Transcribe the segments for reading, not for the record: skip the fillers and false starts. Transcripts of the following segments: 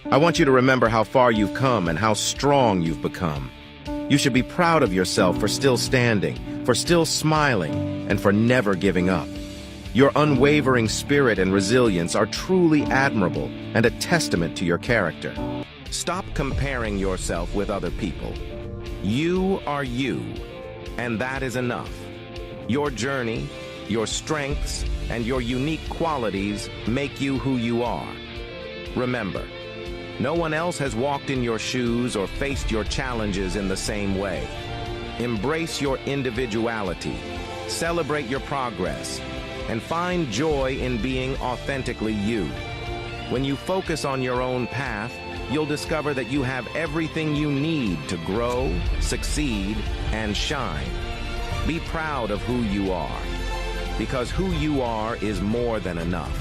I want you to remember how far you've come and how strong you've become. You should be proud of yourself for still standing, for still smiling, and for never giving up. Your unwavering spirit and resilience are truly admirable and a testament to your character. Stop comparing yourself with other people. You are you, and that is enough. Your journey, your strengths, and your unique qualities make you who you are. Remember, no one else has walked in your shoes or faced your challenges in the same way. Embrace your individuality, celebrate your progress, and find joy in being authentically you. When you focus on your own path, you'll discover that you have everything you need to grow, succeed, and shine. Be proud of who you are, because who you are is more than enough.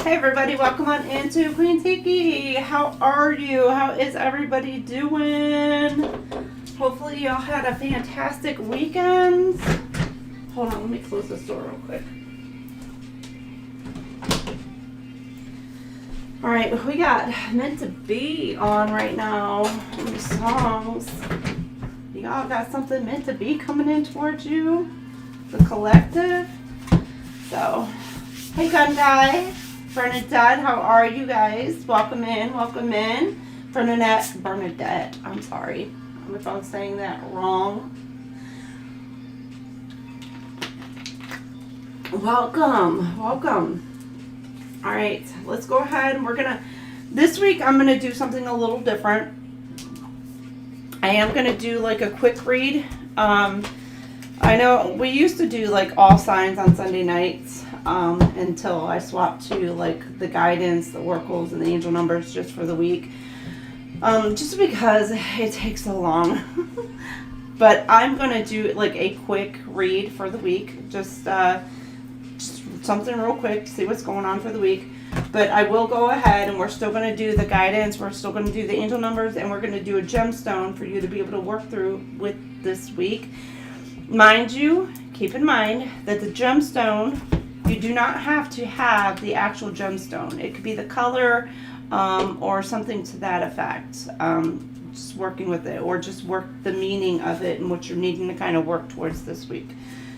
Hey everybody, welcome on into QueenTiki. How are you? How is everybody doing? Hopefully y'all had a fantastic weekend. Hold on, let me close this door real quick. Alright, we got Meant to Be on right now. These songs. Y'all got something meant to be coming in towards you? The collective? So, hey gun guy. Bernadette, how are you guys? Welcome in, welcome in. Bernadette, I'm sorry if I'm saying that wrong. Welcome, welcome. All right, let's go ahead and this week I'm gonna do something a little different. I am gonna do like a quick read. I know we used to do like all signs on Sunday nights until I swapped to like the guidance, the oracles, and the angel numbers just for the week. Just because it takes so long. But I'm going to do like a quick read for the week. Just something real quick to see what's going on for the week. But I will go ahead and we're still going to do the guidance. We're still going to do the angel numbers. And we're going to do a gemstone for you to be able to work through with this week. Mind you, keep in mind that the gemstone, you do not have to have the actual gemstone. It could be the color or something to that effect. Just working with it, or just work the meaning of it and what you're needing to kind of work towards this week.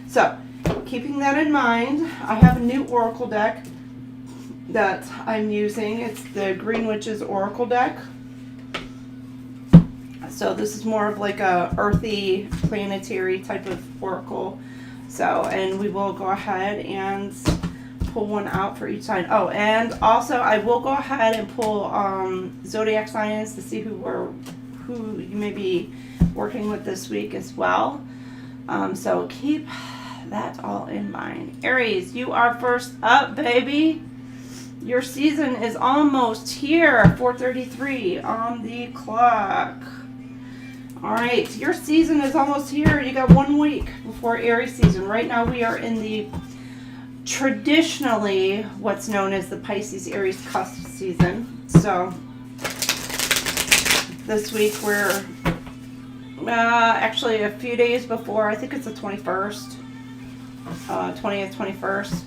So, keeping that in mind, I have a new oracle deck that I'm using. It's the Green Witch's Oracle deck. So this is more of like a earthy, planetary type of oracle. So, and we will go ahead and pull one out for each sign. Oh, and also I will go ahead and pull zodiac signs to see who you may be working with this week as well. So keep that all in mind. Aries, you are first up, baby. Your season is almost here. 4:33 on the clock. All right, your season is almost here. You got 1 week before Aries season. Right now we are in the traditionally what's known as the Pisces Aries cusp season. So this week we're actually a few days before. I think it's the 21st, 20th, 21st.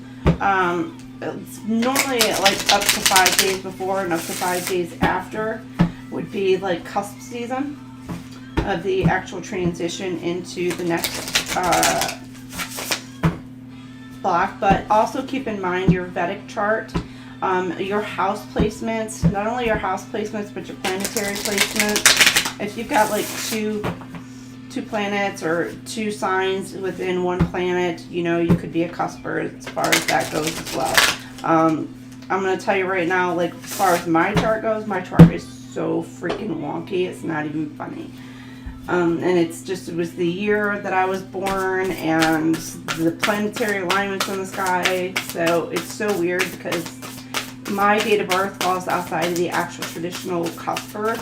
It's normally like up to 5 days before and up to 5 days after would be like cusp season of the actual transition into the next block, but also keep in mind your Vedic chart, your house placements, not only your house placements, but your planetary placements. If you've got like two planets or two signs within one planet, you know, you could be a cusper as far as that goes as well. I'm going to tell you right now, like as far as my chart goes, my chart is so freaking wonky, it's not even funny. And it was the year that I was born and the planetary alignments in the sky. So it's so weird because my date of birth falls outside of the actual traditional cusper.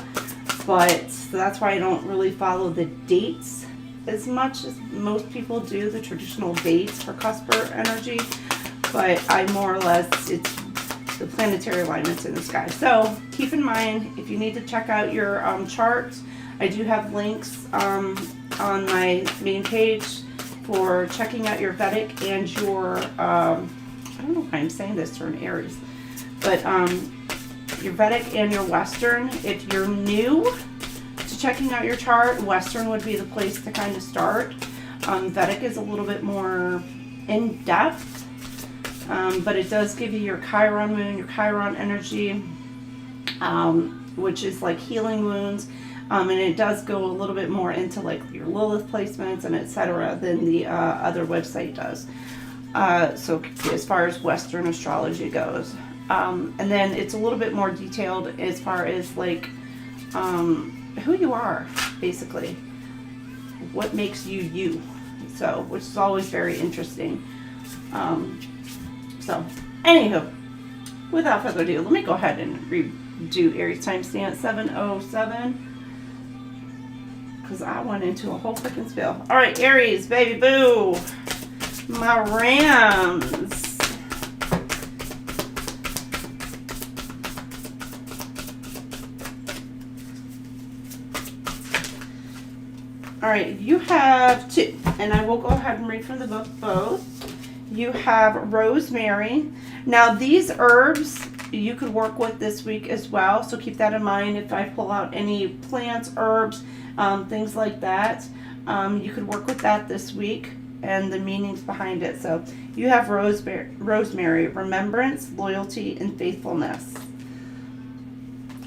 But so that's why I don't really follow the dates as much as most people do, the traditional dates for cusper energy. But I more or less, it's the planetary alignments in the sky. So keep in mind, if you need to check out your charts, I do have links on my main page for checking out your Vedic and your, I don't know why I'm saying this for an Aries, but your Vedic and your Western. If you're new to checking out your chart, Western would be the place to kind of start. Vedic is a little bit more in-depth, but it does give you your Chiron moon, your Chiron energy, which is like healing wounds. And it does go a little bit more into like your Lilith placements and etc. than the other website does. So as far as Western astrology goes. And then it's a little bit more detailed as far as like who you are, basically. What makes you you. So, which is always very interesting. So, anywho, without further ado, let me go ahead and redo Aries timestamp 7:07. Because I went into a whole freaking spill. Alright, Aries, baby boo. My Rams. Alright, you have two. And I will go ahead and read from the book both. You have rosemary. Now these herbs you could work with this week as well. So keep that in mind if I pull out any plants, herbs, things like that. You could work with that this week and the meanings behind it. So you have rosemary, remembrance, loyalty, and faithfulness.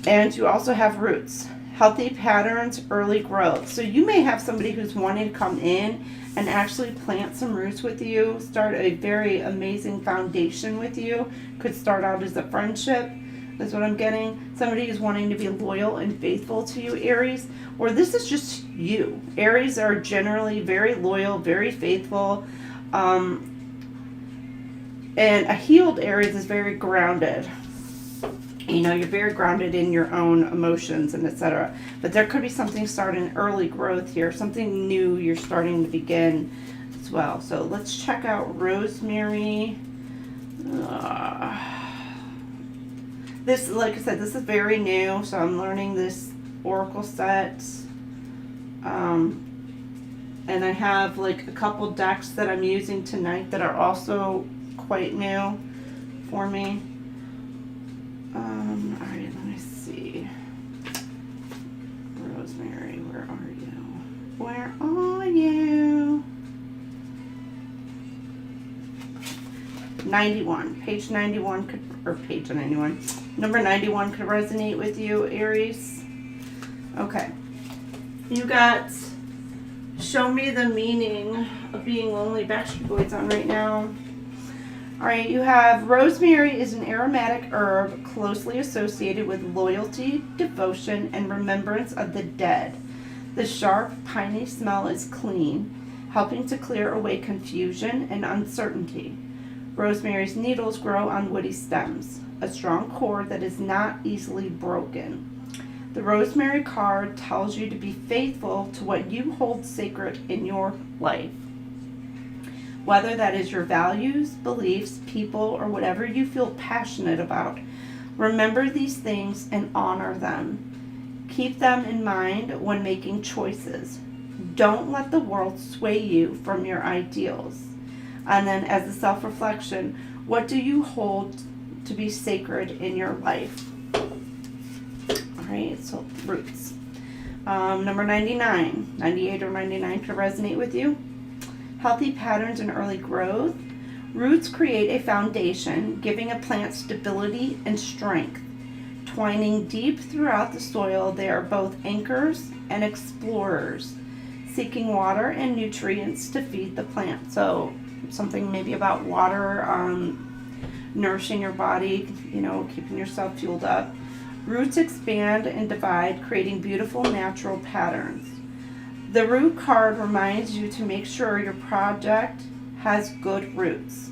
And you also have roots, healthy patterns, early growth. So you may have somebody who's wanting to come in and actually plant some roots with you, start a very amazing foundation with you. Could start out as a friendship, is what I'm getting. Somebody is wanting to be loyal and faithful to you, Aries. Or this is just you. Aries are generally very loyal, very faithful. And a healed Aries is very grounded. You know, you're very grounded in your own emotions and etc. But there could be something starting early growth here, something new you're starting to begin as well. So let's check out rosemary. This, like I said, this is very new, so I'm learning this oracle set. And I have like a couple decks that I'm using tonight that are also quite new for me. Alright, let me see. Rosemary, where are you? Where are you? 91. Page 91 could, or page 91. Number 91 could resonate with you, Aries. Okay. You got Show Me the Meaning of Being Lonely. Backstreet Boys on right now. Alright, you have rosemary is an aromatic herb closely associated with loyalty, devotion, and remembrance of the dead. The sharp, piney smell is clean, helping to clear away confusion and uncertainty. Rosemary's needles grow on woody stems, a strong cord that is not easily broken. The rosemary card tells you to be faithful to what you hold sacred in your life. Whether that is your values, beliefs, people, or whatever you feel passionate about, remember these things and honor them. Keep them in mind when making choices. Don't let the world sway you from your ideals. And then as a self-reflection, what do you hold to be sacred in your life? Alright, so roots. Number 99, 98 or 99 could resonate with you. Healthy patterns and early growth. Roots create a foundation, giving a plant stability and strength. Twining deep throughout the soil, they are both anchors and explorers, seeking water and nutrients to feed the plant. So something maybe about water, nourishing your body, keeping yourself fueled up. Roots expand and divide, creating beautiful natural patterns. The root card reminds you to make sure your project has good roots.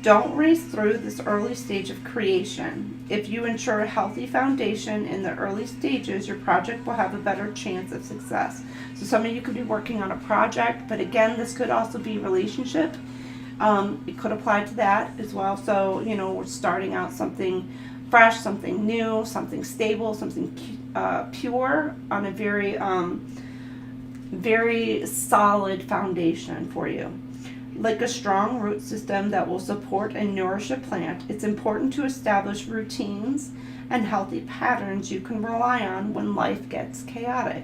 Don't race through this early stage of creation. If you ensure a healthy foundation in the early stages, your project will have a better chance of success. So some of you could be working on a project, but again, this could also be relationship. It could apply to that as well. So, we're starting out something fresh, something new, something stable, something pure on a very, very solid foundation for you. Like a strong root system that will support and nourish a plant, it's important to establish routines and healthy patterns you can rely on when life gets chaotic.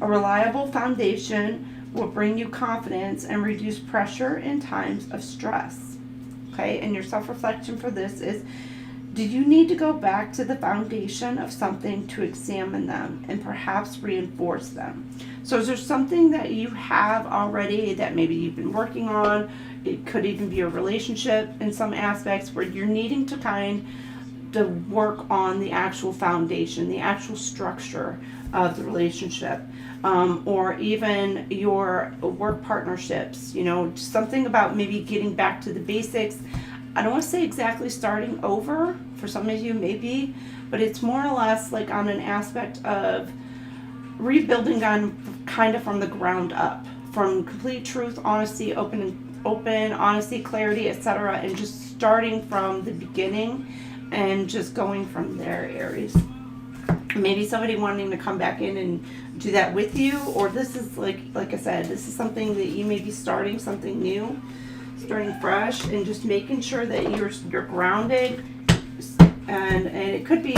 A reliable foundation will bring you confidence and reduce pressure in times of stress. Okay, and your self-reflection for this is, do you need to go back to the foundation of something to examine them and perhaps reinforce them? So is there something that you have already that maybe you've been working on? It could even be a relationship in some aspects where you're needing to kind of work on the actual foundation, the actual structure of the relationship, or even your work partnerships, something about maybe getting back to the basics. I don't want to say exactly starting over, for some of you maybe, but it's more or less like on an aspect of rebuilding on kind of from the ground up, from complete truth, honesty, open honesty, clarity, etc., and just starting from the beginning and just going from there, Aries. Maybe somebody wanting to come back in and do that with you, or this is like I said, this is something that you may be starting something new, starting fresh, and just making sure that you're grounded, and it could be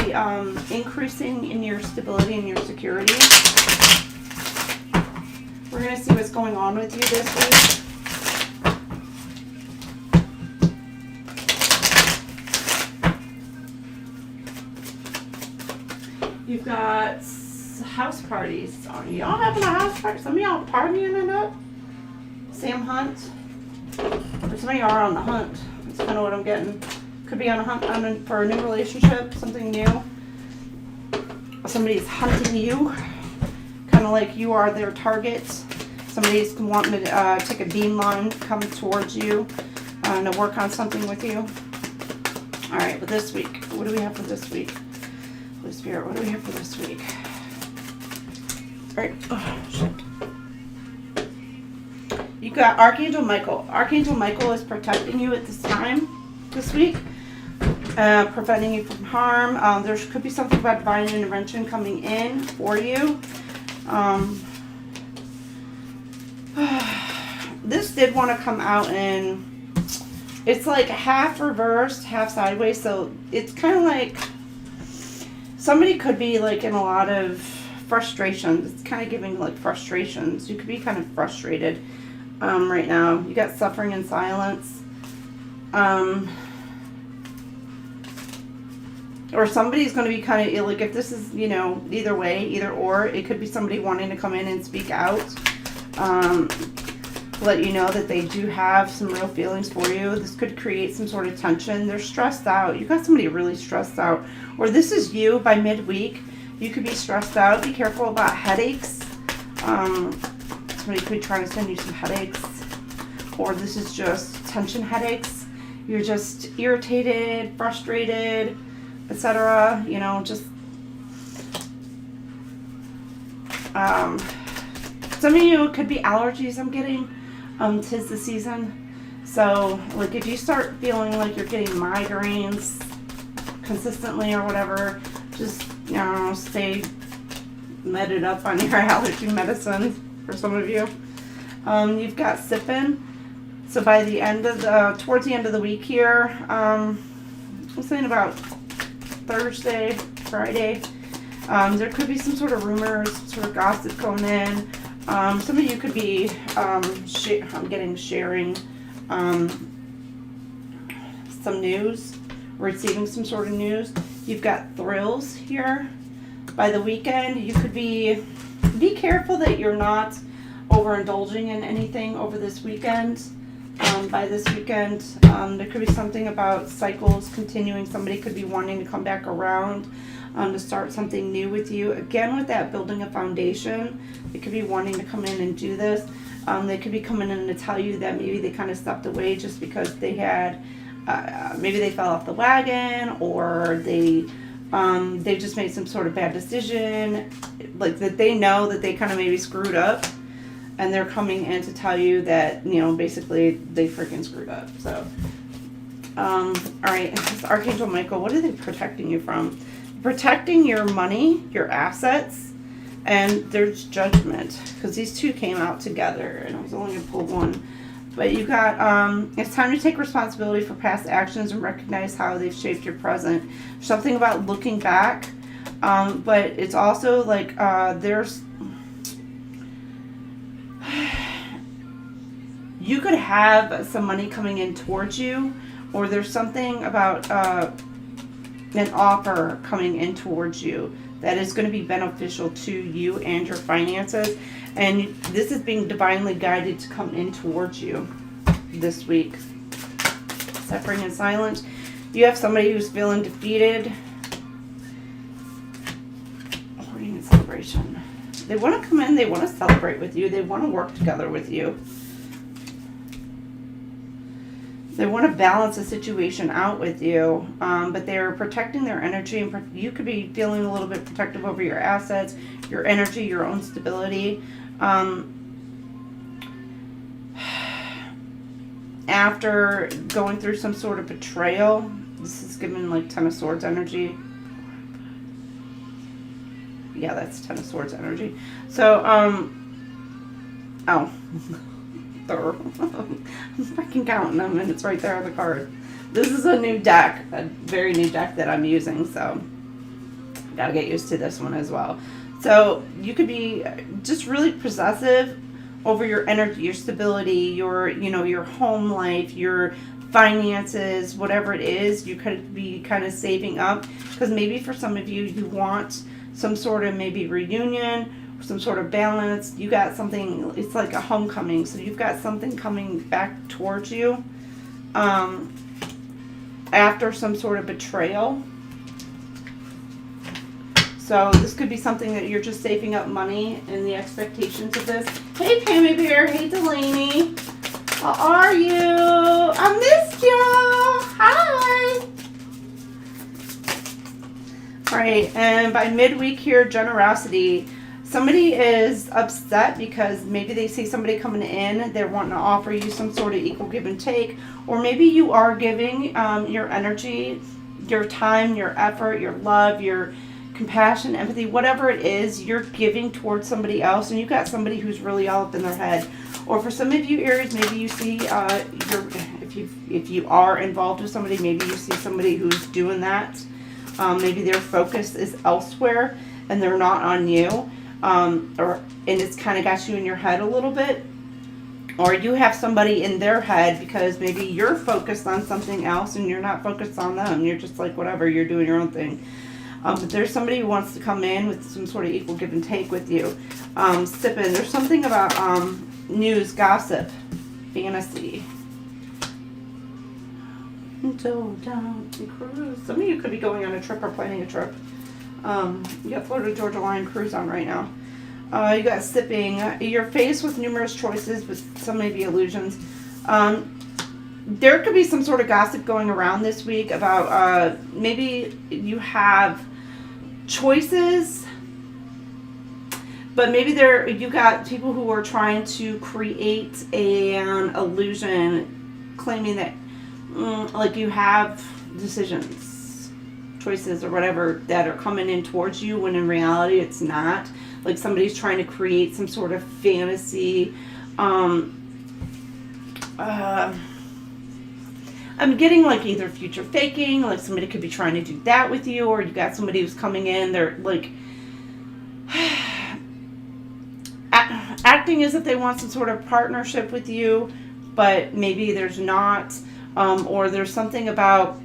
increasing in your stability and your security. We're going to see what's going on with you this week. You've got house parties. Are y'all having a house party? Some of y'all partying it up? Sam Hunt? Or some of y'all are on the hunt. That's kind of what I'm getting. Could be on a hunt for a new relationship, something new. Somebody's hunting you. Kind of like you are their target. Somebody's wanting to take a beeline, come towards you, to work on something with you. All right, but this week, what do we have for this week? Holy Spirit, what do we have for this week? All right, oh, shit. You got Archangel Michael. Archangel Michael is protecting you at this time, this week, preventing you from harm. There could be something about divine intervention coming in for you. This did want to come out and it's like half reversed, half sideways. So it's kind of like somebody could be like in a lot of frustrations. It's kind of giving like frustrations. You could be kind of frustrated right now. You got suffering in silence. Or somebody's going to be kind of like, if this is, either way, either or, it could be somebody wanting to come in and speak out. Let you know that they do have some real feelings for you. This could create some sort of tension. They're stressed out. You got somebody really stressed out. Or this is you by midweek. You could be stressed out. Be careful about headaches. Somebody could be trying to send you some headaches. Or this is just tension headaches. You're just irritated, frustrated, etc. Just some of you could be allergies, I'm getting. 'Tis the season. So like if you start feeling like you're getting migraines consistently or whatever, just stay medded up on your allergy medicines for some of you. You've got sipping. So by the end of towards the end of the week here, I'm saying about Thursday, Friday, there could be some sort of rumors, sort of gossip going in. Some of you could be, I'm getting sharing some news, receiving some sort of news. You've got thrills here. By the weekend, you could be careful that you're not overindulging in anything over this weekend. By this weekend, there could be something about cycles continuing. Somebody could be wanting to come back around to start something new with you. Again, with that building a foundation, they could be wanting to come in and do this. They could be coming in to tell you that maybe they kind of stepped away just because they had, maybe they fell off the wagon, or they just made some sort of bad decision, like that they know that they kind of maybe screwed up, and they're coming in to tell you that, you know, basically they freaking screwed up. So, all right, it's Archangel Michael. What are they protecting you from? Protecting your money, your assets, and there's Judgment, because these two came out together, and I was only going to pull one. But you got, it's time to take responsibility for past actions and recognize how they've shaped your present. Something about looking back, but it's also like there's, you could have some money coming in towards you, or there's something about an offer coming in towards you that is going to be beneficial to you and your finances. And this is being divinely guided to come in towards you this week. Suffering and silence. You have somebody who's feeling defeated. Hoarding and celebration. They want to come in. They want to celebrate with you. They want to work together with you. They want to balance the situation out with you, but they're protecting their energy, and you could be feeling a little bit protective over your assets, your energy, your own stability. After going through some sort of betrayal, this is giving like Ten of Swords energy. Yeah, that's Ten of Swords energy. So, oh. I'm fucking counting them, and it's right there on the card. This is a new deck, a very new deck that I'm using, so gotta get used to this one as well. So you could be just really possessive over your energy, your stability, your, you know, your home life, your finances, whatever it is. You could be kind of saving up, because maybe for some of you, you want some sort of maybe reunion, some sort of balance. You got something, it's like a homecoming, so you've got something coming back towards you after some sort of betrayal. So this could be something that you're just saving up money in the expectations of this. Hey Pammy Bear, hey Delaney, how are you? I missed you. Hi. All right, and by midweek here, generosity. Somebody is upset because maybe they see somebody coming in, they're wanting to offer you some sort of equal give and take, or maybe you are giving your energy, your time, your effort, your love, your compassion, empathy, whatever it is, you're giving towards somebody else, and you got somebody who's really all up in their head. Or for some of you Aries, maybe you see, if you are involved with somebody, maybe you see somebody who's doing that. Maybe their focus is elsewhere and they're not on you. And it's kind of got you in your head a little bit, or you have somebody in their head because maybe you're focused on something else and you're not focused on them. You're just like, whatever, you're doing your own thing. But there's somebody who wants to come in with some sort of equal give and take with you. Sipping. There's something about news, gossip, fantasy. Cruise. Some of you could be going on a trip or planning a trip. You got Florida Georgia Line cruise on right now. You got sipping. You're faced with numerous choices, but some may be illusions. There could be some sort of gossip going around this week about maybe you have choices, but maybe you got people who are trying to create an illusion, claiming that like you have decisions, choices, or whatever that are coming in towards you, when in reality it's not. Like somebody's trying to create some sort of fantasy. I'm getting like either future faking, like somebody could be trying to do that with you, or you got somebody who's coming in, they're like acting as if they want some sort of partnership with you, but maybe there's not. Or there's something about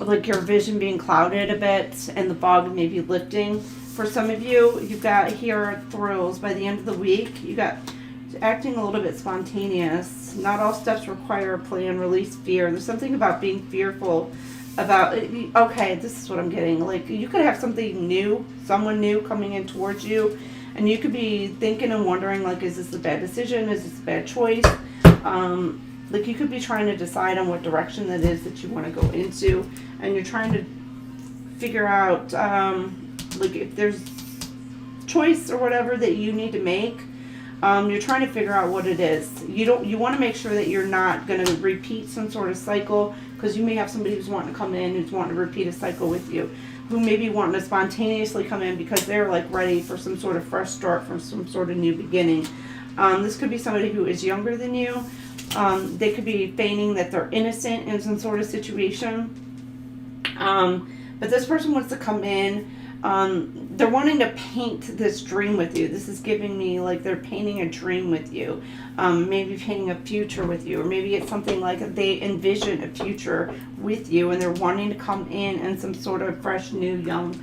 like your vision being clouded a bit and the fog maybe lifting. For some of you, you've got here thrills by the end of the week. You got acting a little bit spontaneous. Not all steps require a plan. Release fear. There's something about being fearful about, okay, this is what I'm getting. Like, you could have something new, someone new coming in towards you, and you could be thinking and wondering, like, is this a bad decision? Is this a bad choice? Like, you could be trying to decide on what direction that is that you want to go into, and you're trying to figure out, like, if there's choice or whatever that you need to make. You're trying to figure out what it is. You want to make sure that you're not going to repeat some sort of cycle, because you may have somebody who's wanting to come in, who's wanting to repeat a cycle with you, who may be wanting to spontaneously come in because they're like ready for some sort of fresh start, from some sort of new beginning. This could be somebody who is younger than you. They could be feigning that they're innocent in some sort of situation. But this person wants to come in. They're wanting to paint this dream with you. This is giving me like they're painting a dream with you. Maybe painting a future with you. Or maybe it's something like they envision a future with you, and they're wanting to come in some sort of fresh, new, young,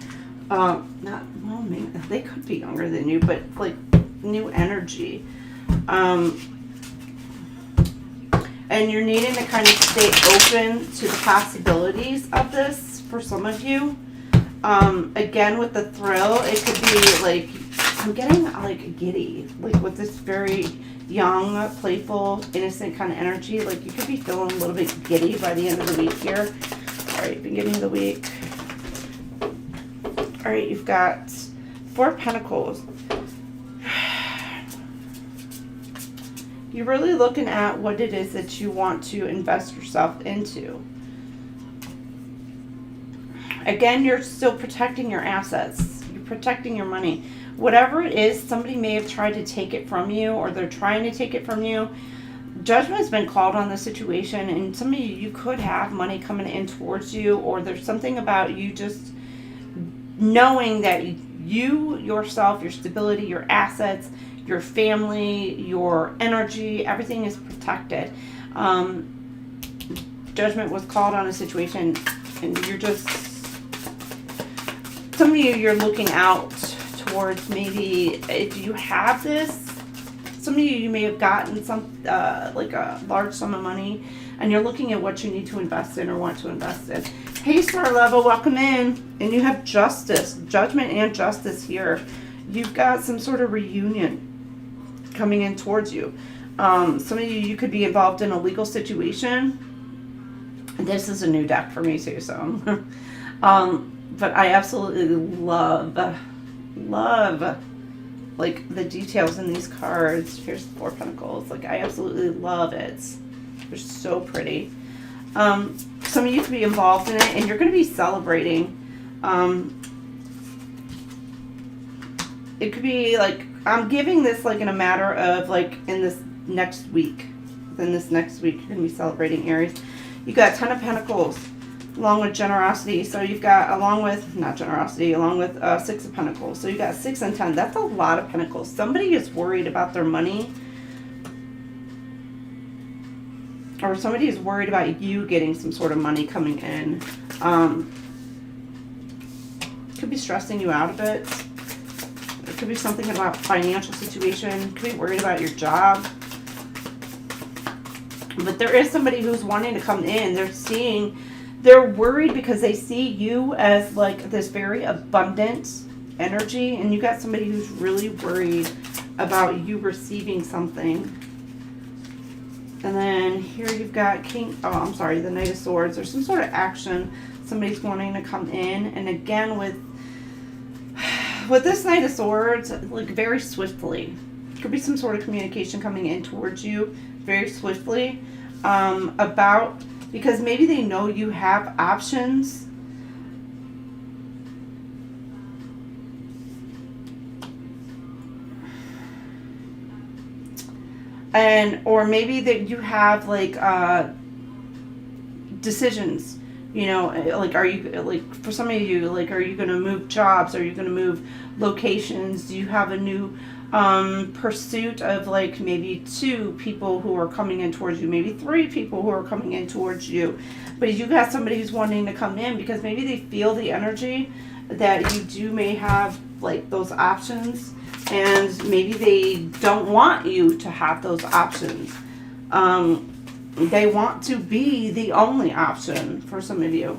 maybe they could be younger than you, but like new energy. And you're needing to kind of stay open to the possibilities of this for some of you. Again, with the thrill, it could be like, I'm getting like giddy, like with this very young, playful, innocent kind of energy. Like, you could be feeling a little bit giddy by the end of the week here. All right, beginning of the week. All right, you've got 4 of Pentacles. You're really looking at what it is that you want to invest yourself into. Again, you're still protecting your assets. You're protecting your money. Whatever it is, somebody may have tried to take it from you, or they're trying to take it from you. Judgment has been called on the situation, and some of you could have money coming in towards you, or there's something about you just knowing that you, yourself, your stability, your assets, your family, your energy, everything is protected. Judgment was called on a situation, and you're just, some of you, you're looking out towards, maybe if you have this, some of you may have gotten some, like a large sum of money, and you're looking at what you need to invest in or want to invest in. Hey, Star Level, welcome in. And you have justice, judgment and justice here. You've got some sort of reunion coming in towards you. Some of you could be involved in a legal situation. This is a new deck for me too, so. But I absolutely love, like, the details in these cards. Here's the 4 of Pentacles. Like, I absolutely love it. They're so pretty. Some of you could be involved in it, and you're going to be celebrating. It could be like, I'm giving this like in a matter of like in this next week. Then this next week you're going to be celebrating, Aries. You got 10 of Pentacles along with generosity. So you've got, along with, not generosity, along with 6 of Pentacles. So you got 6 and 10. That's a lot of Pentacles. Somebody is worried about their money. Or somebody is worried about you getting some sort of money coming in. Could be stressing you out a bit. It could be something about financial situation. Could be worried about your job. But there is somebody who's wanting to come in. They're worried because they see you as like this very abundant energy. And you got somebody who's really worried about you receiving something. And then here you've got the Knight of Swords. There's some sort of action. Somebody's wanting to come in. And again, with this Knight of Swords, like very swiftly. Could be some sort of communication coming in towards you very swiftly. Because maybe they know you have options. Or maybe that you have like decisions, you know, like, are you, like, for some of you, like, are you going to move jobs? Are you going to move locations? Do you have a new pursuit of like maybe 2 people who are coming in towards you, maybe 3 people who are coming in towards you. But you got somebody who's wanting to come in because maybe they feel the energy that you may have like those options, and maybe they don't want you to have those options. They want to be the only option for some of you.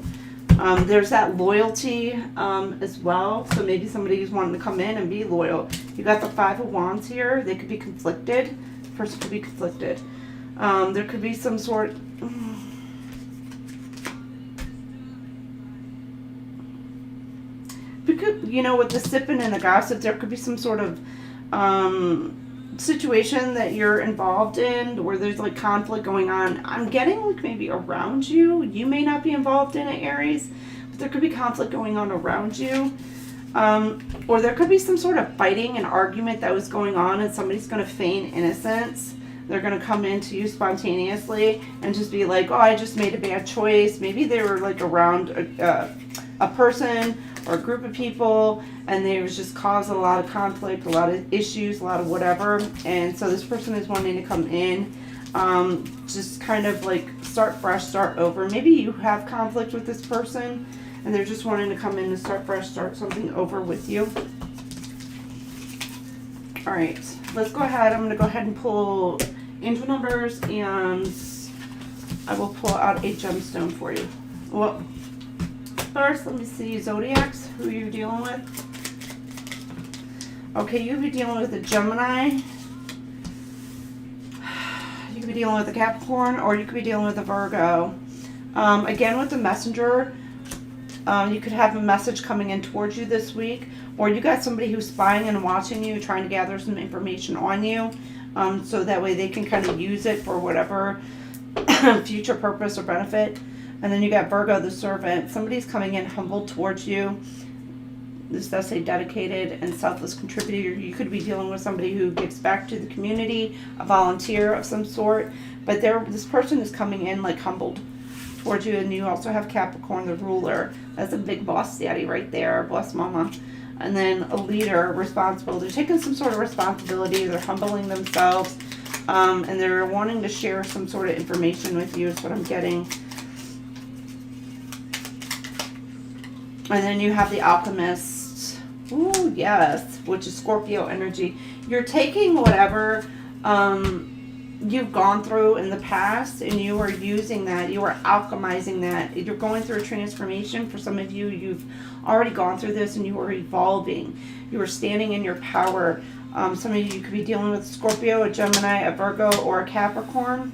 There's that loyalty as well. So maybe somebody who's wanting to come in and be loyal. You got the 5 of Wands here. They could be conflicted. The person could be conflicted. There could be some sort... Because, you know, with the sipping and the gossip, there could be some sort of situation that you're involved in where there's like conflict going on. I'm getting like maybe around you. You may not be involved in it, Aries, but there could be conflict going on around you. Or there could be some sort of fighting and argument that was going on, and somebody's going to feign innocence. They're going to come into you spontaneously and just be like, oh, I just made a bad choice. Maybe they were like around a person or a group of people, and they was just caused a lot of conflict, a lot of issues, a lot of whatever. And so this person is wanting to come in, just kind of like start fresh, start over. Maybe you have conflict with this person, and they're just wanting to come in and start fresh, start something over with you. All right, let's go ahead. I'm going to go ahead and pull angel numbers, and I will pull out a gemstone for you. Well, first, let me see zodiacs, who you're dealing with. Okay, you'll be dealing with a Gemini. You could be dealing with a Capricorn, or you could be dealing with a Virgo. Again, with the messenger, you could have a message coming in towards you this week, or you got somebody who's spying and watching you, trying to gather some information on you, so that way they can kind of use it for whatever future purpose or benefit. And then you got Virgo, the servant. Somebody's coming in humble towards you. This does say dedicated and selfless contributor. You could be dealing with somebody who gives back to the community, a volunteer of some sort. But this person is coming in like humbled towards you. And you also have Capricorn, the ruler. That's a big boss daddy right there. Boss mama. And then a leader, responsible. They're taking some sort of responsibility. They're humbling themselves. And they're wanting to share some sort of information with you is what I'm getting. And then you have the alchemist. Ooh, yes, which is Scorpio energy. You're taking whatever you've gone through in the past, and you are using that. You are alchemizing that. You're going through a transformation. For some of you, you've already gone through this, and you are evolving. You are standing in your power. Some of you could be dealing with Scorpio, a Gemini, a Virgo, or a Capricorn.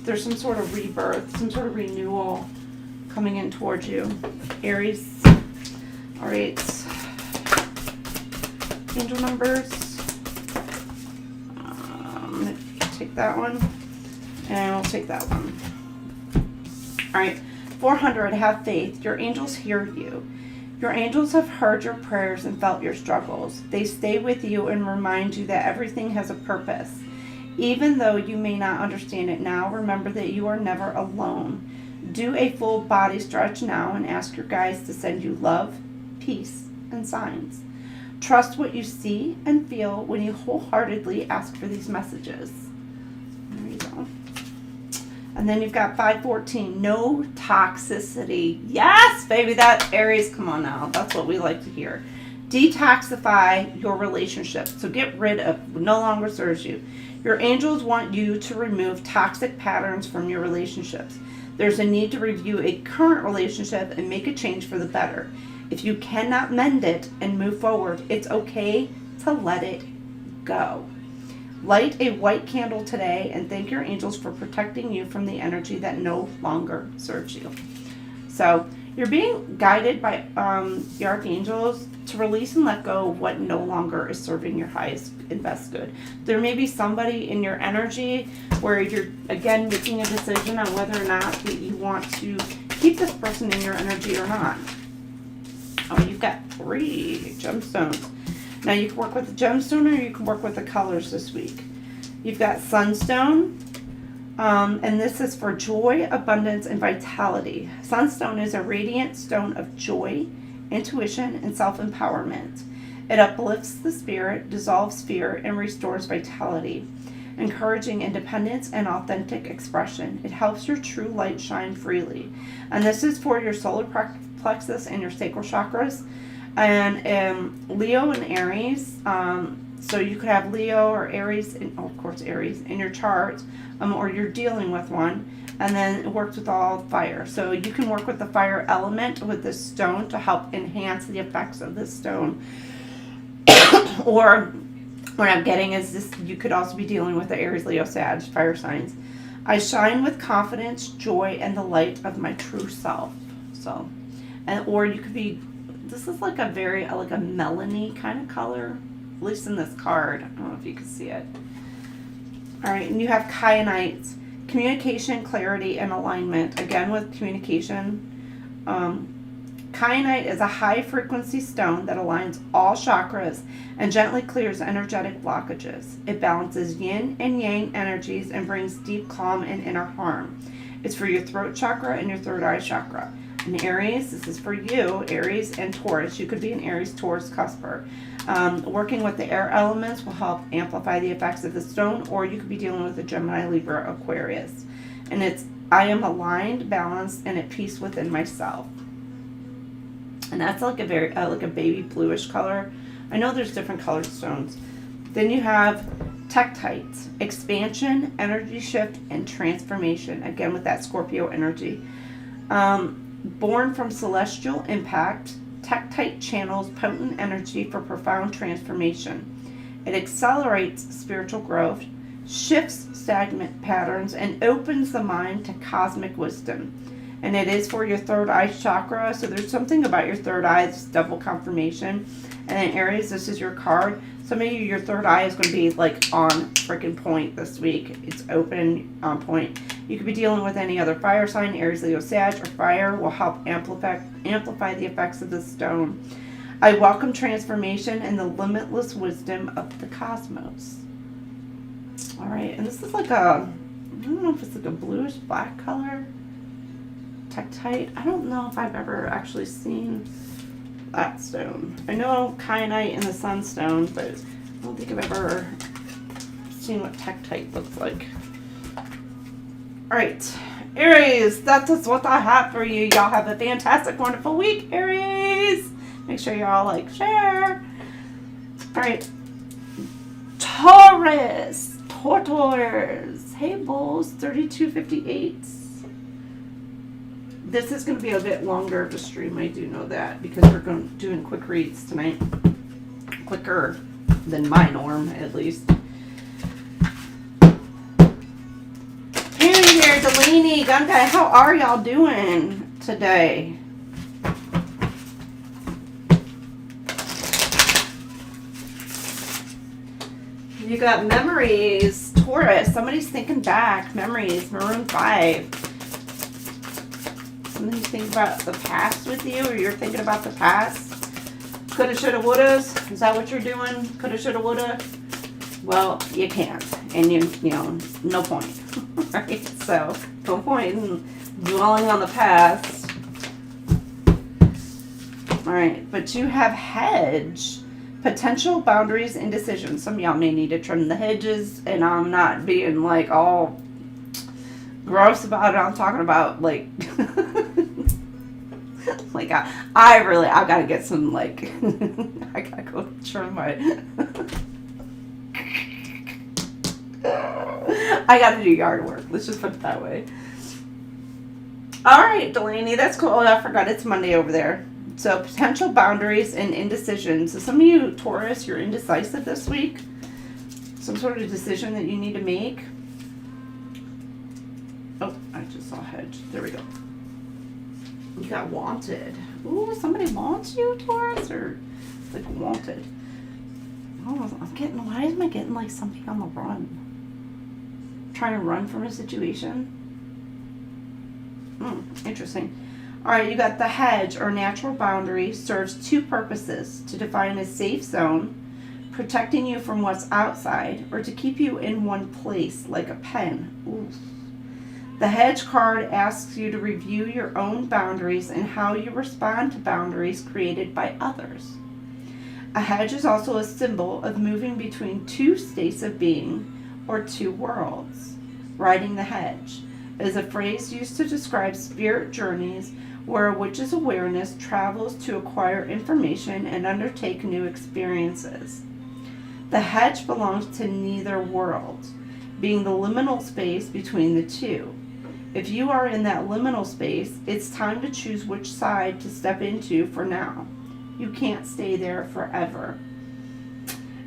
There's some sort of rebirth, some sort of renewal coming in towards you. Aries. All right. Angel numbers. Take that one. And we'll take that one. All right. 400. Have faith. Your angels hear you. Your angels have heard your prayers and felt your struggles. They stay with you and remind you that everything has a purpose. Even though you may not understand it now, remember that you are never alone. Do a full body stretch now and ask your guides to send you love, peace, and signs. Trust what you see and feel when you wholeheartedly ask for these messages. There you go. And then you've got 514, no toxicity. Yes, baby, that Aries, come on now. That's what we like to hear. Detoxify your relationship. So get rid of what no longer serves you. Your angels want you to remove toxic patterns from your relationships. There's a need to review a current relationship and make a change for the better. If you cannot mend it and move forward, it's okay to let it go. Light a white candle today and thank your angels for protecting you from the energy that no longer serves you. So you're being guided by the archangels to release and let go of what no longer is serving your highest and best good. There may be somebody in your energy where you're, again, making a decision on whether or not that you want to keep this person in your energy or not. Oh, you've got 3 gemstones. Now you can work with the gemstone or you can work with the colors this week. You've got sunstone, and this is for joy, abundance, and vitality. Sunstone is a radiant stone of joy, intuition, and self-empowerment. It uplifts the spirit, dissolves fear, and restores vitality, encouraging independence and authentic expression. It helps your true light shine freely. And this is for your solar plexus and your sacral chakras. And Leo and Aries, so you could have Leo or Aries, of course Aries, in your chart, or you're dealing with one. And then it works with all fire. So you can work with the fire element with this stone to help enhance the effects of this stone. Or what I'm getting is this, you could also be dealing with the Aries, Leo, Sag, fire signs. I shine with confidence, joy, and the light of my true self. So, or you could be, this is like a very, like a melony kind of color, at least in this card. I don't know if you can see it. All right, and you have kyanites. Communication, clarity, and alignment. Again, with communication. Kyanite is a high-frequency stone that aligns all chakras and gently clears energetic blockages. It balances yin and yang energies and brings deep calm and inner harm. It's for your throat chakra and your third eye chakra. And Aries, this is for you, Aries and Taurus. You could be an Aries, Taurus cusper. Working with the air elements will help amplify the effects of the stone, or you could be dealing with a Gemini, Libra, Aquarius. And it's, I am aligned, balanced, and at peace within myself. And that's like a very, like a baby bluish color. I know there's different colored stones. Then you have tektite, expansion, energy shift, and transformation. Again, with that Scorpio energy. Born from celestial impact, tektite channels potent energy for profound transformation. It accelerates spiritual growth, shifts stagnant patterns, and opens the mind to cosmic wisdom. And it is for your third eye chakra, so there's something about your third eye, it's double confirmation. And then Aries, this is your card. Some of you, your third eye is going to be like on freaking point this week. It's open, on point. You could be dealing with any other fire sign. Aries, Leo, Sag, or fire will help amplify the effects of the stone. I welcome transformation and the limitless wisdom of the cosmos. All right, and this is like a, I don't know if it's like a bluish black color. Tektite. I don't know if I've ever actually seen that stone. I know kyanite and the sunstone, but I don't think I've ever seen what tektite looks like. Alright, Aries, that is what I have for you. Y'all have a fantastic, wonderful week, Aries. Make sure y'all like, share. Alright, Taurus. Hey, bulls, 3258. This is going to be a bit longer of a stream, I do know that, because we're doing quick reads tonight. Quicker than my norm, at least. Hey there, Delaney, Gun Guy, how are y'all doing today? You got memories, Taurus. Somebody's thinking back. Memories, Maroon 5. Something you think about the past with you, or you're thinking about the past. Coulda, shoulda, wouldas. Is that what you're doing? Coulda, shoulda, woulda. Well, you can't, and you know, no point, right? So, no point in dwelling on the past. All right, but you have hedge, potential boundaries and decisions. Some of y'all may need to trim the hedges, and I'm not being like all gross about it. I'm talking about like. Like I gotta get some, like, I gotta go trim my, I gotta do yard work. Let's just put it that way. All right, Delaney, that's cool. Oh, I forgot it's Monday over there. So potential boundaries and indecision. So some of you, Taurus, you're indecisive this week. Some sort of decision that you need to make. Oh, I just saw hedge. There we go. You got wanted. Ooh, somebody wants you, Taurus, or like wanted. Oh, I'm getting, why am I getting like something on the run? Trying to run from a situation? Interesting. All right, you got the hedge or natural boundary serves two purposes: to define a safe zone, protecting you from what's outside, or to keep you in one place like a pen. Ooh. The hedge card asks you to review your own boundaries and how you respond to boundaries created by others. A hedge is also a symbol of moving between two states of being or two worlds. Riding the hedge is a phrase used to describe spirit journeys where a witch's awareness travels to acquire information and undertake new experiences. The hedge belongs to neither world, being the liminal space between the two. If you are in that liminal space, it's time to choose which side to step into for now. You can't stay there forever.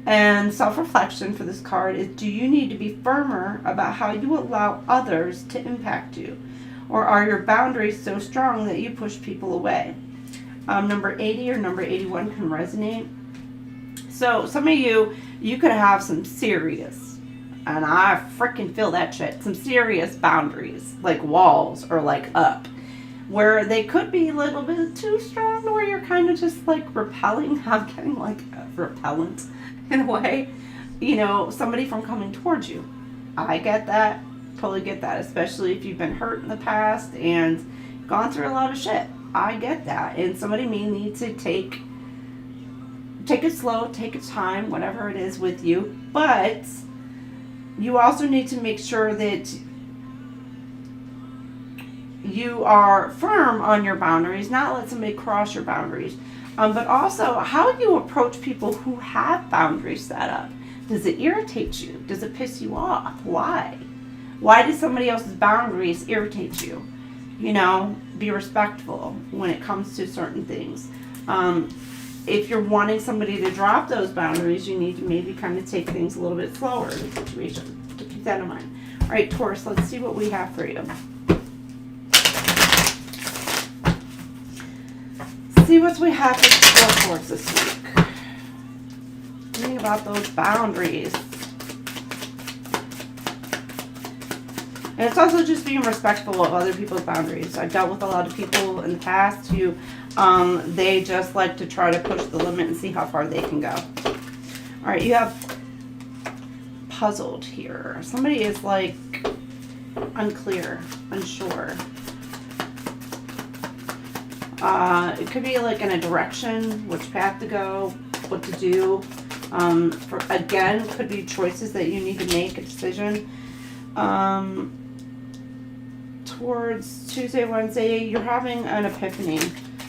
And self-reflection for this card is, do you need to be firmer about how you allow others to impact you? Or are your boundaries so strong that you push people away? Number 80 or number 81 can resonate. So some of you could have some serious, and I freaking feel that shit, some serious boundaries, like walls or like up, where they could be a little bit too strong to where you're kind of just like repelling. I'm getting like repellent in a way, you know, somebody from coming towards you. I get that, totally get that, especially if you've been hurt in the past and gone through a lot of shit. I get that, and somebody may need to take it slow, take its time, whatever it is with you, but you also need to make sure that you are firm on your boundaries, not let somebody cross your boundaries. But also, how you approach people who have boundaries set up. Does it irritate you? Does it piss you off? Why? Why does somebody else's boundaries irritate you? You know, be respectful when it comes to certain things. If you're wanting somebody to drop those boundaries, you need to maybe kind of take things a little bit slower in the situation. To keep that in mind. All right, Taurus, let's see what we have for you. See what we have for Taurus this week. Think about those boundaries. And it's also just being respectful of other people's boundaries. I've dealt with a lot of people in the past who they just like to try to push the limit and see how far they can go. All right, you have puzzled here. Somebody is like unclear, unsure. It could be like in a direction, which path to go, what to do. Again, could be choices that you need to make, a decision. Towards Tuesday, Wednesday, you're having an epiphany.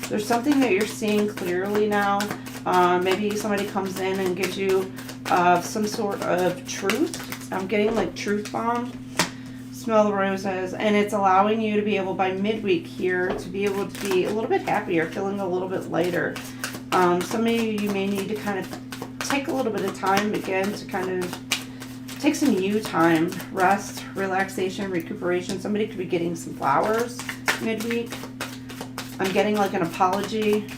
There's something that you're seeing clearly now. Maybe somebody comes in and gives you some sort of truth. I'm getting like truth bomb. Smell the roses, and it's allowing you to be able by midweek here to be able to be a little bit happier, feeling a little bit lighter. Some of you may need to kind of take a little bit of time again to kind of take some you time, rest, relaxation, recuperation. Somebody could be getting some flowers midweek. I'm getting like an apology.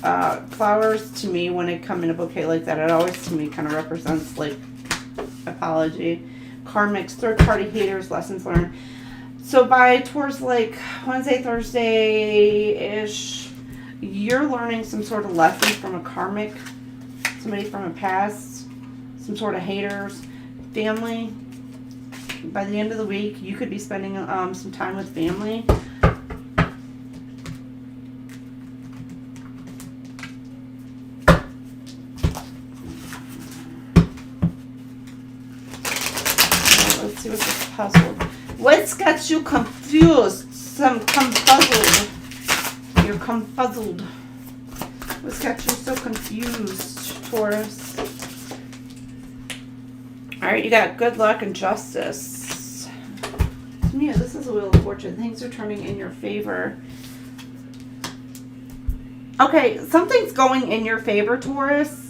Flowers to me, when they come in a bouquet like that, it always to me kind of represents like apology. Karmics, third-party haters, lessons learned. So by towards like Wednesday, Thursday-ish, you're learning some sort of lessons from a karmic, somebody from a past, some sort of haters, family. By the end of the week, you could be spending some time with family. Let's see what's this puzzle. What's got you confused? Puzzled. You're confuzzled. What's got you so confused, Taurus? Alright, you got good luck and justice. Yeah, this is a Wheel of Fortune. Things are turning in your favor. Okay, something's going in your favor, Taurus.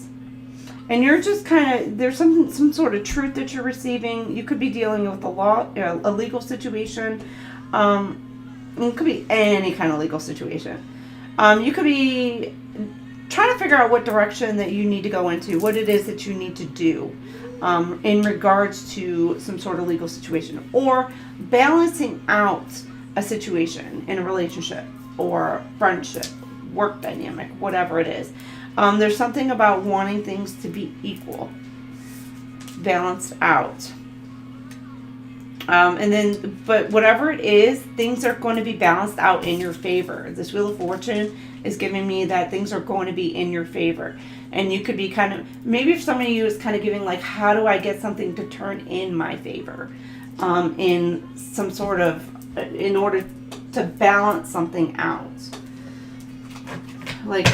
And you're just kind of, there's some sort of truth that you're receiving. You could be dealing with a legal situation. It could be any kind of legal situation. You could be trying to figure out what direction that you need to go into, what it is that you need to do in regards to some sort of legal situation, or balancing out a situation in a relationship or friendship, work dynamic, whatever it is. There's something about wanting things to be equal, balanced out. And then, but whatever it is, things are going to be balanced out in your favor. This Wheel of Fortune is giving me that things are going to be in your favor. And you could be kind of, maybe if some of you is kind of giving like, how do I get something to turn in my favor? In some sort of, in order to balance something out. Like,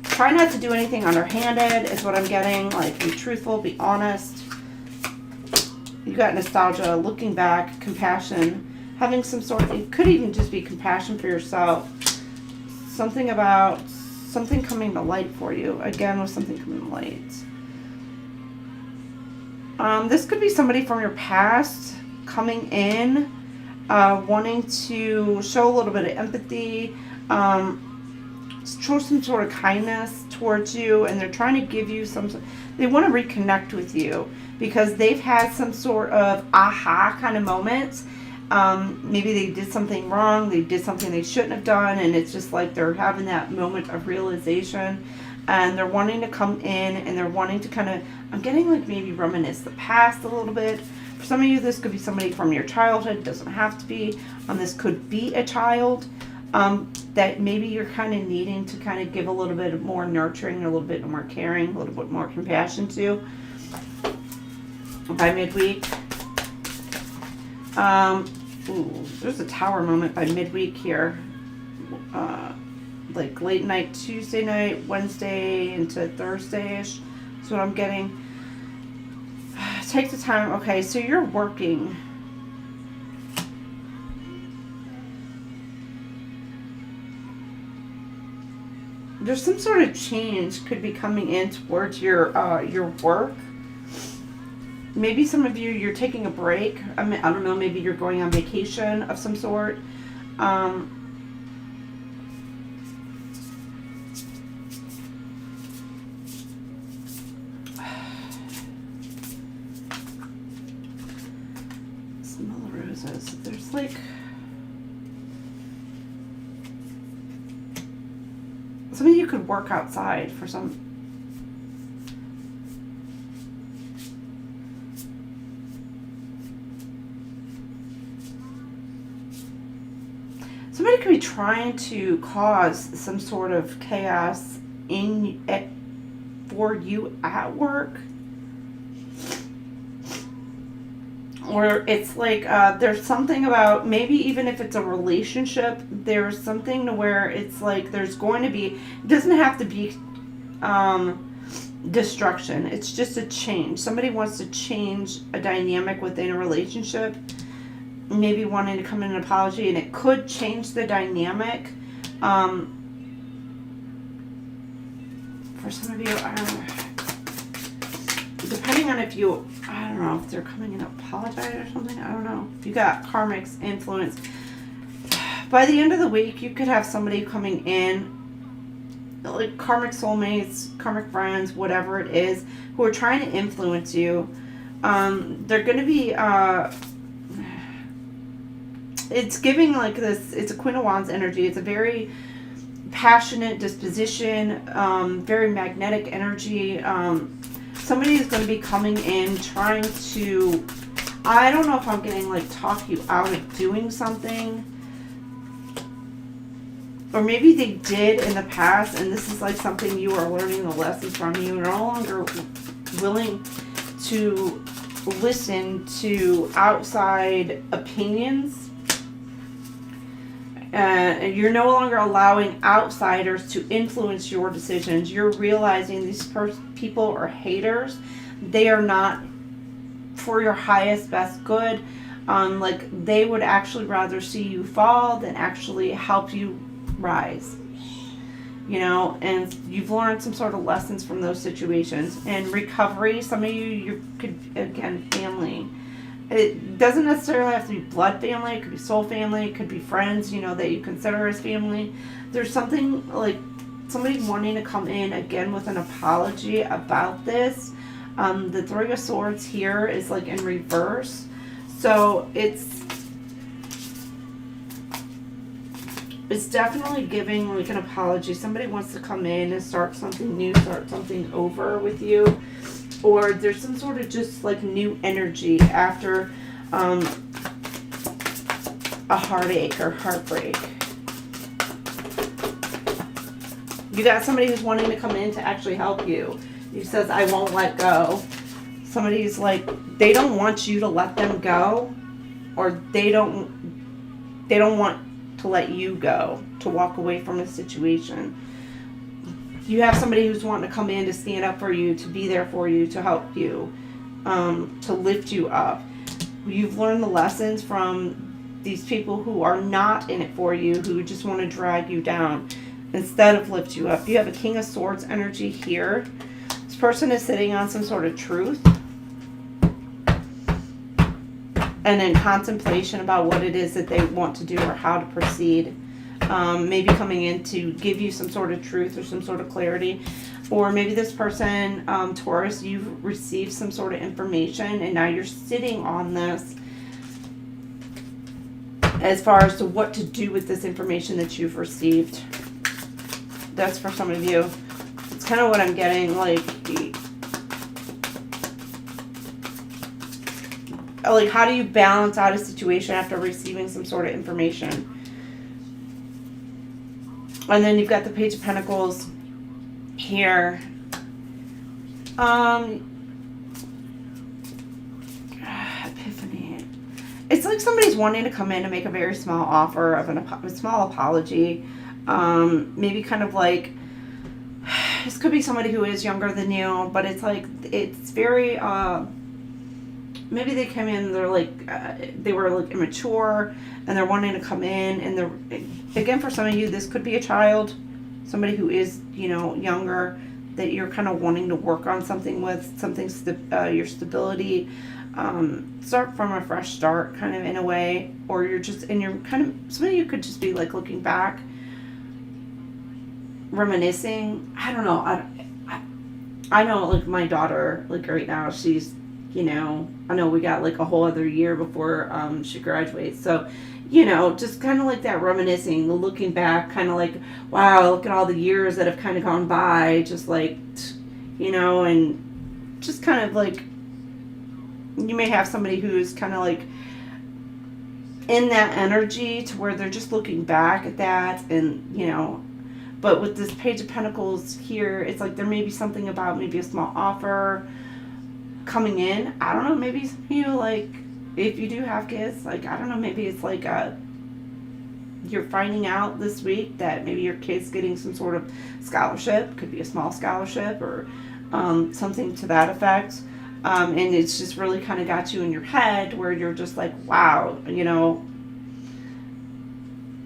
try not to do anything underhanded is what I'm getting. Like, be truthful, be honest. You got nostalgia, looking back, compassion, having some sort of, it could even just be compassion for yourself. Something about, something coming to light for you. Again, with something coming to light. This could be somebody from your past coming in, wanting to show a little bit of empathy, show some sort of kindness towards you, and they're trying to give you some, they want to reconnect with you because they've had some sort of aha kind of moments. Maybe they did something wrong, they did something they shouldn't have done, and it's just like they're having that moment of realization, and they're wanting to come in and they're wanting to kind of, I'm getting like maybe reminisce the past a little bit. For some of you, this could be somebody from your childhood, doesn't have to be. This could be a child that maybe you're kind of needing to kind of give a little bit more nurturing, a little bit more caring, a little bit more compassion to by midweek. There's a Tower moment by midweek here. Like late night Tuesday night, Wednesday into Thursday-ish. That's what I'm getting. Take the time. Okay, so you're working. There's some sort of change could be coming in towards your work. Maybe some of you, you're taking a break. I mean, I don't know, maybe you're going on vacation of some sort. Smell the roses. There's like, some of you could work outside for some. Somebody could be trying to cause some sort of chaos for you at work. Or it's like there's something about, maybe even if it's a relationship, there's something to where it's like there's going to be, it doesn't have to be destruction. It's just a change. Somebody wants to change a dynamic within a relationship. Maybe wanting to come in an apology, and it could change the dynamic. For some of you, depending on if you, I don't know, if they're coming in to apologize or something, I don't know. If you got karmic influence, by the end of the week, you could have somebody coming in, like karmic soulmates, karmic friends, whatever it is, who are trying to influence you. They're going to be, it's giving like this, it's a Queen of Wands energy. It's a very passionate disposition, very magnetic energy. Somebody is going to be coming in trying to, I don't know if I'm getting like talk you out of doing something. Or maybe they did in the past, and this is like something you are learning the lessons from. You're no longer willing to listen to outside opinions. You're no longer allowing outsiders to influence your decisions. You're realizing these people are haters. They are not for your highest, best good. Like they would actually rather see you fall than actually help you rise. You know, and you've learned some sort of lessons from those situations. And recovery, some of you could, again, family. It doesn't necessarily have to be blood family. It could be soul family. It could be friends, you know, that you consider as family. There's something like somebody wanting to come in again with an apology about this. The Three of Swords here is like in reverse. So it's definitely giving like an apology. Somebody wants to come in and start something new, start something over with you. or there's some sort of just like new energy after a heartache or heartbreak. You got somebody who's wanting to come in to actually help you. He says, I won't let go. Somebody's like, they don't want you to let them go, or they don't want to let you go, to walk away from a situation. You have somebody who's wanting to come in to stand up for you, to be there for you, to help you, to lift you up. You've learned the lessons from these people who are not in it for you, who just want to drag you down instead of lift you up. You have a King of Swords energy here. This person is sitting on some sort of truth and in contemplation about what it is that they want to do or how to proceed. Maybe coming in to give you some sort of truth or some sort of clarity. Or maybe this person, Taurus, you've received some sort of information and now you're sitting on this as far as to what to do with this information that you've received. That's for some of you. It's kind of what I'm getting, like how do you balance out a situation after receiving some sort of information? And then you've got the Page of Pentacles here. Epiphany. It's like somebody's wanting to come in to make a very small offer of a small apology. Maybe kind of like, this could be somebody who is younger than you, but it's like, it's very, maybe they come in, they're like, they were like immature, and they're wanting to come in, and they're, again, for some of you, this could be a child, somebody who is, you know, younger, that you're kind of wanting to work on something with, your stability, start from a fresh start, kind of in a way, or you're just, and you're kind of, some of you could just be like looking back, reminiscing. I don't know. I know, like, my daughter, like, right now, she's, you know, I know we got like a whole other year before she graduates, so, you know, just kind of like that reminiscing, looking back, kind of like, wow, look at all the years that have kind of gone by, just like, you know, and just kind of like, you may have somebody who's kind of like in that energy to where they're just looking back at that, and, you know, but with this Page of Pentacles here, it's like there may be something about maybe a small offer coming in. I don't know, maybe some of you, like, if you do have kids, like, I don't know, maybe it's like you're finding out this week that maybe your kid's getting some sort of scholarship, could be a small scholarship or something to that effect, and it's just really kind of got you in your head where you're just like, wow, you know,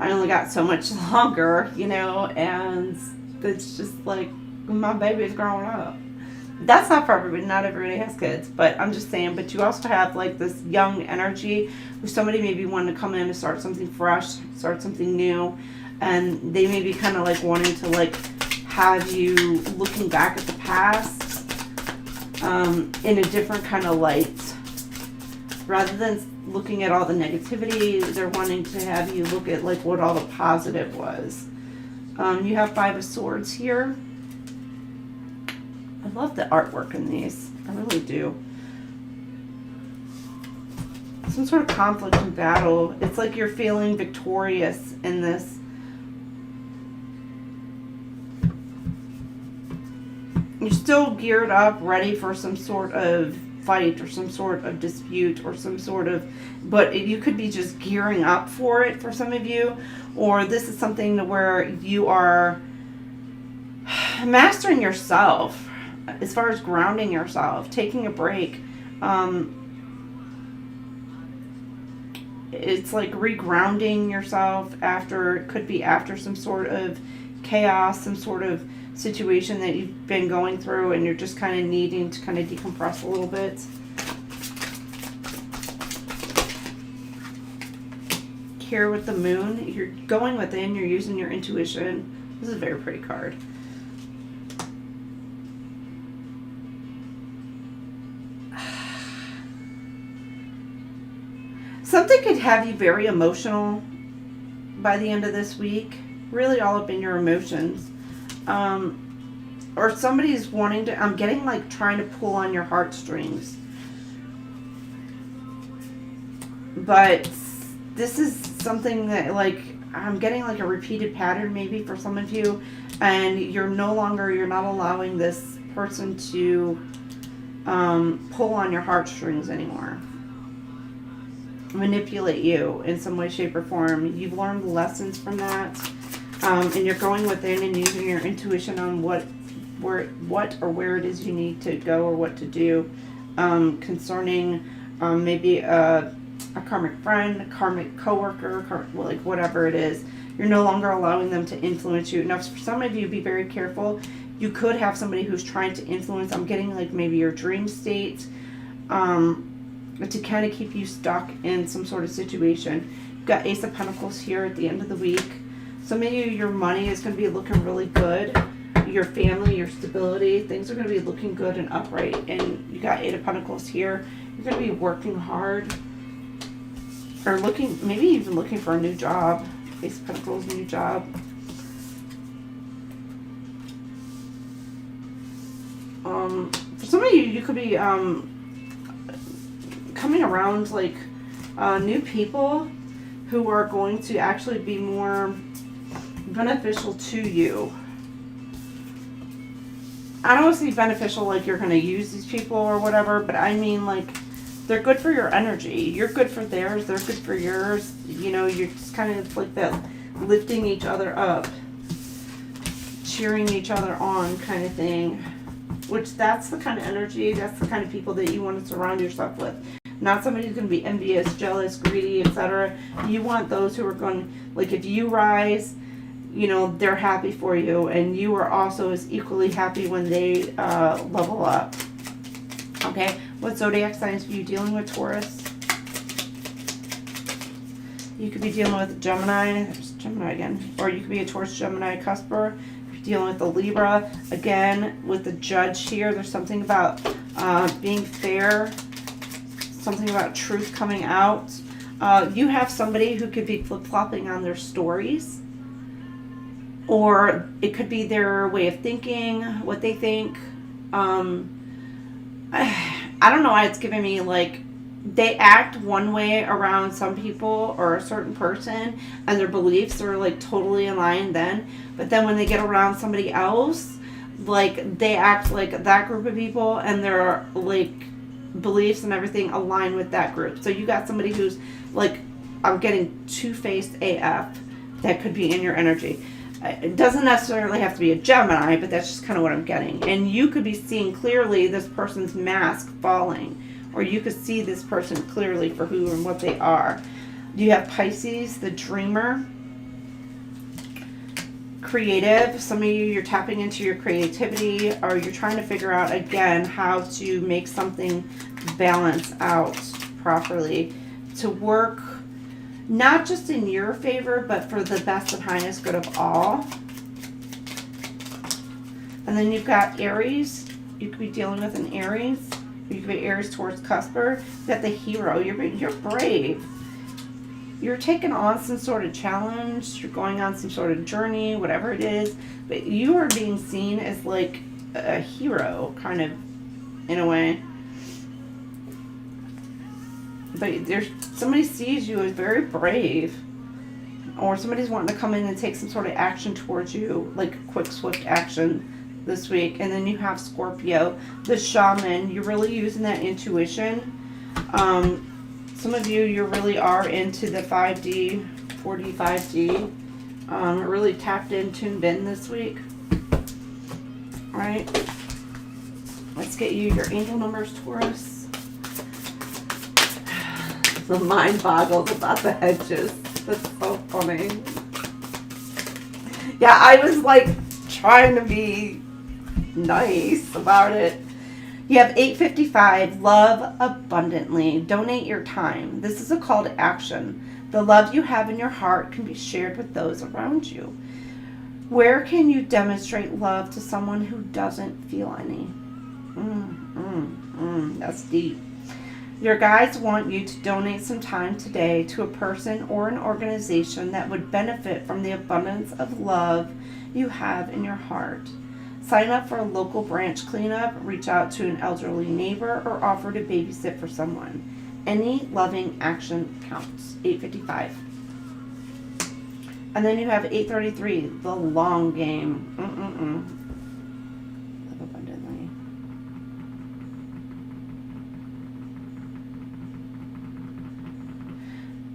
I only got so much longer, you know, and it's just like, my baby's growing up. That's not for everybody. Not everybody has kids, but I'm just saying. But you also have like this young energy where somebody maybe wanting to come in and start something fresh, start something new, and they may be kind of like wanting to like have you looking back at the past in a different kind of light. Rather than looking at all the negativity, they're wanting to have you look at like what all the positive was. You have Five of Swords here. I love the artwork in these. I really do. Some sort of conflict and battle. It's like you're feeling victorious in this. You're still geared up, ready for some sort of fight or some sort of dispute or some sort of, but you could be just gearing up for it for some of you, or this is something to where you are mastering yourself as far as grounding yourself, taking a break. It's like regrounding yourself after, it could be after some sort of chaos, some sort of situation that you've been going through, and you're just kind of needing to kind of decompress a little bit. Here with the moon, you're going within, you're using your intuition. This is a very pretty card. Something could have you very emotional by the end of this week. Really all up in your emotions. or somebody's wanting to, I'm getting like trying to pull on your heartstrings. But this is something that like, I'm getting like a repeated pattern maybe for some of you, and you're not allowing this person to pull on your heartstrings anymore. Manipulate you in some way, shape, or form. You've learned lessons from that, and you're going within and using your intuition on what or where it is you need to go or what to do, concerning maybe a karmic friend, a karmic coworker, like whatever it is. You're no longer allowing them to influence you. Now, for some of you, be very careful. You could have somebody who's trying to influence. I'm getting like maybe your dream state, to kind of keep you stuck in some sort of situation. You've got Ace of Pentacles here at the end of the week. Some of you, your money is going to be looking really good. Your family, your stability, things are going to be looking good and upright. And you got Eight of Pentacles here. You're going to be working hard, or maybe even looking for a new job. Ace of Pentacles, new job. For some of you, you could be coming around like new people who are going to actually be more beneficial to you. I don't see beneficial like you're going to use these people or whatever, but I mean like they're good for your energy. You're good for theirs. They're good for yours. You know, you're just kind of like that lifting each other up, cheering each other on kind of thing. Which that's the kind of energy, that's the kind of people that you want to surround yourself with. Not somebody who's going to be envious, jealous, greedy, etc. You want those who are going, like if you rise, you know, they're happy for you. And you are also as equally happy when they level up. Okay, what zodiac signs are you dealing with, Taurus? You could be dealing with Gemini, there's Gemini again. Or you could be a Taurus, Gemini, cusper. Dealing with the Libra, again, with the Judge here, there's something about being fair, something about truth coming out. You have somebody who could be flip-flopping on their stories, or it could be their way of thinking, what they think. I don't know why it's giving me like they act one way around some people or a certain person, and their beliefs are like totally aligned then, but then when they get around somebody else, like they act like that group of people, and their like beliefs and everything align with that group. So you got somebody who's like, I'm getting two-faced AF that could be in your energy. It doesn't necessarily have to be a Gemini, but that's just kind of what I'm getting. And you could be seeing clearly this person's mask falling, or you could see this person clearly for who and what they are. You have Pisces, the dreamer, creative. Some of you, you're tapping into your creativity, or you're trying to figure out, again, how to make something balance out properly to work not just in your favor, but for the best and highest good of all. And then you've got Aries. You could be dealing with an Aries. You could be Aries towards cusper. You've got the hero. You're brave. You're taking on some sort of challenge. You're going on some sort of journey, whatever it is. But you are being seen as like a hero, kind of, in a way. But there's somebody sees you as very brave, or somebody's wanting to come in and take some sort of action towards you, like quick, swift action this week. And then you have Scorpio, the shaman. You're really using that intuition. Some of you really are into the 5D, 4D, 5D. Really tapped in, tuned in this week. All right. Let's get you your angel numbers, Taurus. The mind boggles about the hedges. That's so funny. Yeah, I was like trying to be nice about it. You have 855, love abundantly. Donate your time. This is a call to action. The love you have in your heart can be shared with those around you. Where can you demonstrate love to someone who doesn't feel any? That's deep. Your guides want you to donate some time today to a person or an organization that would benefit from the abundance of love you have in your heart. Sign up for a local branch cleanup, reach out to an elderly neighbor, or offer to babysit for someone. Any loving action counts. 8:55. And then you have 8:33, the long game. Live abundantly.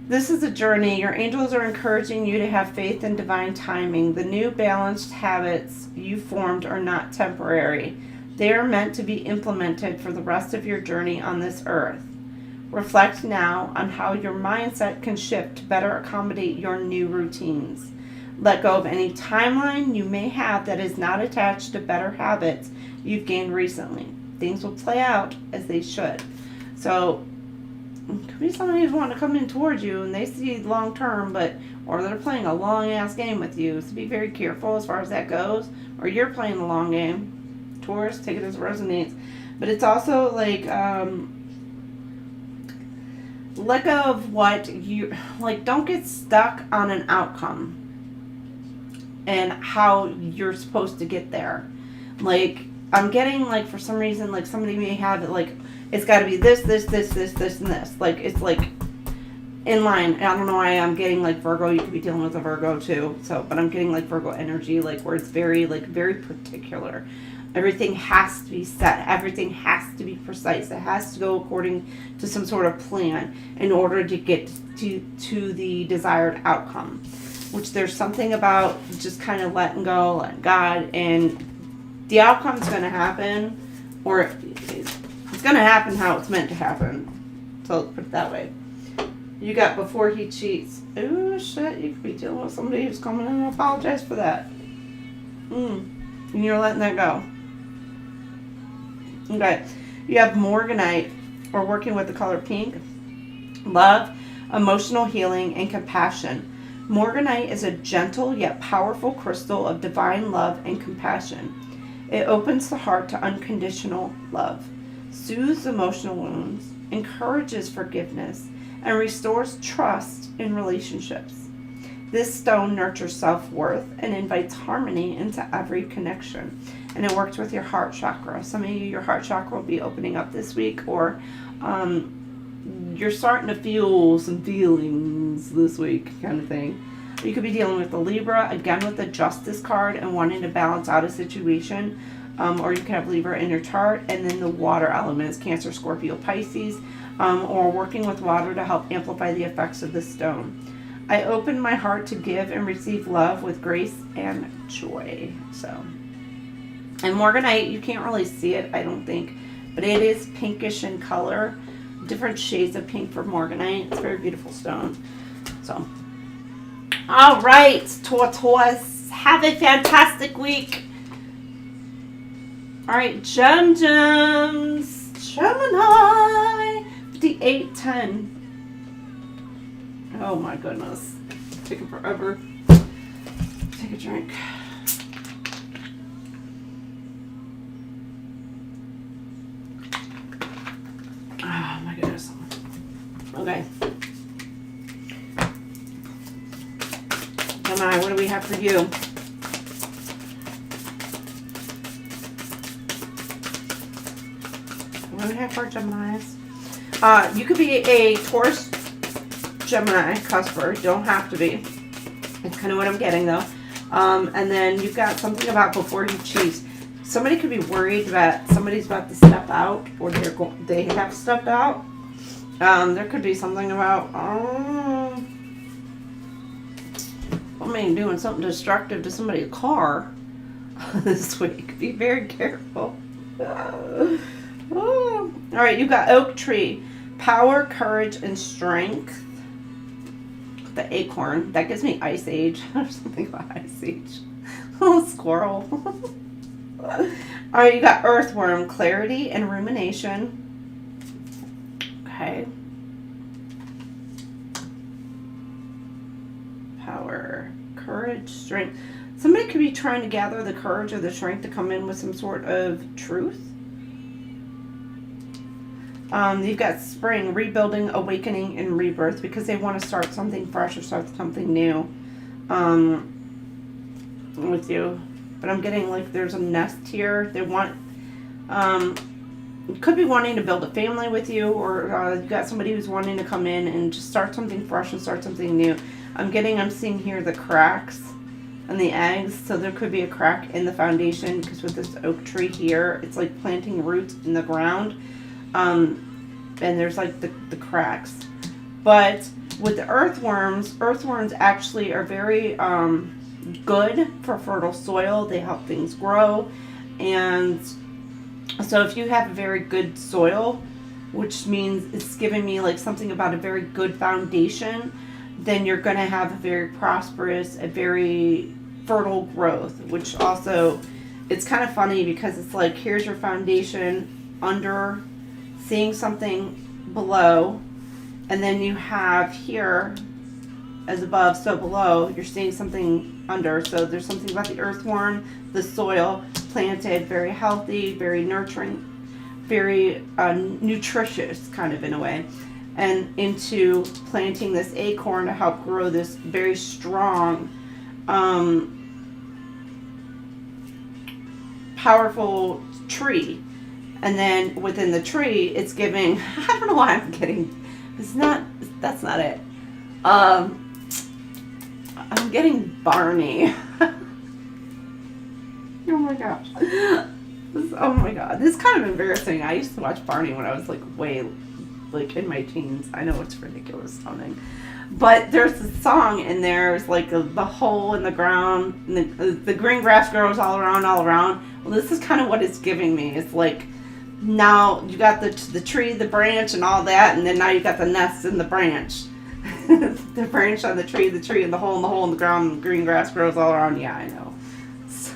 This is a journey. Your angels are encouraging you to have faith in divine timing. The new balanced habits you formed are not temporary. They are meant to be implemented for the rest of your journey on this earth. Reflect now on how your mindset can shift to better accommodate your new routines. Let go of any timeline you may have that is not attached to better habits you've gained recently. Things will play out as they should. So, it could be somebody who's wanting to come in towards you and they see long term, or they're playing a long ass game with you. So be very careful as far as that goes. Or you're playing the long game. Taurus, take it as it resonates. But it's also like, let go of what you, like, don't get stuck on an outcome and how you're supposed to get there. Like, I'm getting, like, for some reason, like, somebody may have it, like, it's got to be this, and this. Like, it's, like, in line. I don't know why I'm getting, like, Virgo. You could be dealing with a Virgo, too. So, but I'm getting, like, Virgo energy, like, where it's very, like, very particular. Everything has to be set. Everything has to be precise. It has to go according to some sort of plan in order to get to the desired outcome. Which there's something about just kind of letting go, letting God, and the outcome's going to happen, or it's going to happen how it's meant to happen. So let's put it that way. You got before he cheats. Oh shit, you could be dealing with somebody who's coming in and apologize for that. And you're letting that go. Okay. You have Morganite, or working with the color pink. Love, emotional healing, and compassion. Morganite is a gentle yet powerful crystal of divine love and compassion. It opens the heart to unconditional love, soothes emotional wounds, encourages forgiveness, and restores trust in relationships. This stone nurtures self-worth and invites harmony into every connection. And it works with your heart chakra. Some of you, your heart chakra will be opening up this week, or you're starting to feel some feelings this week, kind of thing. You could be dealing with the Libra, again with the Justice card, and wanting to balance out a situation. Or you can have Libra in your chart, and then the water elements, Cancer, Scorpio, Pisces, or working with water to help amplify the effects of the stone. I open my heart to give and receive love with grace and joy. So, and Morganite, you can't really see it, I don't think, but it is pinkish in color. Different shades of pink for Morganite. It's a very beautiful stone. So, all right, Taurus, have a fantastic week. All right, Gems, Gemini, 5810. Oh my goodness, taking forever. Take a drink. Oh my goodness. Okay. Gemini, what do we have for you? What do we have for Geminis? You could be a Taurus, Gemini, cusper. Don't have to be. It's kind of what I'm getting though. And then you've got something about before you cheat. Somebody could be worried that somebody's about to step out, or they have stepped out. There could be something about doing something destructive to somebody's car this week. Be very careful. All right, you got Oak Tree, power, courage, and strength. The acorn, that gives me Ice Age. There's something about Ice Age. Oh, squirrel. All right, you got Earthworm, clarity and rumination. Okay. Power, courage, strength. Somebody could be trying to gather the courage or the strength to come in with some sort of truth. You've got Spring, rebuilding, awakening, and rebirth, because they want to start something fresh or start something new with you. but I'm getting like there's a nest here. They want, could be wanting to build a family with you, or you got somebody who's wanting to come in and just start something fresh and start something new. I'm seeing here the cracks and the eggs, so there could be a crack in the foundation because with this oak tree here, it's like planting roots in the ground, and there's like the cracks. But with the earthworms actually are very good for fertile soil. They help things grow, and so if you have a very good soil, which means it's giving me like something about a very good foundation, then you're going to have a very prosperous, a very fertile growth, which also, it's kind of funny because it's like, here's your foundation under, seeing something below, and then you have here as above, so below, you're seeing something under. So there's something about the earthworm, the soil, planted, very healthy, very nurturing, very nutritious kind of in a way, and into planting this acorn to help grow this very strong, powerful tree. And then within the tree, it's giving, I don't know why I'm getting, that's not it. I'm getting Barney. Oh my gosh. Oh my god. This is kind of embarrassing. I used to watch Barney when I was like way like in my teens. I know it's ridiculous sounding. But there's a song and there's like the hole in the ground, and the green grass grows all around. Well, this is kind of what it's giving me. It's like, now you got the tree, the branch and all that, and then now you got the nest in the branch. The branch on the tree, and the hole in the ground, and the green grass grows all around. Yeah, I know. So,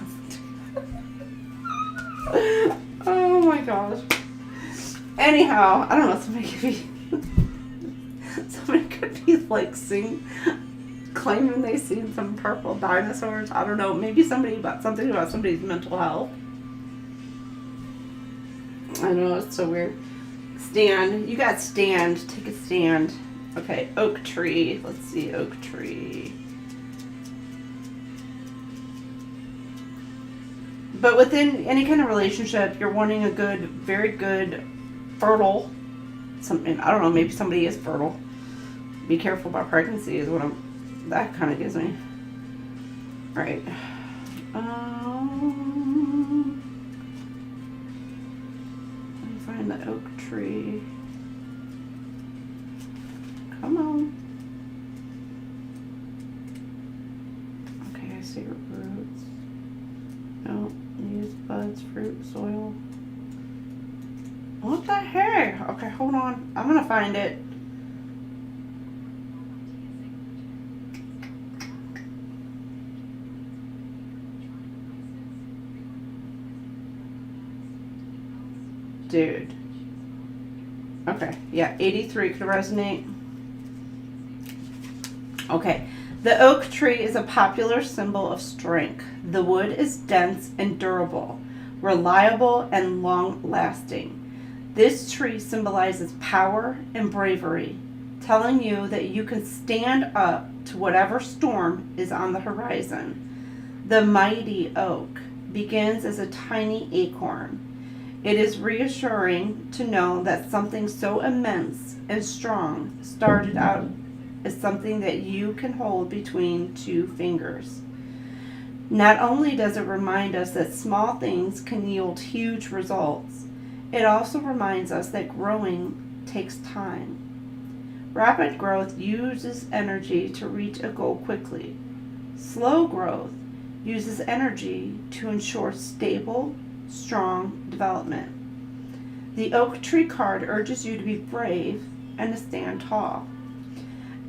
oh my gosh. Anyhow, I don't know, somebody could be like claiming they seen some purple dinosaurs. I don't know, maybe something about somebody's mental health. I know, it's so weird. Stand. You got stand. Take a stand. Okay, oak tree. Let's see, oak tree. But within any kind of relationship, you're wanting a good, very good, fertile, something, I don't know, maybe somebody is fertile. Be careful about pregnancy is what that kind of gives me. All right. Let me find the oak tree. Come on. Okay, I see your roots. No, leaves, buds, fruit, soil. What the heck? Okay, hold on. I'm gonna find it. Dude. Okay, yeah, 83 could resonate. Okay, the oak tree is a popular symbol of strength. The wood is dense and durable, reliable and long-lasting. This tree symbolizes power and bravery, telling you that you can stand up to whatever storm is on the horizon. The mighty oak begins as a tiny acorn. It is reassuring to know that something so immense and strong started out as something that you can hold between two fingers. Not only does it remind us that small things can yield huge results, it also reminds us that growing takes time. Rapid growth uses energy to reach a goal quickly. Slow growth uses energy to ensure stable, strong development. The oak tree card urges you to be brave and to stand tall.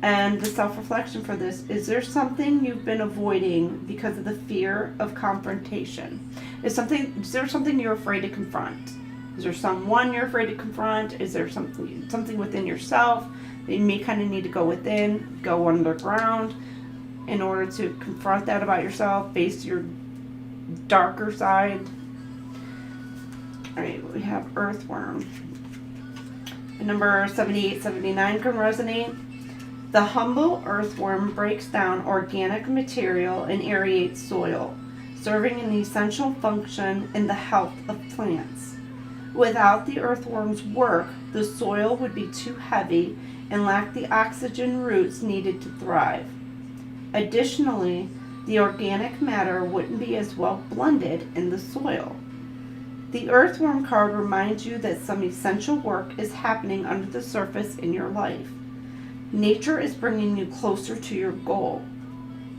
And the self-reflection for this is, there something you've been avoiding because of the fear of confrontation? Is there something you're afraid to confront? Is there someone you're afraid to confront? Is there something within yourself that you may kind of need to go within, go underground in order to confront that about yourself, face your darker side? All right, we have earthworm. Number 78, 79 can resonate. The humble earthworm breaks down organic material and aerates soil, serving an essential function in the health of plants. Without the earthworm's work, the soil would be too heavy and lack the oxygen roots needed to thrive. Additionally, the organic matter wouldn't be as well blended in the soil. The earthworm card reminds you that some essential work is happening under the surface in your life. Nature is bringing you closer to your goal.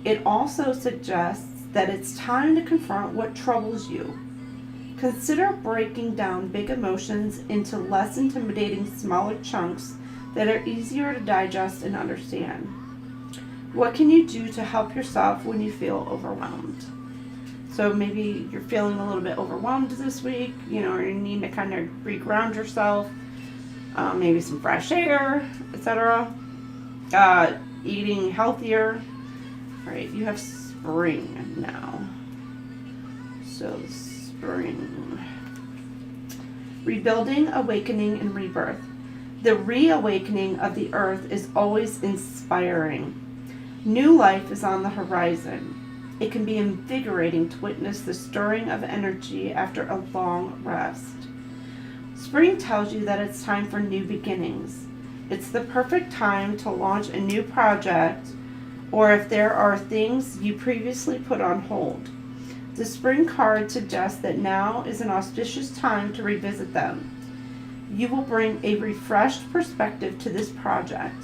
It also suggests that it's time to confront what troubles you. Consider breaking down big emotions into less intimidating, smaller chunks that are easier to digest and understand. What can you do to help yourself when you feel overwhelmed? So maybe you're feeling a little bit overwhelmed this week, or you need to kind of re-ground yourself, maybe some fresh air, etc. Eating healthier. All right, you have spring now. So spring. Rebuilding, awakening, and rebirth. The reawakening of the earth is always inspiring. New life is on the horizon. It can be invigorating to witness the stirring of energy after a long rest. Spring tells you that it's time for new beginnings. It's the perfect time to launch a new project, or if there are things you previously put on hold. The spring card suggests that now is an auspicious time to revisit them. You will bring a refreshed perspective to this project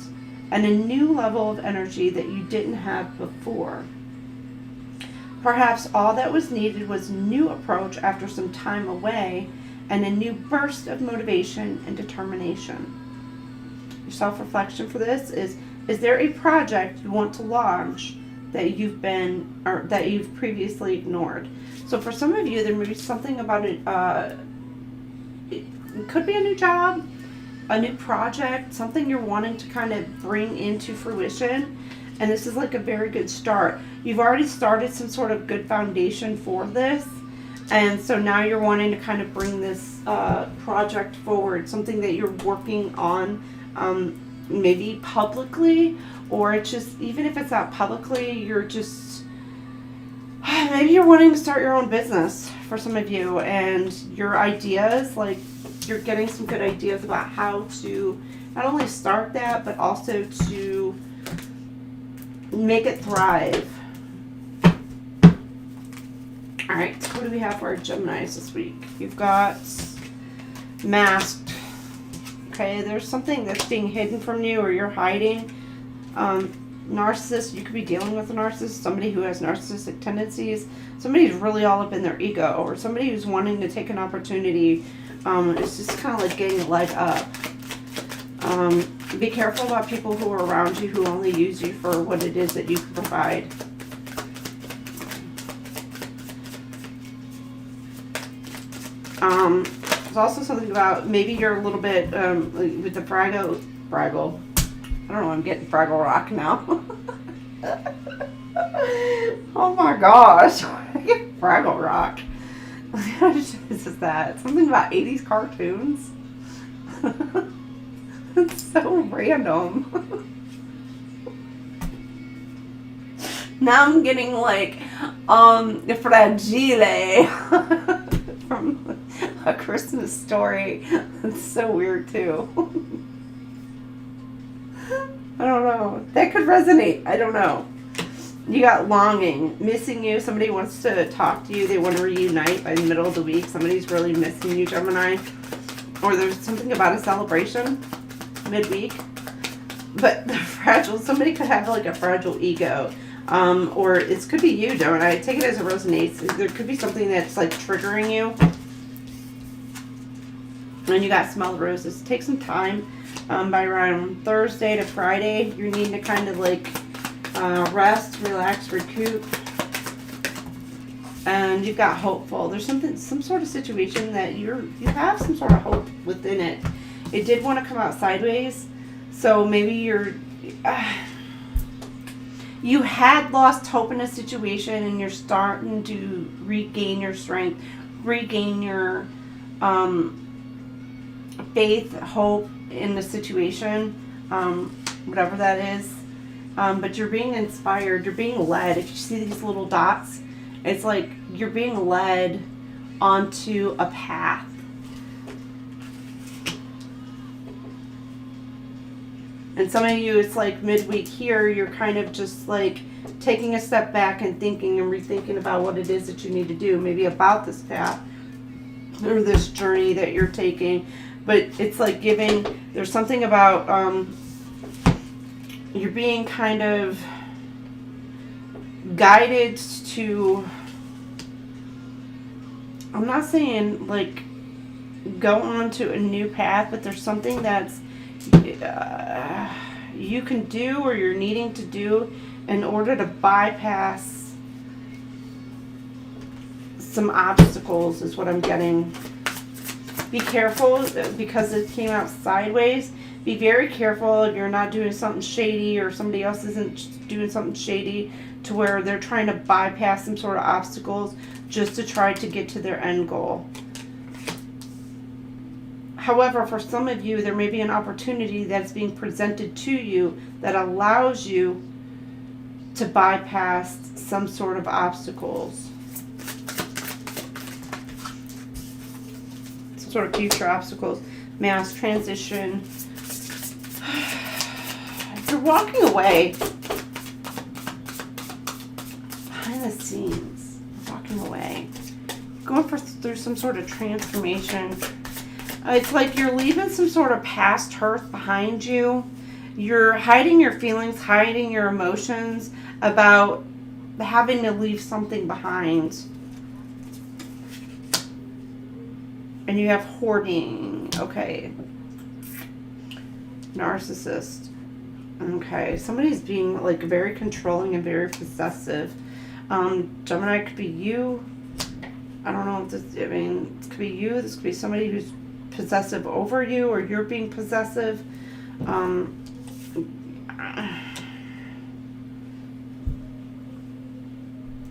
and a new level of energy that you didn't have before. Perhaps all that was needed was a new approach after some time away and a new burst of motivation and determination. Your self-reflection for this is there a project you want to launch that you've previously ignored? So for some of you, there may be something about it. It could be a new job, a new project, something you're wanting to kind of bring into fruition. And this is like a very good start. You've already started some sort of good foundation for this. And so now you're wanting to kind of bring this project forward, something that you're working on, maybe publicly, or it's just, even if it's not publicly, you're just, maybe you're wanting to start your own business for some of you, and your ideas, like you're getting some good ideas about how to not only start that, but also to make it thrive. All right, what do we have for our Geminis this week? You've got masked. Okay, there's something that's being hidden from you, or you're hiding. Narcissist, you could be dealing with a narcissist, somebody who has narcissistic tendencies, somebody who's really all up in their ego, or somebody who's wanting to take an opportunity. It's just kind of like getting a leg up. Be careful about people who are around you who only use you for what it is that you can provide. There's also something about maybe you're a little bit with the Fraggle. I don't know, I'm getting Fraggle Rock now. Oh my gosh. Fraggle Rock. What is that? Something about 80s cartoons? It's so random. Now I'm getting like Fragile from A Christmas Story. It's so weird too. I don't know. That could resonate. I don't know. You got longing, missing you. Somebody wants to talk to you. They want to reunite by the middle of the week. Somebody's really missing you, Gemini. Or there's something about a celebration midweek. But the fragile, somebody could have like a fragile ego. Or it could be you, Gemini. Take it as it resonates. There could be something that's like triggering you. And you got smell the roses. Take some time. By around Thursday to Friday, you're needing to kind of like rest, relax, recoup. And you've got hopeful. There's some sort of situation that you have some sort of hope within it. It did want to come out sideways, so maybe you had lost hope in a situation, and you're starting to regain your strength, regain your faith, hope in the situation, whatever that is. But you're being inspired, you're being led. If you see these little dots, It's like you're being led onto a path. And some of you, it's like midweek here, you're kind of just like taking a step back and thinking and rethinking about what it is that you need to do, maybe about this path or this journey that you're taking. But it's like there's something about you're being kind of guided to, I'm not saying like go on to a new path, but there's something that's you can do or you're needing to do in order to bypass some obstacles is what I'm getting. Be careful because it came out sideways. Be very careful you're not doing something shady or somebody else isn't doing something shady to where they're trying to bypass some sort of obstacles just to try to get to their end goal. However, for some of you, there may be an opportunity that's being presented to you that allows you to bypass some sort of obstacles. Some sort of future obstacles. Mass transition. You're walking away. Behind the scenes. Walking away. Going through some sort of transformation. It's like you're leaving some sort of past hurt behind you. You're hiding your feelings, hiding your emotions about having to leave something behind. And you have hoarding. Okay. Narcissist. Okay. Somebody's being like very controlling and very possessive. Gemini could be you. I don't know if this, I mean, it could be you. This could be somebody who's possessive over you, or you're being possessive.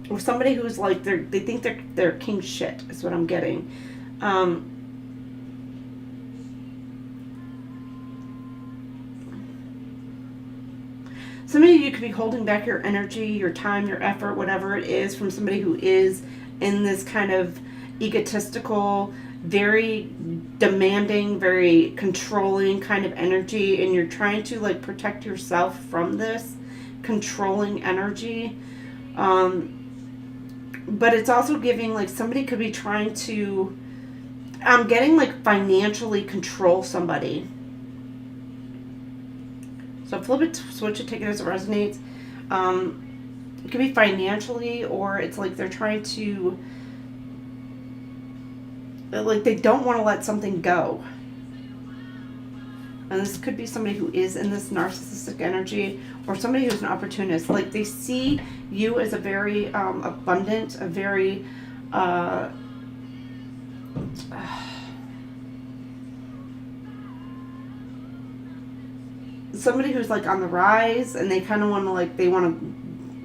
Or somebody who's like they think they're king shit is what I'm getting. Some of you could be holding back your energy, your time, your effort, whatever it is, from somebody who is in this kind of egotistical, very demanding, very controlling kind of energy, and you're trying to like protect yourself from this controlling energy. But it's also giving like somebody could be trying to, I'm getting like financially control somebody. So flip it, switch it, take it as it resonates. It could be financially, or it's like they're trying to, like they don't want to let something go. And this could be somebody who is in this narcissistic energy, or somebody who's an opportunist. Like they see you as a very abundant, a very somebody who's like on the rise, and they kind of want to like they want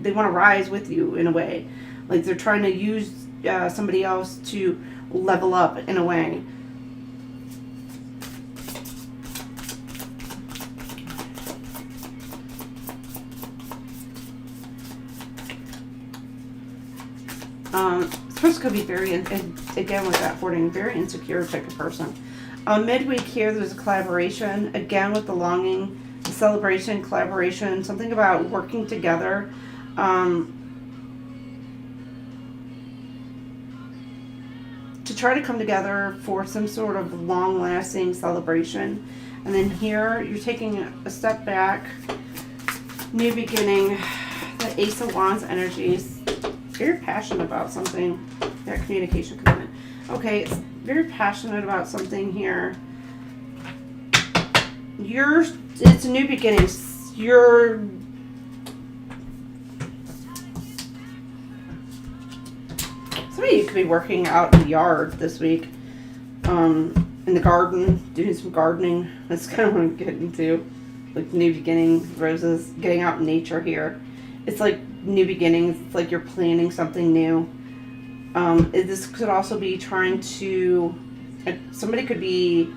to rise with you in a way. Like they're trying to use somebody else to level up in a way. This person could be very, again with that hoarding, very insecure type of person. Midweek here, there's a collaboration, again with the longing, the celebration, collaboration, something about working together. To try to come together for some sort of long-lasting celebration. And then here, you're taking a step back, new beginning, the Ace of Wands energies. Very passionate about something. That communication commitment. Okay, it's very passionate about something here. It's a new beginning. Some of you could be working out in the yard this week. In the garden, doing some gardening. That's kind of what I'm getting to. Like new beginning, roses, getting out in nature here. It's like new beginnings. It's like you're planning something new. This could also be trying to, somebody could be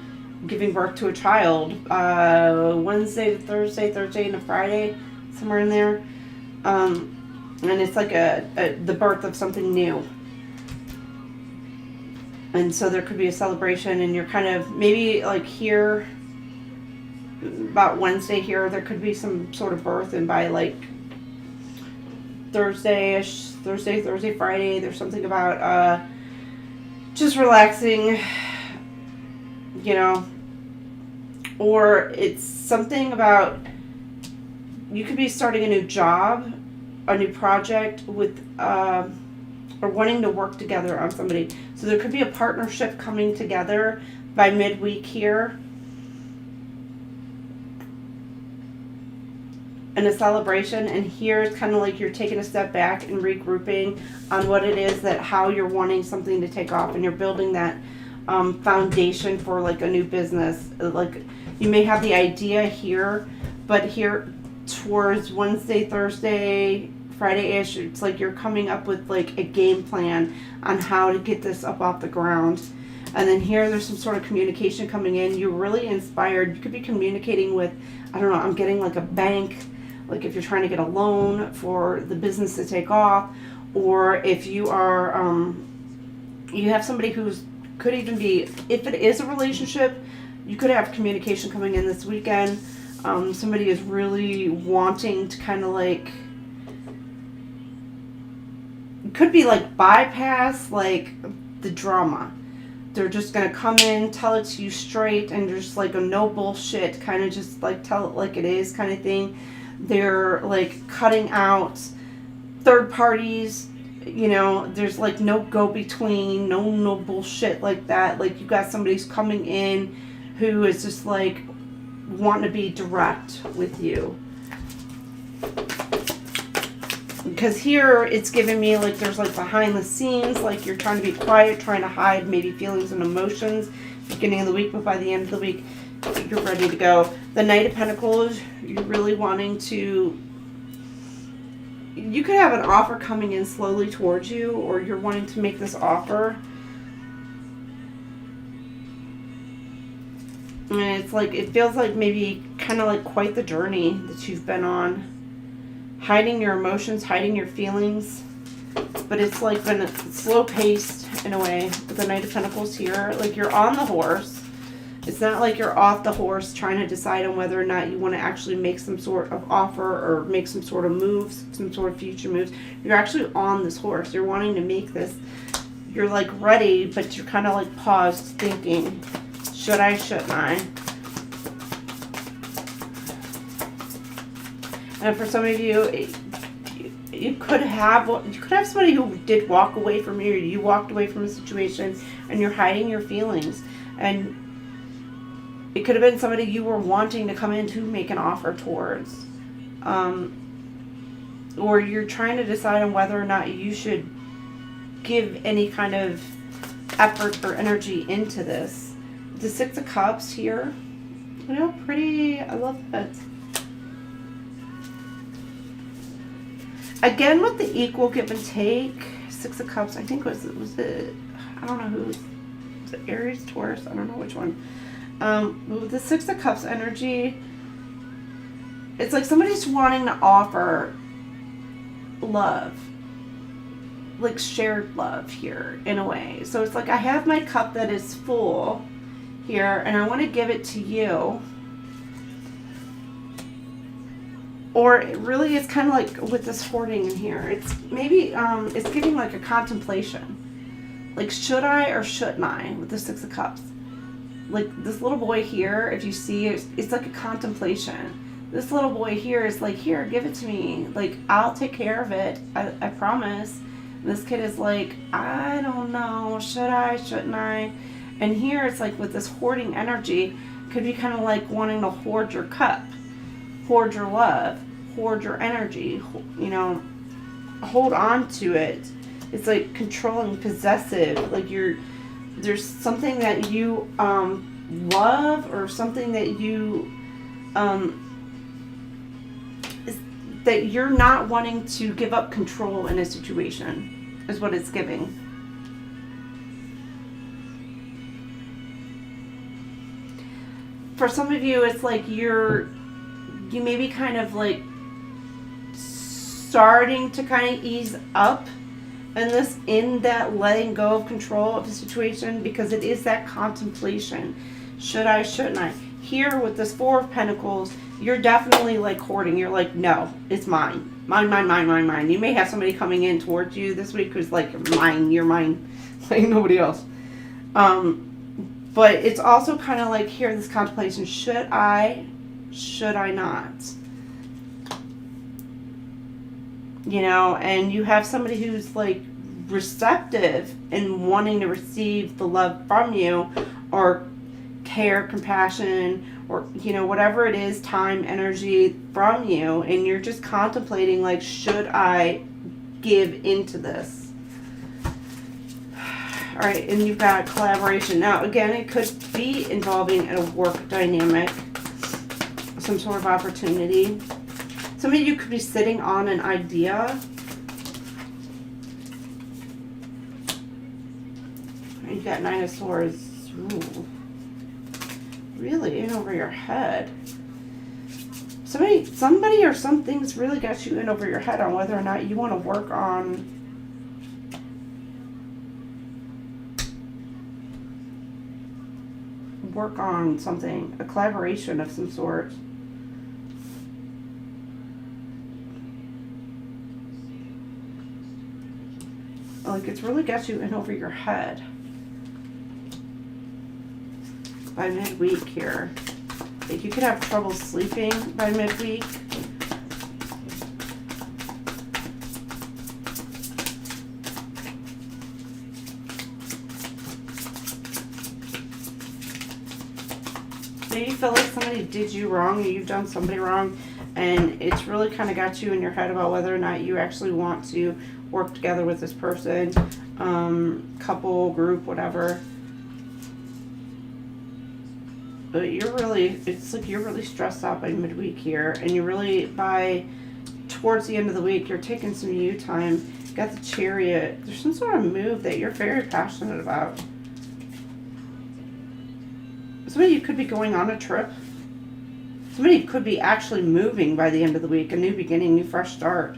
giving birth to a child Wednesday to Thursday and a Friday, somewhere in there. And it's like the birth of something new. And so there could be a celebration, and you're kind of maybe like here about Wednesday here, there could be some sort of birth, and by like Thursday, Friday, there's something about just relaxing, you know, or it's something about you could be starting a new job, a new project with or wanting to work together on somebody. So there could be a partnership coming together by midweek here. And a celebration. And here it's kind of like you're taking a step back and regrouping on what it is that how you're wanting something to take off. And you're building that foundation for like a new business. Like you may have the idea here, but here towards Wednesday, Thursday, Friday-ish, it's like you're coming up with like a game plan on how to get this up off the ground. And then here there's some sort of communication coming in. You're really inspired. You could be communicating with, I don't know, I'm getting like a bank, like if you're trying to get a loan for the business to take off, or if you are, you have somebody who's, could even be, if it is a relationship, you could have communication coming in this weekend. Somebody is really wanting to kind of like, could be like bypass like the drama. They're just gonna come in, tell it to you straight, and just like a no bullshit kind of just like tell it like it is kind of thing. They're like cutting out third parties, you know, there's like no go between, no bullshit like that. Like you got somebody who's coming in who is just like wanting to be direct with you. Because here it's giving me like there's like behind the scenes, like you're trying to be quiet, trying to hide maybe feelings and emotions beginning of the week, but by the end of the week you're ready to go. The Knight of Pentacles, you're really wanting to, you could have an offer coming in slowly towards you, or you're wanting to make this offer. And it's like, it feels like maybe kind of like quite the journey that you've been on. Hiding your emotions, hiding your feelings. But it's like been slow paced in a way with the Knight of Pentacles here. Like you're on the horse. It's not like you're off the horse trying to decide on whether or not you want to actually make some sort of offer or make some sort of moves, some sort of future moves. You're actually on this horse. You're wanting to make this. You're like ready, but you're kind of like paused thinking, should I, shouldn't I? And for some of you, you could have somebody who did walk away from you, or you walked away from a situation, and you're hiding your feelings. And it could have been somebody you were wanting to come in to make an offer towards. Or you're trying to decide on whether or not you should give any kind of effort or energy into this. The Six of Cups here, you know, pretty, I love that. Again, with the equal give and take, Six of Cups, I think was it, I don't know who, was it Aries, Taurus, I don't know which one. With the Six of Cups energy, it's like somebody's wanting to offer love, like shared love here in a way. So it's like I have my cup that is full here, and I want to give it to you. Or it really is kind of like with this hoarding in here. It's maybe, it's giving like a contemplation. Like, should I or shouldn't I with the Six of Cups? Like this little boy here, if you see, it's like a contemplation. This little boy here is like, here, give it to me. Like, I'll take care of it. I promise. And this kid is like, I don't know. Should I, shouldn't I? And here it's like with this hoarding energy, could be kind of like wanting to hoard your cup. Hoard your love, hoard your energy, you know, hold on to it. It's like controlling, possessive, like there's something that you love, or something that you that you're not wanting to give up control in a situation, is what it's giving. For some of you, it's like you may be kind of like starting to kind of ease up in that letting go of control of the situation, because it is that contemplation. Should I, shouldn't I? Here with this Four of Pentacles, you're definitely like hoarding. You're like, no, it's mine. Mine, mine, mine, mine, mine. You may have somebody coming in towards you this week who's like, you're mine, like nobody else. But it's also kind of like here, this contemplation, should I not? You know, and you have somebody who's like receptive and wanting to receive the love from you, or care, compassion, or, you know, whatever it is, time, energy from you, and you're just contemplating like, should I give into this? All right, and you've got collaboration. Now, again, it could be involving a work dynamic, some sort of opportunity. Some of you could be sitting on an idea. You've got Nine of Swords. Ooh. Really in over your head. Somebody or something's really got you in over your head on whether or not you want to work on something, a collaboration of some sort. Like, it's really got you in over your head by midweek here. Like, you could have trouble sleeping by midweek. Maybe you feel like somebody did you wrong, or you've done somebody wrong, and it's really kind of got you in your head about whether or not you actually want to work together with this person, couple, group, whatever. But it's like you're really stressed out by midweek here, and you really, towards the end of the week, you're taking some you time. You got the Chariot. There's some sort of move that you're very passionate about. Somebody, you could be going on a trip. Somebody could be actually moving by the end of the week, a new beginning, new fresh start.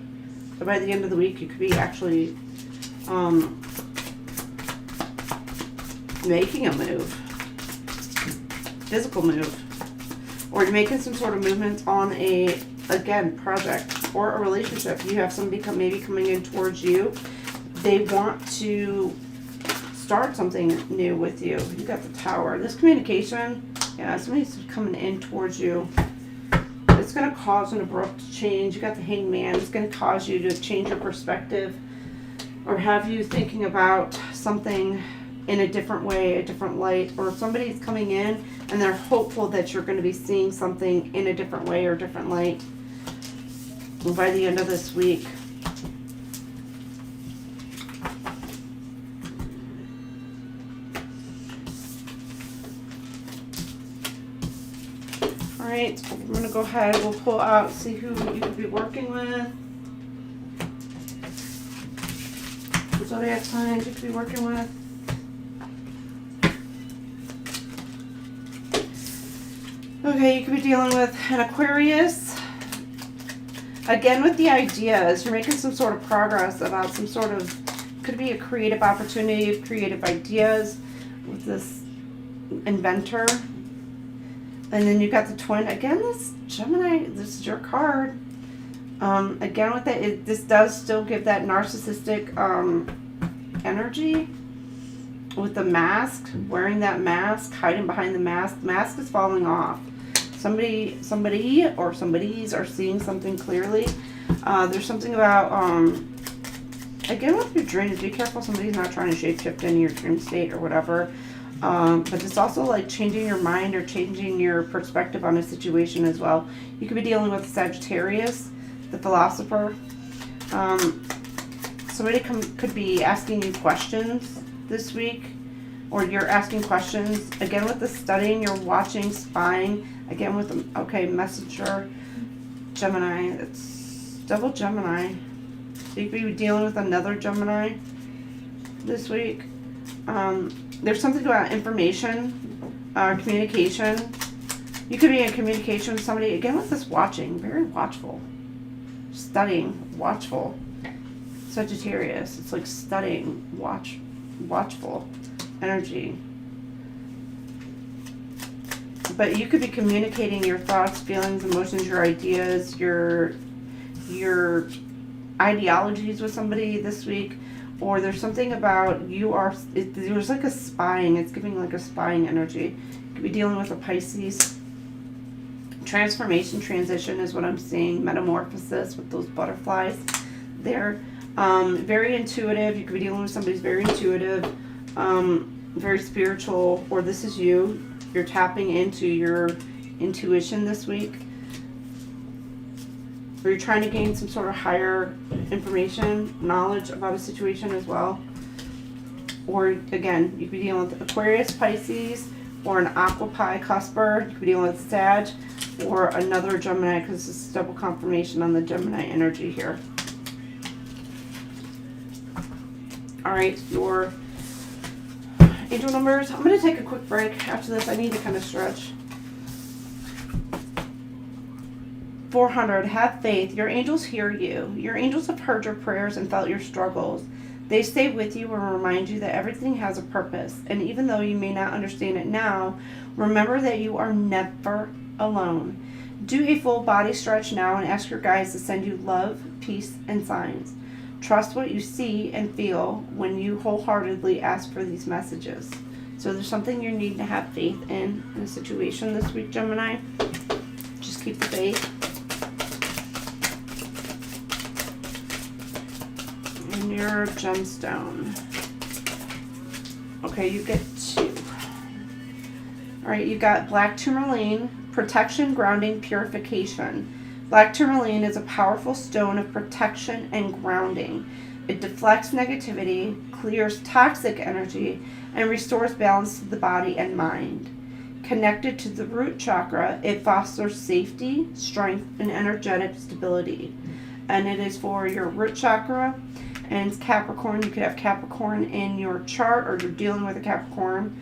So by the end of the week, you could be actually making a move, physical move, or you're making some sort of movement on a, again, project or a relationship. You have somebody maybe coming in towards you. They want to start something new with you. You got the Tower. This communication, yeah, somebody's coming in towards you. It's going to cause an abrupt change. You got the Hangman. It's going to cause you to change your perspective, or have you thinking about something in a different way, a different light, or somebody's coming in and they're hopeful that you're going to be seeing something in a different way or different light by the end of this week. Alright, I'm going to go ahead, we'll pull out, see who you could be working with. Zodiac signs you could be working with. Okay, you could be dealing with an Aquarius. Again, with the ideas, you're making some sort of progress about some sort of, could be a creative opportunity, creative ideas with this inventor. And then you got the Twin. Again, this Gemini, this is your card. Again, with that, this does still give that narcissistic energy. With the mask, wearing that mask, hiding behind the mask. The mask is falling off. Somebody or somebody's are seeing something clearly. There's something about, again, with your dreams, be careful somebody's not trying to shapeshift into your dream state or whatever. But it's also like changing your mind or changing your perspective on a situation as well. You could be dealing with Sagittarius, the philosopher. Somebody could be asking you questions this week, or you're asking questions. Again, with the studying, you're watching, spying. Again, with the, okay, messenger, Gemini. It's double Gemini. So you could be dealing with another Gemini this week. There's something about information, communication. You could be in communication with somebody, again with this watching, very watchful. Just studying, watchful. Sagittarius, it's like studying, watchful energy. But you could be communicating your thoughts, feelings, emotions, your ideas, your ideologies with somebody this week. Or there's something about there's like a spying. It's giving like a spying energy. You could be dealing with a Pisces. Transformation, transition is what I'm seeing. Metamorphosis with those butterflies there. Very intuitive. You could be dealing with somebody who's very intuitive, very spiritual, or this is you. You're tapping into your intuition this week. Or you're trying to gain some sort of higher information, knowledge about a situation as well. Or again, you could be dealing with Aquarius, Pisces, or an Aqua Pi Cusper. You could be dealing with Sag, or another Gemini, because this is double confirmation on the Gemini energy here. All right, your angel numbers. I'm going to take a quick break after this. I need to kind of stretch. 400, have faith. Your angels hear you. Your angels have heard your prayers and felt your struggles. They stay with you and remind you that everything has a purpose. And even though you may not understand it now, remember that you are never alone. Do a full body stretch now and ask your guides to send you love, peace, and signs. Trust what you see and feel when you wholeheartedly ask for these messages. So there's something you need to have faith in a situation this week, Gemini. Just keep the faith. And your gemstone. Okay, you get 2. All right, you got black tourmaline, protection, grounding, purification. Black tourmaline is a powerful stone of protection and grounding. It deflects negativity, clears toxic energy, and restores balance to the body and mind. Connected to the root chakra, it fosters safety, strength, and energetic stability. And it is for your root chakra, and it's Capricorn. You could have Capricorn in your chart, or you're dealing with a Capricorn.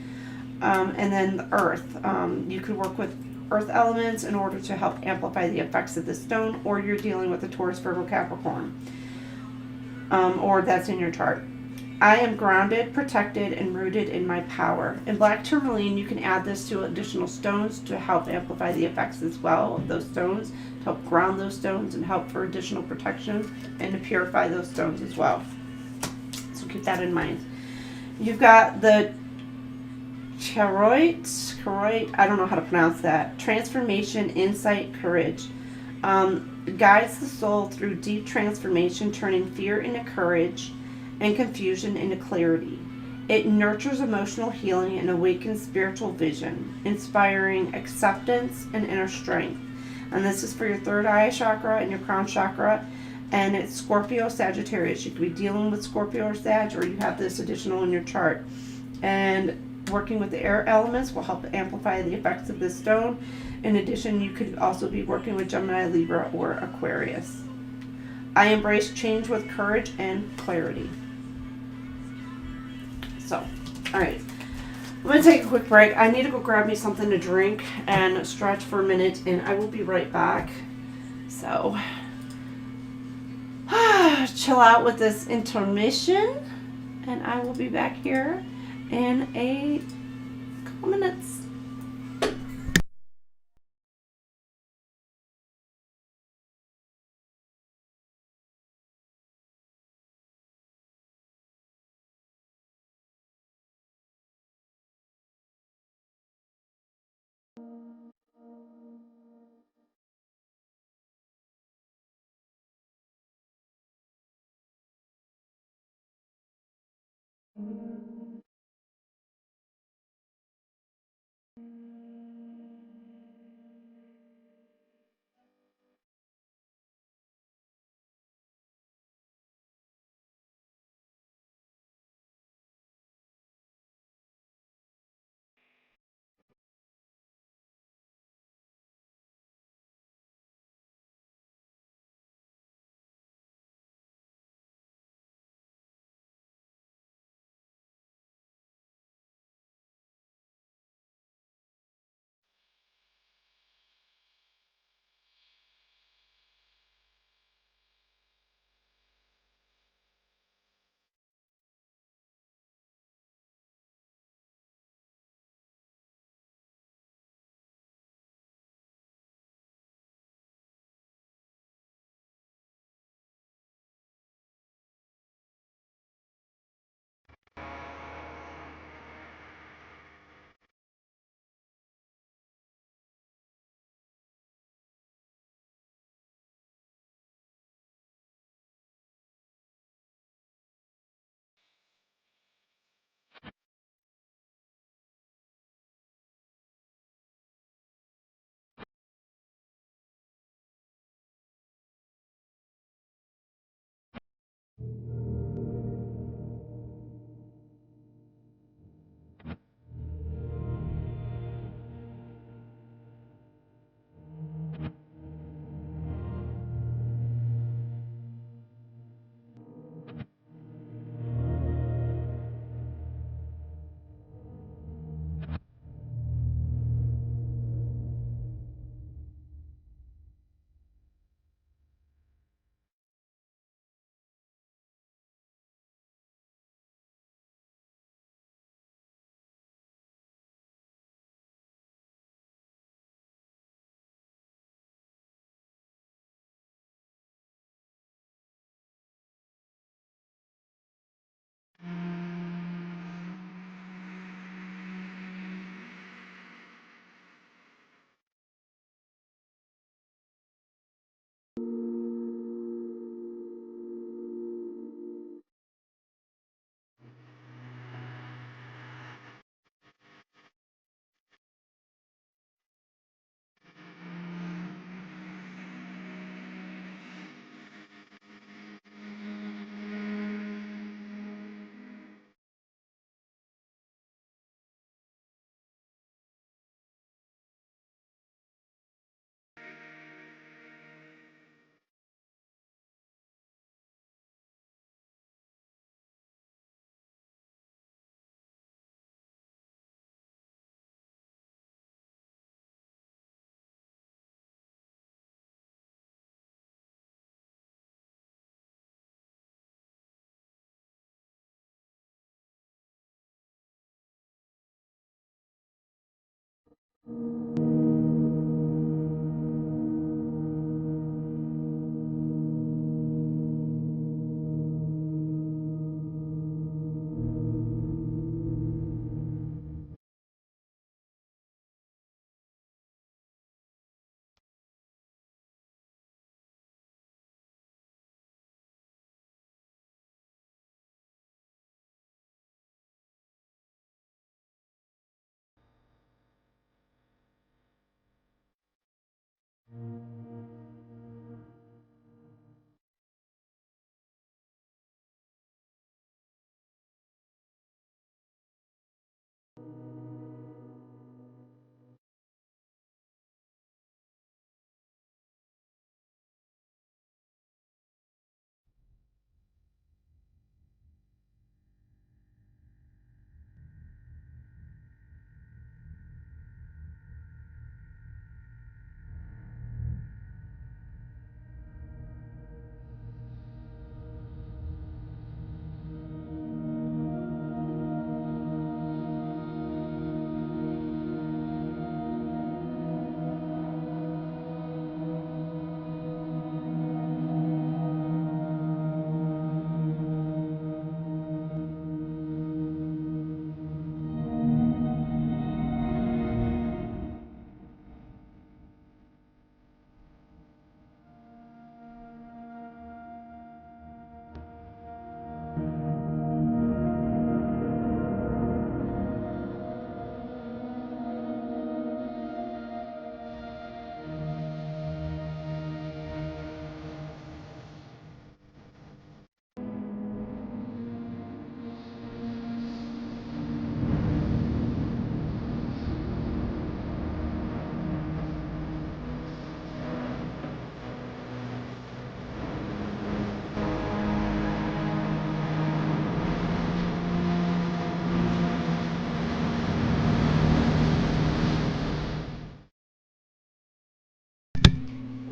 And then the earth. You could work with earth elements in order to help amplify the effects of the stone, or you're dealing with a Taurus, Virgo, Capricorn, or that's in your chart. I am grounded, protected, and rooted in my power. In black tourmaline, you can add this to additional stones to help amplify the effects as well of those stones, to help ground those stones and help for additional protection and to purify those stones as well. So keep that in mind. You've got the Charoite, I don't know how to pronounce that. Transformation, insight, courage. Guides the soul through deep transformation, turning fear into courage and confusion into clarity. It nurtures emotional healing and awakens spiritual vision, inspiring acceptance and inner strength. And this is for your third eye chakra and your crown chakra. And it's Scorpio, Sagittarius. You could be dealing with Scorpio or Sag, or you have this additional in your chart. And working with the air elements will help amplify the effects of this stone. In addition, you could also be working with Gemini, Libra, or Aquarius. I embrace change with courage and clarity. So, all right. I'm going to take a quick break. I need to go grab me something to drink and stretch for a minute, and I will be right back. So, chill out with this intermission, and I will be back here in a couple minutes.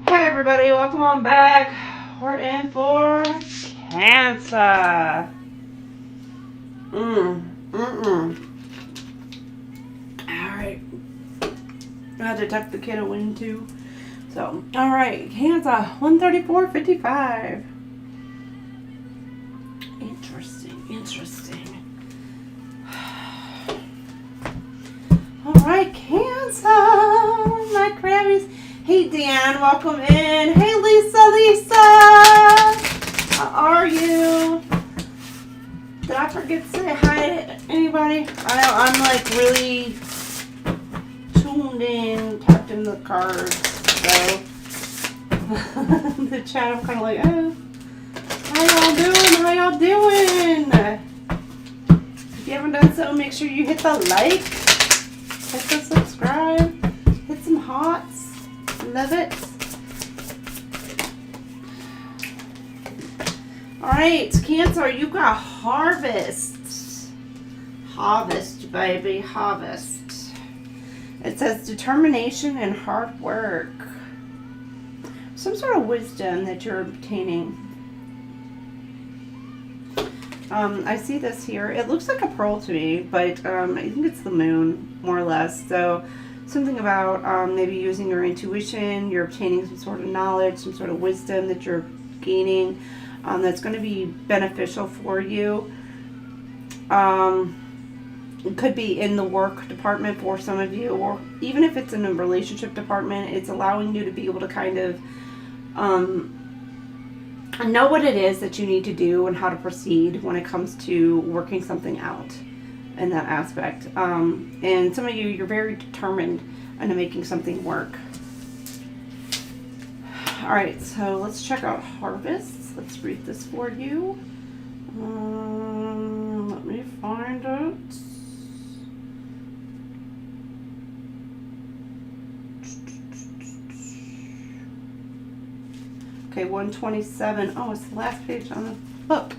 Hi everybody, welcome on back. We're in for Cancer. Alright. I had to tuck the kid away too. So, alright, Cancer, 134.55. Interesting. Alright, Cancer, my crabbies. Hey Dan, welcome in. Hey Lisa. How are you? Did I forget to say hi to anybody? I'm like really tuned in, tapped in the cards. So the chat, I'm kind of like, oh, how y'all doing? If you haven't done so, make sure you hit the like, hit the subscribe, hit some hearts. Love it. Alright, Cancer, you got harvest. Harvest, baby, harvest. It says determination and hard work. Some sort of wisdom that you're obtaining. I see this here. It looks like a pearl to me, but I think it's the moon, more or less. So something about maybe using your intuition, you're obtaining some sort of knowledge, some sort of wisdom that you're gaining that's going to be beneficial for you. It could be in the work department for some of you, or even if it's in the relationship department, it's allowing you to be able to kind of know what it is that you need to do and how to proceed when it comes to working something out in that aspect. And some of you, you're very determined into making something work. All right, so let's check out harvest. Let's read this for you. Let me find it. Okay, 127. Oh, it's the last page on the book.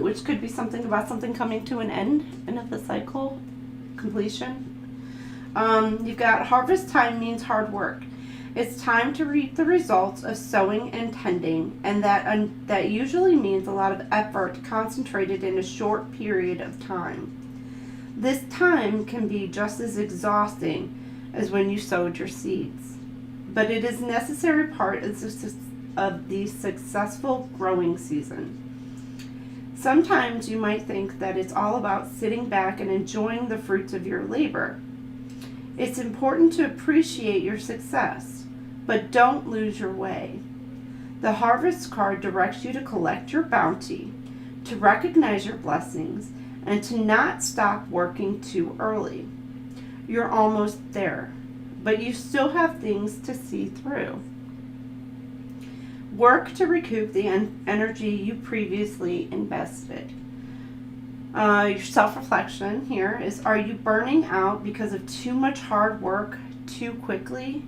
Which could be something about something coming to an end of the cycle, completion. You've got harvest time means hard work. It's time to reap the results of sowing and tending, and that usually means a lot of effort concentrated in a short period of time. This time can be just as exhausting as when you sowed your seeds, but it is a necessary part of the successful growing season. Sometimes you might think that it's all about sitting back and enjoying the fruits of your labor. It's important to appreciate your success, but don't lose your way. The Harvest card directs you to collect your bounty, to recognize your blessings, and to not stop working too early. You're almost there, but you still have things to see through. Work to recoup the energy you previously invested. Your self-reflection here is, are you burning out because of too much hard work too quickly?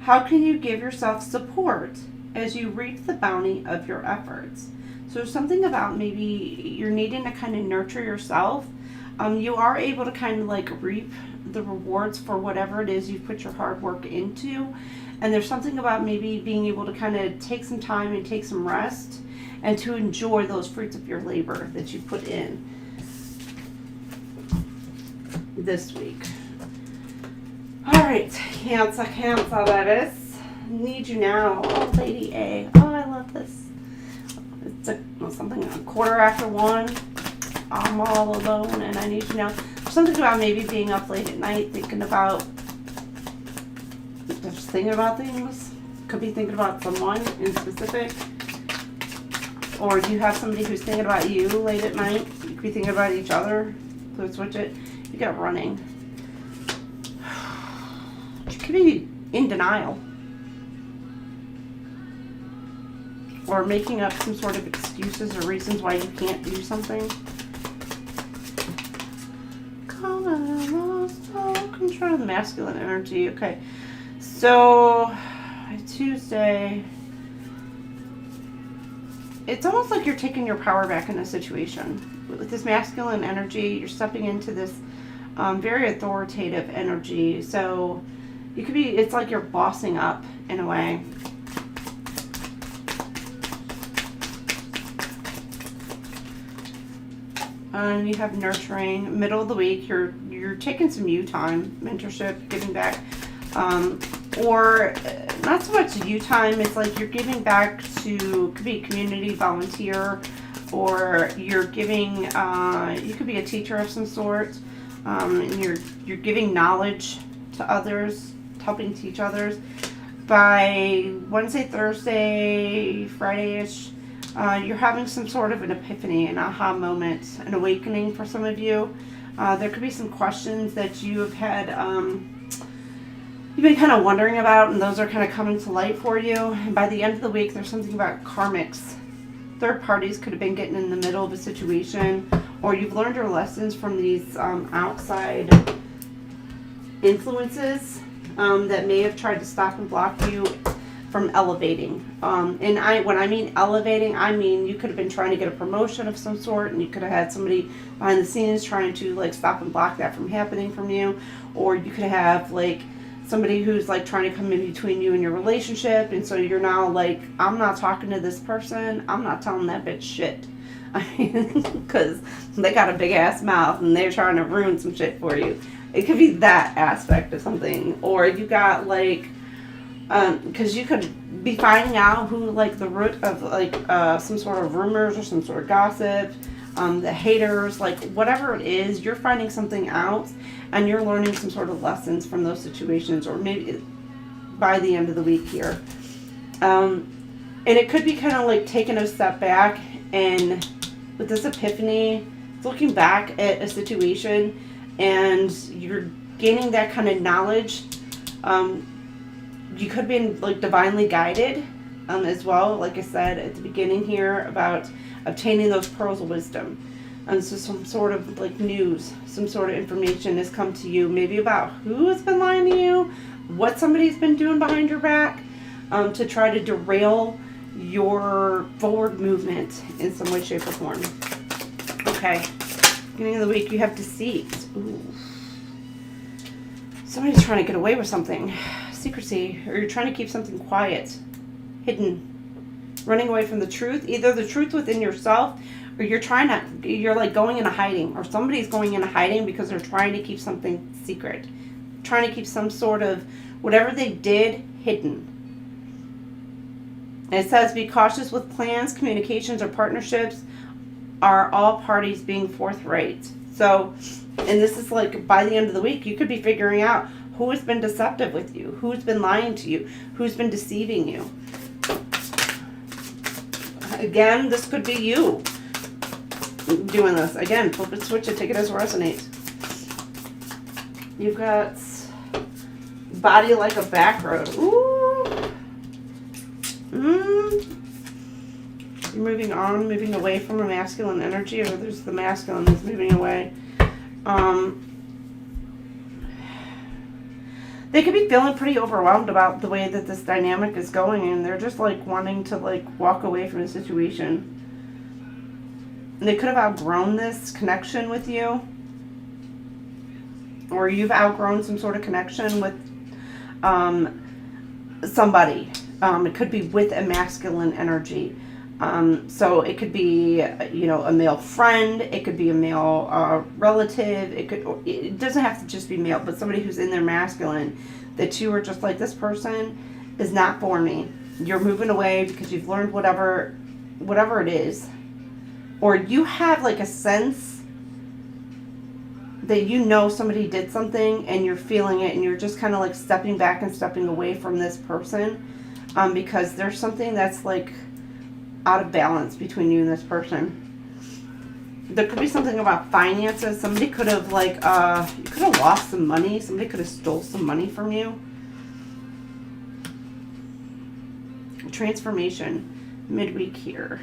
How can you give yourself support as you reap the bounty of your efforts? So something about maybe you're needing to kind of nurture yourself. You are able to kind of like reap the rewards for whatever it is you've put your hard work into. And there's something about maybe being able to kind of take some time and take some rest and to enjoy those fruits of your labor that you put in this week. All right, Cancer, that is. Need you now. Oh, Lady A. Oh, I love this. It's something a 1:15. I'm all alone and I need you now. Something about maybe being up late at night, thinking about things. Could be thinking about someone in specific. Or do you have somebody who's thinking about you late at night? You could be thinking about each other. So switch it. You got running. You could be in denial. Or making up some sort of excuses or reasons why you can't do something. Control the masculine energy. Okay. So, Tuesday, it's almost like you're taking your power back in a situation. With this masculine energy, you're stepping into this very authoritative energy. So, you could be, it's like you're bossing up in a way. And you have nurturing. Middle of the week, you're taking some you time, mentorship, giving back. Or not so much you time, it's like you're giving back to, could be community volunteer, or you're giving, you could be a teacher of some sort, and you're giving knowledge to others, helping teach others. By Wednesday, Thursday, Friday-ish, you're having some sort of an epiphany, an aha moment, an awakening for some of you. There could be some questions that you have had, you've been kind of wondering about, and those are kind of coming to light for you. And by the end of the week, there's something about karmics. Third parties could have been getting in the middle of a situation, or you've learned your lessons from these outside influences that may have tried to stop and block you from elevating. And when I mean elevating, I mean you could have been trying to get a promotion of some sort, and you could have had somebody behind the scenes trying to like stop and block that from happening from you, or you could have like somebody who's like trying to come in between you and your relationship, and so you're now like, I'm not talking to this person, I'm not telling that bitch shit. I mean, because they got a big ass mouth and they're trying to ruin some shit for you. It could be that aspect of something. Or you got like, because you could be finding out who like the root of like some sort of rumors or some sort of gossip, the haters, like whatever it is, you're finding something out and you're learning some sort of lessons from those situations, or maybe by the end of the week here. And it could be kind of like taking a step back, and with this epiphany, looking back at a situation and you're gaining that kind of knowledge. You could have been like divinely guided as well, like I said at the beginning here, about obtaining those pearls of wisdom. And so some sort of like news, some sort of information has come to you, maybe about who has been lying to you, what somebody's been doing behind your back, to try to derail your forward movement in some way, shape, or form. Okay, beginning of the week, you have deceit. Ooh. Somebody's trying to get away with something. Secrecy, or you're trying to keep something quiet, hidden. running away from the truth, either the truth within yourself, or you're like going into hiding, or somebody's going into hiding because they're trying to keep something secret, trying to keep some sort of whatever they did hidden. And it says, be cautious with plans, communications, or partnerships. Are all parties being forthright? So, and this is like by the end of the week, you could be figuring out who has been deceptive with you, who's been lying to you, who's been deceiving you. Again, this could be you doing this. Again, flip it, switch it, take it as it resonates. You've got body like a back road. Ooh. You're moving on, moving away from a masculine energy, or there's the masculine that's moving away. They could be feeling pretty overwhelmed about the way that this dynamic is going, and they're just like wanting to like walk away from the situation. And they could have outgrown this connection with you, or you've outgrown some sort of connection with somebody. It could be with a masculine energy. So it could be, you know, a male friend. It could be a male relative. It doesn't have to just be male, but somebody who's in their masculine, that you are just like, this person is not for me. You're moving away because you've learned whatever it is, or you have like a sense that you know somebody did something and you're feeling it, and you're just kind of like stepping back and stepping away from this person, because there's something that's like out of balance between you and this person. There could be something about finances. Somebody could have like, you could have lost some money. Somebody could have stole some money from you. Transformation midweek here.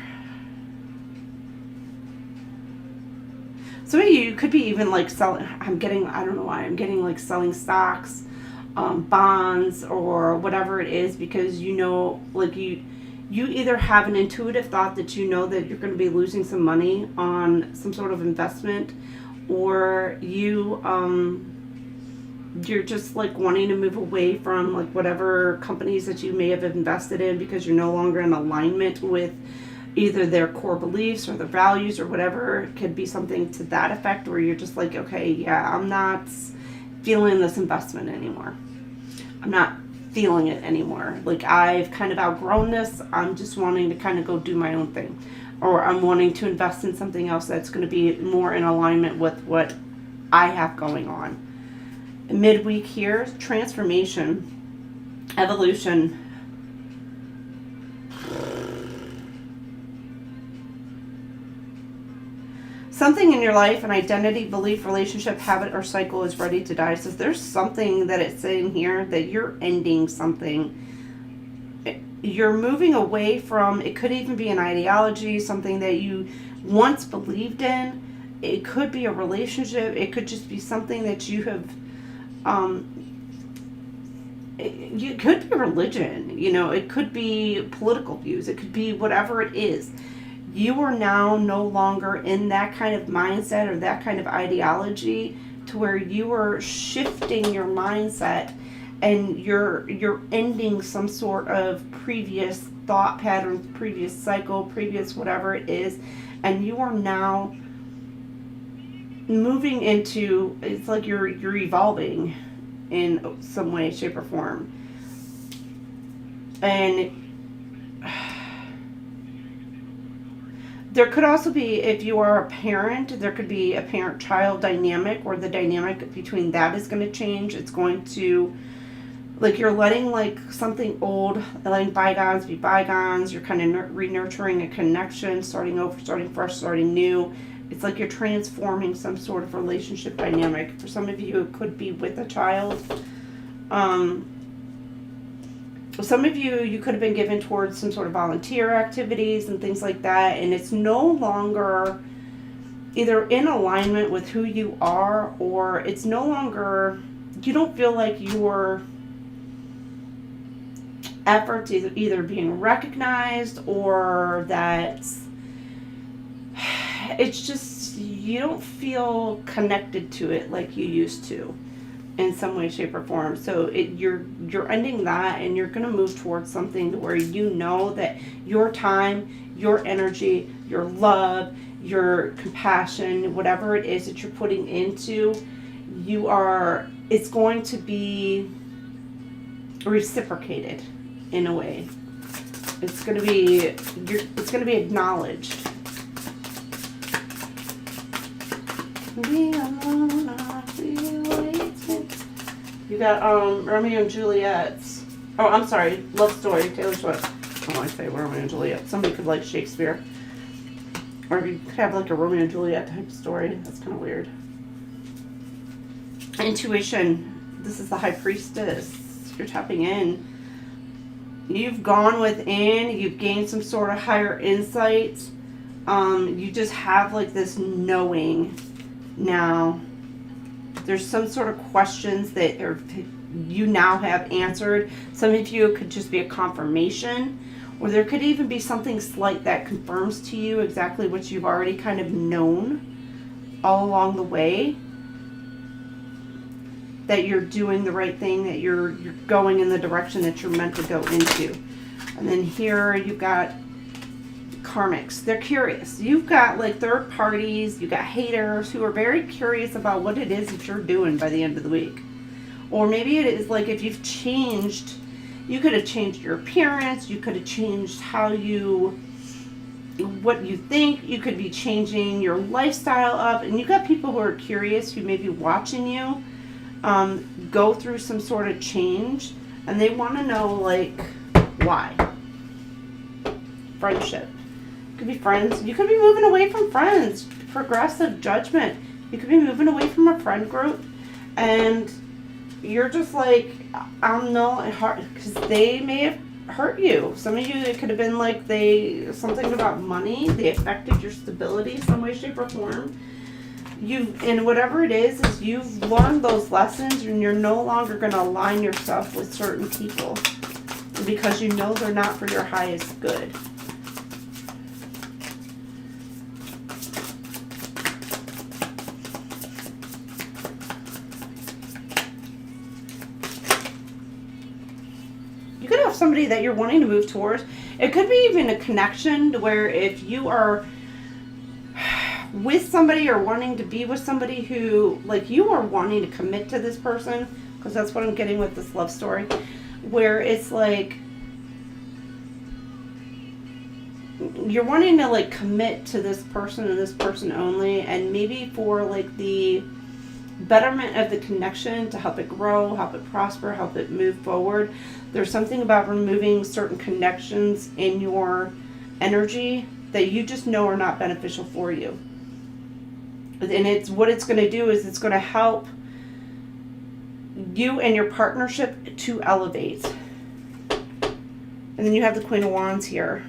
Some of you could be even like selling, I don't know why, I'm getting like selling stocks, bonds, or whatever it is, because you know, like you either have an intuitive thought that you know that you're going to be losing some money on some sort of investment, or you're just like wanting to move away from like whatever companies that you may have invested in, because you're no longer in alignment with either their core beliefs or their values or whatever. It could be something to that effect, where you're just like, okay, yeah, I'm not feeling this investment anymore. I'm not feeling it anymore. Like, I've kind of outgrown this. I'm just wanting to kind of go do my own thing, or I'm wanting to invest in something else that's going to be more in alignment with what I have going on. Midweek here, transformation, evolution. Something in your life, an identity, belief, relationship, habit, or cycle is ready to die. So there's something that it's saying here that you're ending something. You're moving away from, it could even be an ideology, something that you once believed in. It could be a relationship. It could just be something that you have, it could be religion, you know, it could be political views. It could be whatever it is. You are now no longer in that kind of mindset or that kind of ideology, to where you are shifting your mindset, and you're ending some sort of previous thought patterns, previous cycle, previous whatever it is, and you are now moving into, it's like you're evolving in some way, shape, or form. And there could also be, if you are a parent, there could be a parent-child dynamic, where the dynamic between that is going to change. It's going to, like, you're letting like something old, letting bygones be bygones. You're kind of re-nurturing a connection, starting over, starting fresh, starting new. It's like you're transforming some sort of relationship dynamic. For some of you, it could be with a child. Some of you could have been given towards some sort of volunteer activities and things like that, and it's no longer either in alignment with who you are, or it's no longer, you don't feel like your efforts either being recognized, or that it's just, you don't feel connected to it like you used to. in some way, shape, or form. So you're ending that, and you're going to move towards something where you know that your time, your energy, your love, your compassion, whatever it is that you're putting into, it's going to be reciprocated in a way. It's going to be acknowledged. You got Romeo and Juliet's. Oh, I'm sorry, Love Story, Taylor Swift. Oh, I say Romeo and Juliet. Somebody could like Shakespeare, or you could have like a Romeo and Juliet type story. That's kind of weird. Intuition. This is the High Priestess. You're tapping in. You've gone within. You've gained some sort of higher insight. You just have like this knowing now. There's some sort of questions that you now have answered. Some of you could just be a confirmation, or there could even be something slight that confirms to you exactly what you've already kind of known all along the way. That you're doing the right thing, that you're going in the direction that you're meant to go into. And then here you've got karmics. They're curious. You've got like third parties, you've got haters who are very curious about what it is that you're doing by the end of the week. Or maybe it is like if you've changed, you could have changed your appearance, you could have changed what you think, you could be changing your lifestyle up, and you've got people who are curious who may be watching you go through some sort of change, and they want to know like why. Friendship. Could be friends. You could be moving away from friends. Progressive judgment. You could be moving away from a friend group, and you're just like, because they may have hurt you. Some of you, it could have been like something about money. They affected your stability some way, shape, or form. And whatever it is you've learned those lessons, and you're no longer going to align yourself with certain people because you know they're not for your highest good. You could have somebody that you're wanting to move towards. It could be even a connection to where if you are with somebody or wanting to be with somebody who, like, you are wanting to commit to this person, because that's what I'm getting with this love story, where it's like you're wanting to like commit to this person and this person only, and maybe for like the betterment of the connection, to help it grow, help it prosper, help it move forward. There's something about removing certain connections in your energy that you just know are not beneficial for you. And what it's going to do is it's going to help you and your partnership to elevate. And then you have the Queen of Wands here.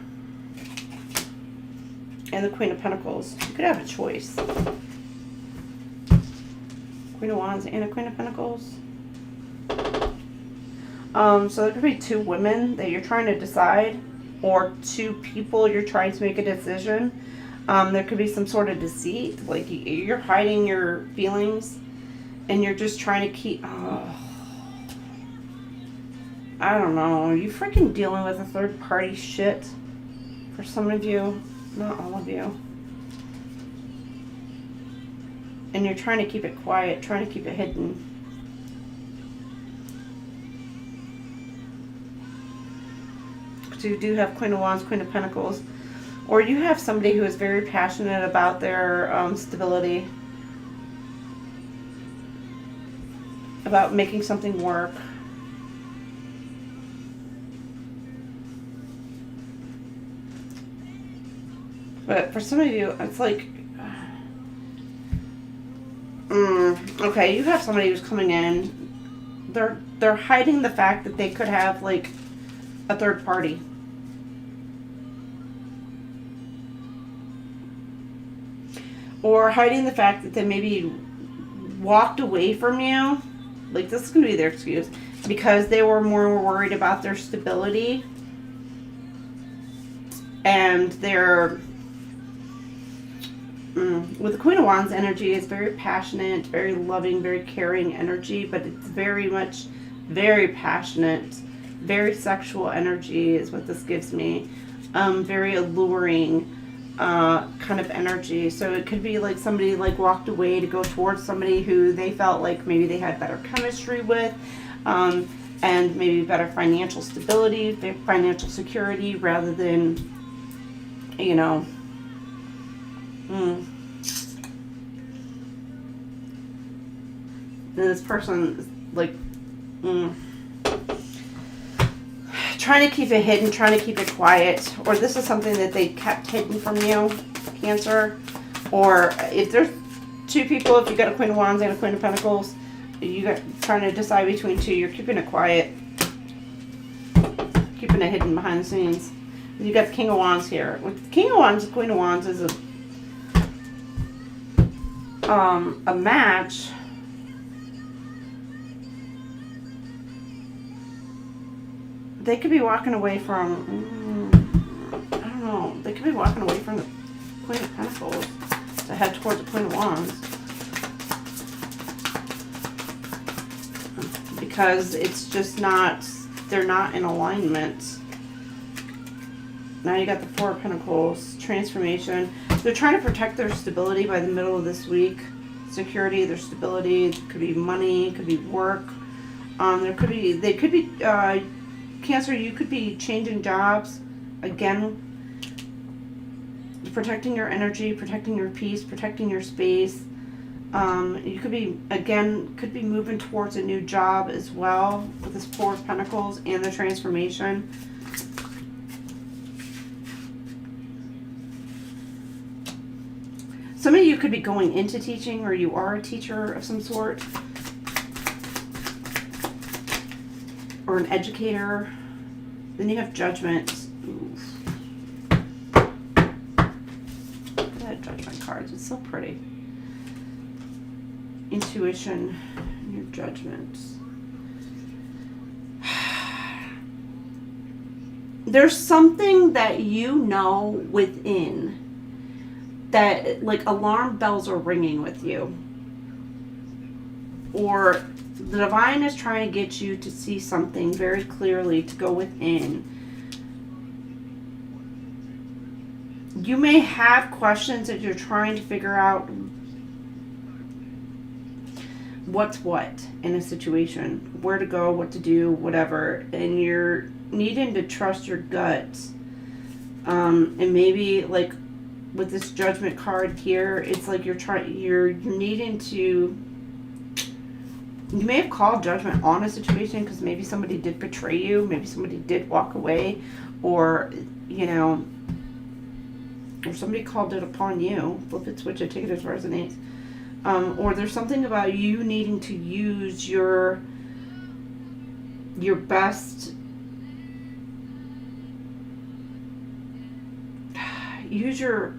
And the Queen of Pentacles. You could have a choice. Queen of Wands and a Queen of Pentacles. So there could be two women that you're trying to decide, or two people you're trying to make a decision. There could be some sort of deceit, like you're hiding your feelings, and you're just trying to keep. I don't know. Are you freaking dealing with a third party shit? For some of you, not all of you. And you're trying to keep it quiet, trying to keep it hidden. So you do have Queen of Wands, Queen of Pentacles. Or you have somebody who is very passionate about their stability. About making something work. But for some of you, it's like, okay, you have somebody who's coming in. They're hiding the fact that they could have like a third party. Or hiding the fact that they maybe walked away from you. Like, this is going to be their excuse. Because they were more worried about their stability. And their With the Queen of Wands energy, it's very passionate, very loving, very caring energy, but it's very much, very passionate, very sexual energy is what this gives me. Very alluring kind of energy. So it could be like somebody like walked away to go towards somebody who they felt like maybe they had better chemistry with, and maybe better financial stability, financial security, rather than, you know, this person is like trying to keep it hidden, trying to keep it quiet, or this is something that they kept hidden from you, Cancer. Or if there's two people, if you got a Queen of Wands and a Queen of Pentacles, you got trying to decide between two, you're keeping it quiet, keeping it hidden behind the scenes. And you got the King of Wands here. With the King of Wands, the Queen of Wands is a match. They could be walking away from, I don't know, they could be walking away from the Queen of Pentacles to head towards the Queen of Wands. Because it's just not, they're not in alignment. Now you got the Four of Pentacles, transformation. They're trying to protect their stability by the middle of this week. Security, their stability, it could be money, it could be work. They could be, Cancer, you could be changing jobs. Again, protecting your energy, protecting your peace, protecting your space. You could be, again, could be moving towards a new job as well with this Four of Pentacles and the transformation. Some of you could be going into teaching, or you are a teacher of some sort, or an educator. Then you have Judgment. Oof. Look at that Judgment cards. It's so pretty. Intuition and your Judgment. There's something that you know within that, like, alarm bells are ringing with you, or the divine is trying to get you to see something very clearly, to go within. You may have questions that you're trying to figure out what's what in a situation, where to go, what to do, whatever, and you're needing to trust your gut. And maybe, like, with this Judgment card here, it's like you're needing to, you may have called judgment on a situation because maybe somebody did betray you, maybe somebody did walk away, or, you know, or somebody called it upon you. Flip it, switch it, take it as resonates. Or there's something about you needing to use your best, use your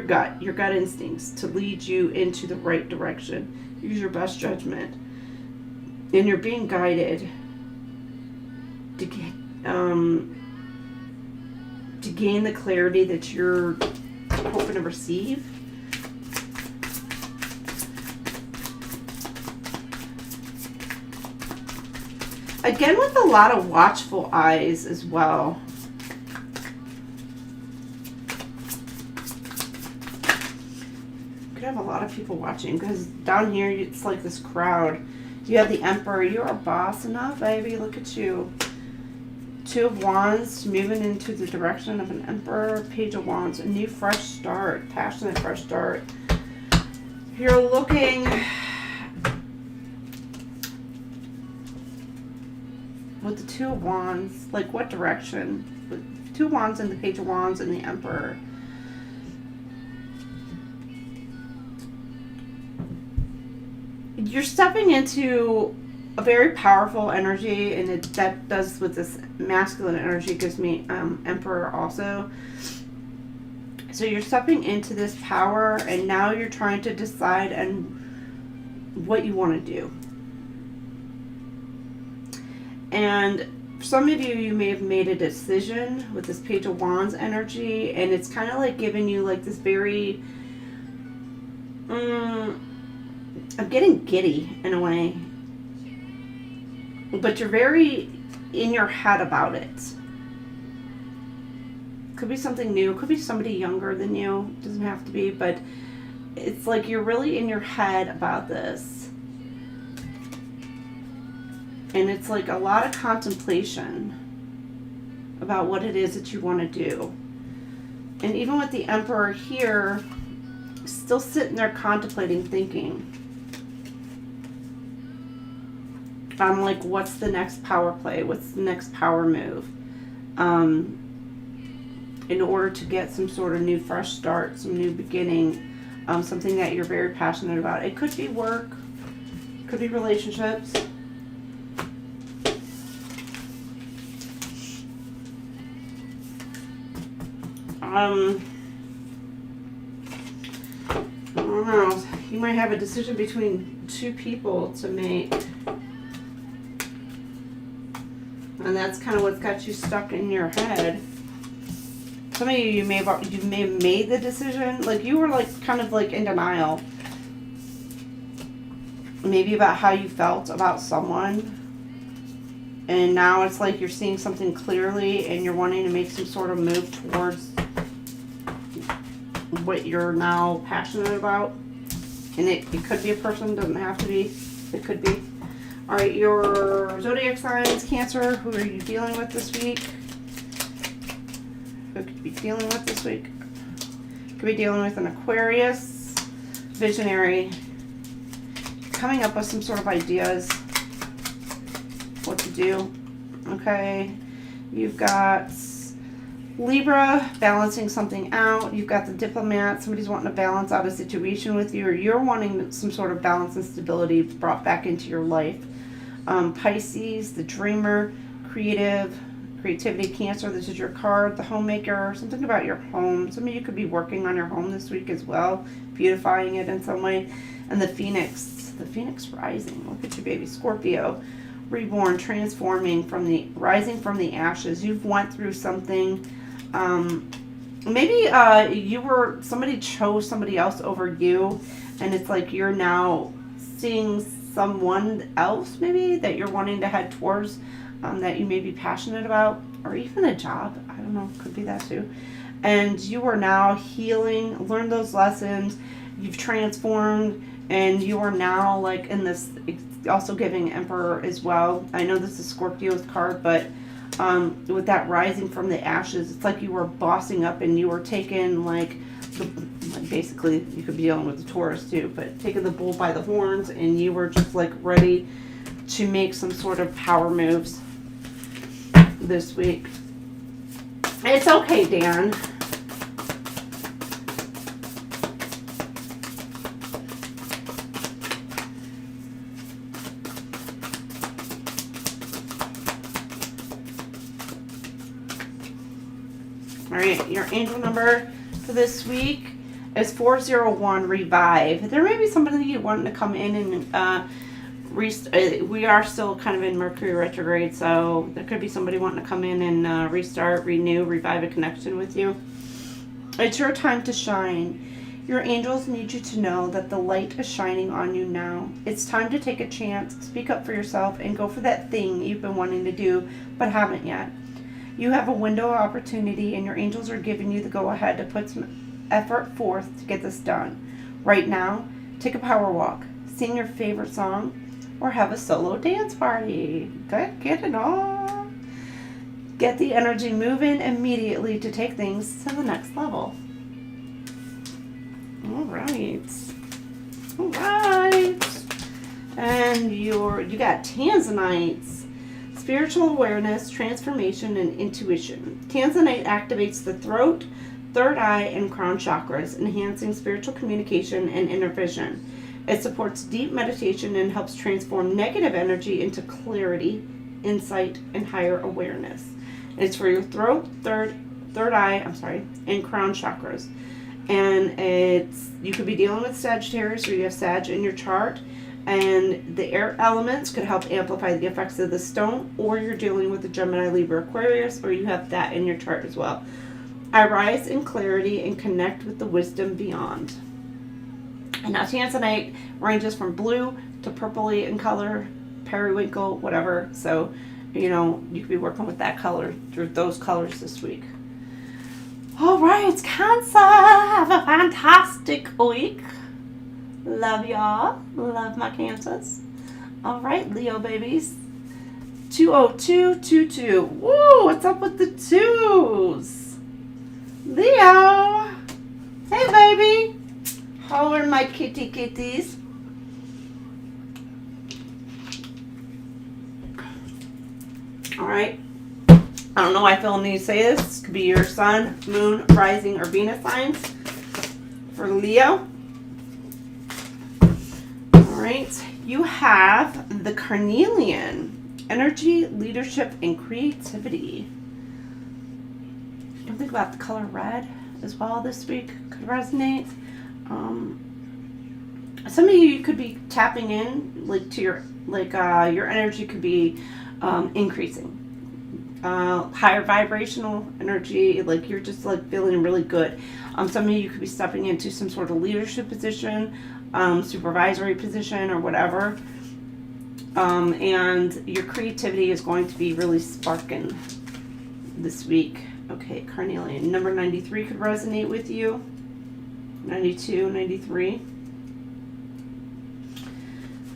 gut instincts to lead you into the right direction. Use your best judgment, and you're being guided to get to gain the clarity that you're hoping to receive. Again, with a lot of watchful eyes as well. Could have a lot of people watching, because down here it's like this crowd. You have the Emperor. You're a boss enough, baby. Look at you. Two of Wands, moving into the direction of an Emperor. Page of Wands, a new fresh start, passionate fresh start. You're looking with the Two of Wands, like what direction? With Two of Wands and the Page of Wands and the Emperor. You're stepping into a very powerful energy, and that does with this masculine energy, gives me Emperor also. So you're stepping into this power, and now you're trying to decide on what you want to do. And for some of you, you may have made a decision with this Page of Wands energy, and it's kind of like giving you like this very I'm getting giddy in a way. But you're very in your head about it. Could be something new. Could be somebody younger than you. Doesn't have to be, but it's like you're really in your head about this. And it's like a lot of contemplation about what it is that you want to do. And even with the Emperor here, still sitting there contemplating, thinking. I'm like, what's the next power play? What's the next power move? In order to get some sort of new fresh start, some new beginning, something that you're very passionate about. It could be work, could be relationships. I don't know. You might have a decision between two people to make. And that's kind of what's got you stuck in your head. Some of you may have made the decision. Like you were like kind of like in denial. Maybe about how you felt about someone. And now it's like you're seeing something clearly and you're wanting to make some sort of move towards what you're now passionate about. And it could be a person, doesn't have to be. It could be. All right, your zodiac signs, Cancer, who are you dealing with this week? Who could you be dealing with this week? Could be dealing with an Aquarius, visionary, coming up with some sort of ideas, what to do. Okay, you've got Libra, balancing something out. You've got the diplomat, somebody's wanting to balance out a situation with you, or you're wanting some sort of balance and stability brought back into your life. Pisces, the dreamer, creativity, Cancer, this is your card, the homemaker, something about your home. Some of you could be working on your home this week as well, beautifying it in some way. And the Phoenix rising, look at you, baby. Scorpio, reborn, transforming rising from the ashes. You've went through something. Maybe somebody chose somebody else over you, and it's like you're now seeing someone else maybe that you're wanting to head towards, that you may be passionate about, or even a job. I don't know, could be that too. And you are now healing, learned those lessons, you've transformed, and you are now like in this, also giving Emperor as well. I know this is Scorpio's card, but with that rising from the ashes, it's like you were bossing up and you were taking like basically you could be dealing with the Taurus too, but taking the bull by the horns, and you were just like ready to make some sort of power moves this week. It's okay, Dan. All right, your angel number for this week is 401, revive. There may be somebody wanting to come in and we are still kind of in Mercury retrograde, so there could be somebody wanting to come in and restart, renew, revive a connection with you. It's your time to shine. Your angels need you to know that the light is shining on you now. It's time to take a chance, speak up for yourself, and go for that thing you've been wanting to do but haven't yet. You have a window of opportunity, and your angels are giving you the go-ahead to put some effort forth to get this done. Right now, take a power walk, sing your favorite song, or have a solo dance party. Get it on. Get the energy moving immediately to take things to the next level. All right. All right. And you got Tanzanites. Spiritual awareness, transformation, and intuition. Tanzanite activates the throat, third eye, and crown chakras, enhancing spiritual communication and inner vision. It supports deep meditation and helps transform negative energy into clarity, insight, and higher awareness. It's for your throat, third eye, and crown chakras. And you could be dealing with Sagittarius, or you have Sag in your chart. And the air elements could help amplify the effects of the stone, or you're dealing with the Gemini, Libra, Aquarius, or you have that in your chart as well. I rise in clarity and connect with the wisdom beyond. And now tanzanite ranges from blue to purpley in color, periwinkle, whatever. So, you know, you could be working with that color, through those colors this week. All right, Cancer, have a fantastic week. Love y'all. Love my Cancers. All right, Leo babies. 20222. Woo, what's up with the twos? Leo. Hey, baby. How are my kitties? All right. I don't know why I feel the need to say this. This could be your sun, moon, rising, or Venus signs for Leo. All right. You have the carnelian, energy, leadership, and creativity. Don't think about the color red as well this week. Could resonate. Some of you could be tapping in, like, to your, like, your energy could be increasing. Higher vibrational energy, like you're just like feeling really good. Some of you could be stepping into some sort of leadership position, supervisory position, or whatever. And your creativity is going to be really sparking this week. Okay, carnelian. Number 93 could resonate with you. 92, 93.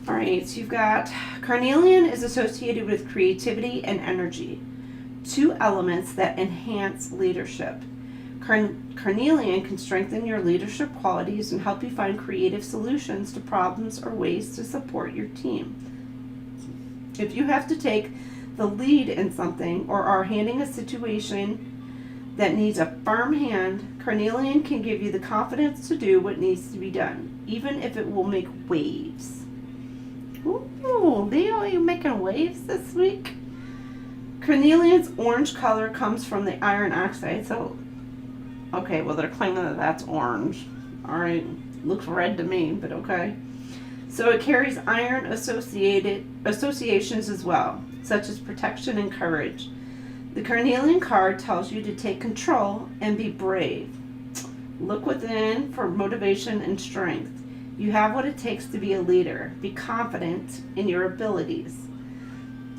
All right, so you've got carnelian is associated with creativity and energy, two elements that enhance leadership. Carnelian can strengthen your leadership qualities and help you find creative solutions to problems or ways to support your team. If you have to take the lead in something or are handling a situation that needs a firm hand, carnelian can give you the confidence to do what needs to be done, even if it will make waves. Ooh, Leo, are you making waves this week? Carnelian's orange color comes from the iron oxide. So, okay, well, they're claiming that that's orange. All right, looks red to me, but okay. So it carries iron associations as well, such as protection and courage. The carnelian card tells you to take control and be brave. Look within for motivation and strength. You have what it takes to be a leader. Be confident in your abilities.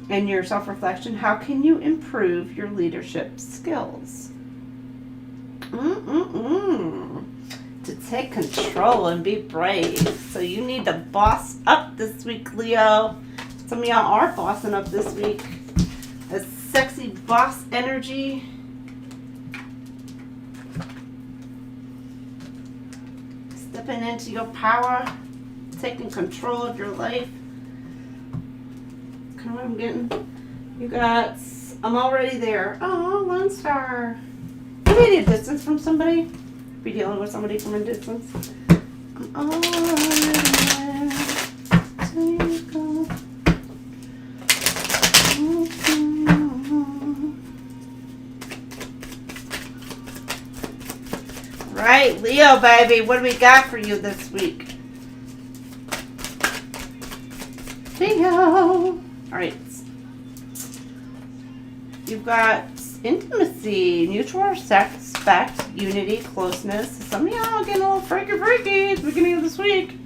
And your self-reflection, how can you improve your leadership skills? To take control and be brave. So you need to boss up this week, Leo. Some of y'all are bossing up this week. A sexy boss energy. Stepping into your power. Taking control of your life. Kind of what I'm getting. You got, I'm already there. Oh, Lone Star. You need a distance from somebody. Be dealing with somebody from a distance. I'm already there. Take off. Right, Leo, baby. What do we got for you this week? Leo. All right. You've got intimacy, mutual respect, unity, closeness. Some of y'all getting a little freaky at the beginning of this week.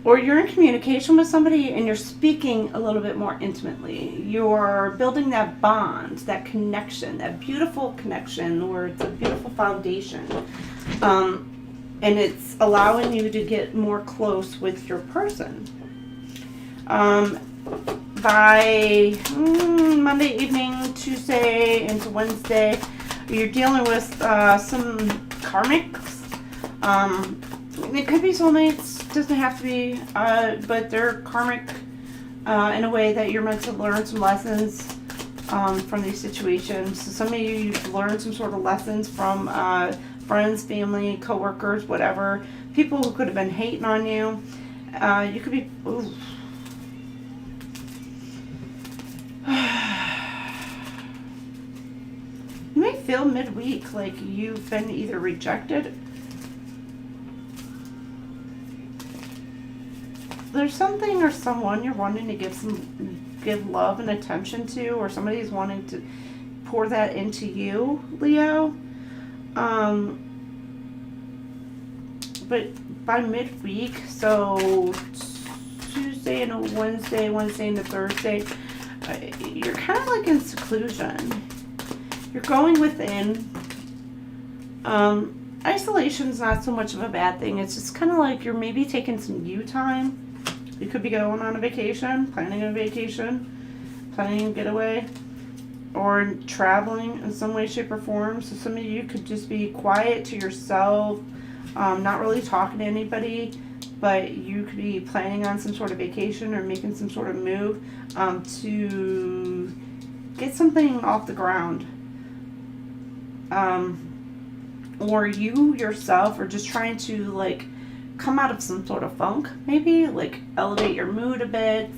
Or you're in communication with somebody and you're speaking a little bit more intimately. You're building that bond, that connection, that beautiful connection where it's a beautiful foundation. And it's allowing you to get more close with your person. By Monday evening, Tuesday into Wednesday, you're dealing with some karmics. It could be soulmates, doesn't have to be, but they're karmic in a way that you're meant to learn some lessons from these situations. So some of you've learned some sort of lessons from friends, family, coworkers, whatever. People who could have been hating on you. You could be... Ooh. You may feel midweek like you've been either rejected. There's something or someone you're wanting to give love and attention to, or somebody's wanting to pour that into you, Leo. but by midweek, so Tuesday and a Wednesday, Wednesday and a Thursday, you're kind of like in seclusion. You're going within. Isolation's not so much of a bad thing. It's just kind of like you're maybe taking some you time. You could be going on a vacation, planning a vacation, planning a getaway, or traveling in some way, shape, or form. So some of you could just be quiet to yourself, not really talking to anybody, but you could be planning on some sort of vacation or making some sort of move to get something off the ground. Or you yourself are just trying to like come out of some sort of funk, maybe like elevate your mood a bit,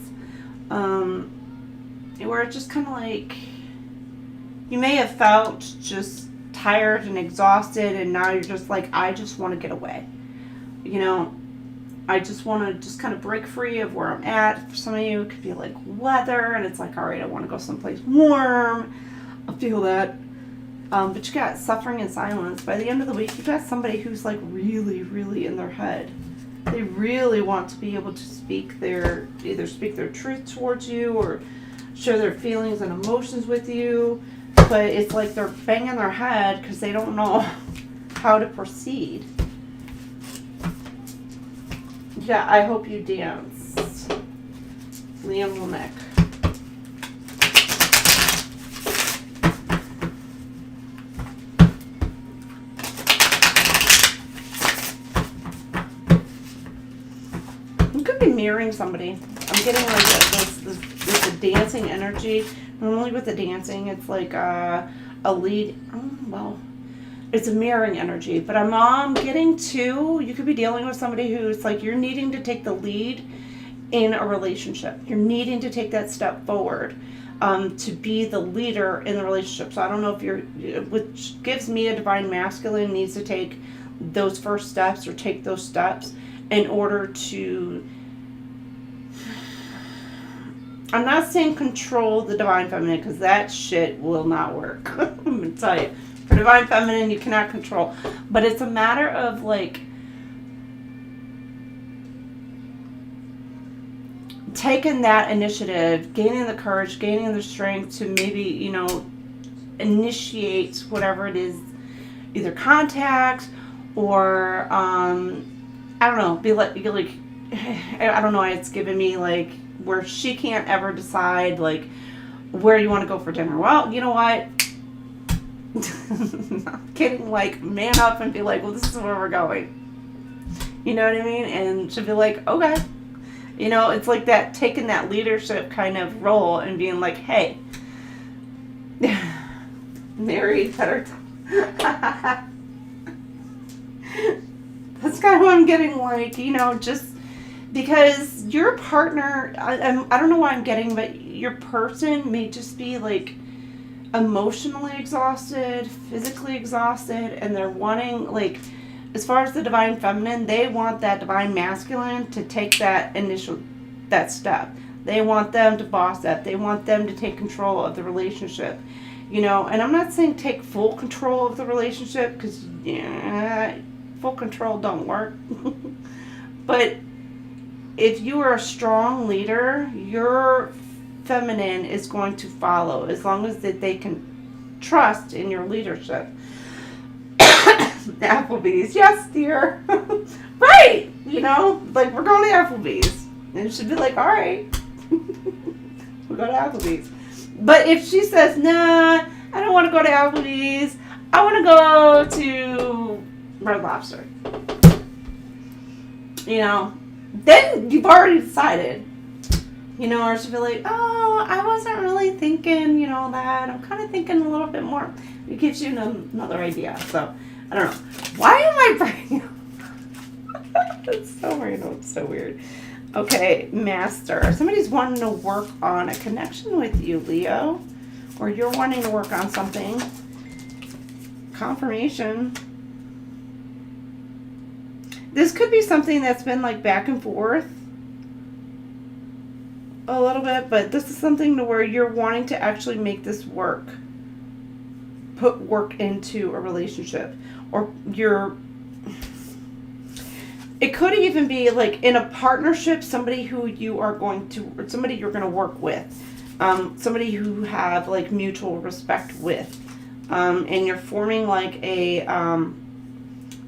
where it's just kind of like you may have felt just tired and exhausted, and now you're just like, I just want to get away, you know, I just want to just kind of break free of where I'm at. For some of you it could be like weather, and it's like, all right, I want to go someplace warm. I feel that. But you got suffering and silence. By the end of the week, you got somebody who's like really, really in their head. They really want to be able to either speak their truth towards you or share their feelings and emotions with you. But it's like they're banging their head because they don't know how to proceed. Yeah, I hope you dance. Liam Lamek. Mirroring somebody. I'm getting like this dancing energy. Normally with the dancing, it's like a lead. Oh, well, it's a mirroring energy. But I'm getting to, you could be dealing with somebody who's like, you're needing to take the lead in a relationship. You're needing to take that step forward to be the leader in the relationship. So I don't know if which gives me a divine masculine, needs to take those first steps or take those steps in order to, I'm not saying control the divine feminine, because that shit will not work. I'm going to tell you. For divine feminine, you cannot control. But it's a matter of like taking that initiative, gaining the courage, gaining the strength to maybe, you know, initiate whatever it is, either contact or, I don't know, be like, I don't know why it's giving me like, where she can't ever decide like where you want to go for dinner. Well, you know what? Not kidding, like man up and be like, well, this is where we're going. You know what I mean? And she'll be like, okay. You know, it's like that, taking that leadership kind of role and being like, hey, married, better. That's kind of what I'm getting, like, you know, just because your partner, I don't know why I'm getting, but your person may just be like emotionally exhausted, physically exhausted, and they're wanting, like, as far as the divine feminine, they want that divine masculine to take that step. They want them to boss up. They want them to take control of the relationship, you know. And I'm not saying take full control of the relationship, because full control don't work. But if you are a strong leader, your feminine is going to follow, as long as that they can trust in your leadership. Applebee's, yes, dear. Right, you know, like we're going to Applebee's, and it should be like, all right, we'll go to Applebee's. But if she says, nah, I don't want to go to Applebee's, I want to go to Red Lobster, you know, then you've already decided, you know. Or she'll be like, oh, I wasn't really thinking, you know, that. I'm kind of thinking a little bit more. It gives you another idea. So, I don't know. Why am I bringing It's so random. It's so weird. Okay, Master. Somebody's wanting to work on a connection with you, Leo. Or you're wanting to work on something. Confirmation. This could be something that's been like back and forth a little bit, but this is something to where you're wanting to actually make this work. Put work into a relationship. Or it could even be like in a partnership, somebody who you are going to, or somebody you're going to work with, somebody who have like mutual respect with, and you're forming like a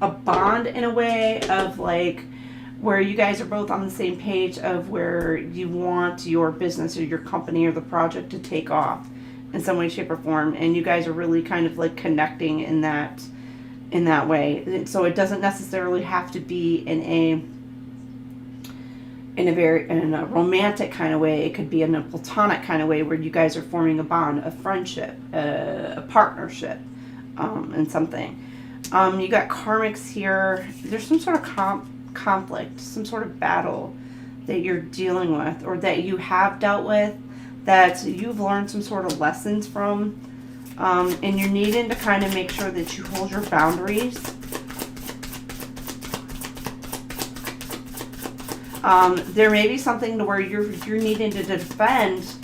bond in a way of like where you guys are both on the same page of where you want your business or your company or the project to take off in some way, shape, or form, and you guys are really kind of like connecting in that way. So it doesn't necessarily have to be in a romantic kind of way. It could be in a platonic kind of way where you guys are forming a bond, a friendship, a partnership, and something. You got karmics here. There's some sort of conflict, some sort of battle that you're dealing with, or that you have dealt with, that you've learned some sort of lessons from, and you're needing to kind of make sure that you hold your boundaries. There may be something to where you're needing to defend,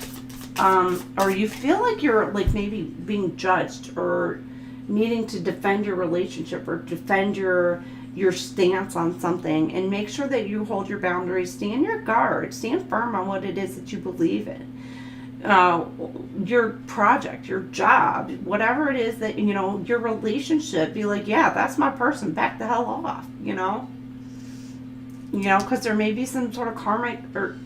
or you feel like you're like maybe being judged, or needing to defend your relationship, or defend your stance on something, and make sure that you hold your boundaries, stand your guard, stand firm on what it is that you believe in. Your project, your job, whatever it is that, you know, your relationship, be like, yeah, that's my person, back the hell off, you know, because there may be some sort of karmic or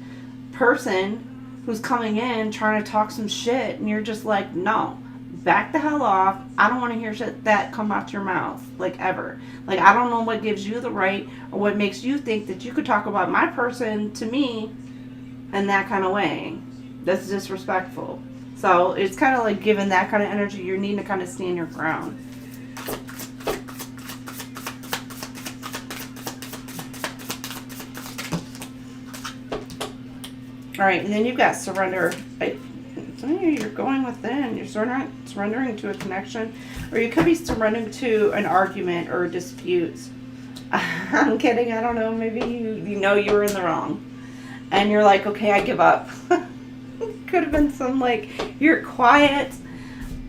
person who's coming in trying to talk some shit, and you're just like, no, back the hell off. I don't want to hear shit that come out your mouth, like, ever. Like, I don't know what gives you the right, or what makes you think that you could talk about my person to me in that kind of way. That's disrespectful. So it's kind of like giving that kind of energy. You're needing to kind of stand your ground. All right, and then you've got surrender. Some of you, you're going within. You're surrendering to a connection, or you could be surrendering to an argument or a dispute. I'm kidding. I don't know. Maybe you know you were in the wrong, and you're like, okay, I give up. Could have been some like you're quiet,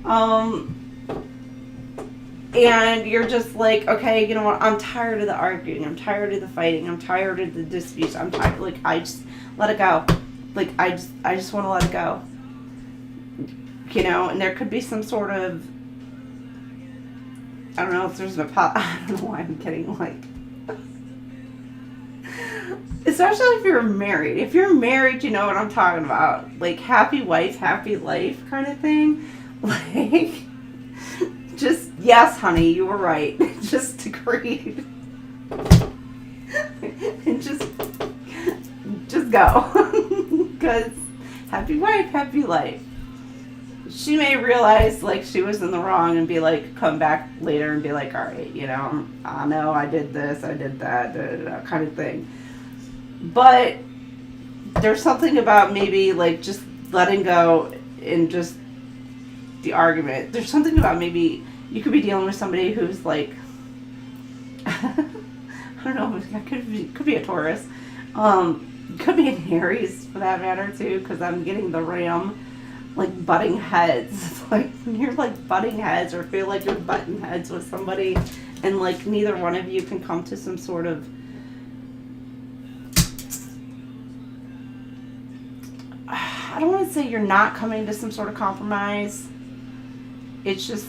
and you're just like, okay, you know what? I'm tired of the arguing. I'm tired of the fighting. I'm tired of the disputes. I'm tired. Like, I just let it go. Like, I just want to let it go. You know, and there could be some sort of, I don't know if there's I don't know why I'm getting like, especially if you're married. If you're married, you know what I'm talking about. Like, happy wife, happy life kind of thing. Like, just, yes, honey, you were right. Just agreed. And just go. Because happy wife, happy life. She may realize, like, she was in the wrong and be like, come back later and be like, all right, you know, I know I did this, I did that, kind of thing. But there's something about maybe like just letting go and just the argument. There's something about maybe you could be dealing with somebody who's like, I don't know, it could be a Taurus. Could be an Aries for that matter too, because I'm getting the ram, like butting heads. It's like you're like butting heads, or feel like you're butting heads with somebody, and like neither one of you can come to some sort of, I don't want to say you're not coming to some sort of compromise. It's just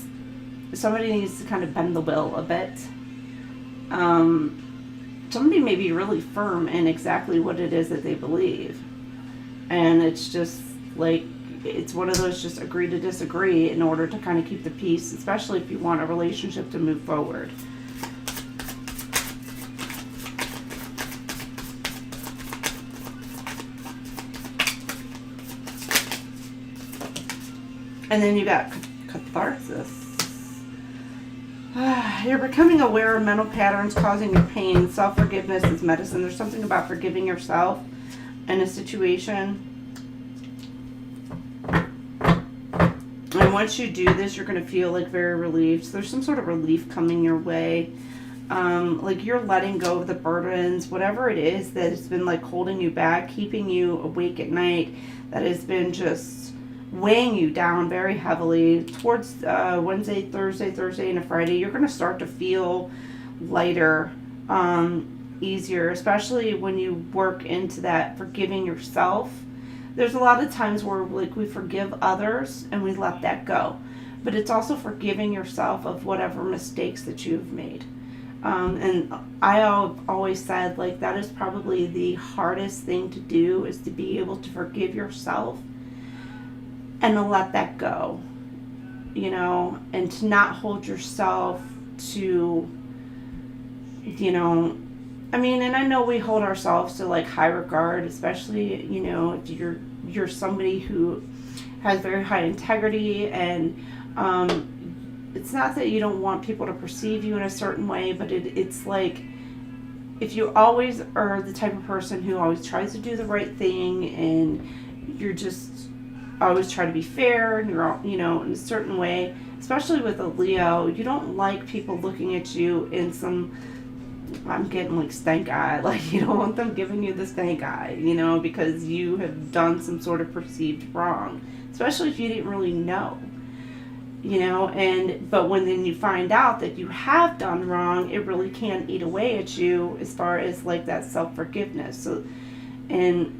somebody needs to kind of bend the will a bit. Somebody may be really firm in exactly what it is that they believe. And it's just like, it's one of those just agree to disagree in order to kind of keep the peace, especially if you want a relationship to move forward. And then you got catharsis. You're becoming aware of mental patterns causing your pain. Self-forgiveness is medicine. There's something about forgiving yourself in a situation. And once you do this, you're going to feel like very relieved. So there's some sort of relief coming your way. Like you're letting go of the burdens, whatever it is that has been like holding you back, keeping you awake at night, that has been just weighing you down very heavily. Towards Wednesday, Thursday, and a Friday, you're going to start to feel lighter. easier, especially when you work into that forgiving yourself. There's a lot of times where like we forgive others and we let that go, but it's also forgiving yourself of whatever mistakes that you've made. And I always said, like, that is probably the hardest thing to do, is to be able to forgive yourself and to let that go, you know, and to not hold yourself to, you know, I mean, and I know we hold ourselves to like high regard, especially, you know, if you're somebody who has very high integrity, and it's not that you don't want people to perceive you in a certain way, but it's like, if you always are the type of person who always tries to do the right thing, and you're just always try to be fair, and you're, you know, in a certain way, especially with a Leo, you don't like people looking at you in some, I'm getting like stank eye, like you don't want them giving you the stank eye, you know, because you have done some sort of perceived wrong, especially if you didn't really know. You know, but when then you find out that you have done wrong, it really can eat away at you as far as like that self-forgiveness. So, and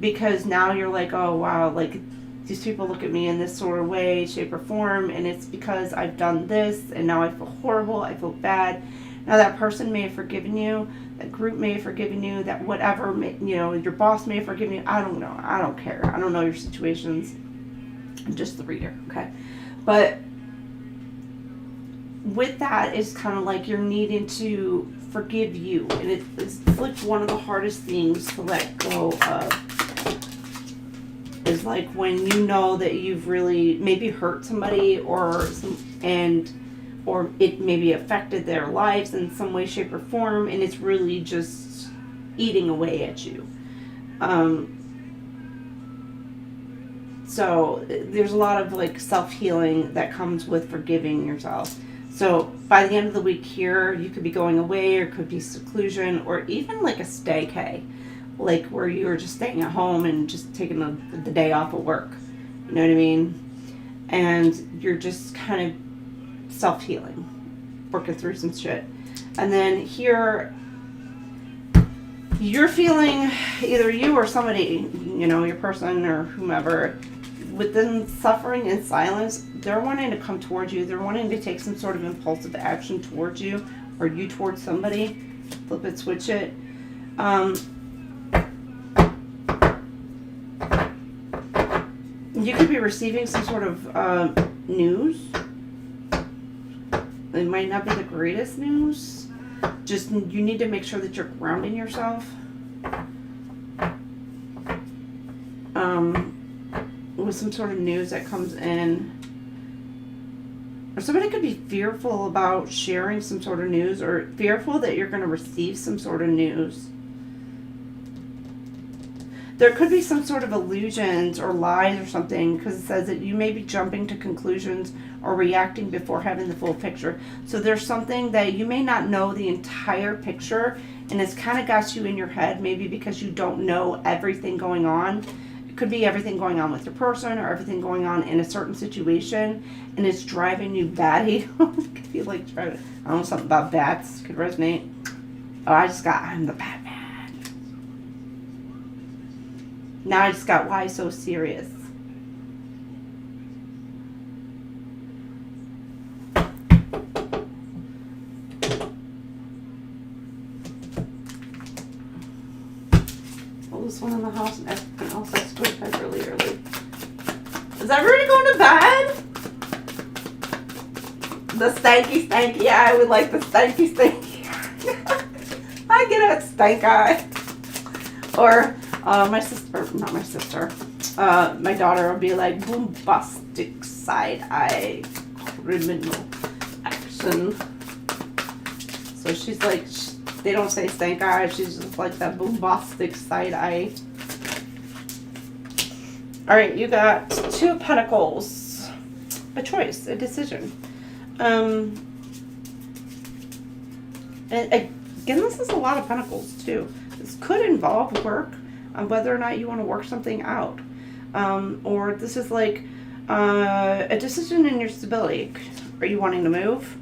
because now you're like, oh wow, like these people look at me in this sort of way, shape or form, and it's because I've done this, and now I feel horrible, I feel bad. Now that person may have forgiven you, that group may have forgiven you, that whatever, you know, your boss may have forgiven you. I don't know. I don't care. I don't know your situations. I'm just the reader, okay? But with that, it's kind of like you're needing to forgive you. And it's like one of the hardest things to let go of. Is like when you know that you've really maybe hurt somebody, or it maybe affected their lives in some way, shape, or form, and it's really just eating away at you. So there's a lot of like self-healing that comes with forgiving yourself. So by the end of the week here, you could be going away, or could be seclusion, or even like a staycay, like where you're just staying at home and just taking the day off of work. You know what I mean? And you're just kind of self-healing, working through some shit. And then here, you're feeling, either you or somebody, you know, your person or whomever, with them suffering in silence, they're wanting to come towards you. They're wanting to take some sort of impulsive action towards you, or you towards somebody. Flip it, switch it. You could be receiving some sort of news. It might not be the greatest news. Just, you need to make sure that you're grounding yourself. With some sort of news that comes in. Or somebody could be fearful about sharing some sort of news, or fearful that you're going to receive some sort of news. There could be some sort of illusions or lies or something, because it says that you may be jumping to conclusions or reacting before having the full picture. So there's something that you may not know the entire picture, and it's kind of got you in your head, maybe because you don't know everything going on. It could be everything going on with your person, or everything going on in a certain situation, and it's driving you batty. It could be like, I don't know, something about bats could resonate. Oh, I'm the Batman. Now I just got, why so serious? Well, this one in the house and everything else, I have to go to bed really early. Is everybody going to bed? The stanky eye would like the stanky. I get a stank eye. Or my sister, not my sister, my daughter will be like, bombastic side eye criminal action. So she's like, they don't say stank eye, she's just like that bombastic side eye. Alright, you got Two of Pentacles. A choice, a decision. And again, this is a lot of Pentacles too. This could involve work, on whether or not you want to work something out. Or this is like a decision in your stability. Are you wanting to move?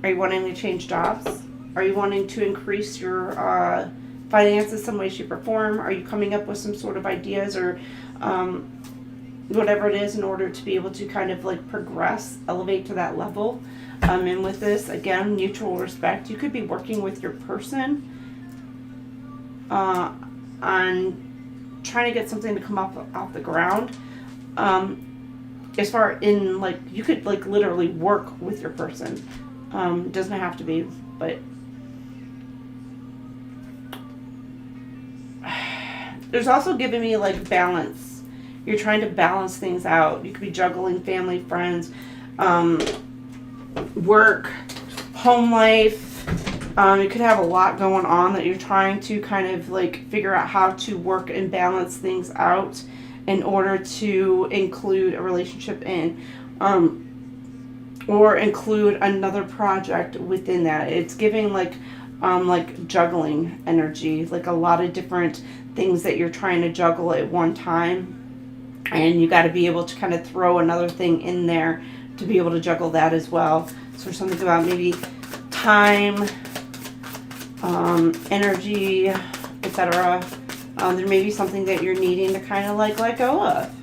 Are you wanting to change jobs? Are you wanting to increase your finances some way, shape, or form? Are you coming up with some sort of ideas or whatever it is in order to be able to kind of like progress, elevate to that level? And with this, again, mutual respect. You could be working with your person on trying to get something to come up off the ground. As far in like, you could like literally work with your person. Doesn't have to be, but there's also giving me like balance. You're trying to balance things out. You could be juggling family, friends, work, home life. You could have a lot going on that you're trying to kind of like figure out how to work and balance things out in order to include a relationship in, or include another project within that. It's giving like juggling energy, like a lot of different things that you're trying to juggle at one time, and you got to be able to kind of throw another thing in there to be able to juggle that as well. So something about maybe time, energy, etc. There may be something that you're needing to kind of like let go of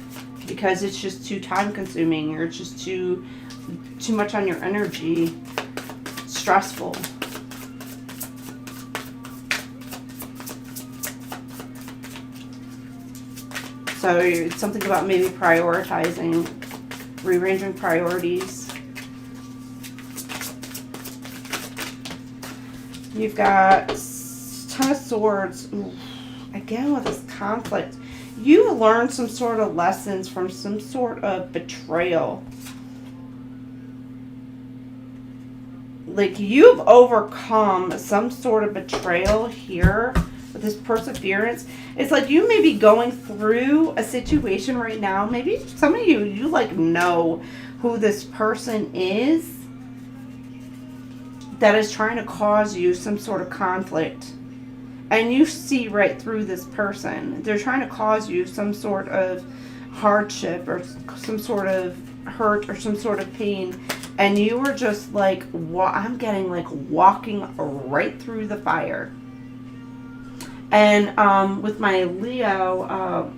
because it's just too time consuming, or it's just too much on your energy, stressful. So it's something about maybe prioritizing, rearranging priorities. You've got Ten of Swords. Ooh, again with this conflict. You learned some sort of lessons from some sort of betrayal. Like you've overcome some sort of betrayal here with this perseverance. It's like you may be going through a situation right now. Maybe some of you like know who this person is that is trying to cause you some sort of conflict. And you see right through this person. They're trying to cause you some sort of hardship or some sort of hurt or some sort of pain. And you were just like, I'm getting like walking right through the fire. And with my Leo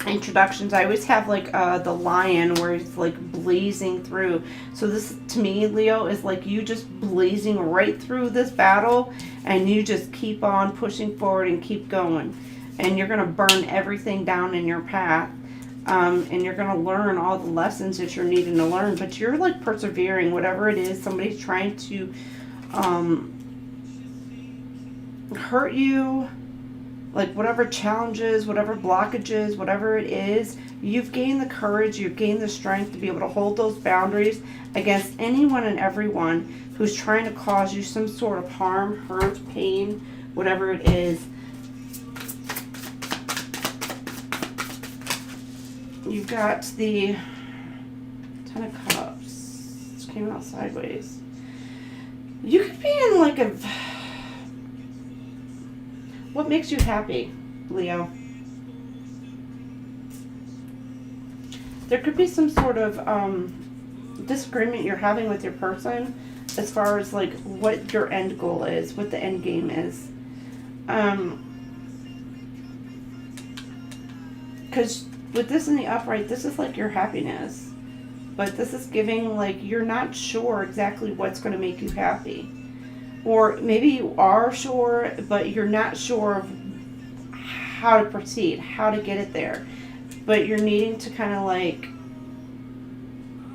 introductions, I always have like the lion where it's like blazing through. So this to me, Leo, is like you just blazing right through this battle, and you just keep on pushing forward and keep going, and you're going to burn everything down in your path, and you're going to learn all the lessons that you're needing to learn, but you're like persevering. Whatever it is, somebody's trying to hurt you, like whatever challenges, whatever blockages, whatever it is, you've gained the courage, you've gained the strength to be able to hold those boundaries against anyone and everyone who's trying to cause you some sort of harm, hurt, pain, whatever it is. You've got the Ten of Cups. It came out sideways. You could be in like a... What makes you happy, Leo? There could be some sort of disagreement you're having with your person as far as like what your end goal is, what the end game is. Because with this in the upright, this is like your happiness. But this is giving like you're not sure exactly what's going to make you happy. Or maybe you are sure, but you're not sure of how to proceed, how to get it there. But you're needing to kind of like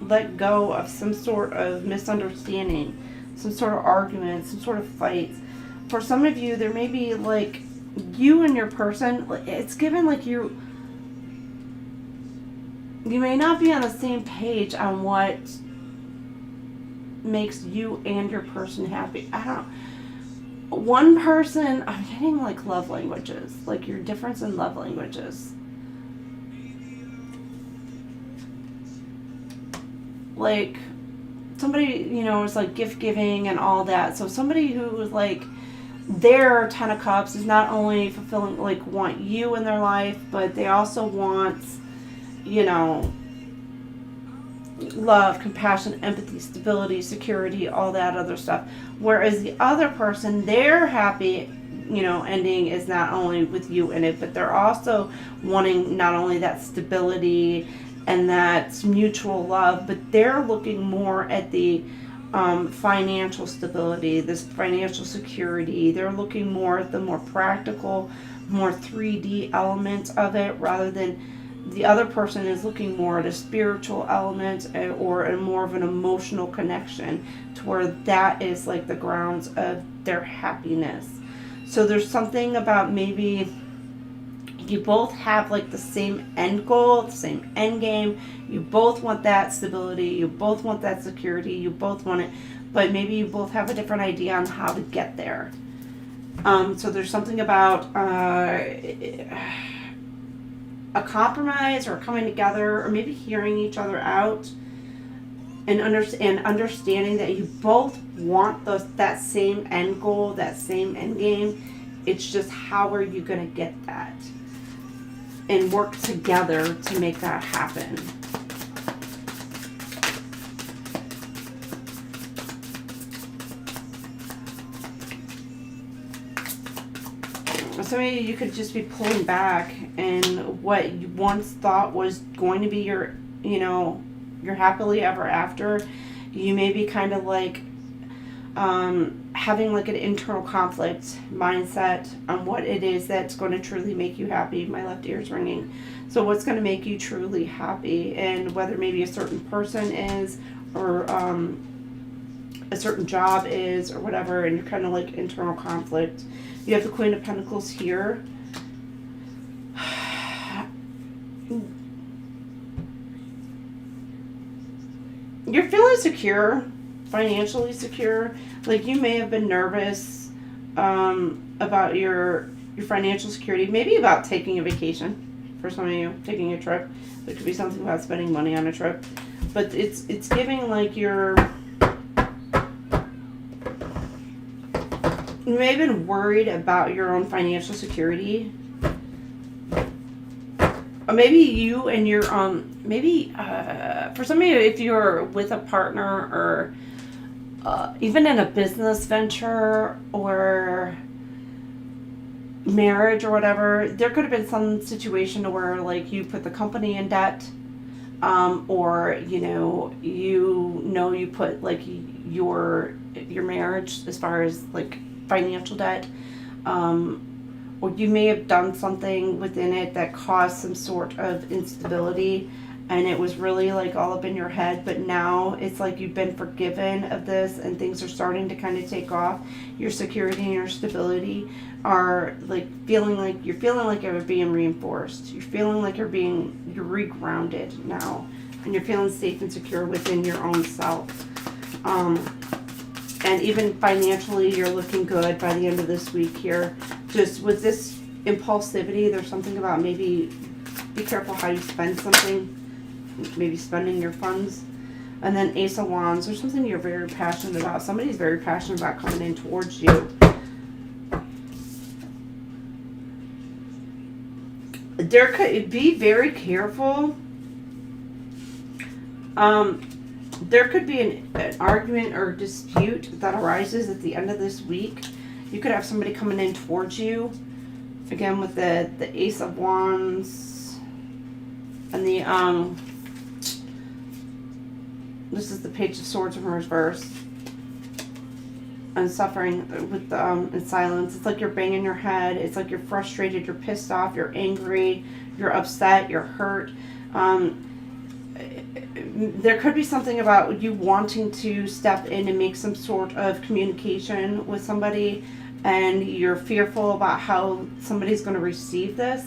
let go of some sort of misunderstanding, some sort of argument, some sort of fights. For some of you, there may be like you and your person, it's given like you may not be on the same page on what makes you and your person happy. I don't know. One person, I'm getting like love languages, like your difference in love languages. Like somebody, you know, is like gift giving and all that. So somebody who is like their Ten of Cups is not only fulfilling, like want you in their life, but they also want, you know, love, compassion, empathy, stability, security, all that other stuff. Whereas the other person, their happy, ending is not only with you in it, but they're also wanting not only that stability and that mutual love, but they're looking more at the financial stability, this financial security. They're looking more at the more practical, more 3D element of it, rather than the other person is looking more at a spiritual element or a more of an emotional connection, to where that is like the grounds of their happiness. So there's something about maybe you both have like the same end goal, the same end game. You both want that stability. You both want that security. You both want it, but maybe you both have a different idea on how to get there. So there's something about a compromise or coming together, or maybe hearing each other out and understanding that you both want that same end goal, that same end game. It's just, how are you going to get that and work together to make that happen. Some of you could just be pulling back, and what you once thought was going to be your happily ever after, you may be kind of like having like an internal conflict mindset on what it is that's going to truly make you happy. My left ear's ringing. So what's going to make you truly happy, and whether maybe a certain person is, or a certain job is, or whatever, and you're kind of like internal conflict. You have the Queen of Pentacles here. You're feeling secure, financially secure. Like, you may have been nervous about your financial security, maybe about taking a vacation. For some of you, taking a trip. There could be something about spending money on a trip, but it's giving like you may have been worried about your own financial security. Or maybe you and your, for some of you, if you're with a partner, or even in a business venture or marriage or whatever, there could have been some situation where like you put the company in debt, or you put like your marriage as far as like financial debt, or you may have done something within it that caused some sort of instability, and it was really like all up in your head. But now it's like you've been forgiven of this, and things are starting to kind of take off. Your security and your stability are like you're feeling like you're being reinforced. You're feeling like you're regrounded now, and you're feeling safe and secure within your own self. And even financially, you're looking good by the end of this week here. Just with this impulsivity, there's something about maybe be careful how you spend something, maybe spending your funds. And then Ace of Wands, there's something you're very passionate about. Somebody's very passionate about coming in towards you. There could be very careful. There could be an argument or dispute that arises at the end of this week. You could have somebody coming in towards you. Again, with the Ace of Wands and the this is the Page of Swords in reverse. And suffering with the in silence. It's like you're banging your head. It's like you're frustrated. You're pissed off. You're angry. You're upset. You're hurt. There could be something about you wanting to step in and make some sort of communication with somebody, and you're fearful about how somebody's going to receive this.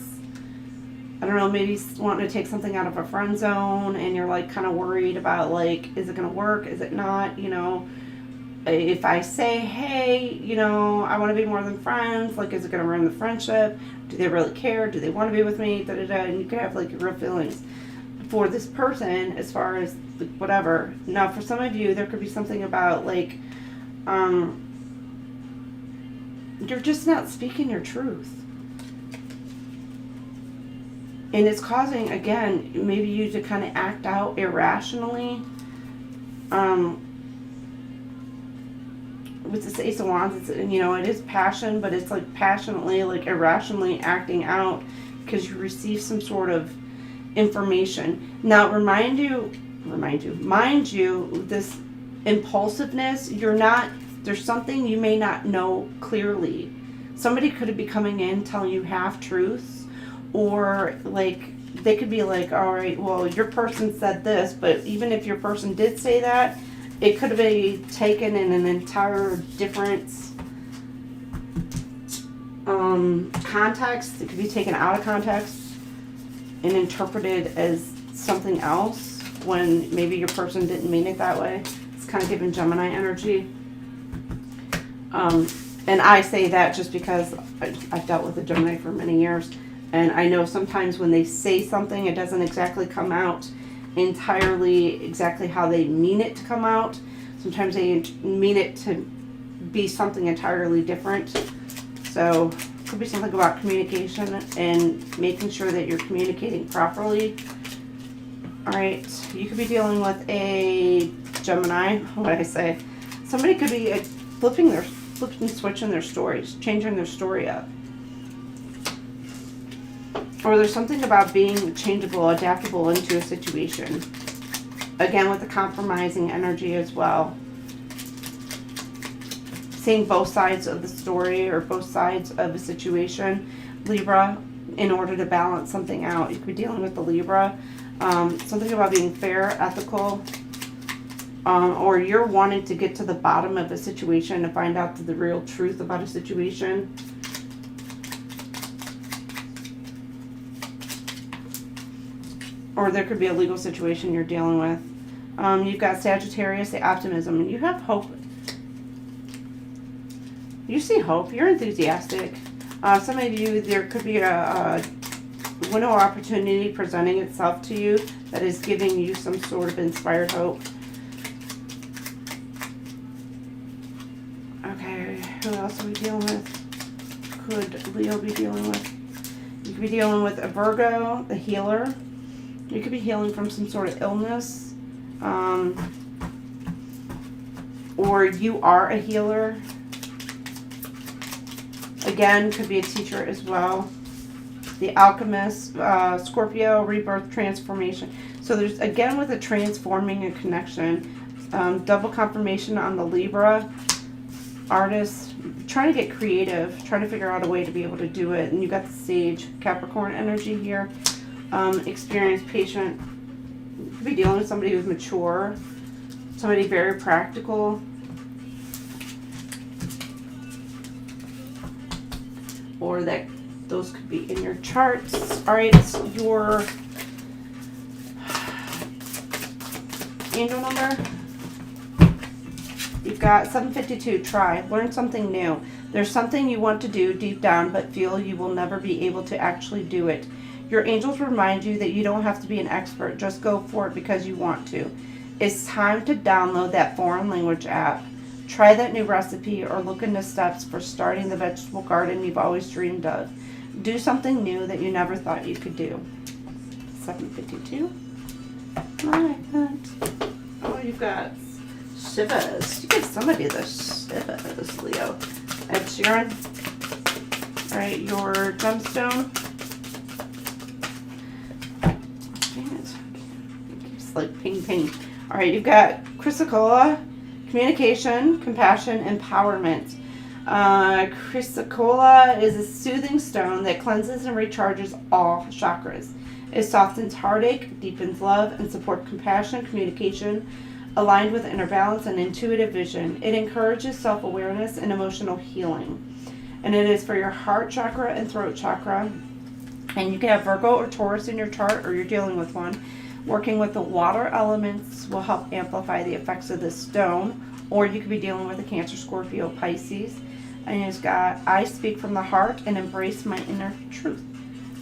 I don't know, maybe wanting to take something out of a friend zone, and you're like kind of worried about like, is it going to work? Is it not? If I say, hey, I want to be more than friends, like, is it going to ruin the friendship? Do they really care? Do they want to be with me? And you could have like real feelings for this person as far as whatever. Now, for some of you, there could be something about like, you're just not speaking your truth. And it's causing, again, maybe you to kind of act out irrationally. With this Ace of Wands, it's, you know, it is passion, but it's like passionately, like irrationally acting out because you receive some sort of information. Now, mind you, this impulsiveness, there's something you may not know clearly. Somebody could be coming in telling you half truths, or like they could be like, all right, well, your person said this, but even if your person did say that, it could have been taken in an entire different context. It could be taken out of context and interpreted as something else when maybe your person didn't mean it that way. It's kind of giving Gemini energy. And I say that just because I've dealt with a Gemini for many years. And I know sometimes when they say something, it doesn't exactly come out entirely exactly how they mean it to come out. Sometimes they mean it to be something entirely different. So it could be something about communication and making sure that you're communicating properly. All right, you could be dealing with a Gemini. What did I say? Somebody could be flipping and switching their stories, changing their story up. Or there's something about being changeable, adaptable into a situation. Again, with the compromising energy as well. Seeing both sides of the story or both sides of a situation. Libra, in order to balance something out. You could be dealing with the Libra. Something about being fair, ethical. Or you're wanting to get to the bottom of a situation to find out the real truth about a situation. Or there could be a legal situation you're dealing with. You've got Sagittarius, the optimism, and you have hope. You see hope. You're enthusiastic. Some of you, there could be a window opportunity presenting itself to you that is giving you some sort of inspired hope. Okay, who else are we dealing with? Could Leo be dealing with? You could be dealing with a Virgo, the healer. You could be healing from some sort of illness. Or you are a healer. Again, could be a teacher as well. The alchemist, Scorpio, rebirth, transformation. So there's, again, with a transforming a connection. Double confirmation on the Libra. Artist, trying to get creative, trying to figure out a way to be able to do it. And you got the Sage, Capricorn energy here. Experienced, patient. You could be dealing with somebody who's mature, somebody very practical, or that those could be in your charts. All right, your angel number. You've got 752. Try, learn something new. There's something you want to do deep down, but feel you will never be able to actually do it. Your angels remind you that you don't have to be an expert. Just go for it because you want to. It's time to download that foreign language app. Try that new recipe or look into steps for starting the vegetable garden you've always dreamed of. Do something new that you never thought you could do. 752. I like that. Oh, you've got shivers. You give somebody the shivers, Leo. Ed Sheeran. All right, your gemstone. Like ping. All right, you've got chrysocolla, communication, compassion, empowerment. Chrysocolla is a soothing stone that cleanses and recharges all chakras. It softens heartache, deepens love, and supports compassion, communication, aligned with inner balance and intuitive vision. It encourages self-awareness and emotional healing. And it is for your heart chakra and throat chakra. And you can have Virgo or Taurus in your chart, or you're dealing with one. Working with the water elements will help amplify the effects of this stone. Or you could be dealing with a Cancer, Scorpio, Pisces. And it's got, I speak from the heart and embrace my inner truth.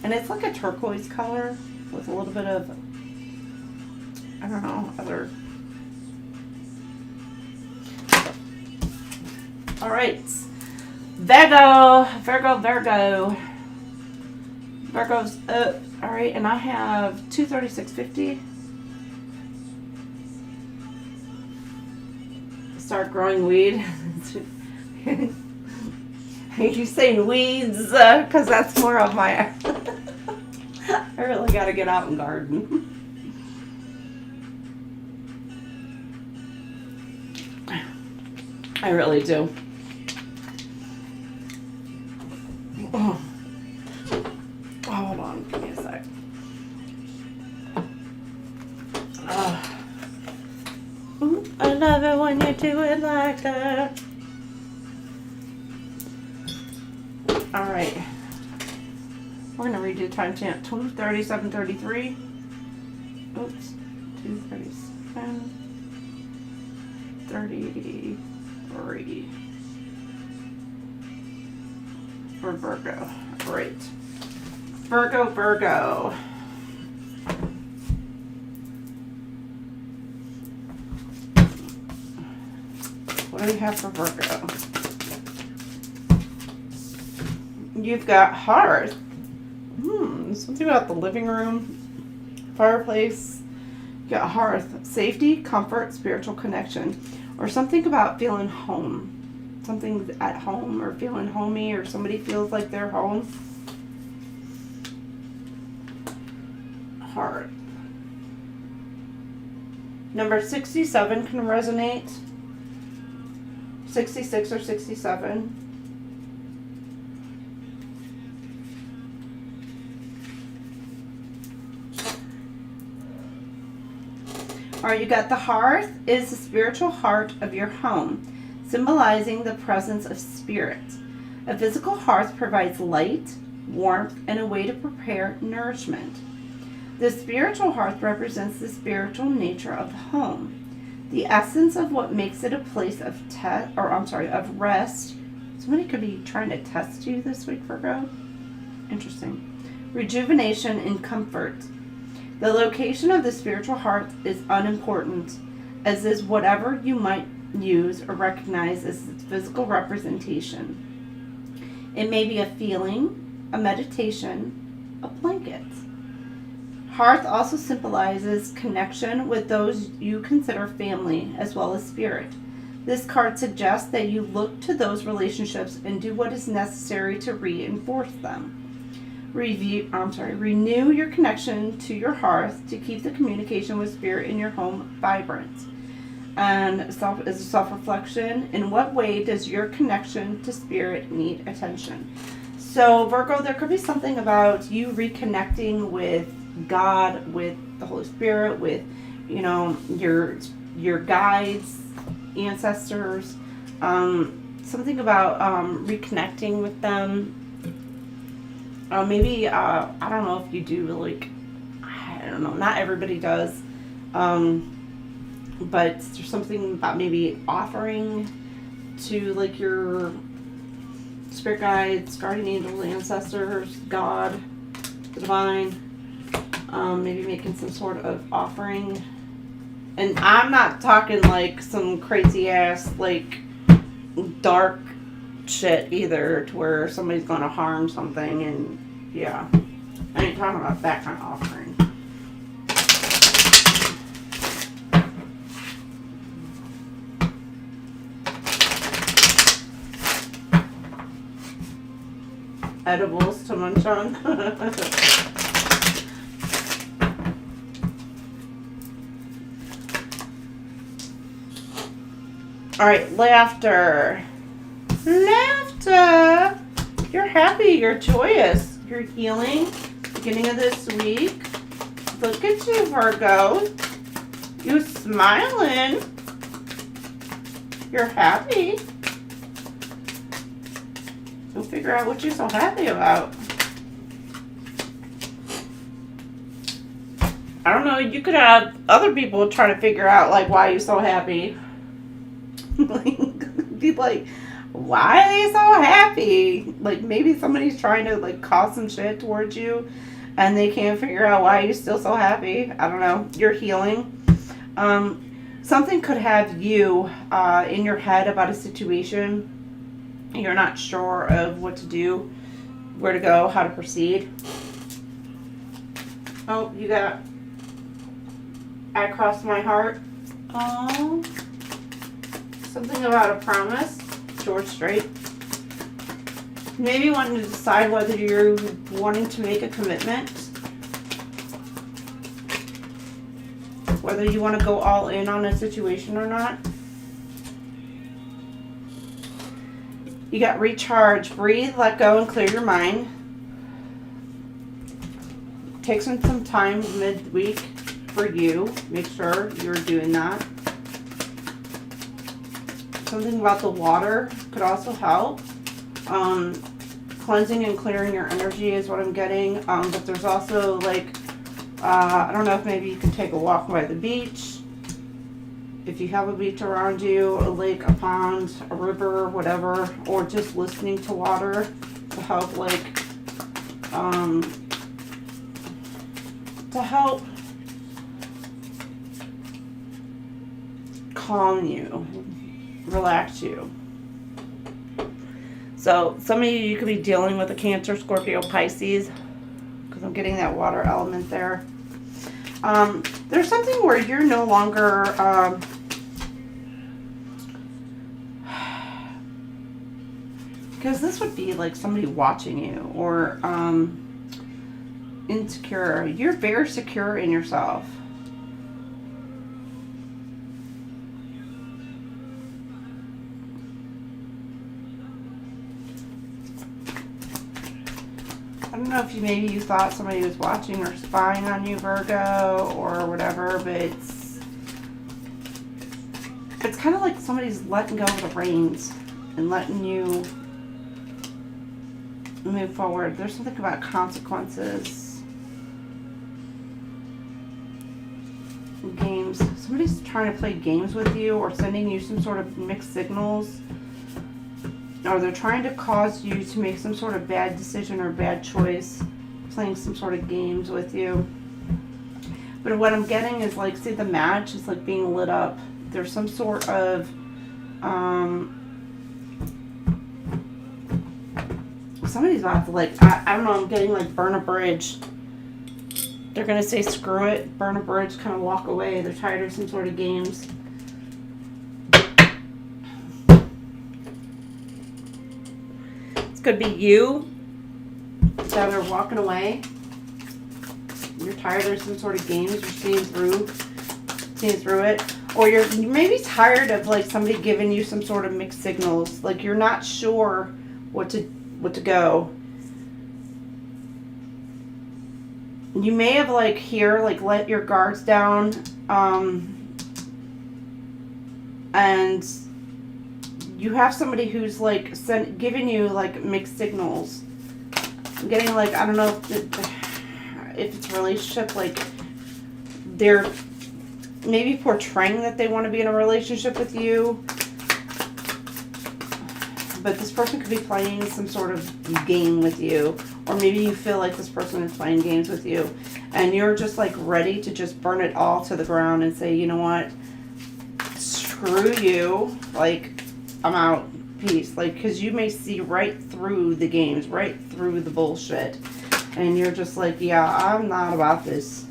And it's like a turquoise color with a little bit of, I don't know, other. All right. Virgo. Virgo's up. All right, and I have 236.50. Start growing weed. You saying weeds because that's more of my. I really got to get out and garden. I really do. Oh, hold on, give me a sec. I love it when you do it like that. All right, we're gonna redo timestamp 2:37:33. Oops, 2:37:33 for Virgo. Great, Virgo. What do we have for Virgo? You've got hearth. Something about the living room, fireplace. You got hearth, safety, comfort, spiritual connection, or something about feeling home. Something at home or feeling homey, or somebody feels like they're home. Hearth. Number 67 can resonate. 66 or 67. All right, you got the hearth is the spiritual heart of your home, symbolizing the presence of spirit. A physical hearth provides light, warmth, and a way to prepare nourishment. The spiritual hearth represents the spiritual nature of the home, the essence of what makes it a place of of rest. Somebody could be trying to test you this week, Virgo. Interesting. Rejuvenation and comfort. The location of the spiritual hearth is unimportant, as is whatever you might use or recognize as its physical representation. It may be a feeling, a meditation, a blanket. Hearth also symbolizes connection with those you consider family as well as spirit. This card suggests that you look to those relationships and do what is necessary to reinforce them. Renew your connection to your hearth to keep the communication with spirit in your home vibrant. And self-reflection, in what way does your connection to spirit need attention? So Virgo, there could be something about you reconnecting with God, with the Holy Spirit, with, your guides, ancestors, something about reconnecting with them. Maybe, I don't know if you do, I don't know, not everybody does, but there's something about maybe offering to, your spirit guides, guardian angels, ancestors, God, the divine, maybe making some sort of offering. And I'm not talking, some crazy-ass, dark shit either, to where somebody's going to harm something, and yeah, I ain't talking about that kind of offering. Edibles to munch on. All right, laughter. Laughter. You're happy, you're joyous, you're healing. Beginning of this week. Look at you, Virgo. You smiling. You're happy. So figure out what you're so happy about. I don't know, you could have other people try to figure out why you're so happy. Be like, why are they so happy? Maybe somebody's trying to cause some shit towards you and they can't figure out why you're still so happy. I don't know. You're healing. Something could have you in your head about a situation. You're not sure of what to do, where to go, how to proceed. Oh, you got I crossed my heart. Oh, something about a promise. George Strait. Maybe wanting to decide whether you're wanting to make a commitment. Whether you want to go all in on a situation or not. You got recharge. Breathe, let go, and clear your mind. Take some time midweek for you. Make sure you're doing that. Something about the water could also help. Cleansing and clearing your energy is what I'm getting. But there's also like, I don't know if maybe you can take a walk by the beach. If you have a beach around you, a lake, a pond, a river, whatever. Or just listening to water to help like, calm you, relax you. So some of you could be dealing with a Cancer, Scorpio, Pisces, because I'm getting that water element there. There's something where you're no longer because this would be like somebody watching you, or insecure. You're very secure in yourself. I don't know if maybe you thought somebody was watching or spying on you, Virgo, or whatever, but it's kind of like somebody's letting go of the reins and letting you move forward. There's something about consequences. Games. Somebody's trying to play games with you or sending you some sort of mixed signals. Or they're trying to cause you to make some sort of bad decision or bad choice, playing some sort of games with you. But what I'm getting is like, see the match is like being lit up. There's some sort of, somebody's about to like, I don't know, I'm getting like burn a bridge. They're going to say screw it, burn a bridge, kind of walk away. They're tired of some sort of games. Could be you that are walking away. You're tired of some sort of games. You're seeing through it, or you're maybe tired of like somebody giving you some sort of mixed signals. Like you're not sure what to go. You may have like here like let your guards down, and you have somebody who's like giving you like mixed signals. I'm getting like, I don't know if it's a relationship, like they're maybe portraying that they want to be in a relationship with you, but this person could be playing some sort of game with you, or maybe you feel like this person is playing games with you and you're just like ready to just burn it all to the ground and say, you know what, screw you, like I'm out, peace. Like, because you may see right through the games, right through the bullshit. And you're just like, yeah, I'm not about this.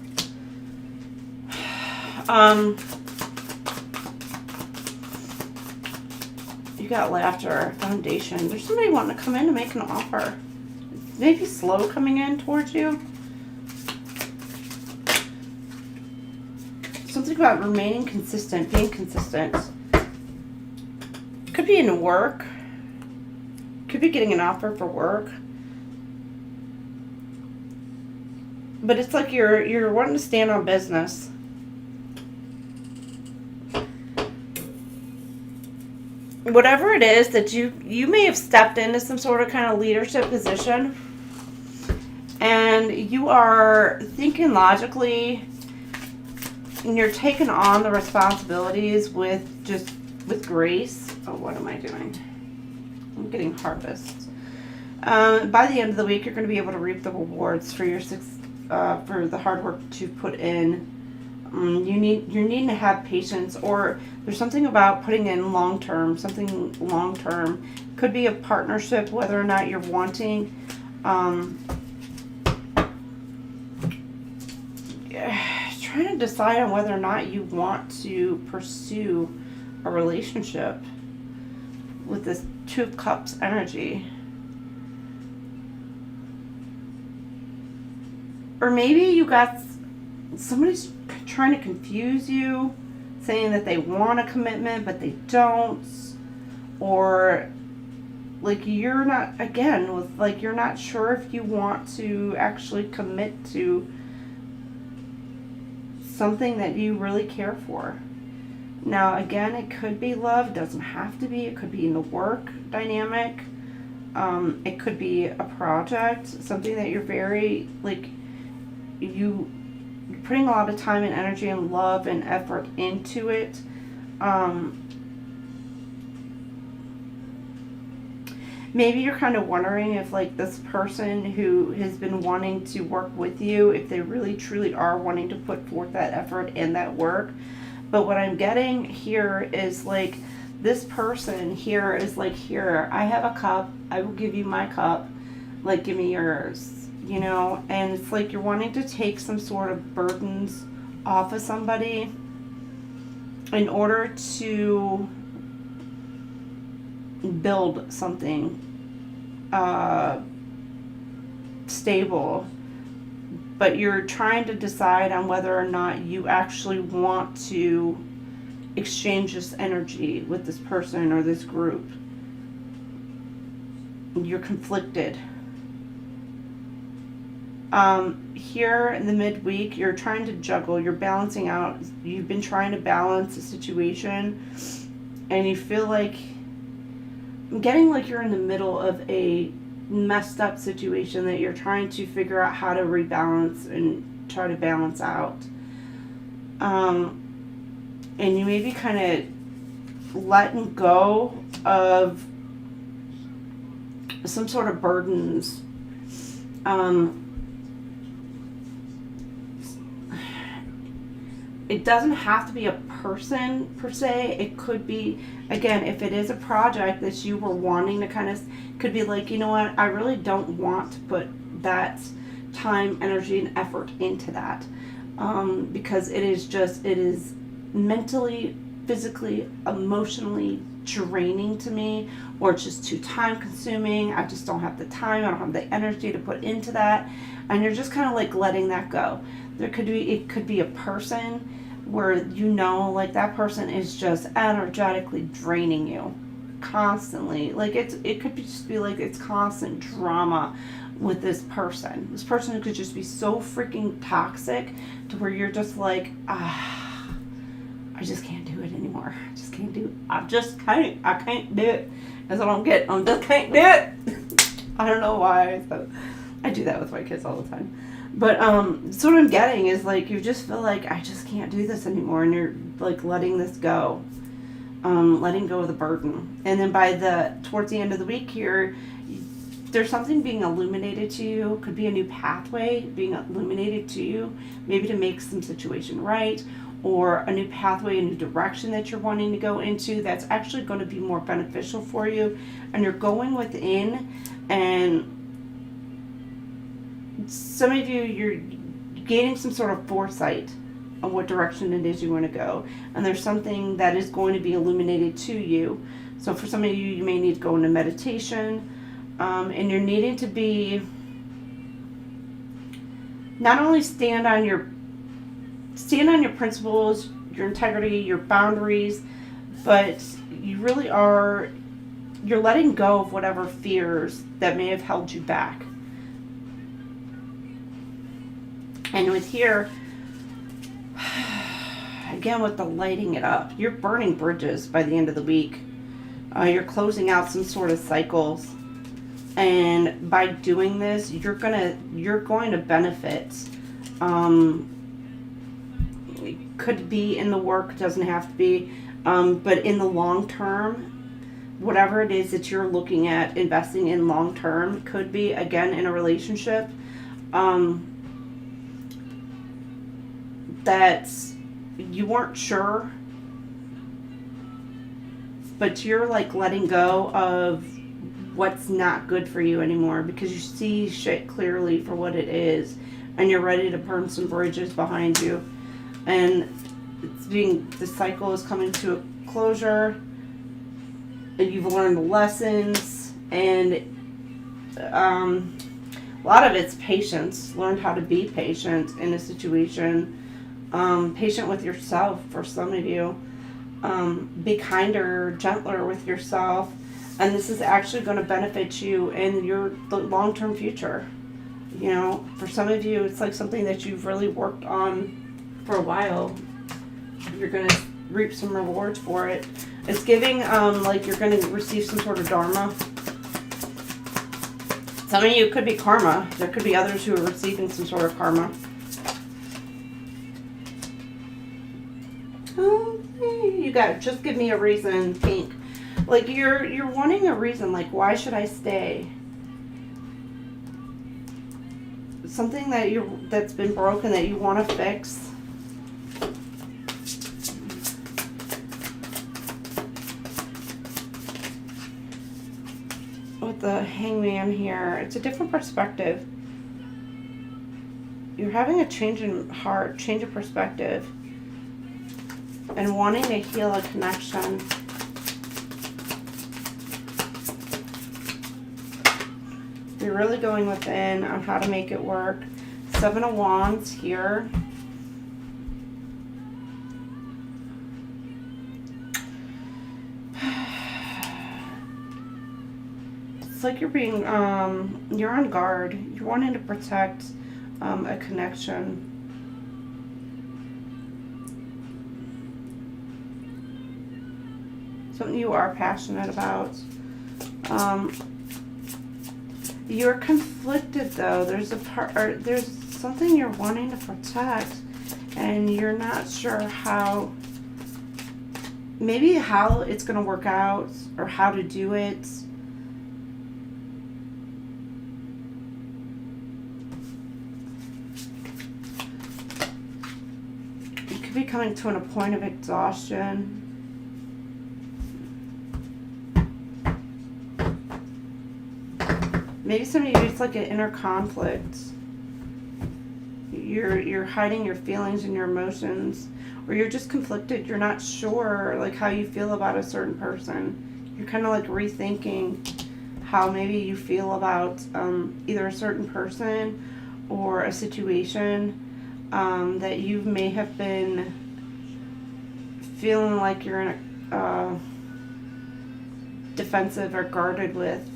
You got laughter, foundation. There's somebody wanting to come in to make an offer. Maybe slow coming in towards you. Something about remaining consistent, being consistent. Could be in work. Could be getting an offer for work. But it's like you're wanting to stand on business. Whatever it is that you may have stepped into some sort of kind of leadership position, and you are thinking logically, and you're taking on the responsibilities with grace. Oh, what am I doing? I'm getting harvest. By the end of the week, you're going to be able to reap the rewards for your for the hard work to put in. You're needing to have patience, or there's something about putting in something long term. Could be a partnership, whether or not you're wanting. trying to decide on whether or not you want to pursue a relationship with this Two of Cups energy. Or maybe you got somebody's trying to confuse you, saying that they want a commitment but they don't, or like you're not, again, with like you're not sure if you want to actually commit to something that you really care for. Now again, it could be love, it doesn't have to be, it could be in the work dynamic, it could be a project, something that you're very like you're putting a lot of time and energy and love and effort into it. Maybe you're kind of wondering if like this person who has been wanting to work with you, if they really truly are wanting to put forth that effort and that work. But what I'm getting here is like this person here is like, here, I have a cup, I will give you my cup, like give me yours, you know. And it's like you're wanting to take some sort of burdens off of somebody in order to build something stable, but you're trying to decide on whether or not you actually want to exchange this energy with this person or this group. You're conflicted. Here in the midweek, you're trying to juggle, you're balancing out, you've been trying to balance the situation, and you feel like, I'm getting like you're in the middle of a messed up situation that you're trying to figure out how to rebalance and try to balance out. And you may be kind of letting go of some sort of burdens. It doesn't have to be a person per se. It could be, again, if it is a project that you were wanting to kind of, could be like, you know what, I really don't want to put that time, energy, and effort into that. Because it is mentally, physically, emotionally draining to me, or it's just too time consuming. I just don't have the time, I don't have the energy to put into that. And you're just kind of like letting that go. It could be a person where you know, like that person is just energetically draining you constantly. Like it could just be like it's constant drama with this person. This person could just be so freaking toxic to where you're just like, I just can't do it anymore. I just can't do it. I can't do it. That's what I'm getting. I just can't do it. I don't know why. So I do that with my kids all the time. But so what I'm getting is like you just feel like I just can't do this anymore, and you're like letting this go, letting go of the burden. And then towards the end of the week here, there's something being illuminated to you. Could be a new pathway being illuminated to you, maybe to make some situation right, or a new pathway, a new direction that you're wanting to go into that's actually going to be more beneficial for you. And you're going within, and some of you, you're gaining some sort of foresight on what direction it is you want to go. And there's something that is going to be illuminated to you. So for some of you, you may need to go into meditation. And you're needing to be, not only stand on your principles, your integrity, your boundaries, but you really are, you're letting go of whatever fears that may have held you back. And with here, again, with the lighting it up, you're burning bridges by the end of the week. You're closing out some sort of cycles. And by doing this, you're going to benefit. It could be in the work, doesn't have to be. But in the long term, whatever it is that you're looking at investing in long term, could be, again, in a relationship. That you weren't sure, but you're like letting go of what's not good for you anymore because you see shit clearly for what it is, and you're ready to burn some bridges behind you. and the cycle is coming to a closure, and you've learned lessons, and a lot of it's patience. Learned how to be patient in a situation, patient with yourself for some of you. Be kinder, gentler with yourself, and this is actually going to benefit you in the long-term future. You know, for some of you, it's like something that you've really worked on for a while. You're going to reap some rewards for it. It's giving like you're going to receive some sort of dharma. Some of you could be karma. There could be others who are receiving some sort of karma. You got just give me a reason, pink. Like you're wanting a reason, like why should I stay? Something that's been broken that you want to fix. With the Hangman here, it's a different perspective. You're having a change in heart, change of perspective, and wanting to heal a connection. You're really going within on how to make it work. 7 of Wands here. It's like you're being, you're on guard. You're wanting to protect a connection. Something you are passionate about. You're conflicted though. There's there's something you're wanting to protect, and you're not sure how. Maybe how it's going to work out or how to do it. You could be coming to a point of exhaustion. Maybe some of you, it's like an inner conflict. You're hiding your feelings and your emotions, or you're just conflicted. You're not sure like how you feel about a certain person. You're kind of like rethinking how maybe you feel about either a certain person or a situation that you may have been feeling like you're in a defensive or guarded with.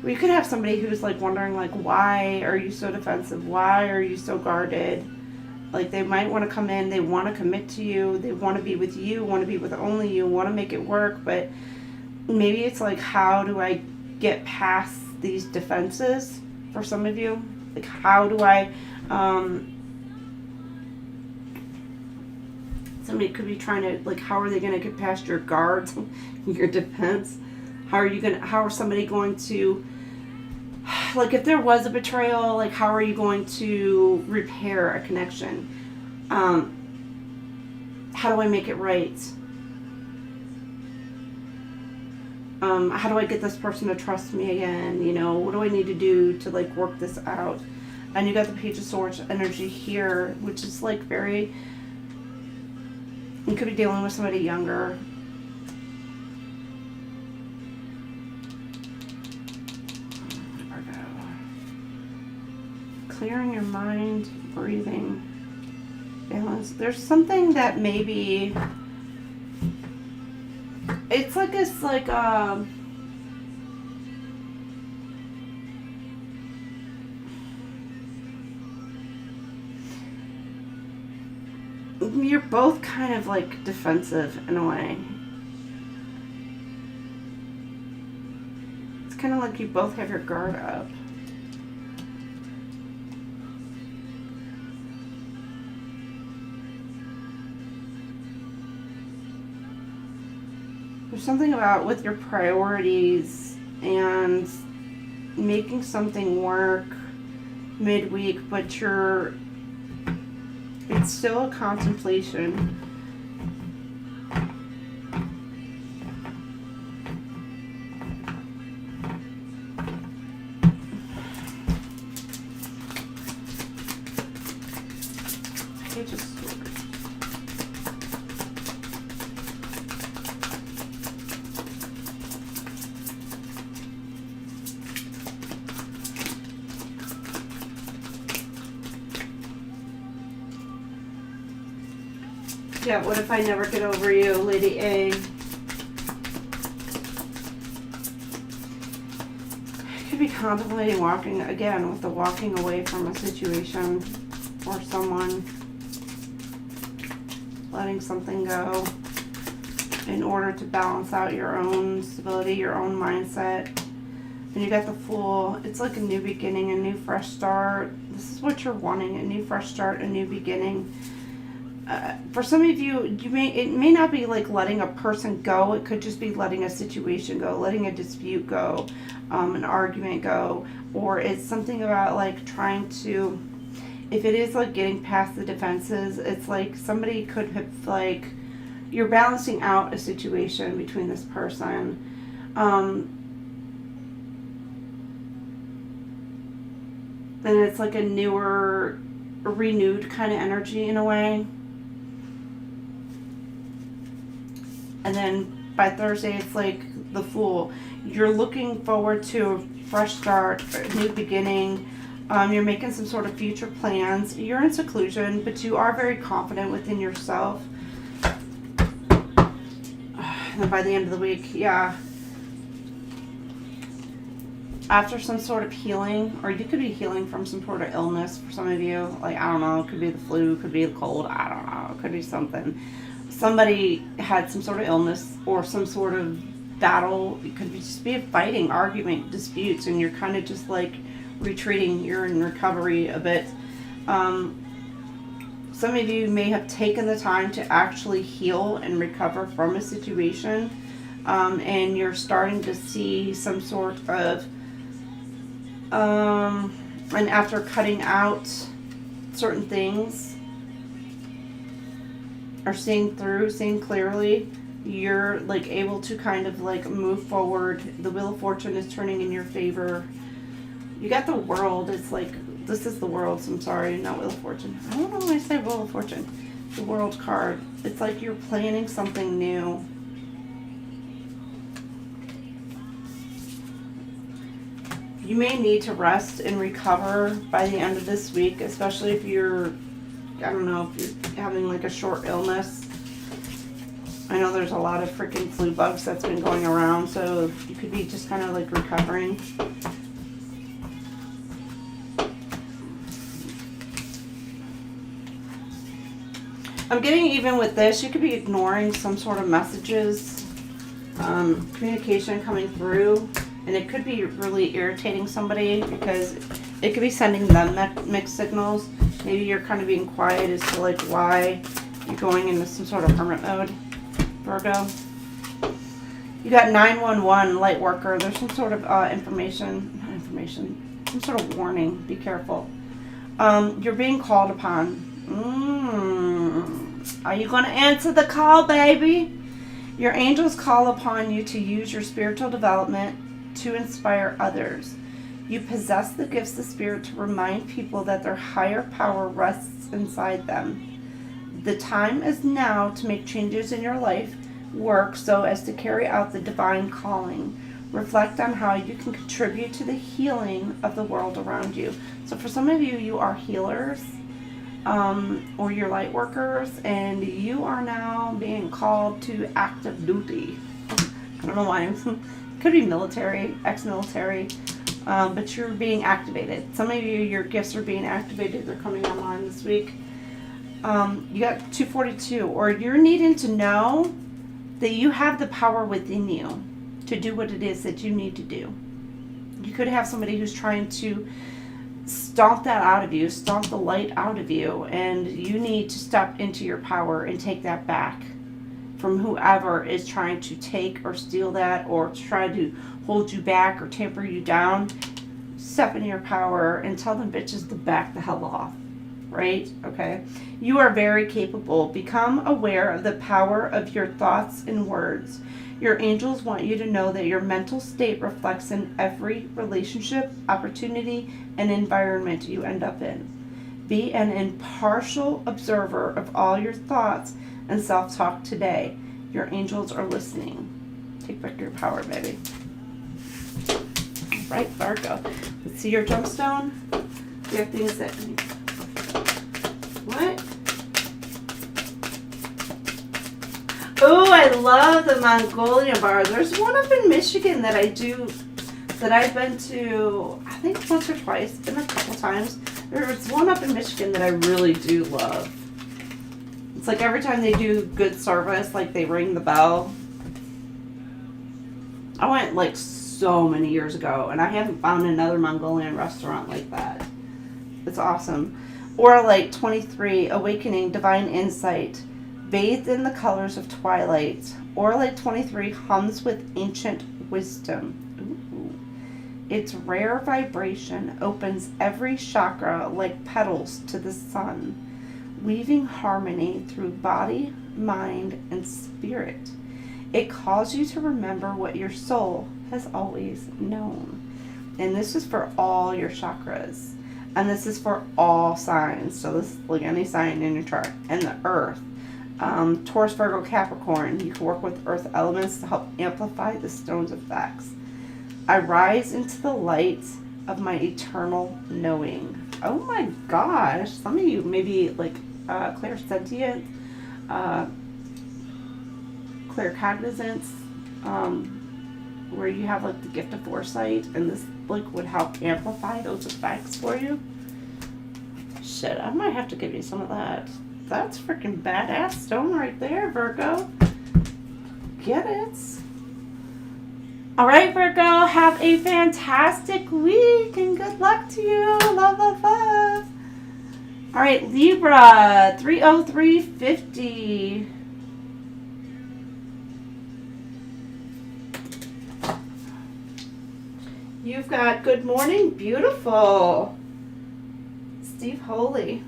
Or you could have somebody who's like wondering like, why are you so defensive? Why are you so guarded? Like they might want to come in, they want to commit to you, they want to be with you, want to be with only you, want to make it work, but maybe it's like, how do I get past these defenses for some of you? Like how do I, somebody could be trying to, like, how are they going to get past your guards, your defense? How are somebody going to, like, if there was a betrayal, like, how are you going to repair a connection? How do I make it right? How do I get this person to trust me again? You know, what do I need to do to, like, work this out? And you got the Page of Swords energy here, which is, like, very, you could be dealing with somebody younger. Clearing your mind, breathing, balance. There's something that maybe it's like this, like you're both kind of like defensive in a way. It's kind of like you both have your guard up. There's something about with your priorities and making something work midweek, but it's still a contemplation. Page of Swords. Yeah, what if I never get over you, Lady A? Could be contemplating walking, again, with the walking away from a situation or someone. Letting something go in order to balance out your own stability, your own mindset. And you got the Fool. It's like a new beginning, a new fresh start. This is what you're wanting, a new fresh start, a new beginning. For some of you, it may not be like letting a person go. It could just be letting a situation go, letting a dispute go, an argument go, or it's something about like trying to, if it is like getting past the defenses, it's like somebody could have like, you're balancing out a situation between this person. And it's like a newer, renewed kind of energy in a way. And then by Thursday, it's like the Fool. You're looking forward to a fresh start, a new beginning. You're making some sort of future plans. You're in seclusion, but you are very confident within yourself. And then by the end of the week, yeah. After some sort of healing, or you could be healing from some sort of illness for some of you. Like, I don't know, it could be the flu, could be the cold, I don't know. It could be something. Somebody had some sort of illness or some sort of battle. It could just be a fighting, argument, disputes, and you're kind of just like retreating. You're in recovery a bit. Some of you may have taken the time to actually heal and recover from a situation, and you're starting to see some sort of, and after cutting out certain things, or seeing through, seeing clearly, you're like able to kind of like move forward. The Wheel of Fortune is turning in your favor. You got the World. It's like, this is the World. So I'm sorry, not Wheel of Fortune. I don't know why I say Wheel of Fortune. The World card. It's like you're planning something new. You may need to rest and recover by the end of this week, especially if you're, I don't know, if you're having like a short illness. I know there's a lot of freaking flu bugs that's been going around, so you could be just kind of like recovering. I'm getting even with this, you could be ignoring some sort of messages, communication coming through, and it could be really irritating somebody because it could be sending them mixed signals. Maybe you're kind of being quiet as to like why you're going into some sort of hermit mode, Virgo. You got 911, light worker. There's some sort of some sort of warning. Be careful. You're being called upon. Are you going to answer the call, baby? Your angels call upon you to use your spiritual development to inspire others. You possess the gifts of spirit to remind people that their higher power rests inside them. The time is now to make changes in your life work so as to carry out the divine calling. Reflect on how you can contribute to the healing of the world around you. So for some of you, you are healers, or you're light workers, and you are now being called to active duty. I don't know why. Could be military, ex-military, but you're being activated. Some of you, your gifts are being activated. They're coming online this week. You got 242, or you're needing to know that you have the power within you to do what it is that you need to do. You could have somebody who's trying to stomp that out of you, stomp the light out of you, and you need to step into your power and take that back from whoever is trying to take or steal that or try to hold you back or tamper you down. Step in your power and tell them bitches to back the hell off. Right? Okay. You are very capable. Become aware of the power of your thoughts and words. Your angels want you to know that your mental state reflects in every relationship, opportunity, and environment you end up in. Be an impartial observer of all your thoughts and self-talk today. Your angels are listening. Take back your power, baby. All right, Virgo. Let's see your gemstone. You have things that... What? I love the Mongolian bars. There's one up in Michigan that I do, that I've been to, I think once or twice, been a couple times. There's one up in Michigan that I really do love. It's like every time they do good service, like they ring the bell. I went like so many years ago, and I haven't found another Mongolian restaurant like that. It's awesome. Or like 23, Awakening, Divine Insight, bathed in the colors of twilight. Or like 23, hums with ancient wisdom. Ooh. Its rare vibration opens every chakra like petals to the sun, weaving harmony through body, mind, and spirit. It calls you to remember what your soul has always known. And this is for all your chakras. And this is for all signs. So this is like any sign in your chart. And the earth. Taurus, Virgo, Capricorn. You can work with earth elements to help amplify the stone's effects. I rise into the light of my eternal knowing. Oh my gosh. Some of you maybe like clairsentient, claircognizance, where you have like the gift of foresight, and this like would help amplify those effects for you. Shit, I might have to give you some of that. That's freaking badass stone right there, Virgo. Get it? All right, Virgo, have a fantastic week and good luck to you. Love, love, love. All right, Libra, 30350. You've got good morning, beautiful. Steve Holy.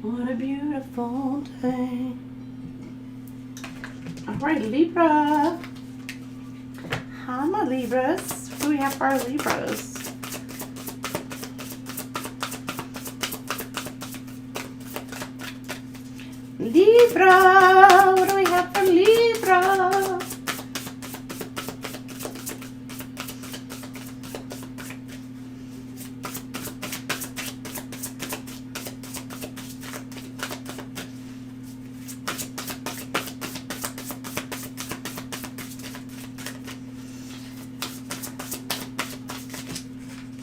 What a beautiful day. All right, Libra. Hi, my Libras. What do we have for our Libras? Libra, what do we have for Libra?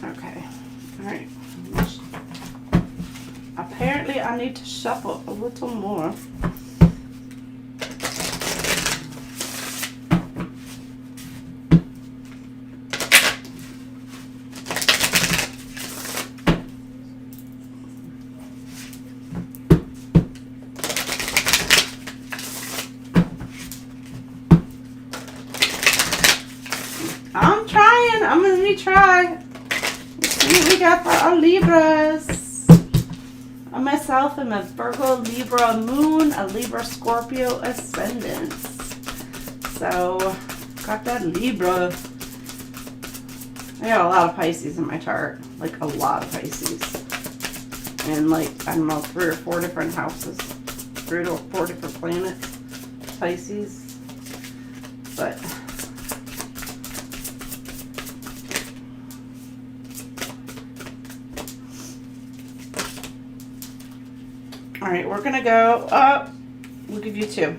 Okay, all right. Apparently I need to shuffle a little more. I'm trying. I'm going to try. Let's see what we got for our Libras. I myself am a Virgo, Libra moon, a Libra, Scorpio ascendant. So, got that Libra. I got a lot of Pisces in my chart. Like, a lot of Pisces. And, like, I don't know, 3 or 4 different houses. 3 or 4 different planets. Pisces. But... all right, we're gonna go up. We'll give you 2.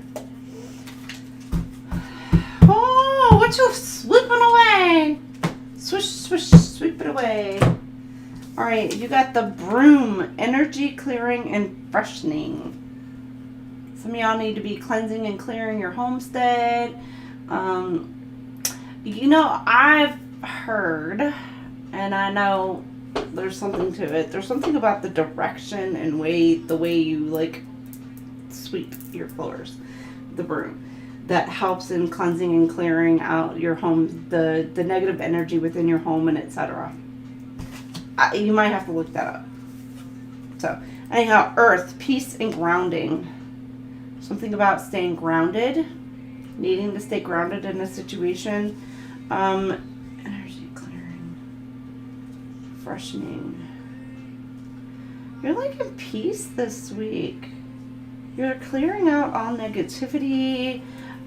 Oh, what you sweeping away? Swish, swish, sweep it away. All right, you got the broom, energy clearing and freshening. Some of y'all need to be cleansing and clearing your homestead. You know, I've heard, and I know there's something to it. There's something about the direction and the way you like sweep your floors, the broom, that helps in cleansing and clearing out your home, the negative energy within your home, and etc. You might have to look that up. So anyhow, earth, peace and grounding. Something about staying grounded, needing to stay grounded in a situation. Energy clearing, freshening. You're like in peace this week. You're clearing out all negativity,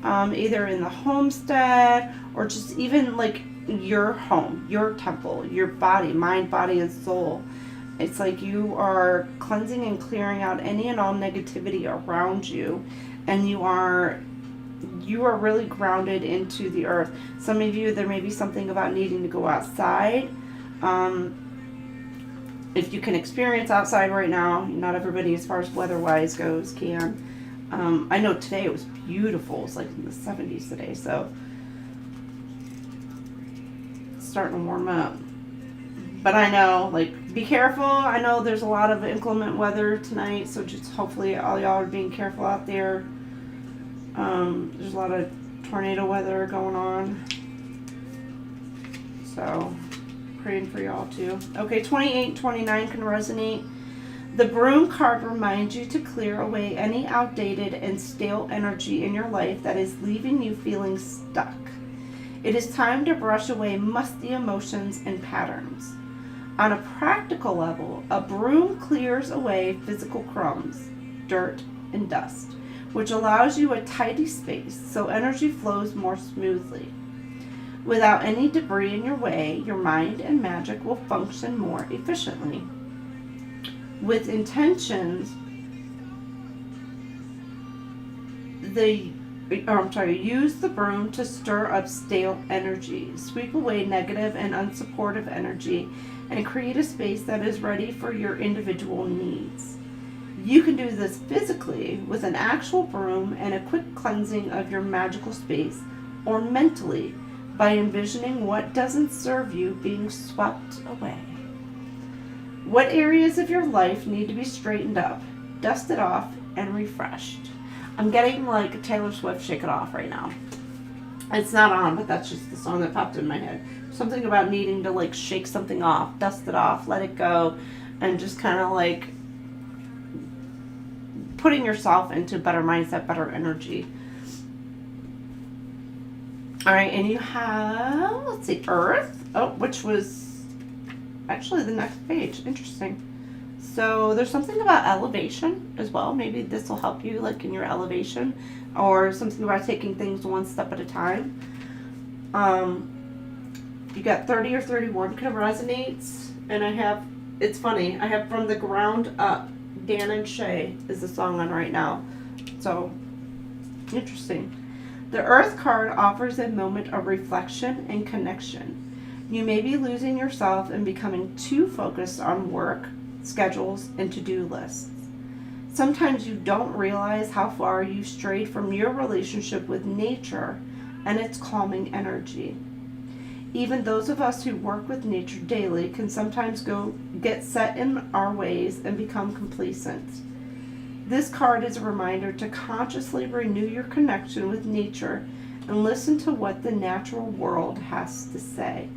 either in the homestead or just even like your home, your temple, your body, mind, body, and soul. It's like you are cleansing and clearing out any and all negativity around you, and you are really grounded into the earth. Some of you, there may be something about needing to go outside. If you can experience outside right now, not everybody as far as weather-wise goes can. I know today it was beautiful. It's like in the 70s today, so it's starting to warm up. But I know, like, be careful. I know there's a lot of inclement weather tonight, so just hopefully all y'all are being careful out there. There's a lot of tornado weather going on, so praying for y'all too. Okay, 28, 29 can resonate. The Broom card reminds you to clear away any outdated and stale energy in your life that is leaving you feeling stuck. It is time to brush away musty emotions and patterns. On a practical level, a broom clears away physical crumbs, dirt, and dust, which allows you a tidy space so energy flows more smoothly. Without any debris in your way, your mind and magic will function more efficiently. With intentions, use the broom to stir up stale energy, sweep away negative and unsupportive energy, and create a space that is ready for your individual needs. You can do this physically with an actual broom and a quick cleansing of your magical space, or mentally by envisioning what doesn't serve you being swept away. What areas of your life need to be straightened up, dusted off, and refreshed? I'm getting like Taylor Swift Shake It Off right now. It's not on, but that's just the song that popped in my head. Something about needing to like shake something off, dust it off, let it go, and just kind of like putting yourself into better mindset, better energy. All right, and you have, let's see, Earth, which was actually the next page. Interesting. So there's something about elevation as well. Maybe this will help you like in your elevation, or something about taking things one step at a time. You got 30 or 31 kind of resonates, and I have, it's funny, I have From the Ground Up. Dan and Shay is the song on right now. So, interesting. The Earth card offers a moment of reflection and connection. You may be losing yourself and becoming too focused on work, schedules, and to-do lists. Sometimes you don't realize how far you strayed from your relationship with nature and its calming energy. Even those of us who work with nature daily can sometimes get set in our ways and become complacent. This card is a reminder to consciously renew your connection with nature and listen to what the natural world has to say.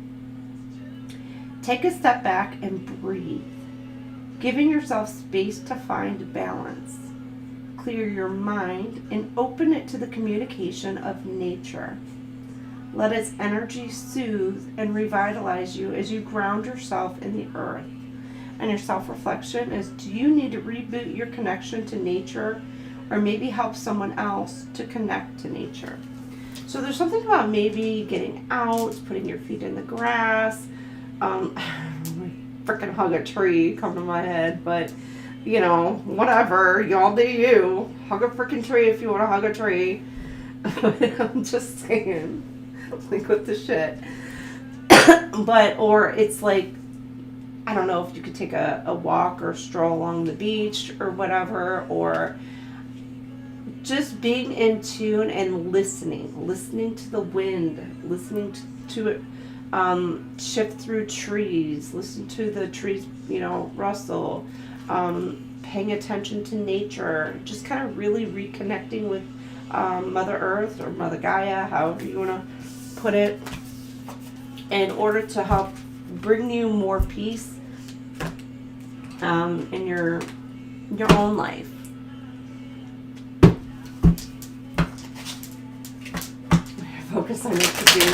Take a step back and breathe, giving yourself space to find balance. Clear your mind and open it to the communication of nature. Let its energy soothe and revitalize you as you ground yourself in the earth. And your self-reflection is, do you need to reboot your connection to nature, or maybe help someone else to connect to nature? So there's something about maybe getting out, putting your feet in the grass. Freaking hug a tree come to my head, but you know, whatever, y'all do you. Hug a freaking tree if you want to hug a tree. I'm just saying, like what the shit. But, or it's like, I don't know if you could take a walk or stroll along the beach or whatever, or just being in tune and listening to the wind, listening to it shift through trees, listen to the trees, you know, rustle, paying attention to nature, just kind of really reconnecting with Mother Earth or Mother Gaia, however you want to put it, in order to help bring you more peace in your own life. Focus on it to do.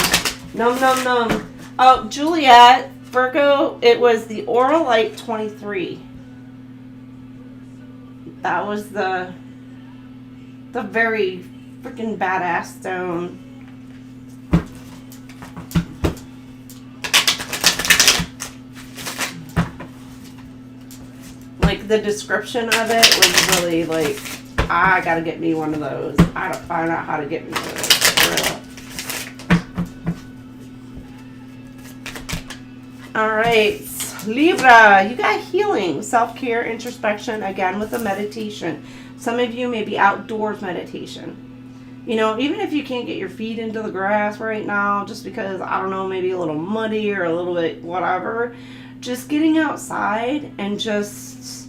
Num num num. Oh, Juliet, Virgo, it was the Auralite 23. That was the very freaking badass stone. like, the description of it was really, like, I gotta get me one of those. I gotta find out how to get me one of those. For real. All right. Libra, you got healing, self-care, introspection, again with the meditation. Some of you may be outdoors meditation. You know, even if you can't get your feet into the grass right now, just because, I don't know, maybe a little muddy or a little bit whatever, just getting outside and just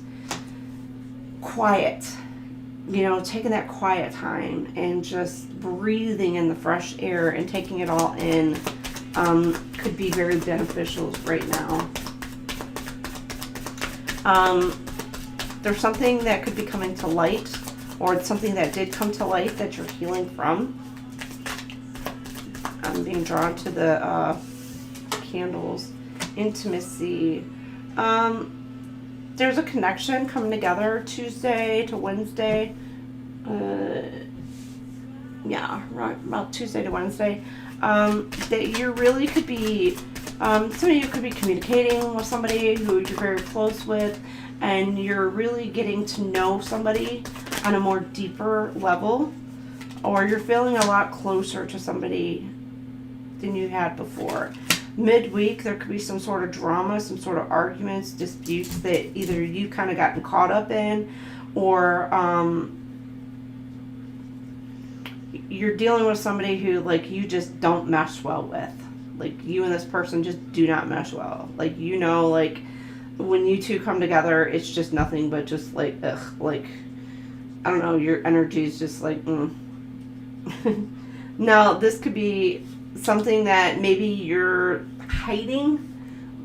quiet. You know, taking that quiet time and just breathing in the fresh air and taking it all in could be very beneficial right now. There's something that could be coming to light, or it's something that did come to light that you're healing from. I'm being drawn to the candles. Intimacy. There's a connection coming together Tuesday to Wednesday. Yeah, right about Tuesday to Wednesday. That you really could be, some of you could be communicating with somebody who you're very close with, and you're really getting to know somebody on a more deeper level, or you're feeling a lot closer to somebody than you had before. Midweek, there could be some sort of drama, some sort of arguments, disputes that either you kind of gotten caught up in, or you're dealing with somebody who, like, you just don't mesh well with. Like, you and this person just do not mesh well. Like, you know, like, when you two come together, it's just nothing but just, like, ugh, like, I don't know, your energy is just like, Now, this could be something that maybe you're hiding,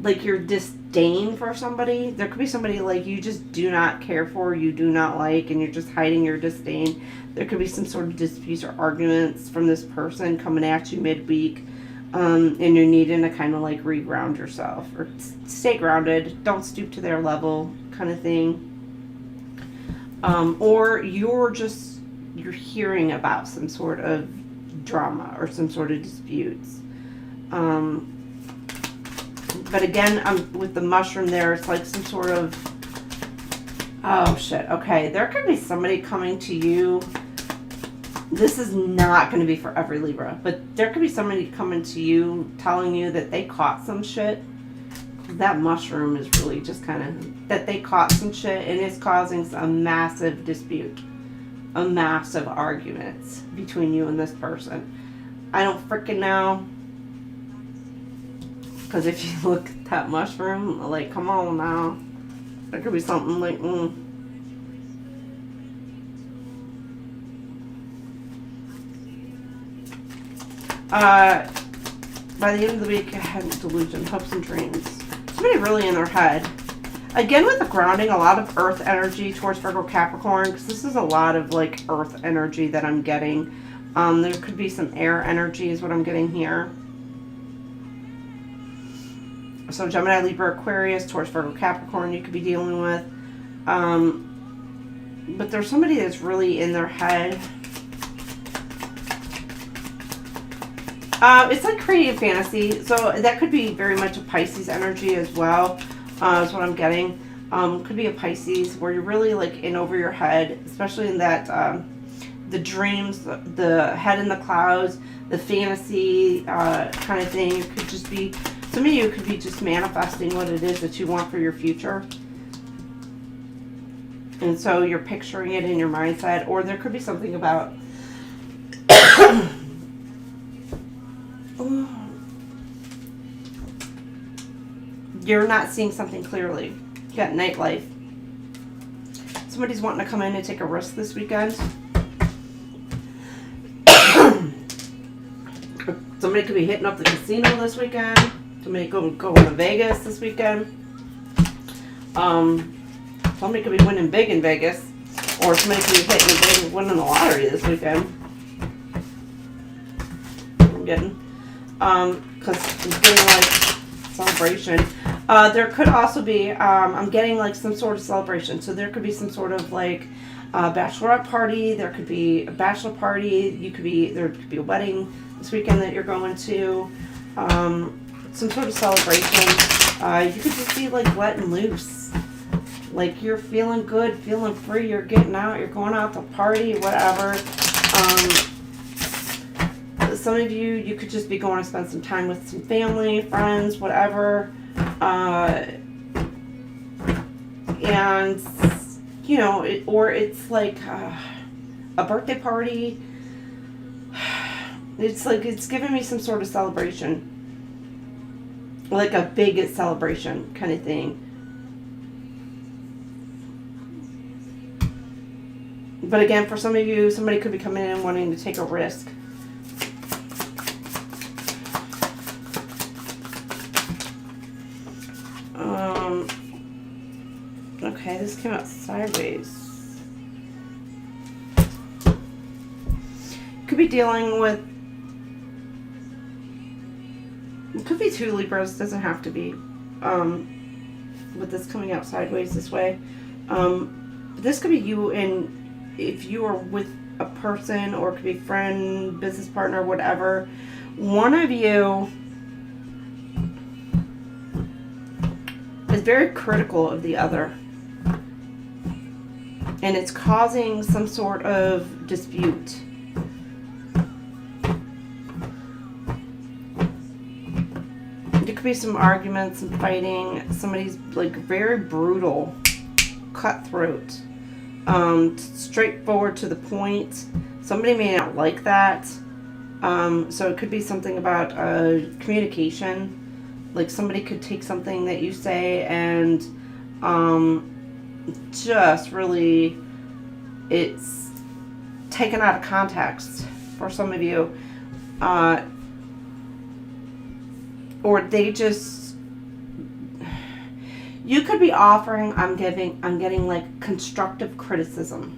like your disdain for somebody. There could be somebody like you just do not care for, you do not like, and you're just hiding your disdain. There could be some sort of disputes or arguments from this person coming at you midweek, and you're needing to kind of like reground yourself, or stay grounded, don't stoop to their level kind of thing. Or you're hearing about some sort of drama or some sort of disputes. But again, with the mushroom there, it's like some sort of, oh shit, okay, there could be somebody coming to you. This is not going to be for every Libra, but there could be somebody coming to you telling you that they caught some shit. That mushroom is really just kind of, that they caught some shit and it's causing a massive dispute, a massive arguments between you and this person. I don't freaking know. Because if you look at that mushroom, like, come on now. There could be something like, by the end of the week, I had delusion, hopes and dreams. Somebody really in their head. Again, with the grounding, a lot of earth energy towards Virgo, Capricorn, because this is a lot of, like, earth energy that I'm getting. There could be some air energy is what I'm getting here. So Gemini, Libra, Aquarius, Taurus, Virgo, Capricorn you could be dealing with. But there's somebody that's really in their head. It's like creative fantasy. So that could be very much a Pisces energy as well. Is what I'm getting. Could be a Pisces where you're really like in over your head, especially in that the dreams, the head in the clouds, the fantasy kind of thing. It could just be, some of you could be just manifesting what it is that you want for your future. And so you're picturing it in your mindset, or there could be something about you're not seeing something clearly. You got nightlife. Somebody's wanting to come in and take a risk this weekend. Somebody could be hitting up the casino this weekend. Somebody going to Vegas this weekend. Somebody could be winning big in Vegas. Or somebody could be hitting big and winning the lottery this weekend. I'm getting. Because I'm getting like celebration. There could also be, I'm getting like some sort of celebration. So there could be some sort of like bachelorette party. There could be a bachelor party. There could be a wedding this weekend that you're going to. Some sort of celebration. You could just be like letting loose. Like you're feeling good, feeling free, you're getting out, you're going out to party, whatever. Some of you could just be going to spend some time with some family, friends, whatever. And, you know, or it's like a birthday party. It's like, it's giving me some sort of celebration. Like a big celebration kind of thing. But again, for some of you, somebody could be coming in and wanting to take a risk. Okay, this came out sideways. Could be dealing with, it could be 2 Libras, doesn't have to be, with this coming out sideways this way. This could be you, and if you are with a person, or it could be friend, business partner, whatever, one of you is very critical of the other. And it's causing some sort of dispute. There could be some arguments and fighting. Somebody's like very brutal, cutthroat, straightforward to the point. Somebody may not like that. So it could be something about communication. Like somebody could take something that you say and just really, it's taken out of context for some of you, or they just, you could be offering, I'm getting like constructive criticism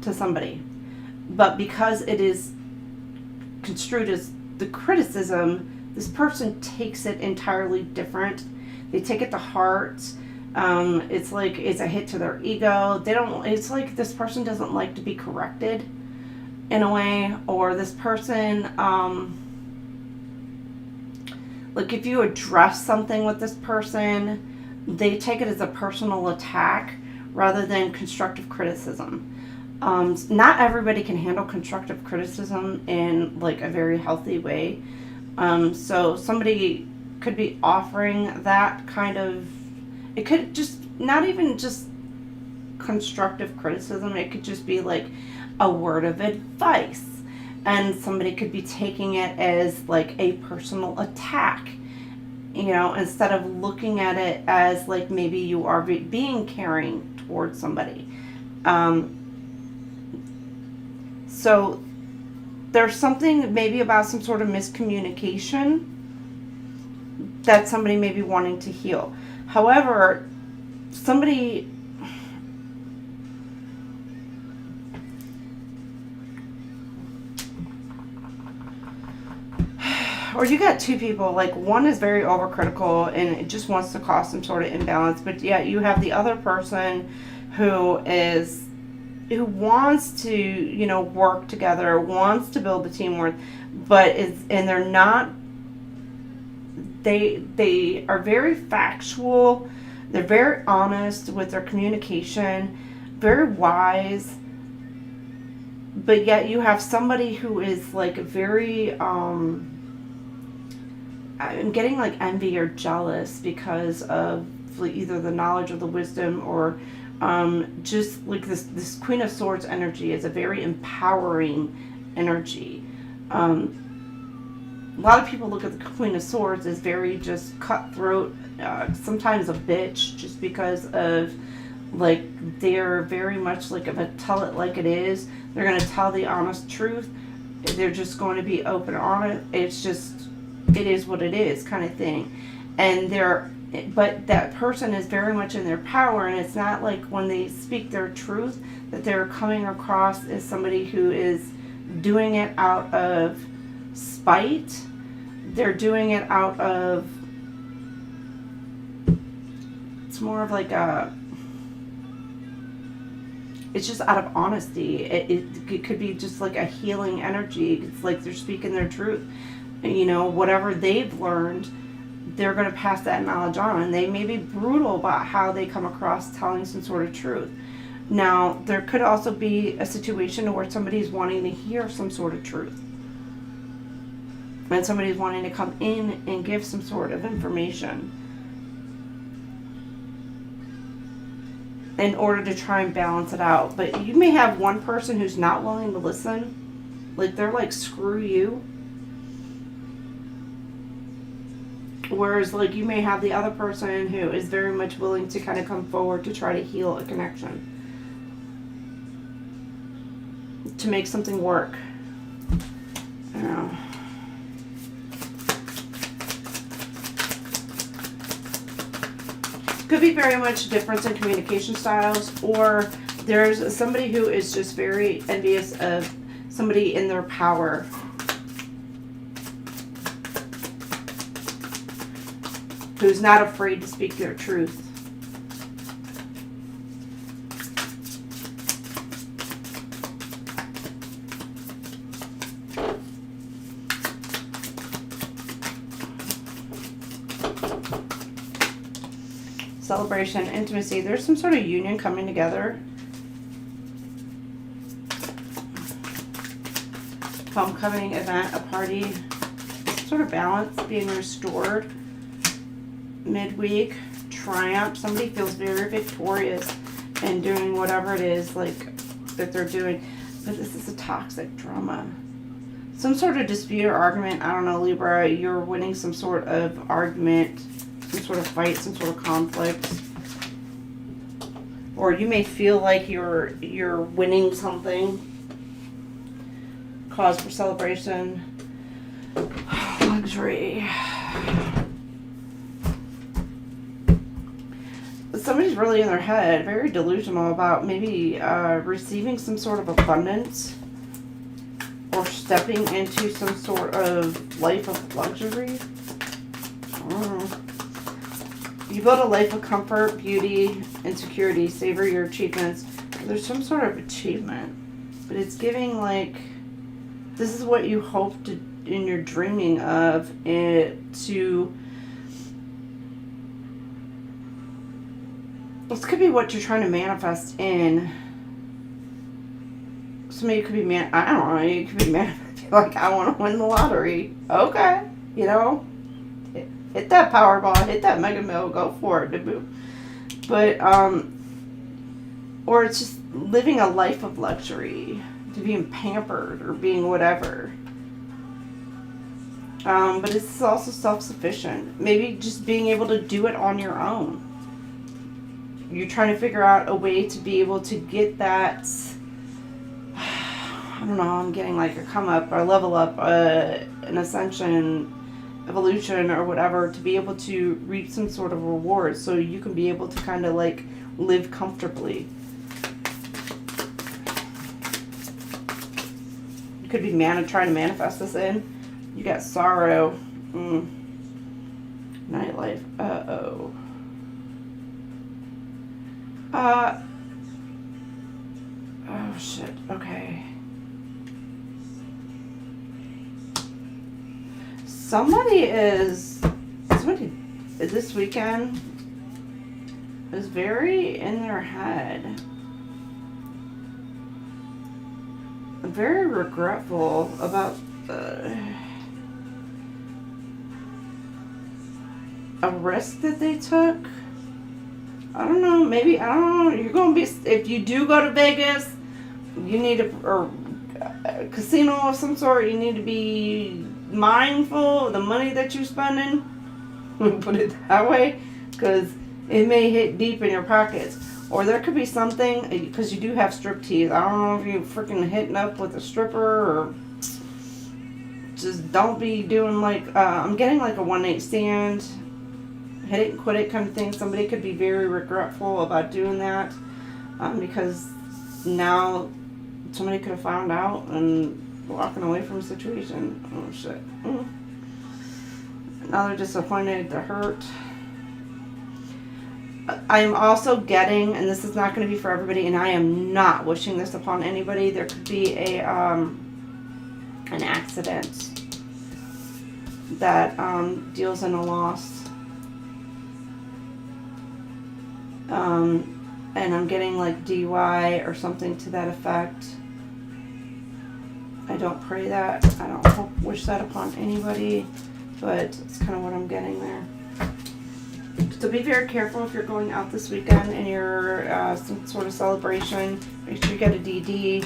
to somebody, but because it is construed as the criticism, this person takes it entirely different. They take it to heart. It's like it's a hit to their ego. They don't, it's like this person doesn't like to be corrected in a way, or this person, like if you address something with this person, they take it as a personal attack rather than constructive criticism. Not everybody can handle constructive criticism in like a very healthy way. So somebody could be offering that kind of, it could just, not even just constructive criticism, it could just be like a word of advice. And somebody could be taking it as like a personal attack, you know, instead of looking at it as like maybe you are being caring towards somebody. So there's something maybe about some sort of miscommunication that somebody may be wanting to heal. However, somebody, or you got 2 people, like one is very overcritical and it just wants to cause some sort of imbalance, but yet you have the other person who wants to, you know, work together, wants to build the teamwork, but and they're not, they are very factual, they're very honest with their communication, very wise, but yet you have somebody who is like very, I'm getting like envy or jealous because of either the knowledge or the wisdom, or just like this Queen of Swords energy is a very empowering energy. A lot of people look at the Queen of Swords as very just cutthroat, sometimes a bitch, just because of like they're very much like of a tell it like it is. They're going to tell the honest truth. They're just going to be open on it. It's just, it is what it is kind of thing. And but that person is very much in their power, and it's not like when they speak their truth that they're coming across as somebody who is doing it out of spite. They're doing it out of, it's more of like a, it's just out of honesty. It could be just like a healing energy. It's like they're speaking their truth. You know, whatever they've learned, they're going to pass that knowledge on, and they may be brutal about how they come across telling some sort of truth. Now, there could also be a situation where somebody's wanting to hear some sort of truth, and somebody's wanting to come in and give some sort of information in order to try and balance it out. But you may have one person who's not willing to listen. Like, they're like, screw you. Whereas, like, you may have the other person who is very much willing to kind of come forward to try to heal a connection, to make something work. I don't know. Could be very much difference in communication styles, or there's somebody who is just very envious of somebody in their power. Who's not afraid to speak their truth. Celebration, intimacy. There's some sort of union coming together. Homecoming, event, a party. Some sort of balance being restored. Midweek, triumph. Somebody feels very victorious in doing whatever it is like that they're doing. But this is a toxic drama. Some sort of dispute or argument. I don't know, Libra. You're winning some sort of argument, some sort of fight, some sort of conflict. Or you may feel like you're winning something. Cause for celebration. Luxury. Somebody's really in their head, very delusional about maybe receiving some sort of abundance or stepping into some sort of life of luxury. You build a life of comfort, beauty, and security. Savor your achievements. There's some sort of achievement, but it's giving like this is what you hope to, and you're dreaming of it to. This could be what you're trying to manifest in. Somebody could be I don't know. You could be manifesting like, I want to win the lottery. Okay, you know. Hit that Powerball, hit that Mega Mill, go for it, debut. But, or it's just living a life of luxury, to being pampered or being whatever. But it's also self-sufficient. Maybe just being able to do it on your own. You're trying to figure out a way to be able to get that, I don't know, I'm getting like a come up or level up, an ascension, evolution or whatever, to be able to reap some sort of reward so you can be able to kind of like live comfortably. You could be trying to manifest this in. You got sorrow. Nightlife. Uh-oh. Oh shit. Okay. Somebody this weekend is very in their head. Very regretful about a risk that they took. I don't know, maybe, I don't know, you're going to be, if you do go to Vegas, you need or a casino of some sort, you need to be mindful of the money that you're spending, put it that way, because it may hit deep in your pockets. Or there could be something, because you do have striptease. I don't know if you're freaking hitting up with a stripper, or just don't be doing like, I'm getting like a one-night stand, hit it and quit it kind of thing. Somebody could be very regretful about doing that, because now somebody could have found out and walking away from a situation. Oh shit. Now they're disappointed, they're hurt. I am also getting, and this is not going to be for everybody, and I am not wishing this upon anybody, there could be a an accident that deals in a loss. And I'm getting like DUI or something to that effect. I don't pray that. I don't wish that upon anybody, but it's kind of what I'm getting there. So be very careful if you're going out this weekend and you're some sort of celebration. Make sure you get a DD.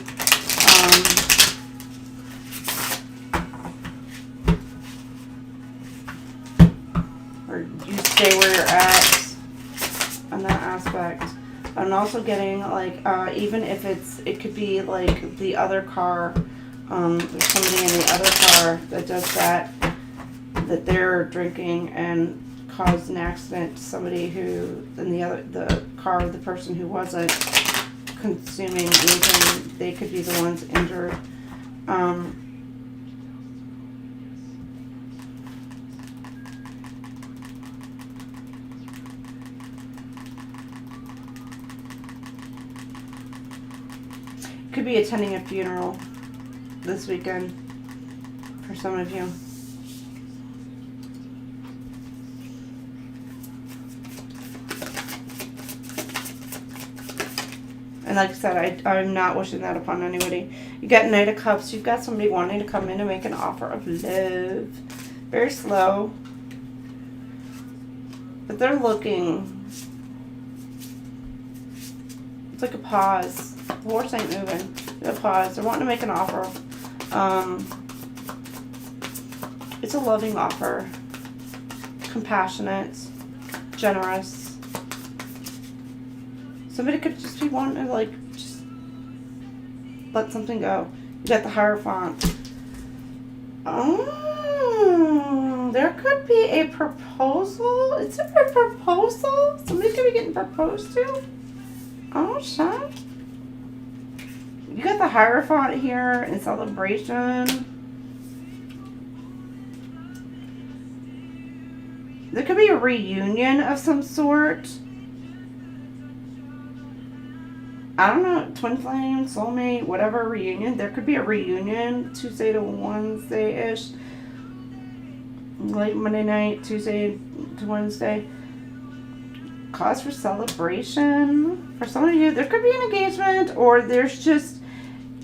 Or you stay where you're at on that aspect. I'm also getting like, even if it could be like the other car, there's somebody in the other car that does that they're drinking and caused an accident to somebody who, in the car, the person who wasn't consuming anything, they could be the ones injured. Could be attending a funeral this weekend for some of you. And like I said, I'm not wishing that upon anybody. You got Knight of Cups. You've got somebody wanting to come in and make an offer of love. Very slow. But they're looking. It's like a pause. The horse ain't moving. A pause. They're wanting to make an offer. It's a loving offer. Compassionate. Generous. Somebody could just be wanting to, like, just let something go. You got the Hierophant. Oh, there could be a proposal. Is there a proposal? Somebody could be getting proposed to? Oh, shit. You got the Hierophant here in celebration. There could be a reunion of some sort. I don't know, Twinflame, Soulmate, whatever reunion. There could be a reunion Tuesday to Wednesday-ish. Late Monday night, Tuesday to Wednesday. Cause for celebration. For some of you, there could be an engagement, or there's just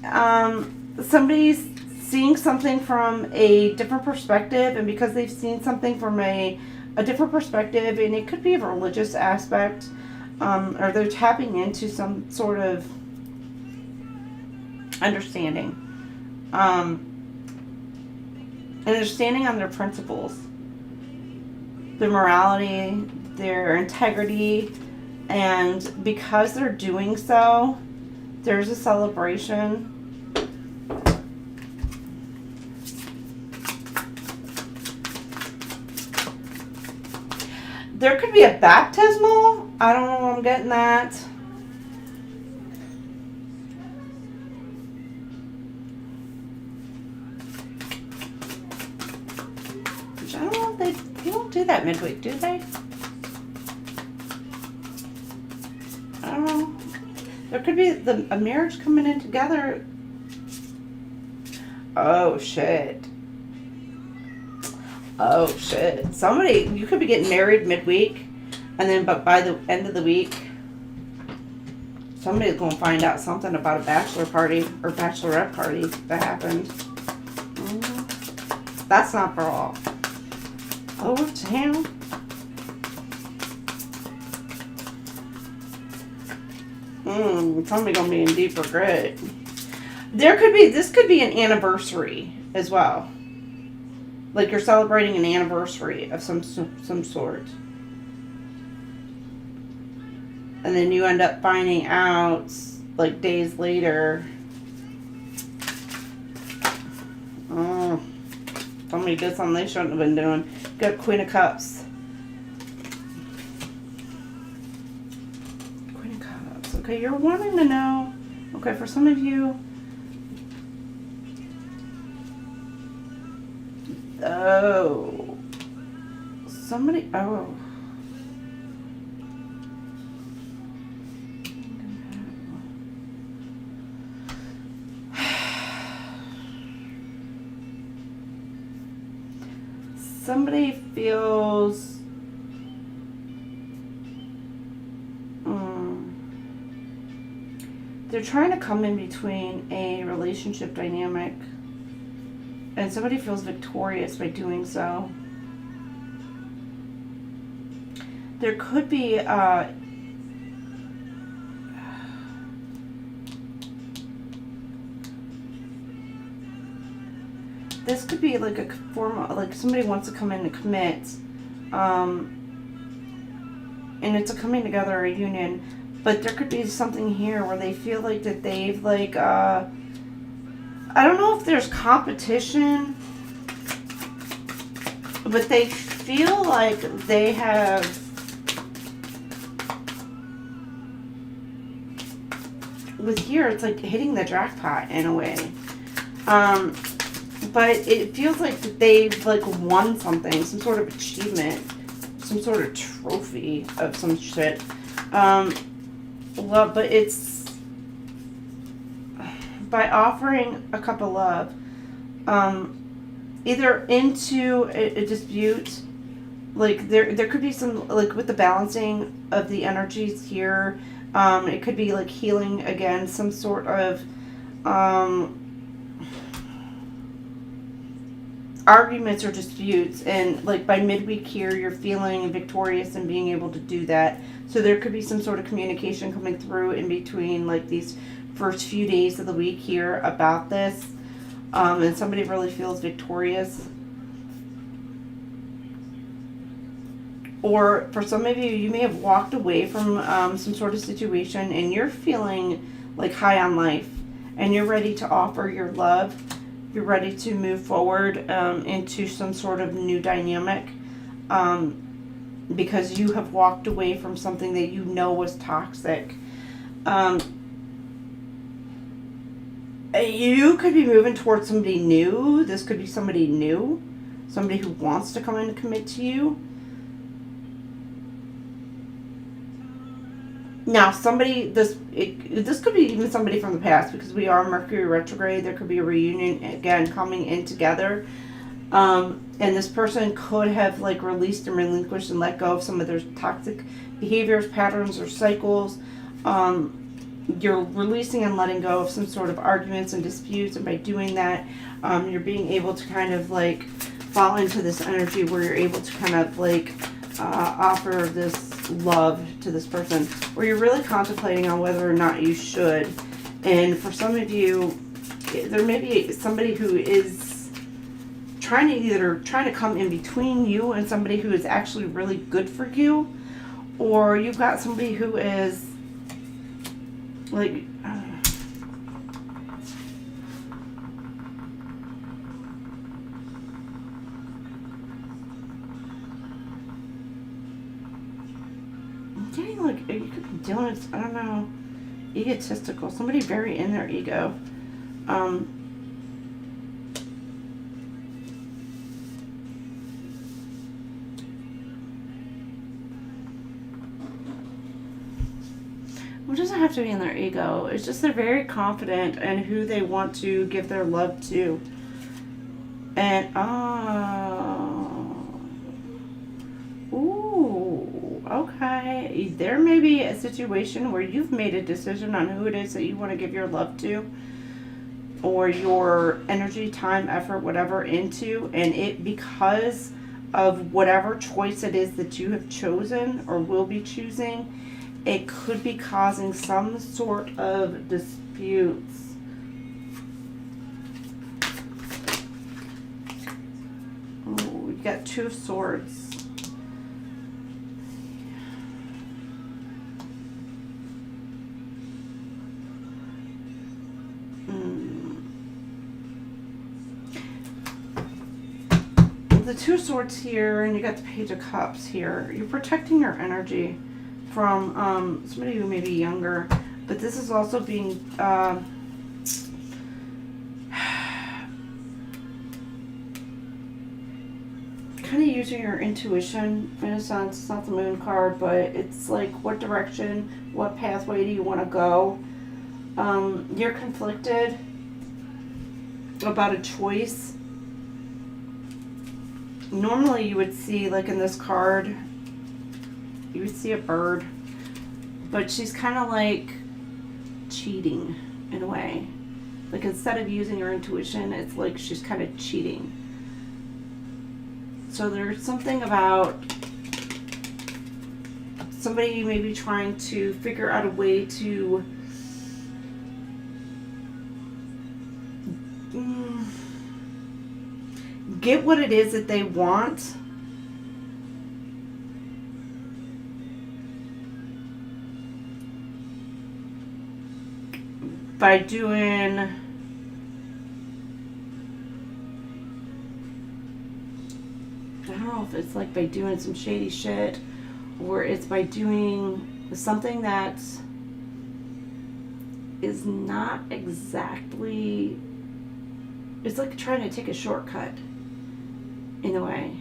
somebody's seeing something from a different perspective, and because they've seen something from a different perspective, and it could be a religious aspect, or they're tapping into some sort of understanding. And they're standing on their principles, their morality, their integrity, and because they're doing so, there's a celebration. There could be a baptismal. I don't know, I'm getting that. Which I don't know if they don't do that midweek, do they? I don't know. There could be a marriage coming in together. Oh, shit. Oh, shit. Somebody, you could be getting married midweek. And then, but by the end of the week, somebody's going to find out something about a bachelor party or bachelorette party that happened. That's not for all. Oh, damn. Somebody going to be in deep regret. This could be an anniversary as well. Like you're celebrating an anniversary of some sort. And then you end up finding out, like, days later. Oh, somebody did something they shouldn't have been doing. Got Queen of Cups. Queen of Cups. Okay, you're wanting to know. Okay, for some of you. Oh. Somebody. Oh. Somebody feels They're trying to come in between a relationship dynamic, and somebody feels victorious by doing so. There could be this could be like a form of, like somebody wants to come in and commit, and it's a coming together, a union, but there could be something here where they feel like that they've like I don't know if there's competition, but they feel like they have with here it's like hitting the jackpot in a way. But it feels like that they've like won something, some sort of achievement, some sort of trophy of some shit. Love, but it's by offering a cup of love, either into a dispute, like there could be some, like with the balancing of the energies here, it could be like healing again, some sort of arguments or disputes, and like by midweek here you're feeling victorious and being able to do that. So there could be some sort of communication coming through in between like these first few days of the week here about this, and somebody really feels victorious. Or for some of you, you may have walked away from some sort of situation and you're feeling like high on life and you're ready to offer your love. You're ready to move forward into some sort of new dynamic, because you have walked away from something that you know was toxic. You could be moving towards somebody new. This could be somebody new, somebody who wants to come in and commit to you. Now, somebody, this could be even somebody from the past, because we are Mercury retrograde. There could be a reunion, again, coming in together. And this person could have, like, released and relinquished and let go of some of their toxic behaviors, patterns, or cycles. You're releasing and letting go of some sort of arguments and disputes. And by doing that, you're being able to kind of, like, fall into this energy where you're able to kind of, like, offer this love to this person, or you're really contemplating on whether or not you should. And for some of you, there may be somebody who is trying to come in between you and somebody who is actually really good for you, or you've got somebody who is like like you could be dealing with, I don't know, egotistical, somebody very in their ego. It doesn't have to be in their ego. It's just they're very confident in who they want to give their love to. And okay, there may be a situation where you've made a decision on who it is that you want to give your love to, or your energy, time, effort, whatever into, and it, because of whatever choice it is that you have chosen or will be choosing, it could be causing some sort of disputes. Oh, we've got Two of Swords. The Two of Swords here, and you got the Page of Cups here. You're protecting your energy from somebody who may be younger, but this is also being kind of using your intuition in a sense. It's not the Moon card, but it's like what direction, what pathway do you want to go? You're conflicted about a choice. Normally you would see, like in this card, you would see a bird, but she's kind of like cheating in a way. Like instead of using her intuition, it's like she's kind of cheating. So there's something about somebody maybe trying to figure out a way to get what it is that they want by doing I don't know if it's like by doing some shady shit or it's by doing something that is not exactly, it's like trying to take a shortcut in a way.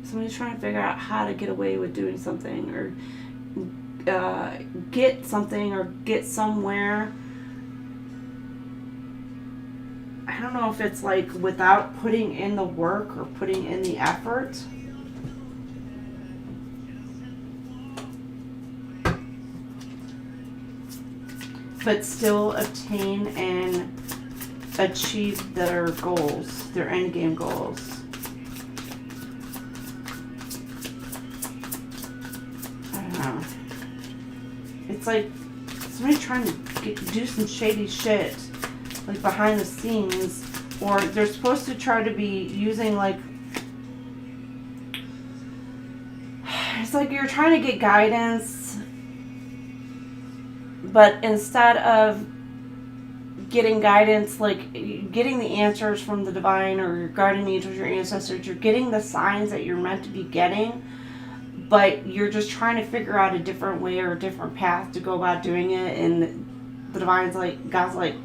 Somebody's trying to figure out how to get away with doing something or get something or get somewhere. I don't know if it's like without putting in the work or putting in the effort. But still obtain and achieve their goals, their end game goals. I don't know. It's like somebody trying to do some shady shit, like behind the scenes, or they're supposed to try to be using like, it's like you're trying to get guidance, but instead of getting guidance, like getting the answers from the divine or your guardian angels, your ancestors, you're getting the signs that you're meant to be getting, but you're just trying to figure out a different way or a different path to go about doing it. And the divine's like, God's like,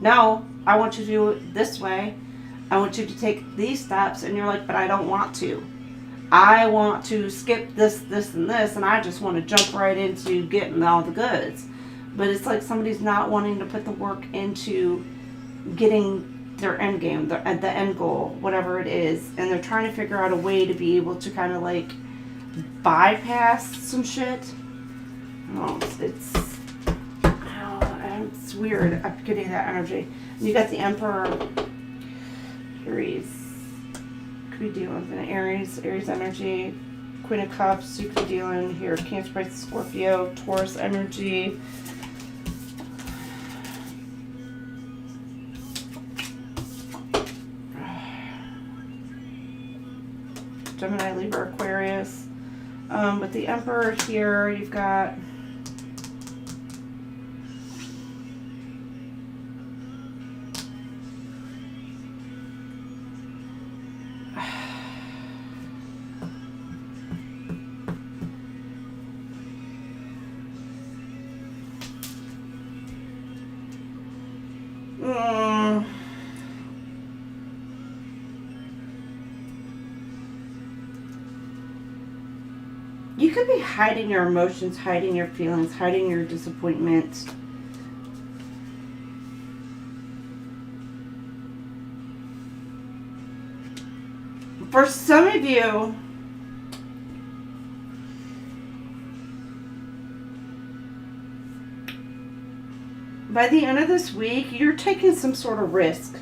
no, I want you to do it this way. I want you to take these steps. And you're like, but I don't want to. I want to skip this, this, and this, and I just want to jump right into getting all the goods. But it's like somebody's not wanting to put the work into getting their end game, the end goal, whatever it is. And they're trying to figure out a way to be able to kind of like bypass some shit. Oh, it's weird. I'm getting that energy. And you got the Emperor, Aries. Could be dealing with an Aries energy. Queen of Cups, you could be dealing here. Cancer, Pisces, Scorpio, Taurus energy. Gemini, Libra, Aquarius. With the Emperor here, you've got you could be hiding your emotions, hiding your feelings, hiding your disappointment. For some of you, by the end of this week, you're taking some sort of risk.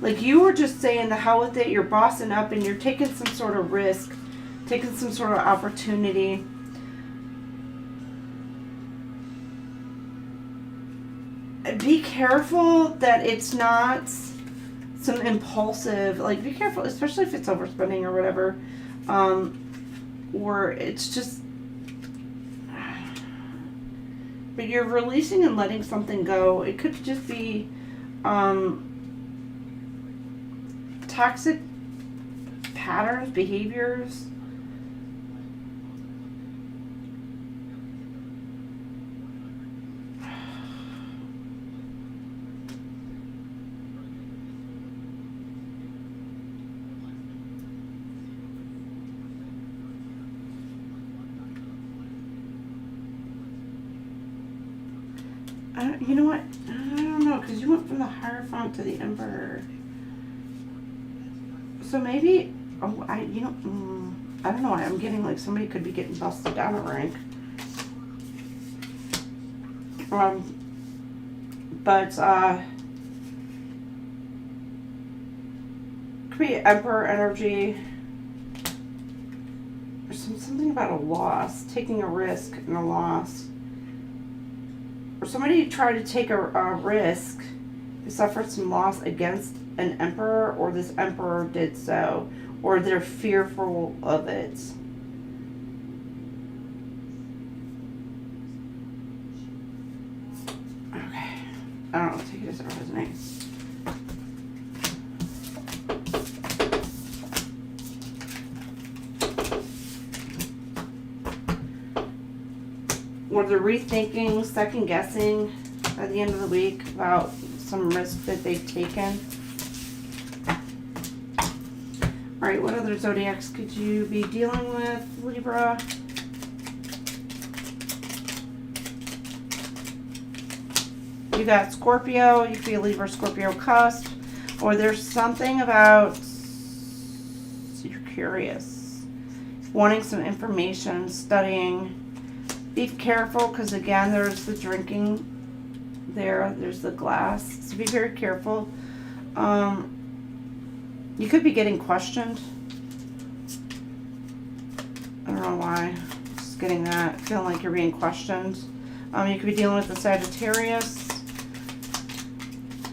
Like you were just saying the hell with it, you're bossing up and you're taking some sort of risk, taking some sort of opportunity. Be careful that it's not some impulsive, like be careful, especially if it's overspending or whatever. Or it's just, but you're releasing and letting something go. It could just be, toxic patterns, behaviors. You know what? I don't know, because you went from the Hierophant to the Emperor. So maybe, oh, I don't know why I'm getting like somebody could be getting busted down a rank. But could be Emperor energy. There's something about a loss, taking a risk and a loss. Or somebody tried to take a risk, they suffered some loss against an emperor, or this emperor did so, or they're fearful of it. Okay, I don't know, take it as it resonates. Or they're rethinking, second guessing at the end of the week about some risk that they've taken. All right, what other zodiacs could you be dealing with, Libra? You got Scorpio, you could be a Libra, Scorpio cusp, or there's something about you're curious, wanting some information, studying. Be careful, because again, there's the drinking there, there's the glass, so be very careful. You could be getting questioned. I don't know why, just getting that, feeling like you're being questioned. You could be dealing with the Sagittarius,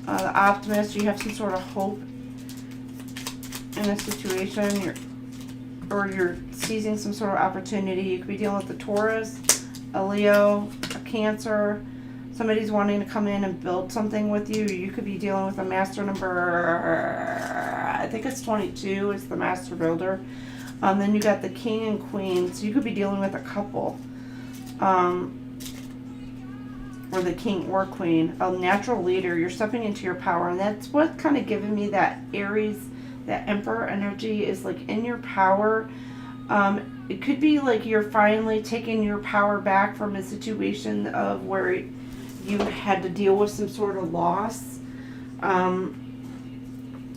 the optimist. You have some sort of hope in a situation, or you're seizing some sort of opportunity. You could be dealing with the Taurus, a Leo, a Cancer. Somebody's wanting to come in and build something with you. You could be dealing with a master number, I think it's 22, it's the master builder. Then you got the King and Queen, so you could be dealing with a couple. Or the King or Queen, a natural leader. You're stepping into your power, and that's what kind of giving me that Aries, that Emperor energy is like in your power. It could be like you're finally taking your power back from a situation of where you had to deal with some sort of loss.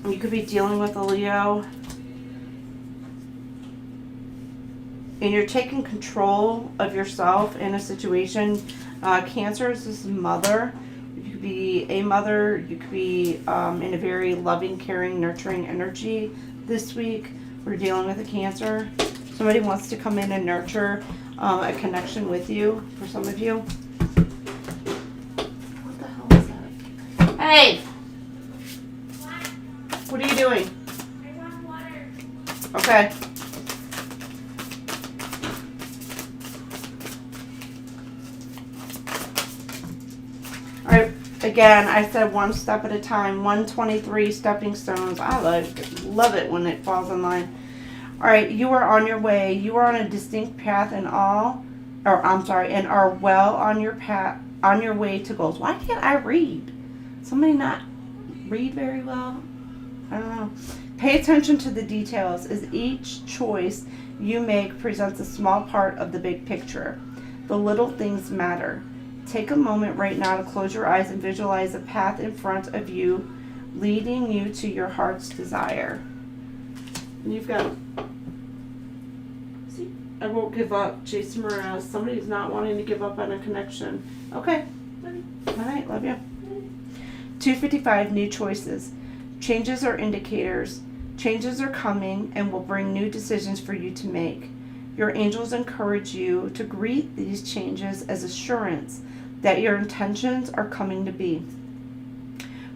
You could be dealing with a Leo. And you're taking control of yourself in a situation. Cancer is this mother. You could be a mother. You could be in a very loving, caring, nurturing energy this week. We're dealing with a Cancer. Somebody wants to come in and nurture a connection with you, for some of you. What the hell is that? Hey! What are you doing? I want water. Okay. Alright, again, I said one step at a time. 123 stepping stones. I love it when it falls in line. Alright, you are on your way. You are on a distinct path and are well on your path, on your way to goals. Why can't I read? Somebody not read very well? I don't know. Pay attention to the details, as each choice you make presents a small part of the big picture. The little things matter. Take a moment right now to close your eyes and visualize a path in front of you, leading you to your heart's desire. And you've got, see, I won't give up. Jason Mraz, somebody's not wanting to give up on a connection. Okay. All right, love you. 255, new choices. Changes are indicators. Changes are coming and will bring new decisions for you to make. Your angels encourage you to greet these changes as assurance that your intentions are coming to be.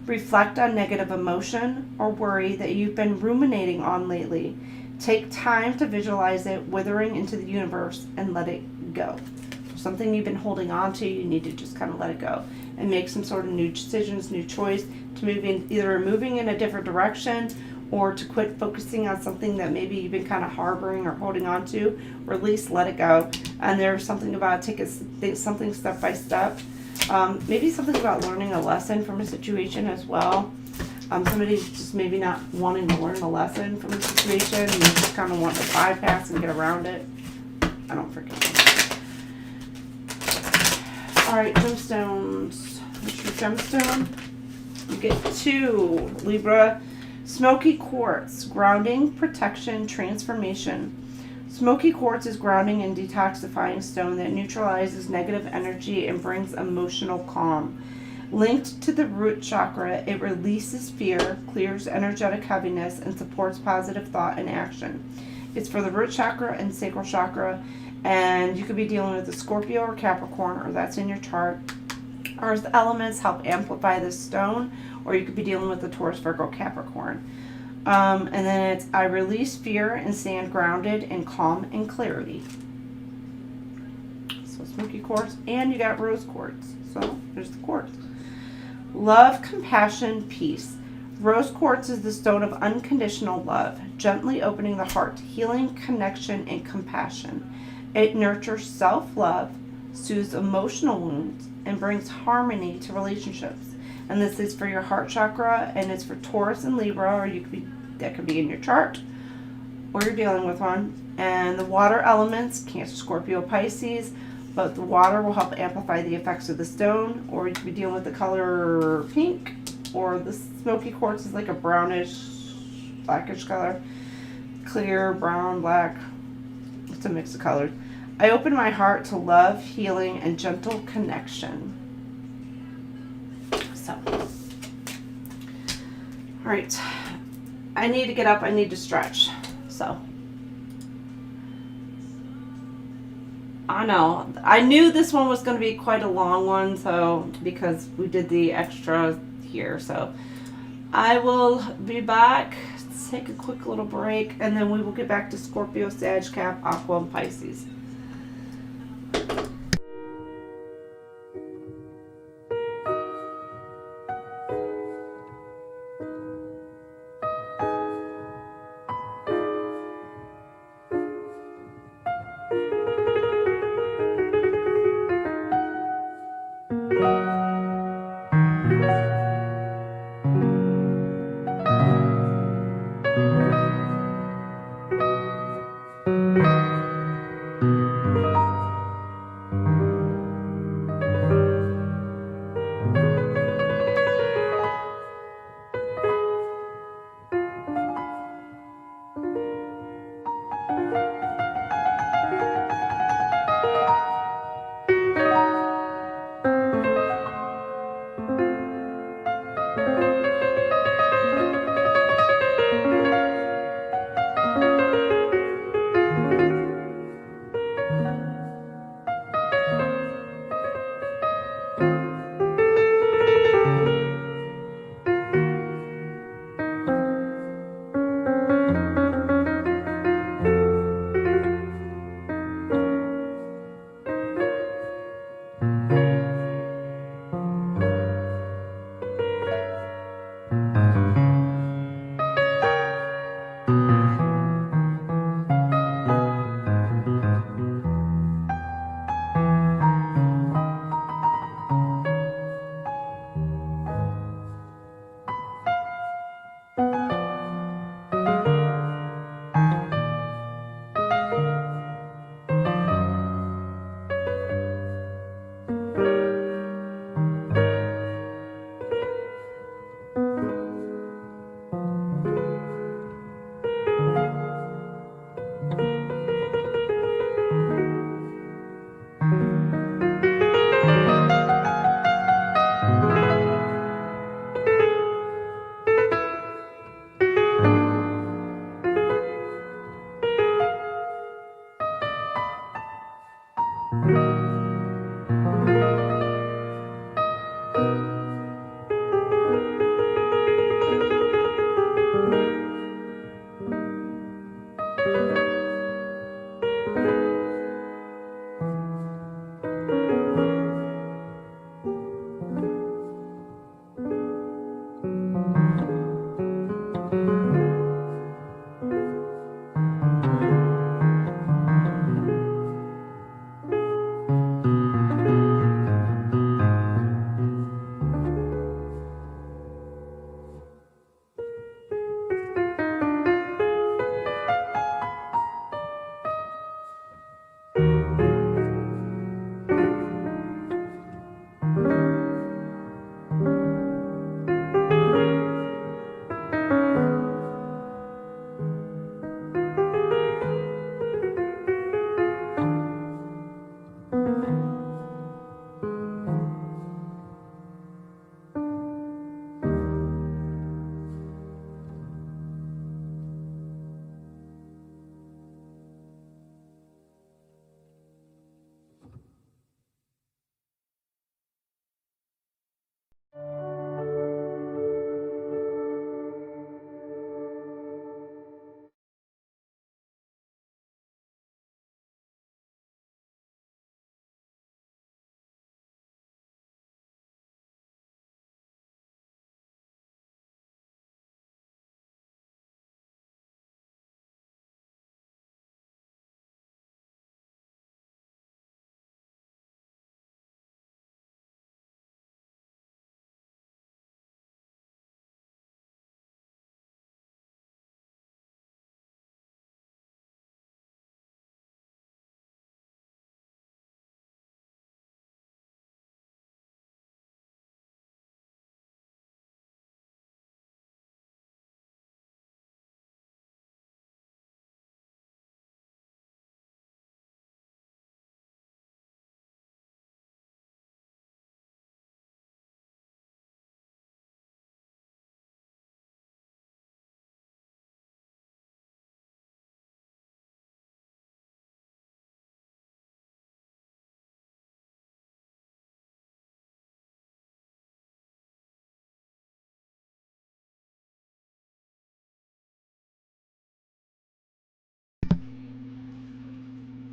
Reflect on negative emotion or worry that you've been ruminating on lately. Take time to visualize it withering into the universe and let it go. Something you've been holding on to, you need to just kind of let it go and make some sort of new decisions, new choice to move in, either moving in a different direction or to quit focusing on something that maybe you've been kind of harboring or holding on to, or at least let it go. And there's something about something step by step. Maybe something about learning a lesson from a situation as well. Somebody's just maybe not wanting to learn a lesson from a situation and you just kind of want to bypass and get around it. I don't freaking know. Alright, gemstones. What's your gemstone? You get 2, Libra. Smoky quartz, grounding, protection, transformation. Smoky quartz is grounding and detoxifying stone that neutralizes negative energy and brings emotional calm. Linked to the root chakra, it releases fear, clears energetic heaviness, and supports positive thought and action. It's for the root chakra and sacral chakra, and you could be dealing with a Scorpio or Capricorn, or that's in your chart. Or the elements help amplify this stone, or you could be dealing with the Taurus, Virgo, Capricorn. And then it's, I release fear and stand grounded in calm and clarity. So smoky quartz, and you got rose quartz. So there's the quartz. Love, compassion, peace. Rose quartz is the stone of unconditional love, gently opening the heart to healing, connection, and compassion. It nurtures self-love, soothes emotional wounds, and brings harmony to relationships. And this is for your heart chakra, and it's for Taurus and Libra, or you could be, that could be in your chart, or you're dealing with one. And the water elements, Cancer, Scorpio, Pisces, but the water will help amplify the effects of the stone, or you could be dealing with the color pink, or the smoky quartz is like a brownish, blackish color, clear, brown, black. It's a mix of colors. I open my heart to love, healing, and gentle connection. So, all right, I need to get up, I need to stretch. So, I know, I knew this one was going to be quite a long one, so, because we did the extra here, so I will be back, take a quick little break, and then we will get back to Scorpio, Sag, Cap, Aqua, and Pisces.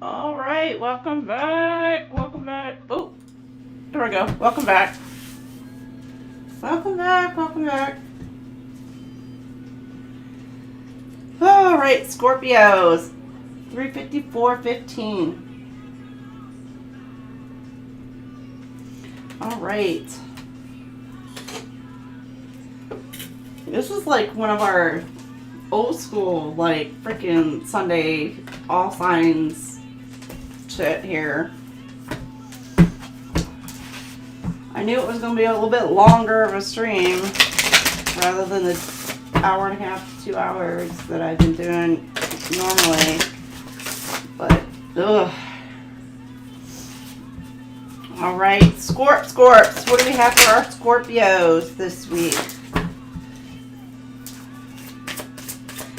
All right, welcome back. Welcome back. Oh, there we go. Welcome back. Welcome back. Welcome back. All right, Scorpios. 354.15. All right. This was like one of our old school, like, freaking Sunday all signs shit here. I knew it was going to be a little bit longer of a stream rather than the hour and a half to 2 hours that I've been doing normally. But, ugh. All right, Scorps. What do we have for our Scorpios this week?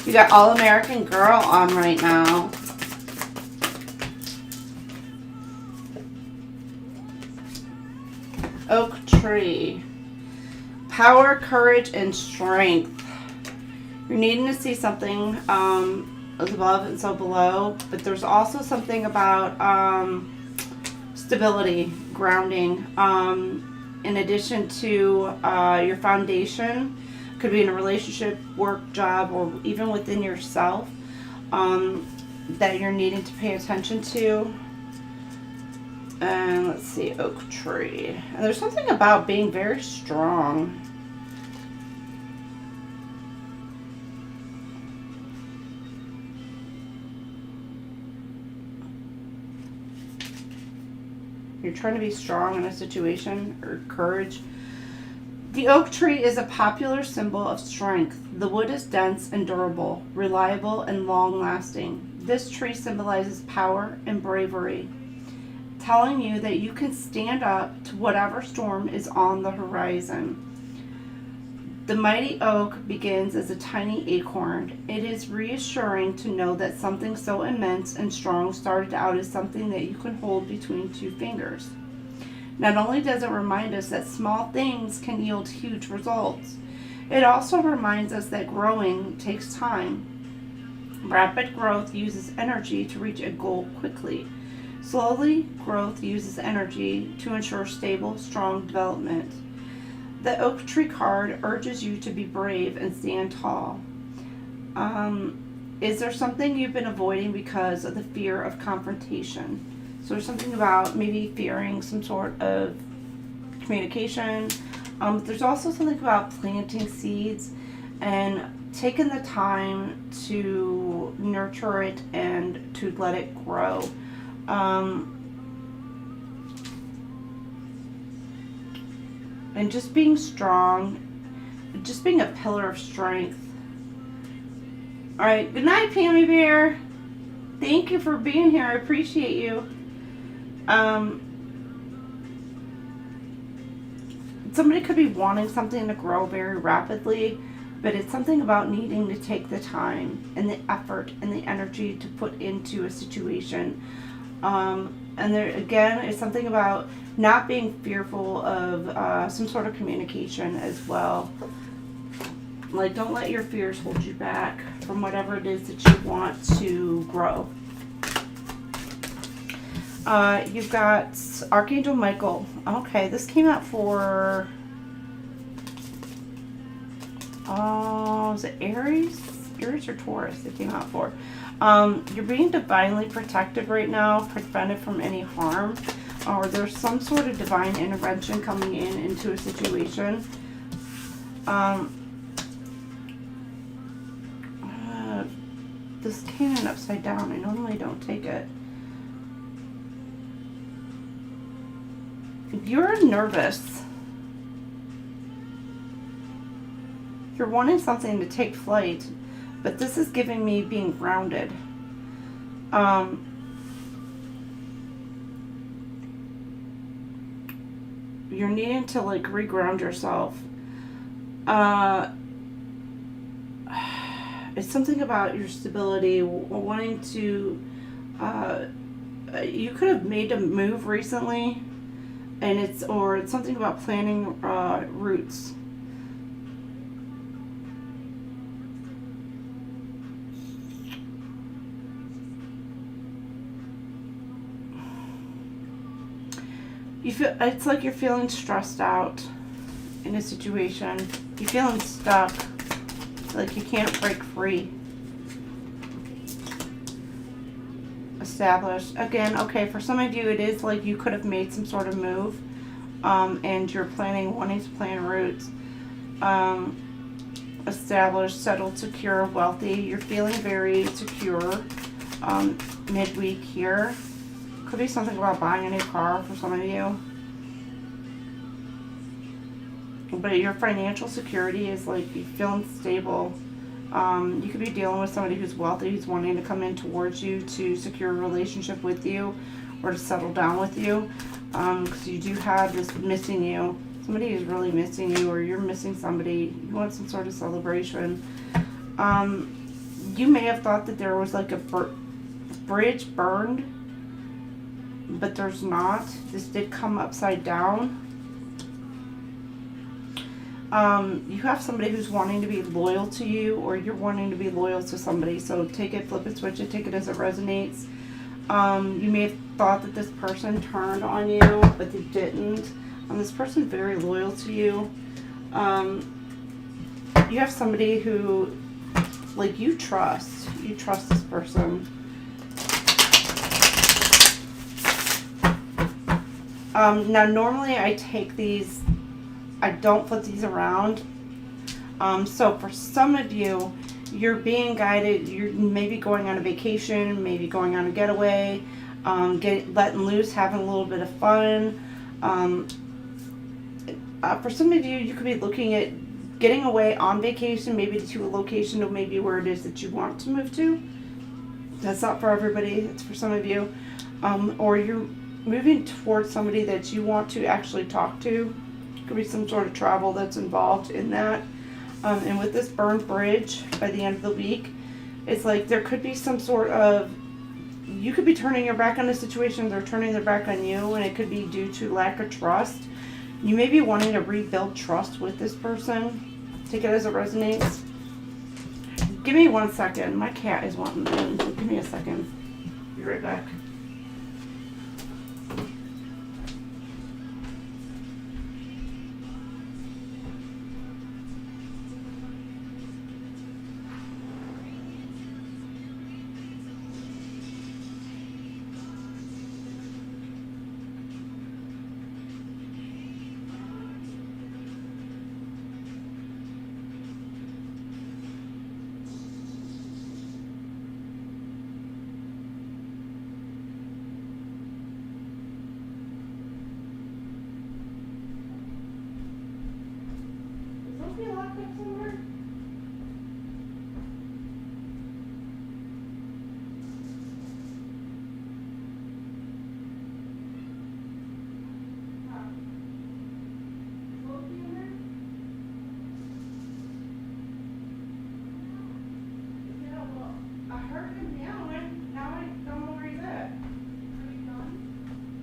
You got All American Girl on right now. Oak Tree. Power, courage, and strength. You're needing to see something as above and so below, but there's also something about stability, grounding, in addition to your foundation. Could be in a relationship, work, job, or even within yourself that you're needing to pay attention to. And let's see, Oak Tree. And there's something about being very strong. You're trying to be strong in a situation, or courage. The oak tree is a popular symbol of strength. The wood is dense and durable, reliable and long-lasting. This tree symbolizes power and bravery, telling you that you can stand up to whatever storm is on the horizon. The mighty oak begins as a tiny acorn. It is reassuring to know that something so immense and strong started out as something that you can hold between two fingers. Not only does it remind us that small things can yield huge results, it also reminds us that growing takes time. Rapid growth uses energy to reach a goal quickly. Slowly, growth uses energy to ensure stable, strong development. The Oak Tree card urges you to be brave and stand tall. Is there something you've been avoiding because of the fear of confrontation? So there's something about maybe fearing some sort of communication. There's also something about planting seeds and taking the time to nurture it and to let it grow. And just being strong, just being a pillar of strength. All right, good night, Pammy Bear. Thank you for being here. I appreciate you. Somebody could be wanting something to grow very rapidly, but it's something about needing to take the time and the effort and the energy to put into a situation. And there again is something about not being fearful of some sort of communication as well. Like, don't let your fears hold you back from whatever it is that you want to grow. You've got Archangel Michael. Okay, this came out for, is it Aries? Aries or Taurus it came out for. You're being divinely protected right now, prevented from any harm, or there's some sort of divine intervention coming into a situation. This came in upside down. I normally don't take it. You're nervous. You're wanting something to take flight, but this is giving me being grounded. You're needing to like reground yourself. It's something about your stability, wanting to, you could have made a move recently, and it's something about planning routes. You feel, it's like you're feeling stressed out in a situation. You're feeling stuck, like you can't break free. Established. Again, okay, for some of you it is like you could have made some sort of move, and you're wanting to plan roots. Established, settled, secure, wealthy. You're feeling very secure midweek here. Could be something about buying a new car for some of you. But your financial security is like you're feeling stable. You could be dealing with somebody who's wealthy, who's wanting to come in towards you to secure a relationship with you or to settle down with you. Because you do have this missing you. Somebody is really missing you, or you're missing somebody. You want some sort of celebration. You may have thought that there was like a bridge burned, but there's not. This did come upside down. You have somebody who's wanting to be loyal to you, or you're wanting to be loyal to somebody. So take it, flip it, switch it, take it as it resonates. You may have thought that this person turned on you, but they didn't. This person's very loyal to you. You have somebody who, like, you trust. You trust this person. Now, normally I take these, I don't flip these around. So for some of you, you're being guided. You're maybe going on a vacation, maybe going on a getaway, letting loose, having a little bit of fun. For some of you, you could be looking at getting away on vacation, maybe to a location or maybe where it is that you want to move to. That's not for everybody. It's for some of you. Or you're moving towards somebody that you want to actually talk to. Could be some sort of travel that's involved in that. And with this burned bridge by the end of the week, it's like there could be some sort of, you could be turning your back on the situation, they're turning their back on you, and it could be due to lack of trust. You may be wanting to rebuild trust with this person. Take it as it resonates. Give me 1 second. My cat is wanting in. Give me a second. Be right back.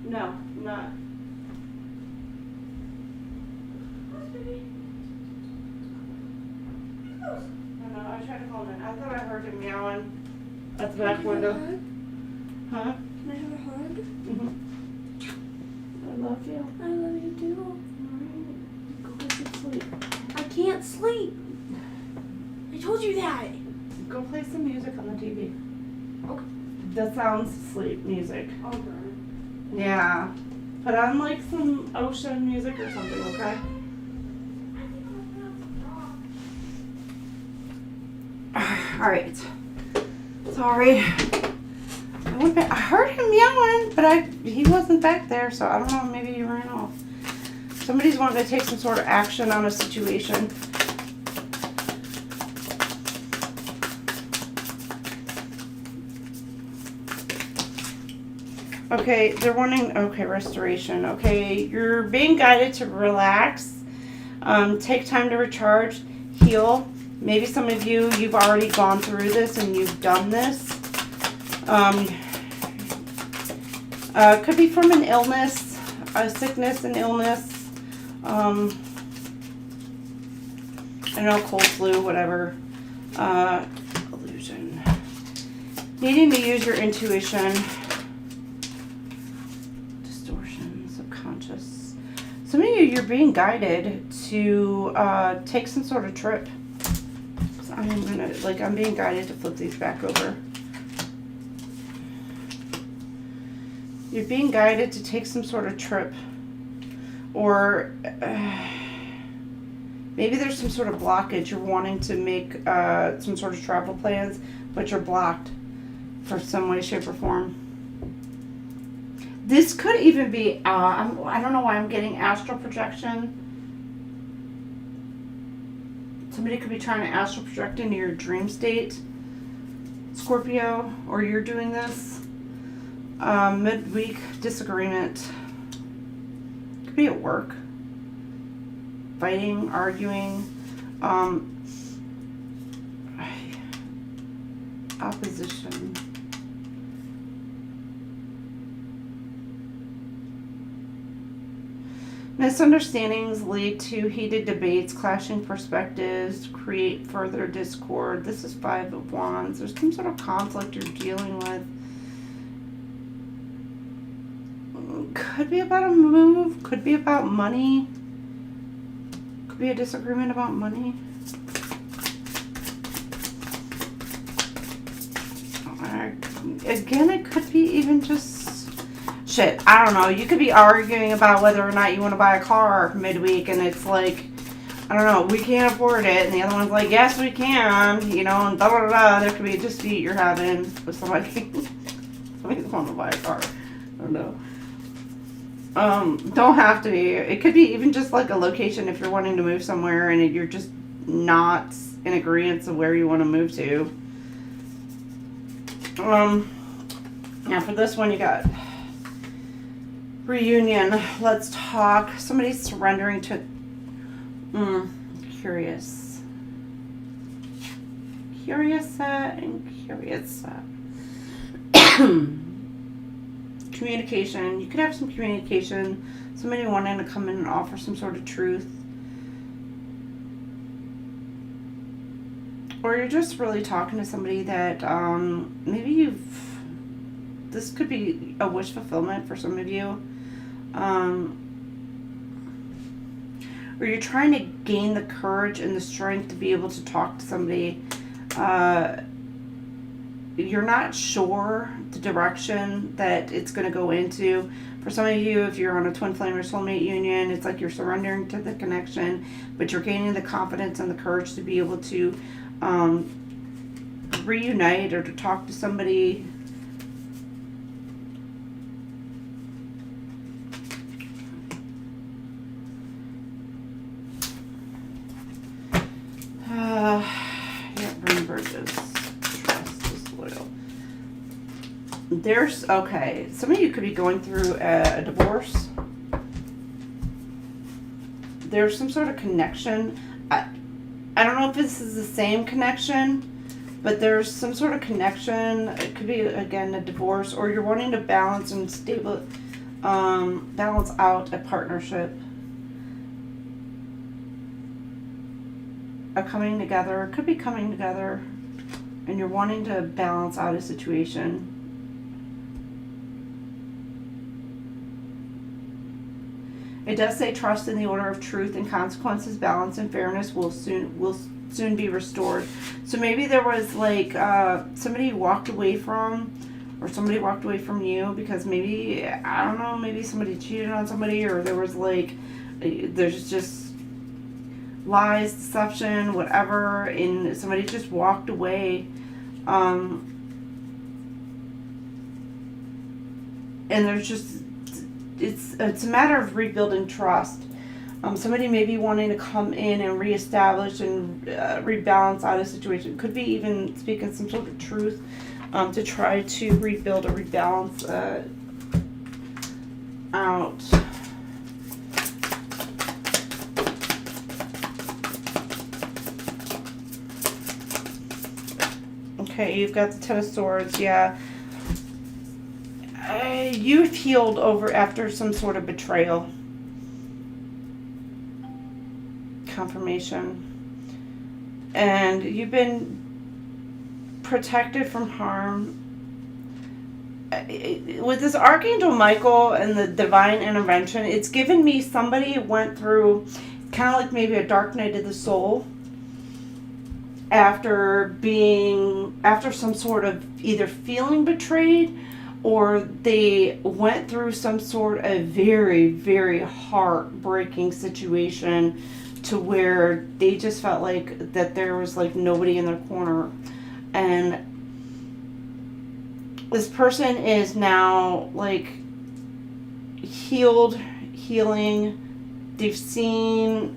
No, not. No, I tried to call him in. I thought I heard him meowing at the back window. Huh? Can I have a hug? Mm-hmm. I love you. I love you too. Alright. Go get some sleep. I can't sleep. I told you that. Go play some music on the TV. Okay. That sounds sleep music. Okay. Yeah. Put on like some ocean music or something, okay? Alright. Sorry. I heard him yelling, but he wasn't back there, so I don't know, maybe he ran off. Somebody's wanting to take some sort of action on a situation. Okay, they're wanting, okay, restoration. Okay, you're being guided to relax, take time to recharge, heal. Maybe some of you, you've already gone through this and you've done this. Could be from an illness, a sickness, an illness. I don't know, cold, flu, whatever. Illusion. Needing to use your intuition. Distortion, subconscious. you're being guided to take some sort of trip. So I'm being guided to flip these back over. You're being guided to take some sort of trip. Or maybe there's some sort of blockage. You're wanting to make some sort of travel plans, but you're blocked for some way, shape, or form. This could even be, I don't know why I'm getting astral projection. Somebody could be trying to astral project into your dream state, Scorpio, or you're doing this. Midweek disagreement. Could be at work. Fighting, arguing, opposition. Misunderstandings lead to heated debates, clashing perspectives, create further discord. This is 5 of Wands. There's some sort of conflict you're dealing with. Could be about a move, could be about money, could be a disagreement about money. Again, it could be even just shit. I don't know. You could be arguing about whether or not you want to buy a car midweek, and it's like, I don't know, we can't afford it, and the other one's like, yes, we can, you know, and da da da. There could be a dispute you're having with somebody. Somebody's wanting to buy a car. I don't know. Don't have to be. It could be even just like a location if you're wanting to move somewhere and you're just not in agreement of where you want to move to. Now for this one you got reunion. Let's talk. Somebody's surrendering to curious. Curious and curious. Communication. You could have some communication. Somebody wanting to come in and offer some sort of truth. Or you're just really talking to somebody that maybe this could be a wish fulfillment for some of you. Or you're trying to gain the courage and the strength to be able to talk to somebody. You're not sure the direction that it's going to go into. For some of you, if you're on a Twinflame or Soulmate union, it's like you're surrendering to the connection, but you're gaining the confidence and the courage to be able to reunite or to talk to somebody. Okay, some of you could be going through a divorce. There's some sort of connection. I don't know if this is the same connection, but there's some sort of connection. It could be, again, a divorce, or you're wanting to balance and balance out a partnership. A coming together. It could be coming together, and you're wanting to balance out a situation. It does say trust in the order of truth and consequences, balance and fairness will soon be restored. So maybe there was like somebody you walked away from, or somebody walked away from you because maybe, I don't know, maybe somebody cheated on somebody, or there was like, there's just lies, deception, whatever, and somebody just walked away. And there's just, it's a matter of rebuilding trust. Somebody may be wanting to come in and reestablish and rebalance out a situation. Could be even speaking some sort of truth to try to rebuild or rebalance out. Okay, you've got the Ten of Swords, yeah. You've healed over after some sort of betrayal. Confirmation. And you've been protected from harm. with this Archangel Michael and the divine intervention, it's given me somebody went through kind of like maybe a dark night of the soul after some sort of either feeling betrayed, or they went through some sort of very, very heartbreaking situation to where they just felt like that there was like nobody in their corner. And this person is now like healing. They've seen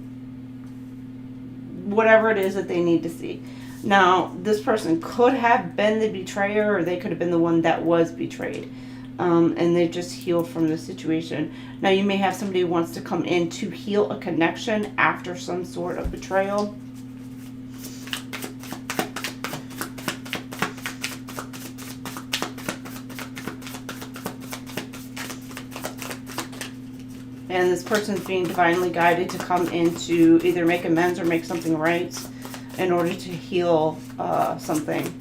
whatever it is that they need to see. Now, this person could have been the betrayer, or they could have been the one that was betrayed. And they've just healed from the situation. Now, you may have somebody who wants to come in to heal a connection after some sort of betrayal. And this person's being divinely guided to come in to either make amends or make something right in order to heal something.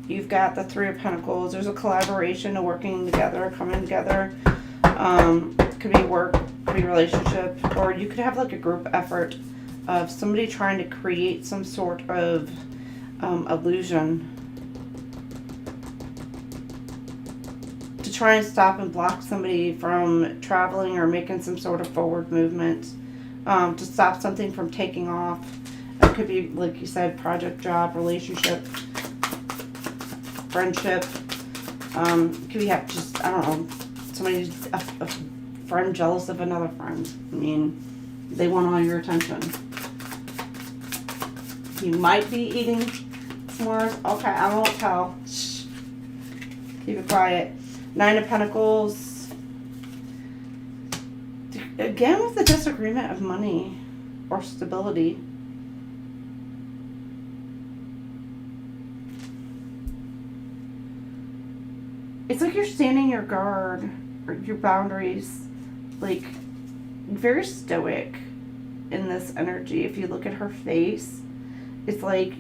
You've got the Three of Pentacles. There's a collaboration, a working together, coming together. Could be work, could be relationship, or you could have like a group effort of somebody trying to create some sort of illusion to try and stop and block somebody from traveling or making some sort of forward movement, to stop something from taking off. It could be, like you said, project, job, relationship, friendship. Could be just, I don't know, somebody, a friend jealous of another friend. I mean, they want all your attention. You might be eating s'mores. Okay, I won't tell. Shh. Keep it quiet. Nine of Pentacles. Again, with the disagreement of money or stability. It's like you're standing your guard, or your boundaries, like very stoic in this energy. If you look at her face, it's like,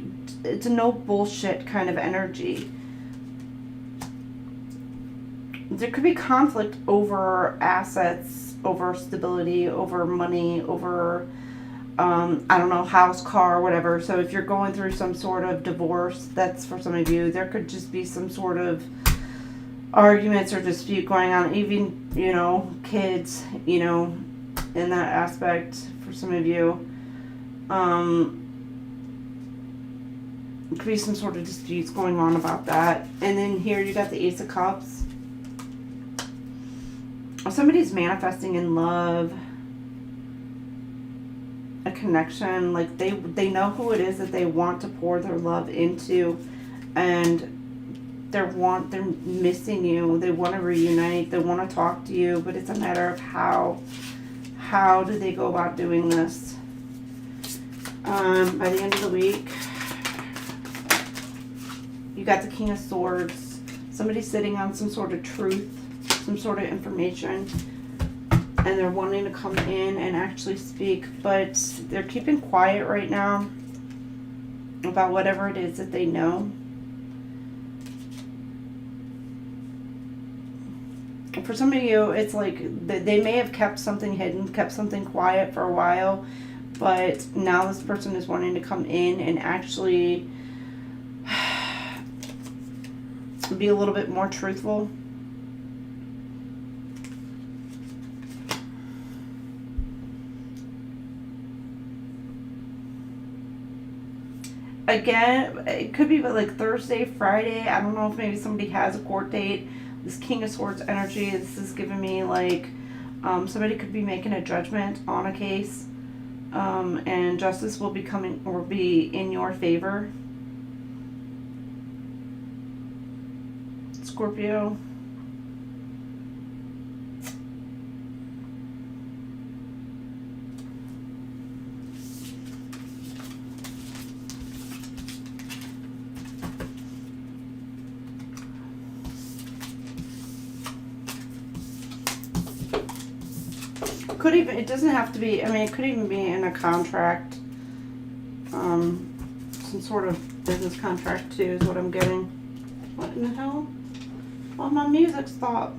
it's a no bullshit kind of energy. There could be conflict over assets, over stability, over money, over, I don't know, house, car, whatever. So if you're going through some sort of divorce, that's for some of you. There could just be some sort of arguments or dispute going on, even, you know, kids, you know, in that aspect for some of you. It could be some sort of disputes going on about that. And then here you got the Ace of Cups. Somebody's manifesting in love, a connection, like they know who it is that they want to pour their love into, and they're missing you. They want to reunite. They want to talk to you, but it's a matter of how do they go about doing this. By the end of the week, you got the King of Swords. Somebody's sitting on some sort of truth, some sort of information, and they're wanting to come in and actually speak, but they're keeping quiet right now about whatever it is that they know. For some of you, it's like they may have kept something hidden, kept something quiet for a while, but now this person is wanting to come in and actually be a little bit more truthful. Again, it could be like Thursday, Friday. I don't know if maybe somebody has a court date. This King of Swords energy, this is giving me like somebody could be making a judgment on a case, and justice will be coming or be in your favor. Scorpio. Could even, it doesn't have to be, I mean, it could even be in a contract, some sort of business contract too is what I'm getting. What in the hell? Oh, my music stopped.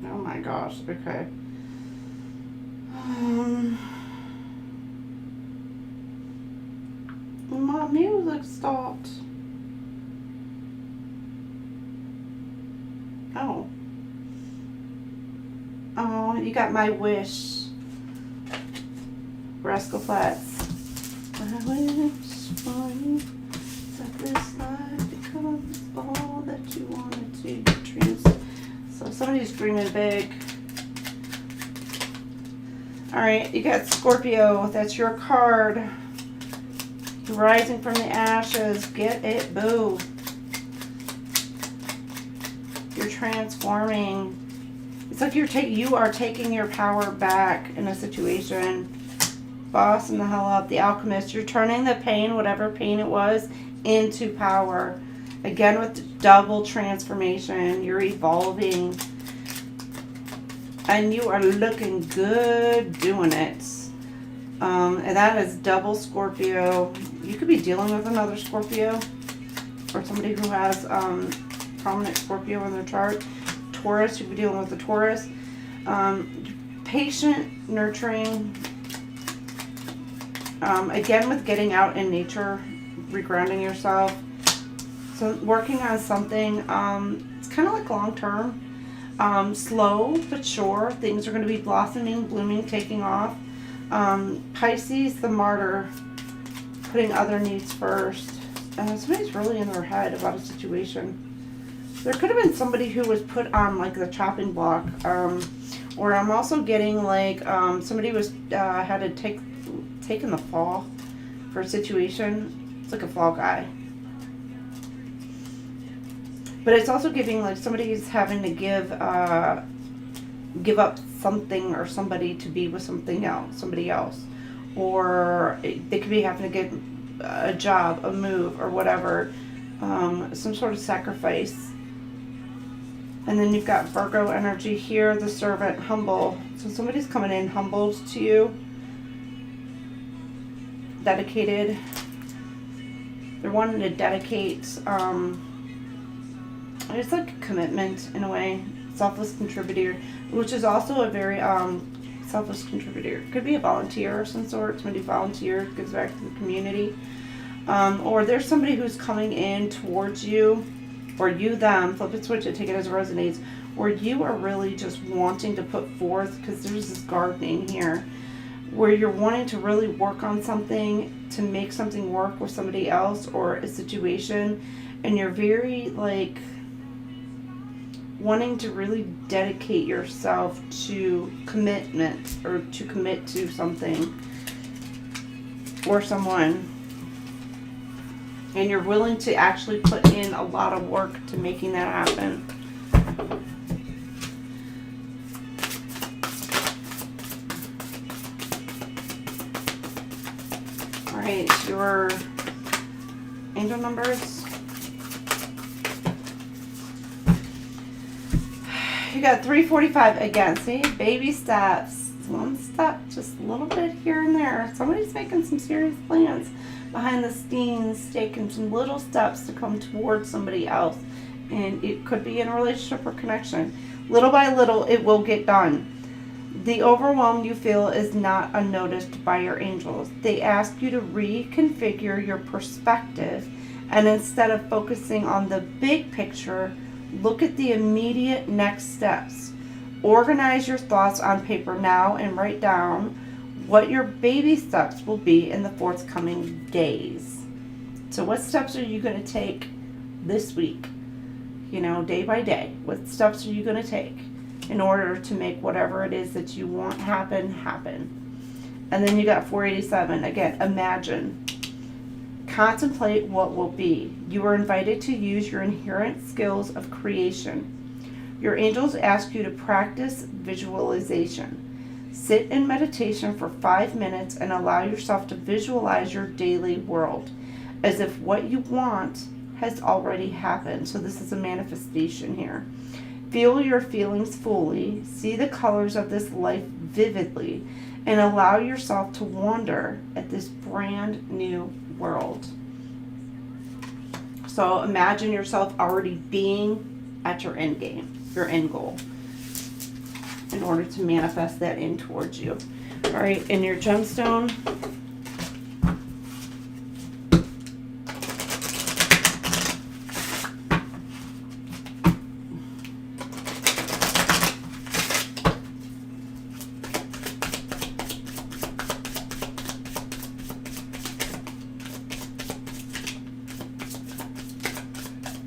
Oh my gosh, okay. My music stopped. Oh. Oh, you got my wish. Rascal Flats. I wish for you that this life becomes all that you wanted to. Your dreams. So somebody's dreaming big. Alright, you got Scorpio. That's your card. Rising from the ashes. Get it, boo. You're transforming. It's like you are taking your power back in a situation. Bossing the hell up. The Alchemist. You're turning the pain, whatever pain it was, into power. Again with double transformation. You're evolving. And you are looking good doing it. And that is double Scorpio. You could be dealing with another Scorpio. Or somebody who has prominent Scorpio in their chart. Taurus. You could be dealing with a Taurus. Patient, nurturing. Again with getting out in nature. Regrounding yourself. So working on something. It's kind of like long term. Slow but sure. Things are going to be blossoming, blooming, taking off. Pisces, the martyr, putting other needs first. Somebody's really in their head about a situation. There could have been somebody who was put on like the chopping block. Or I'm also getting like somebody was had to taken the fall for a situation. It's like a fall guy. But it's also giving like somebody's having to give up something or somebody to be with somebody else. Or they could be having to get a job, a move, or whatever. Some sort of sacrifice. And then you've got Virgo energy here, the servant, humble. So somebody's coming in humbled to you. Dedicated. They're wanting to dedicate... it's like a commitment in a way. Selfless contributor, which is also a very selfless contributor. Could be a volunteer of some sort. Somebody volunteers, gives back to the community. Or there's somebody who's coming in towards you, or you them, flip it, switch it, take it as it resonates, where you are really just wanting to put forth, because there's this gardening here, where you're wanting to really work on something, to make something work with somebody else or a situation, and you're very like wanting to really dedicate yourself to commitment, or to commit to something or someone, and you're willing to actually put in a lot of work to making that happen. All right, your angel numbers. You got 345 again. See, baby steps. One step, just a little bit here and there. Somebody's making some serious plans behind the scenes, taking some little steps to come towards somebody else. And it could be in a relationship or connection. Little by little, it will get done. The overwhelm you feel is not unnoticed by your angels. They ask you to reconfigure your perspective, and instead of focusing on the big picture, look at the immediate next steps. Organize your thoughts on paper now and write down what your baby steps will be in the forthcoming days. So what steps are you going to take this week? You know, day by day. What steps are you going to take in order to make whatever it is that you want happen? And then you got 487. Again, imagine. Contemplate what will be. You are invited to use your inherent skills of creation. Your angels ask you to practice visualization. Sit in meditation for 5 minutes and allow yourself to visualize your daily world as if what you want has already happened. So this is a manifestation here. Feel your feelings fully, see the colors of this life vividly, and allow yourself to wander at this brand new world. So imagine yourself already being at your end game, your end goal, in order to manifest that in towards you. All right, in your gemstone,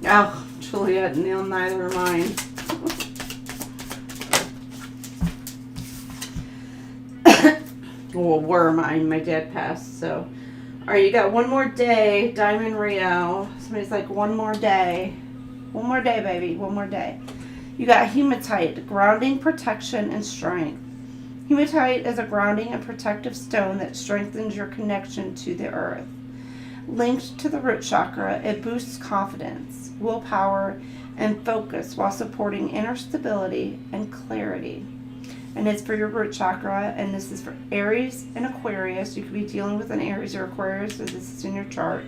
oh, Juliet, nailed neither of mine. Well, were mine. My dad passed, so. All right, you got one more day, Diamond Rio. Somebody's like, one more day. One more day, baby. One more day. You got hematite, grounding, protection, and strength. Hematite is a grounding and protective stone that strengthens your connection to the earth. Linked to the root chakra, it boosts confidence, willpower, and focus while supporting inner stability and clarity. And it's for your root chakra, and this is for Aries and Aquarius. You could be dealing with an Aries or Aquarius, so this is in your chart.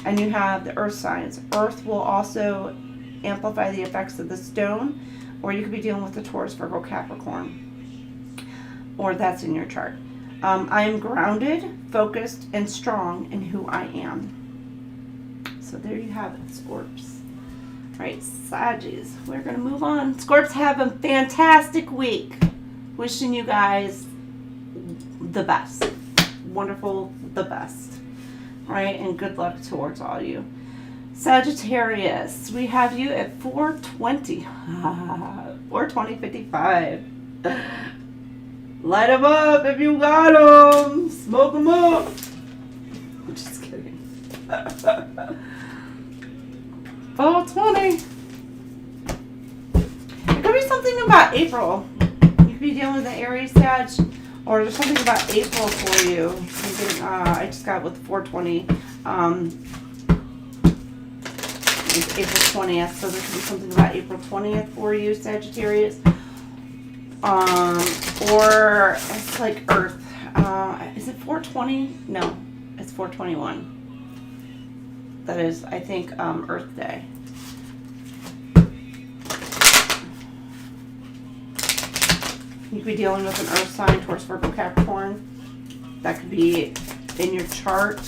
And you have the earth signs. Earth will also amplify the effects of the stone, or you could be dealing with the Taurus, Virgo, Capricorn, or that's in your chart. I am grounded, focused, and strong in who I am. So there you have it, Scorps. All right, Saggies, we're going to move on. Scorps, have a fantastic week. Wishing you guys the best. Wonderful, the best. All right, and good luck towards all you. Sagittarius, we have you at 420. 420.55. Light them up if you got them. Smoke them up. I'm just kidding. 420. It could be something about April. You could be dealing with the Aries, Sag, or there's something about April for you. I just got with 420. It's April 20th, so there could be something about April 20th for you, Sagittarius. Or it's like Earth. Is it 420? No, it's 421. That is, I think, Earth Day. You could be dealing with an Earth sign, Taurus, Virgo, Capricorn. That could be in your chart.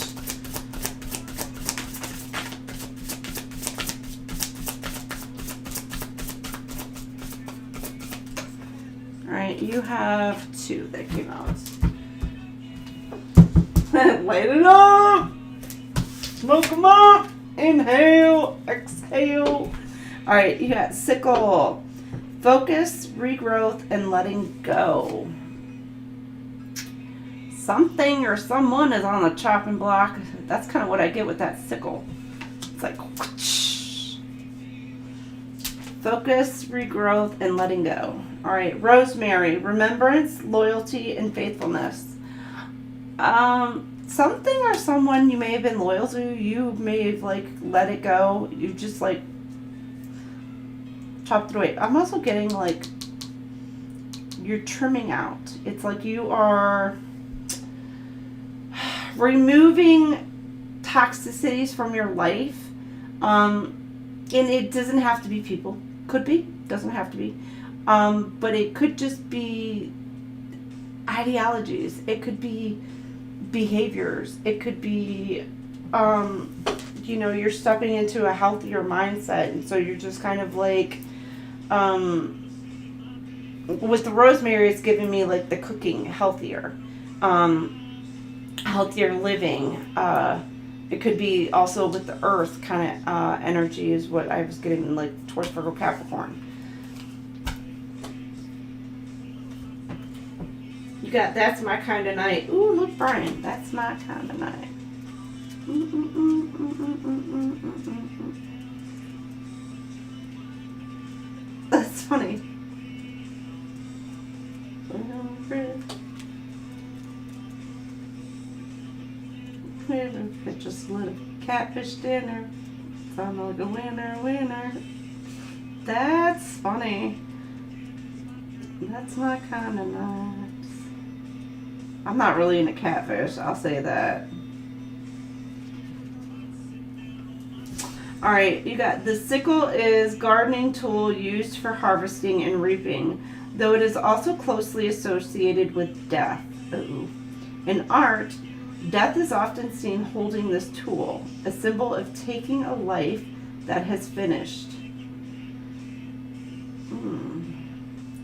Alright, you have two that came out. Light it up! Smoke them up! Inhale, exhale. Alright, you got sickle. Focus, regrowth, and letting go. Something or someone is on the chopping block. That's kind of what I get with that sickle. It's like whoosh. Focus, regrowth, and letting go. All right, Rosemary, remembrance, loyalty, and faithfulness. Something or someone you may have been loyal to, you may have like let it go. You just like chopped it away. I'm also getting like you're trimming out. It's like you are removing toxicities from your life. And it doesn't have to be people. Could be, doesn't have to be. But it could just be ideologies. It could be behaviors. It could be, you know, you're stepping into a healthier mindset. And so you're just kind of like, with the rosemary, it's giving me like the cooking healthier, healthier living. It could be also with the earth kind of energy is what I was getting, like Taurus, Virgo, Capricorn. You got that's my kind of night. Ooh, look, Brian, that's my kind of night. That's funny. Just a little catfish dinner. Sound like a winner, winner. That's funny. That's not kind of nuts. I'm not really into catfish, I'll say that. Alright, you got the sickle is gardening tool used for harvesting and reaping, though it is also closely associated with death. Ooh. In art, death is often seen holding this tool, a symbol of taking a life that has finished.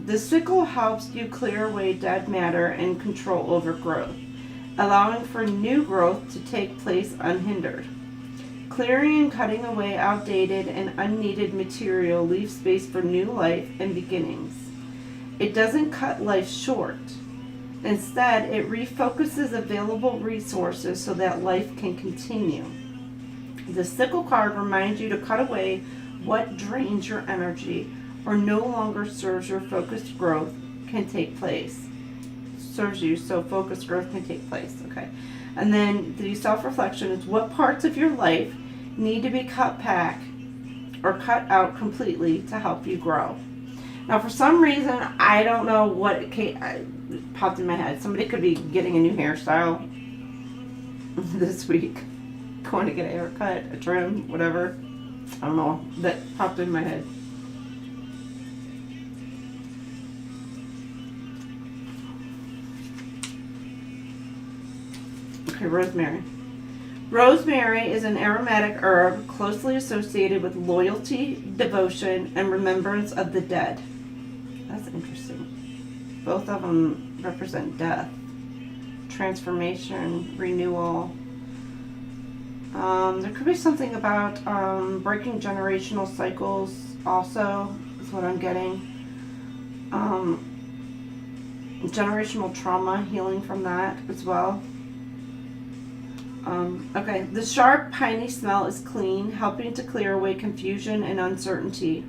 The sickle helps you clear away dead matter and control over growth, allowing for new growth to take place unhindered. Clearing and cutting away outdated and unneeded material leaves space for new life and beginnings. It doesn't cut life short. Instead, it refocuses available resources so that life can continue. The sickle card reminds you to cut away what drains your energy or no longer serves your focused growth can take place. Serves you so focused growth can take place. Okay. And then the self-reflection is what parts of your life need to be cut back or cut out completely to help you grow. Now, for some reason, I don't know what it popped in my head. Somebody could be getting a new hairstyle this week, going to get a haircut, a trim, whatever. I don't know. That popped in my head. Okay, rosemary. Rosemary is an aromatic herb closely associated with loyalty, devotion, and remembrance of the dead. That's interesting. Both of them represent death, transformation, renewal. There could be something about breaking generational cycles also, is what I'm getting. Generational trauma, healing from that as well. Okay, the sharp, piney smell is clean, helping to clear away confusion and uncertainty.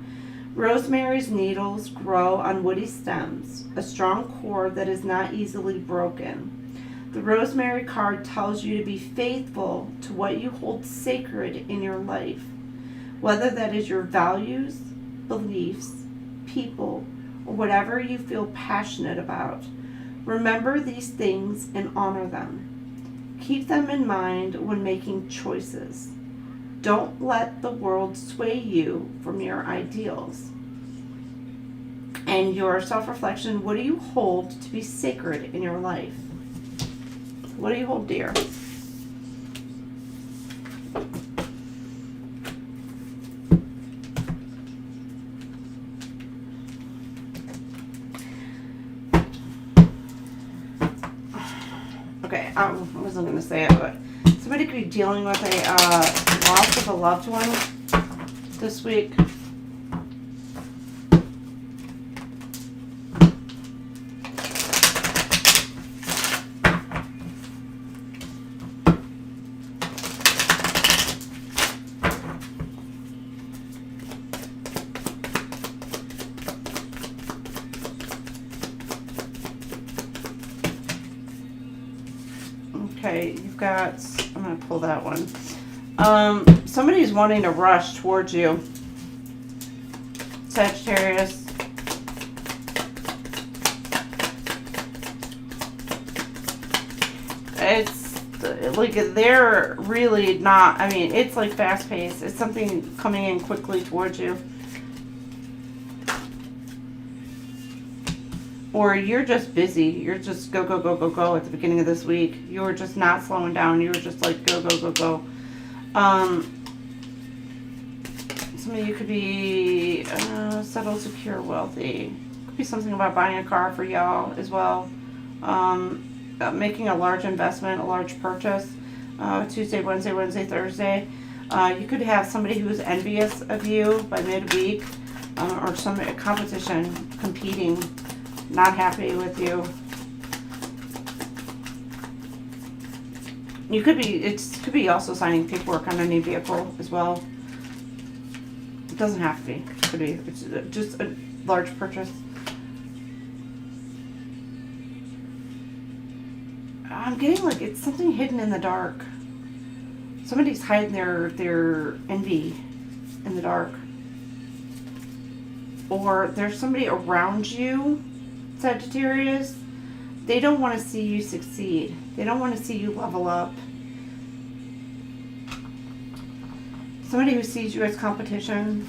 Rosemary's needles grow on woody stems, a strong core that is not easily broken. The rosemary card tells you to be faithful to what you hold sacred in your life, whether that is your values, beliefs, people, or whatever you feel passionate about. Remember these things and honor them. Keep them in mind when making choices. Don't let the world sway you from your ideals. And your self-reflection, what do you hold to be sacred in your life? What do you hold dear? Okay, I wasn't going to say it, but somebody could be dealing with a loss of a loved one this week. Okay, you've got, I'm going to pull that one. Somebody's wanting to rush towards you. Sagittarius. It's like they're really not, I mean, it's like fast paced. It's something coming in quickly towards you. Or you're just busy. You're just go, go, go, go, go at the beginning of this week. You were just not slowing down. You were just like go, go, go, go. Some of you could be settled, secure, wealthy. Could be something about buying a car for y'all as well. Making a large investment, a large purchase. Tuesday, Wednesday, Thursday. You could have somebody who's envious of you by midweek. Or some competition, competing. Not happy with you. You could be, it could be also signing paperwork on a new vehicle as well. It doesn't have to be. It could be. It's just a large purchase. I'm getting like it's something hidden in the dark. Somebody's hiding their envy in the dark. or there's somebody around you, Sagittarius. They don't want to see you succeed. They don't want to see you level up. Somebody who sees you as competition.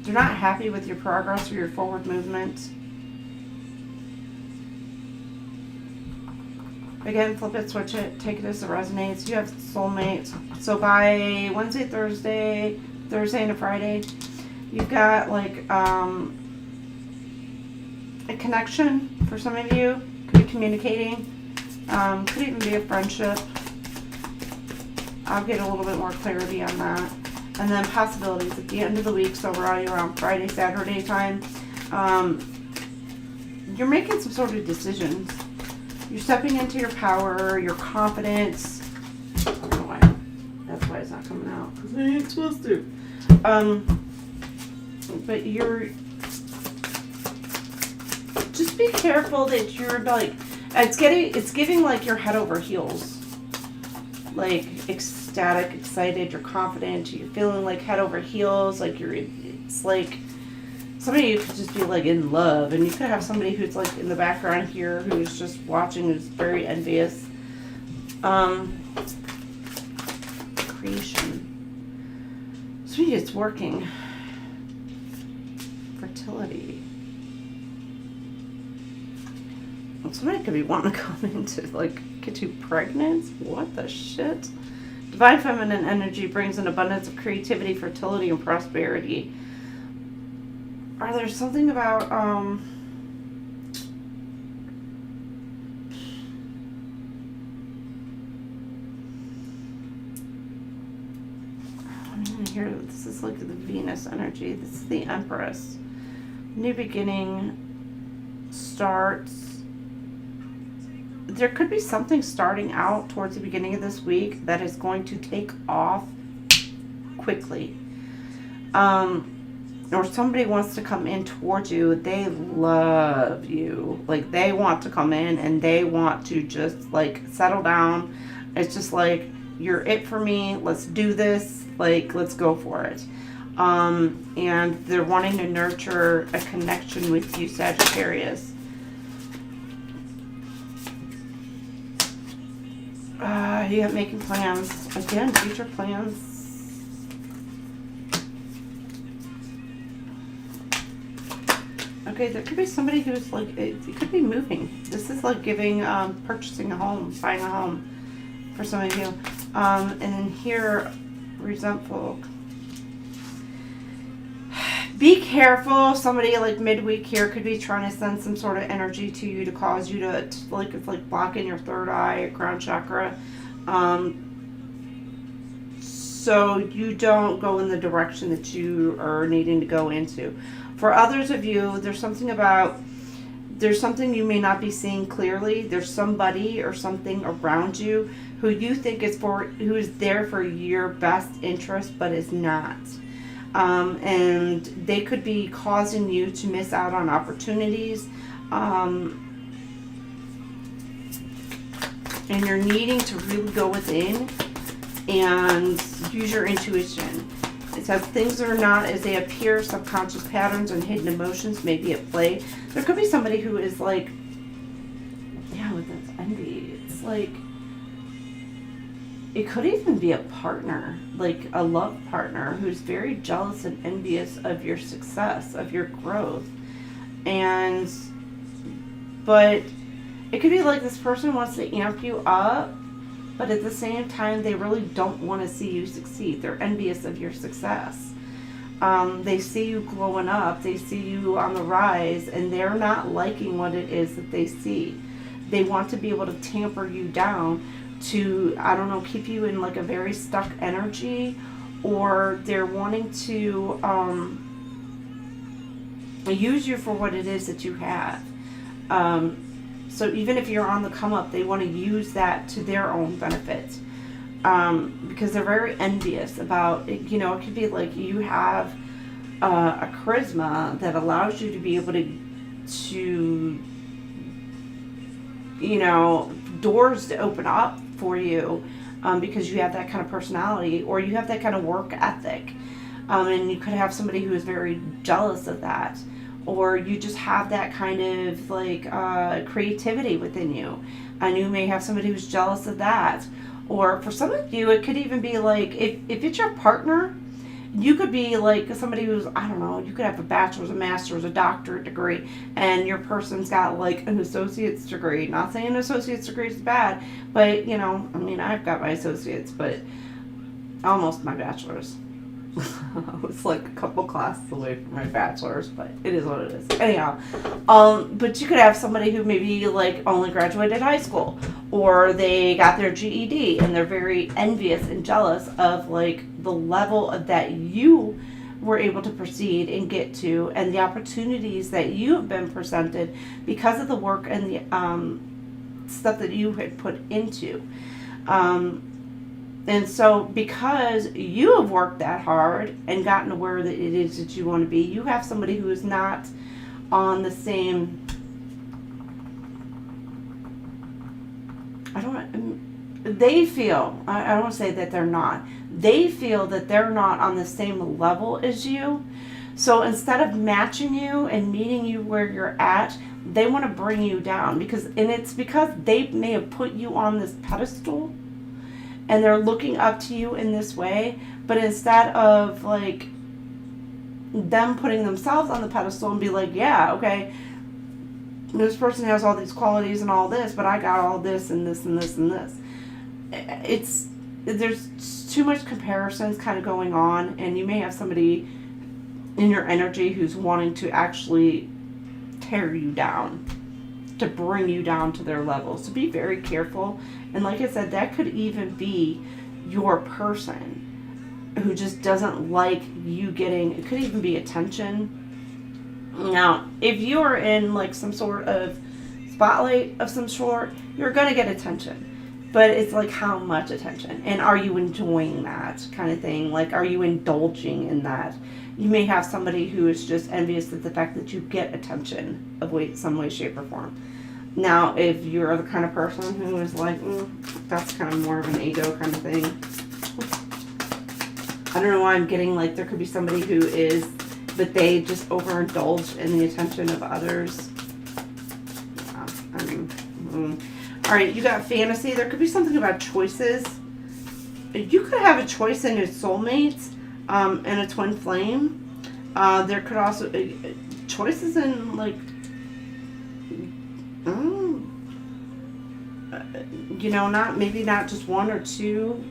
They're not happy with your progress or your forward movement. Again, flip it, switch it, take it as it resonates. You have soulmates. So by Wednesday, Thursday and a Friday, you've got like a connection for some of you. Could be communicating. Could even be a friendship. I'll get a little bit more clarity on that. And then possibilities at the end of the week, so we're all around Friday, Saturday time. You're making some sort of decisions. You're stepping into your power, your confidence. I don't know why. That's why it's not coming out. Because I ain't supposed to. But you're... Just be careful that you're like... It's giving like your head over heels. Like ecstatic, excited, you're confident, you're feeling like head over heels, like it's like somebody you could just be like in love, and you could have somebody who's like in the background here who's just watching, who's very envious. Creation. Sweetie, it's working. Fertility. Somebody could be wanting to come into like get you pregnant. What the shit? Divine feminine energy brings an abundance of creativity, fertility, and prosperity. Are there something about here? This is like the Venus energy. This is the Empress. New beginning starts. There could be something starting out towards the beginning of this week that is going to take off quickly. Or somebody wants to come in towards you. They love you. Like, they want to come in and they want to just, like, settle down. It's just like, you're it for me. Let's do this. Like, let's go for it. And they're wanting to nurture a connection with you, Sagittarius. You have making plans. Again, future plans. Okay, there could be somebody who's like, it could be moving. This is like giving, purchasing a home, buying a home for some of you. And then here, resentful. Be careful. Somebody like midweek here could be trying to send some sort of energy to you to cause you to like, it's like blocking your third eye, your crown chakra. So you don't go in the direction that you are needing to go into. For others of you, there's something you may not be seeing clearly. There's somebody or something around you who you think who is there for your best interest, but is not. And they could be causing you to miss out on opportunities. And you're needing to really go within and use your intuition. It says things are not as they appear. Subconscious patterns and hidden emotions may be at play. There could be somebody who is like, yeah, with this envy. It's like, it could even be a partner, like a love partner who's very jealous and envious of your success, of your growth. But it could be like this person wants to amp you up, but at the same time, they really don't want to see you succeed. They're envious of your success. They see you glowing up. They see you on the rise, and they're not liking what it is that they see. They want to be able to tamper you down to, I don't know, keep you in like a very stuck energy, or they're wanting to use you for what it is that you have. So even if you're on the come up, they want to use that to their own benefit, because they're very envious about it. You know, it could be like you have a charisma that allows you to be able to, you know, doors to open up for you, because you have that kind of personality, or you have that kind of work ethic. And you could have somebody who is very jealous of that, or you just have that kind of like creativity within you, and you may have somebody who's jealous of that. Or for some of you, it could even be like, if it's your partner, you could be like somebody who's, I don't know, you could have a bachelor's, a master's, a doctorate degree, and your person's got like an associate's degree. Not saying an associate's degree is bad, but you know, I mean, I've got my associates, but almost my bachelor's. I was like a couple classes away from my bachelor's, but it is what it is. Anyhow, but you could have somebody who maybe like only graduated high school, or they got their GED and they're very envious and jealous of like the level of that you were able to proceed and get to, and the opportunities that you have been presented because of the work and the stuff that you had put into. And so because you have worked that hard and gotten to where it is that you want to be, you have somebody who is not on the same, they feel, I don't want to say that they're not, they feel that they're not on the same level as you. So instead of matching you and meeting you where you're at, they want to bring you down, and it's because they may have put you on this pedestal and they're looking up to you in this way, but instead of like them putting themselves on the pedestal and be like, yeah, okay, this person has all these qualities and all this, but I got all this and this and this and this. There's too much comparisons kind of going on, and you may have somebody in your energy who's wanting to actually tear you down, to bring you down to their level. So be very careful. And like I said, that could even be your person who just doesn't like you getting, it could even be attention. Now, if you're in like some sort of spotlight of some sort, you're going to get attention. But it's like how much attention? And are you enjoying that kind of thing? Like, are you indulging in that? You may have somebody who is just envious of the fact that you get attention of some way, shape, or form. Now, if you're the kind of person who is like, that's kind of more of an ego kind of thing. I don't know why I'm getting like there could be somebody who is, but they just overindulge in the attention of others. All right, you got fantasy. There could be something about choices. You could have a choice in a soulmate and a twin flame. There could also choices in like, you know, not just one or two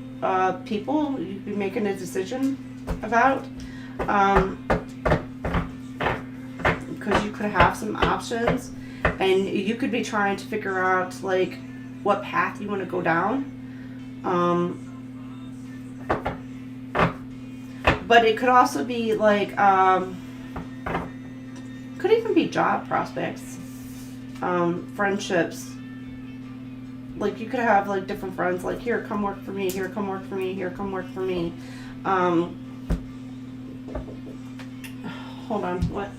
people you'd be making a decision about, because you could have some options, and you could be trying to figure out like what path you want to go down. But it could also be like, could even be job prospects, friendships. Like you could have like different friends, like here, come work for me, here, come work for me, here, come work for me. Hold on, what?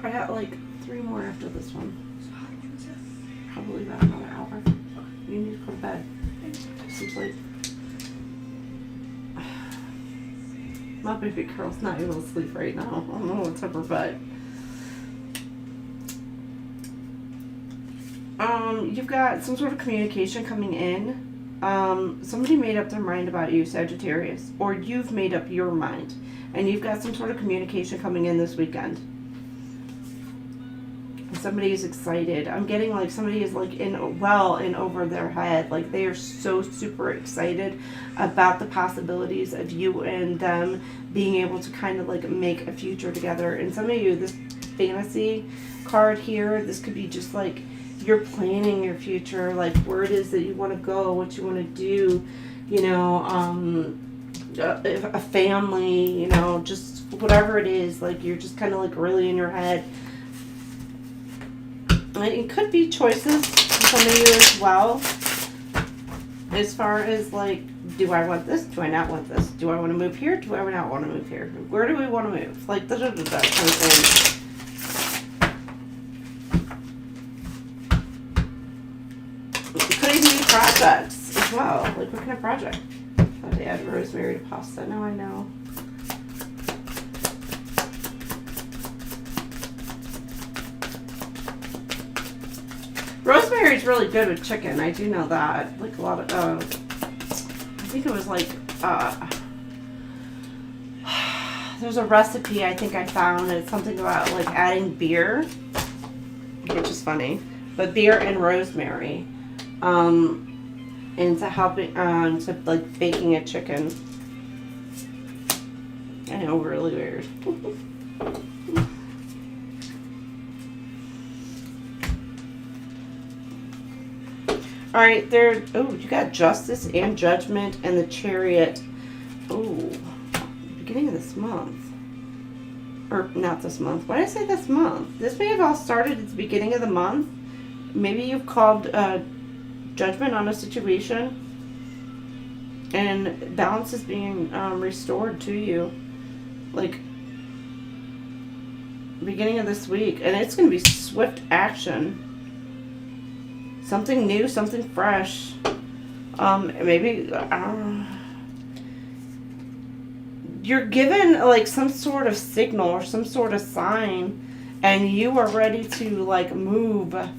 I got like 3 more after this one. Probably about another hour. You need to go to bed. Take some sleep. My baby girl's not able to sleep right now. I don't know what's up her butt. You've got some sort of communication coming in. Somebody made up their mind about you, Sagittarius, or you've made up your mind, and you've got some sort of communication coming in this weekend. Somebody is excited. I'm getting like somebody is like in over their head. Like they are so super excited about the possibilities of you and them being able to kind of like make a future together. And some of you, this fantasy card here, this could be just like you're planning your future, like where it is that you want to go, what you want to do, you know, a family, you know, just whatever it is, like you're just kind of like really in your head. It could be choices for some of you as well, as far as like, do I want this? Do I not want this? Do I want to move here? Do I not want to move here? Where do we want to move? Like that kind of thing. It could even be projects as well. Like what kind of project? Oh, they add rosemary to pasta. Now I know. Rosemary's really good with chicken. I do know that. Like a lot of, I think it was like, there's a recipe I think I found. It's something about like adding beer, which is funny, but beer and rosemary, into helping, to like baking a chicken. I know, really weird. All right, there. Oh, you got Justice and Judgment and the Chariot. Oh, beginning of this month, or not this month. Why did I say this month? This may have all started at the beginning of the month. Maybe you've called judgment on a situation, and balance is being restored to you, like beginning of this week, and it's going to be swift action. Something new, something fresh. Maybe you're given like some sort of signal or some sort of sign, and you are ready to like move. I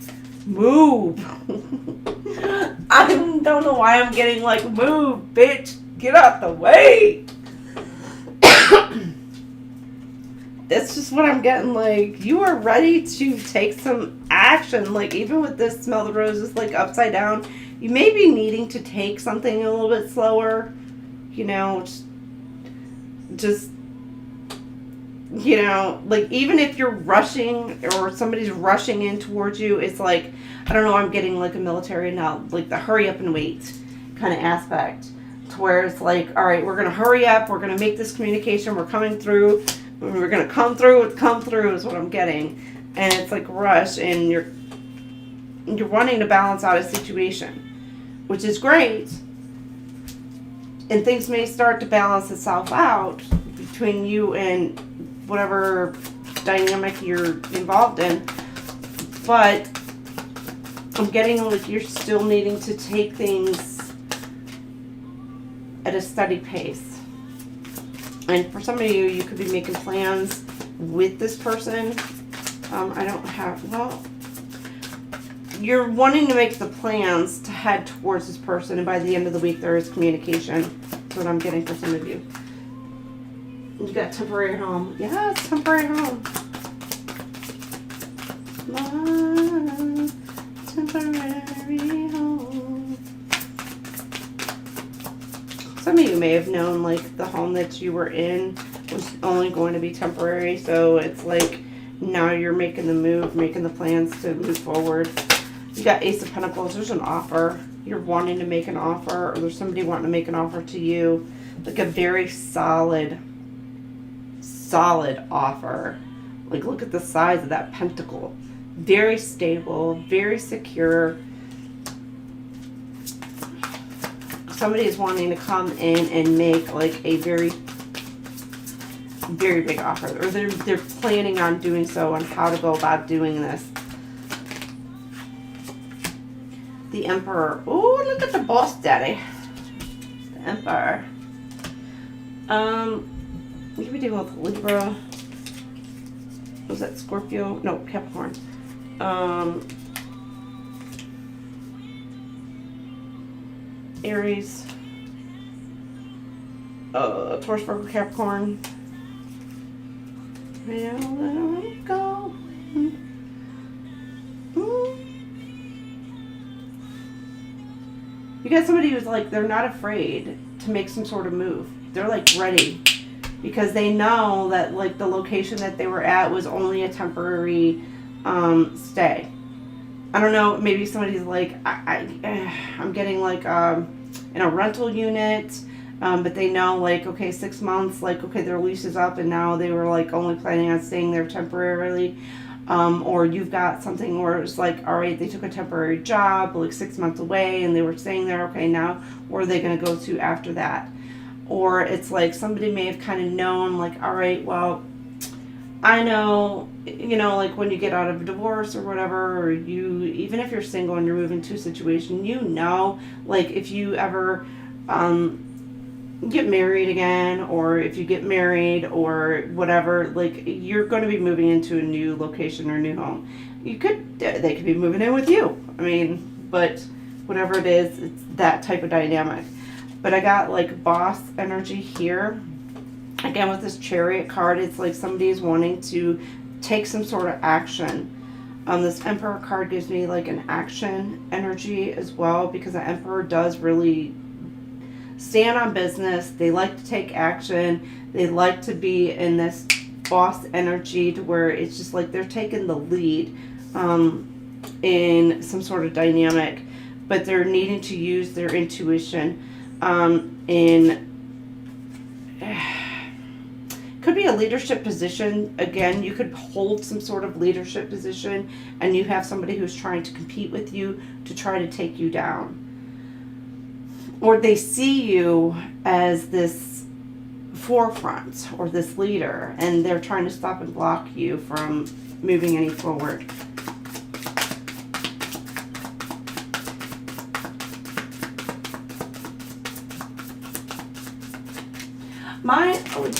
don't know why I'm getting like move, bitch, get out the way. That's just what I'm getting. Like, you are ready to take some action. Like, even with this Smell the Roses, like, upside down, you may be needing to take something a little bit slower. You know, just you know, like, even if you're rushing or somebody's rushing in towards you, it's like, I don't know, I'm getting, like, a military now, like, the hurry up and wait kind of aspect. To where it's like, all right, we're going to hurry up. We're going to make this communication. We're coming through. We're going to come through is what I'm getting. And it's like rush, and you're wanting to balance out a situation, which is great. And things may start to balance itself out between you and whatever dynamic you're involved in. But I'm getting like you're still needing to take things at a steady pace. And for some of you, you could be making plans with this person. I don't have, well, you're wanting to make the plans to head towards this person, and by the end of the week, there is communication. That's what I'm getting for some of you. You got temporary home. Yeah, it's temporary home. My temporary home. Some of you may have known, like, the home that you were in was only going to be temporary, so it's like now you're making the move, making the plans to move forward. You got Ace of Pentacles. There's an offer. You're wanting to make an offer, or there's somebody wanting to make an offer to you. Like a very solid offer. Like, look at the size of that pentacle. Very stable, very secure. Somebody is wanting to come in and make like a very, very big offer, or they're planning on doing so, on how to go about doing this. The Emperor. Oh, look at the boss daddy. The Emperor. You could be dealing with Libra. Was that Scorpio? No, Capricorn. Aries. Taurus, Virgo, Capricorn. Yeah, let it go. You got somebody who's like, they're not afraid to make some sort of move. They're like ready, because they know that like the location that they were at was only a temporary stay. I don't know, maybe somebody's like, I'm getting like in a rental unit, but they know like, okay, 6 months, like, okay, their lease is up, and now they were like only planning on staying there temporarily. Or you've got something where it's like, all right, they took a temporary job like 6 months away and they were staying there. Okay, now where are they going to go to after that? Or it's like somebody may have kind of known, like, all right, well, I know, you know, like when you get out of a divorce or whatever, or you, even if you're single and you're moving to a situation, you know, like if you ever get married again, or if you get married or whatever, like you're going to be moving into a new location or new home. they could be moving in with you. I mean, but whatever it is, it's that type of dynamic. But I got like boss energy here. Again, with this Chariot card, it's like somebody is wanting to take some sort of action. This Emperor card gives me like an action energy as well, because the Emperor does really stand on business. They like to take action. They like to be in this boss energy to where it's just like they're taking the lead in some sort of dynamic, but they're needing to use their intuition could be a leadership position. Again, you could hold some sort of leadership position and you have somebody who's trying to compete with you to try to take you down. Or they see you as this forefront or this leader, and they're trying to stop and block you from moving any forward.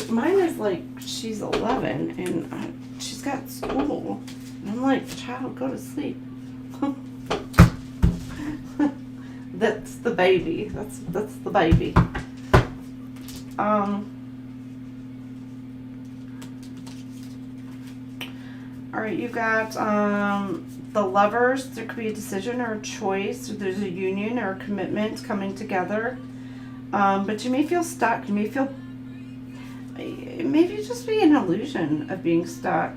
Mine is like, she's 11 and she's got school. And I'm like, child, go to sleep. That's the baby. That's the baby. All right, you got the Lovers. There could be a decision or a choice. There's a union or a commitment coming together. But you may feel stuck. You may feel, maybe just be an illusion of being stuck.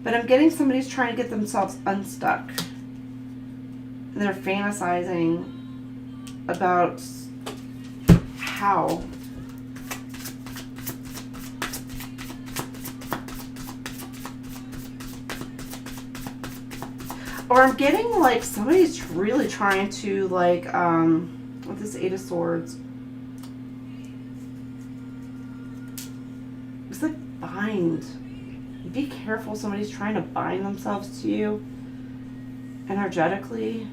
But I'm getting somebody's trying to get themselves unstuck. They're fantasizing about how. Or I'm getting like somebody's really trying to like, with this Eight of Swords. It's like bind. Be careful, somebody's trying to bind themselves to you energetically.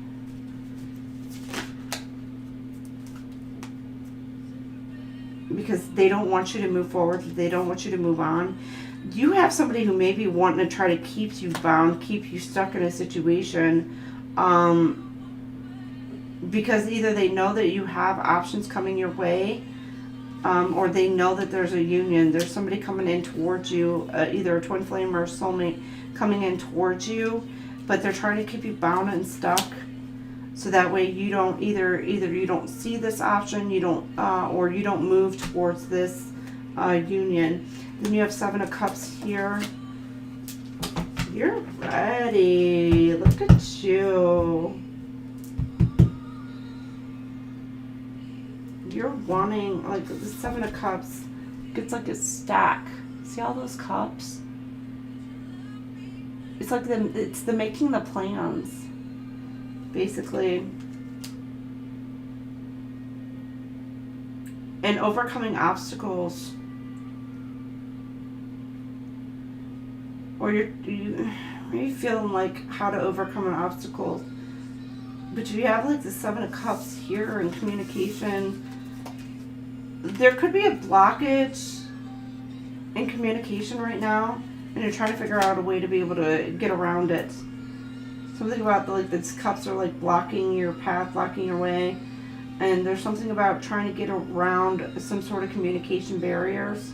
Because they don't want you to move forward. They don't want you to move on. You have somebody who may be wanting to try to keep you bound, keep you stuck in a situation. Because either they know that you have options coming your way, or they know that there's a union. There's somebody coming in towards you, either a twin flame or a soulmate coming in towards you, but they're trying to keep you bound and stuck. So that way you don't either you don't see this option, you don't or you don't move towards this union. Then you have Seven of Cups here. You're ready. Look at you. You're wanting, like, the Seven of Cups. It's like a stack. See all those cups? It's like it's the making the plans. Basically, and overcoming obstacles, or you're feeling like how to overcome an obstacle, but you have like the Seven of Cups here in communication. There could be a blockage in communication right now, and you're trying to figure out a way to be able to get around it. Something about like these cups are like blocking your path, blocking your way, and there's something about trying to get around some sort of communication barriers,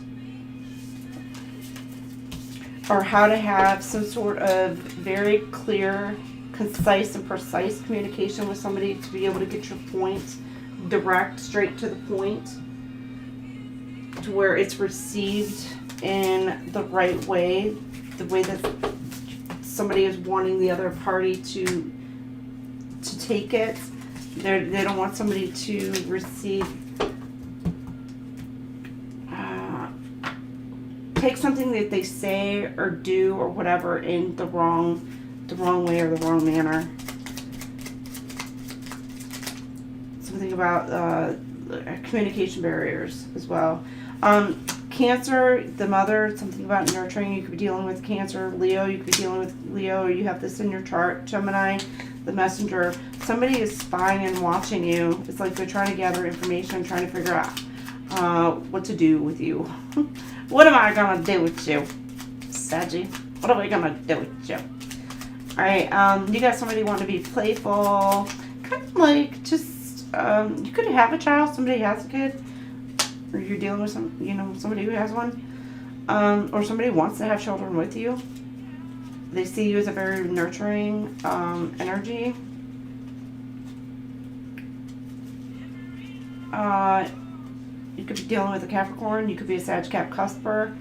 or how to have some sort of very clear, concise, and precise communication with somebody to be able to get your point direct, straight to the point, to where it's received in the right way, the way that somebody is wanting the other party to take it. They don't want somebody to receive, take something that they say or do or whatever in the wrong way or the wrong manner. Something about communication barriers as well. Cancer, the Mother, something about nurturing. You could be dealing with Cancer. Leo, you could be dealing with Leo, or you have this in your chart. Gemini, the Messenger. Somebody is spying and watching you. It's like they're trying to gather information, trying to figure out what to do with you. What am I going to do with you, Saggy? What are we going to do with you? All right, you got somebody wanting to be playful, kind of like just, you could have a child, somebody has a kid, or you're dealing with some, you know, somebody who has one, or somebody wants to have children with you. They see you as a very nurturing energy. You could be dealing with a Capricorn. You could be a Sag Cap cusper.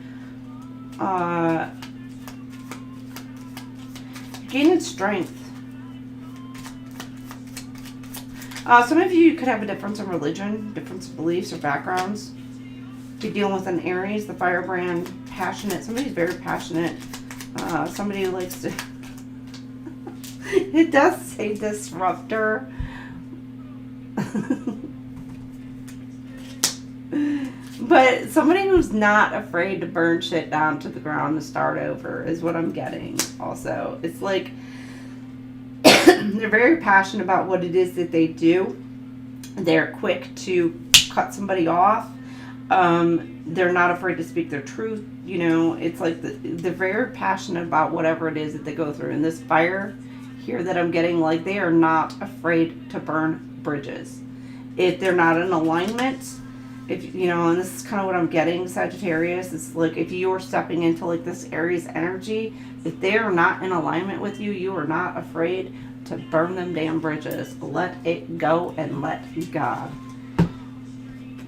Gaining strength. Some of you could have a difference in religion, difference in beliefs or backgrounds. Be dealing with an Aries, the firebrand, passionate. Somebody's very passionate. Somebody who likes to... It does say disruptor. But somebody who's not afraid to burn shit down to the ground and start over is what I'm getting also. It's like they're very passionate about what it is that they do. They're quick to cut somebody off. They're not afraid to speak their truth. You know, it's like they're very passionate about whatever it is that they go through. And this fire here that I'm getting, like, they are not afraid to burn bridges. If they're not in alignment, if, you know, and this is kind of what I'm getting, Sagittarius, it's like if you're stepping into like this Aries energy, if they are not in alignment with you, you are not afraid to burn them damn bridges. Let it go and let God.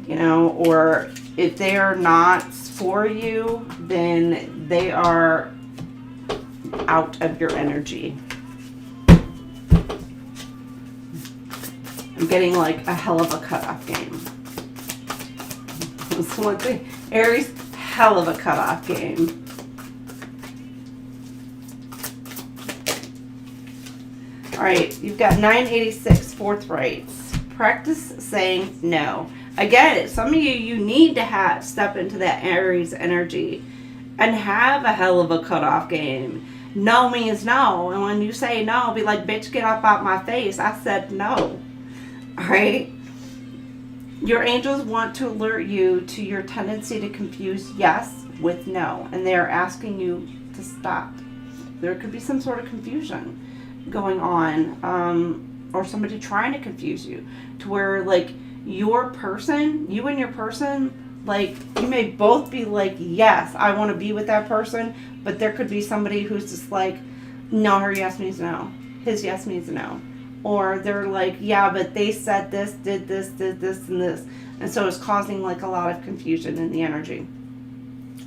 You know, or if they are not for you, then they are out of your energy. I'm getting like a hell of a cutoff game. That's one thing. Aries, hell of a cutoff game. Alright, you've got 986 forthrights. Practice saying no. I get it. Some of you need to step into that Aries energy and have a hell of a cutoff game. No means no. And when you say no, be like, bitch, get up out my face. I said no. Alright? Your angels want to alert you to your tendency to confuse yes with no. And they are asking you to stop. There could be some sort of confusion going on. Or somebody trying to confuse you. To where, like, your person, you and your person, like, you may both be like, yes, I want to be with that person. But there could be somebody who's just like, no, her yes means no. His yes means no. Or they're like, yeah, but they said this, did this, and this. And so it's causing like a lot of confusion in the energy.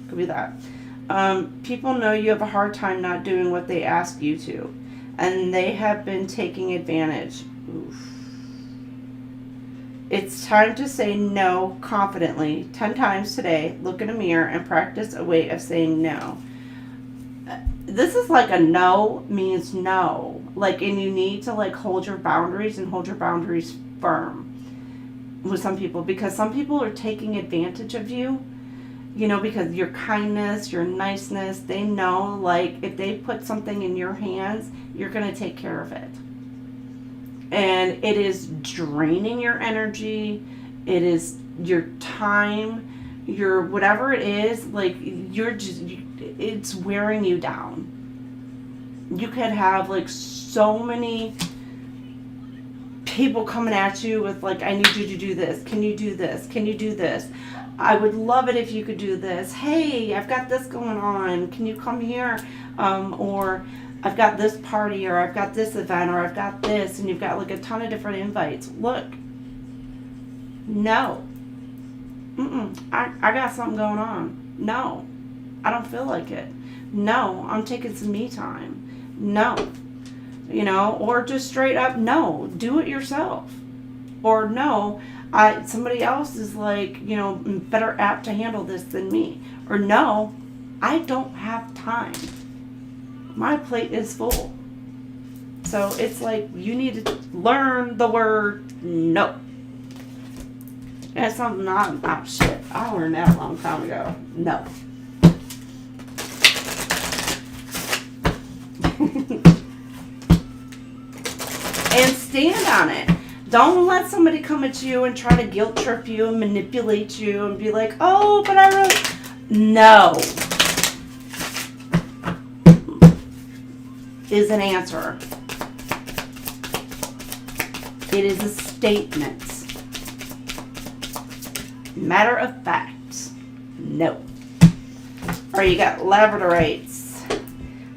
Could be that. People know you have a hard time not doing what they ask you to. And they have been taking advantage. Oof. It's time to say no confidently 10 times today. Look in a mirror and practice a way of saying no. This is like a no means no. Like, and you need to like hold your boundaries and hold your boundaries firm with some people, because some people are taking advantage of you, you know, because your kindness, your niceness, they know like if they put something in your hands, you're going to take care of it. And it is draining your energy. It is your time, your whatever it is, like you're just, it's wearing you down. You could have like so many people coming at you with like, I need you to do this. Can you do this? Can you do this? I would love it if you could do this. Hey, I've got this going on. Can you come here? Or I've got this party, or I've got this event, or I've got this, and you've got like a ton of different invites. Look, no. I got something going on. No, I don't feel like it. No, I'm taking some me time. No, you know, or just straight up, no, do it yourself. Or no, somebody else is like, you know, better apt to handle this than me. Or no, I don't have time. My plate is full. So it's like you need to learn the word no. That's something shit. I learned that a long time ago. No. And stand on it. Don't let somebody come at you and try to guilt trip you and manipulate you and be like, oh, but I really... No. is an answer. It is a statement. Matter of fact, no. All right, you got labradorites.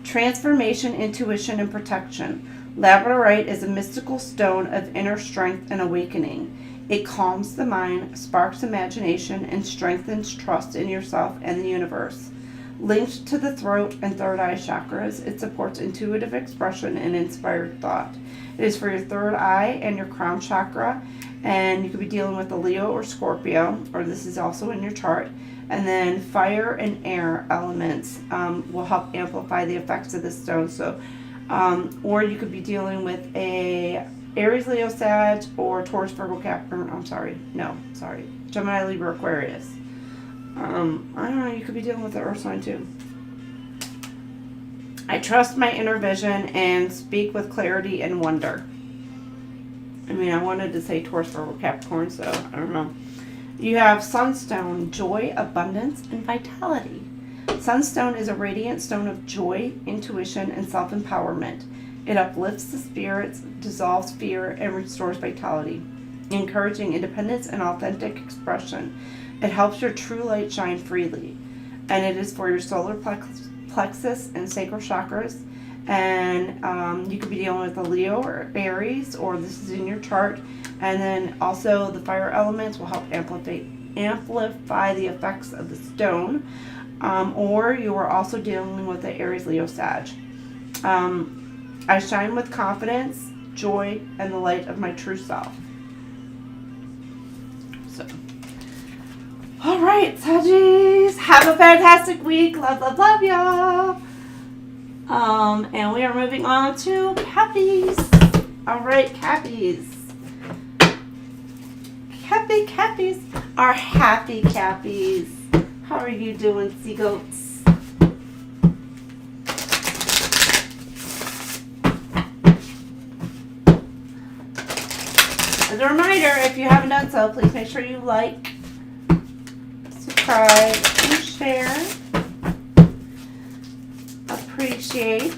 Transformation, intuition, and protection. Labradorite is a mystical stone of inner strength and awakening. It calms the mind, sparks imagination, and strengthens trust in yourself and the universe. Linked to the throat and third eye chakras, it supports intuitive expression and inspired thought. It is for your third eye and your crown chakra, and you could be dealing with a Leo or Scorpio, or this is also in your chart. And then fire and air elements will help amplify the effects of this stone. So, or you could be dealing with a Aries, Leo, Sag, or Taurus, Virgo, Gemini, Libra, Aquarius. I don't know, you could be dealing with the earth sign too. I trust my inner vision and speak with clarity and wonder. I mean, I wanted to say Taurus, Virgo, Capricorn, so I don't know. You have Sunstone, joy, abundance, and vitality. Sunstone is a radiant stone of joy, intuition, and self-empowerment. It uplifts the spirits, dissolves fear, and restores vitality, encouraging independence and authentic expression. It helps your true light shine freely. And it is for your solar plexus and sacral chakras. And you could be dealing with a Leo or Aries, or this is in your chart. And then also the fire elements will help amplify the effects of the stone. Or you are also dealing with the Aries, Leo, Sag. I shine with confidence, joy, and the light of my true self. So, all right, Saggies, have a fantastic week. Love, love, love, y'all. And we are moving on to Cappies. All right, Cappies. Cappies. Our happy Cappies. How are you doing, seagoats? As a reminder, if you haven't done so, please make sure you like, subscribe, and share. Appreciate.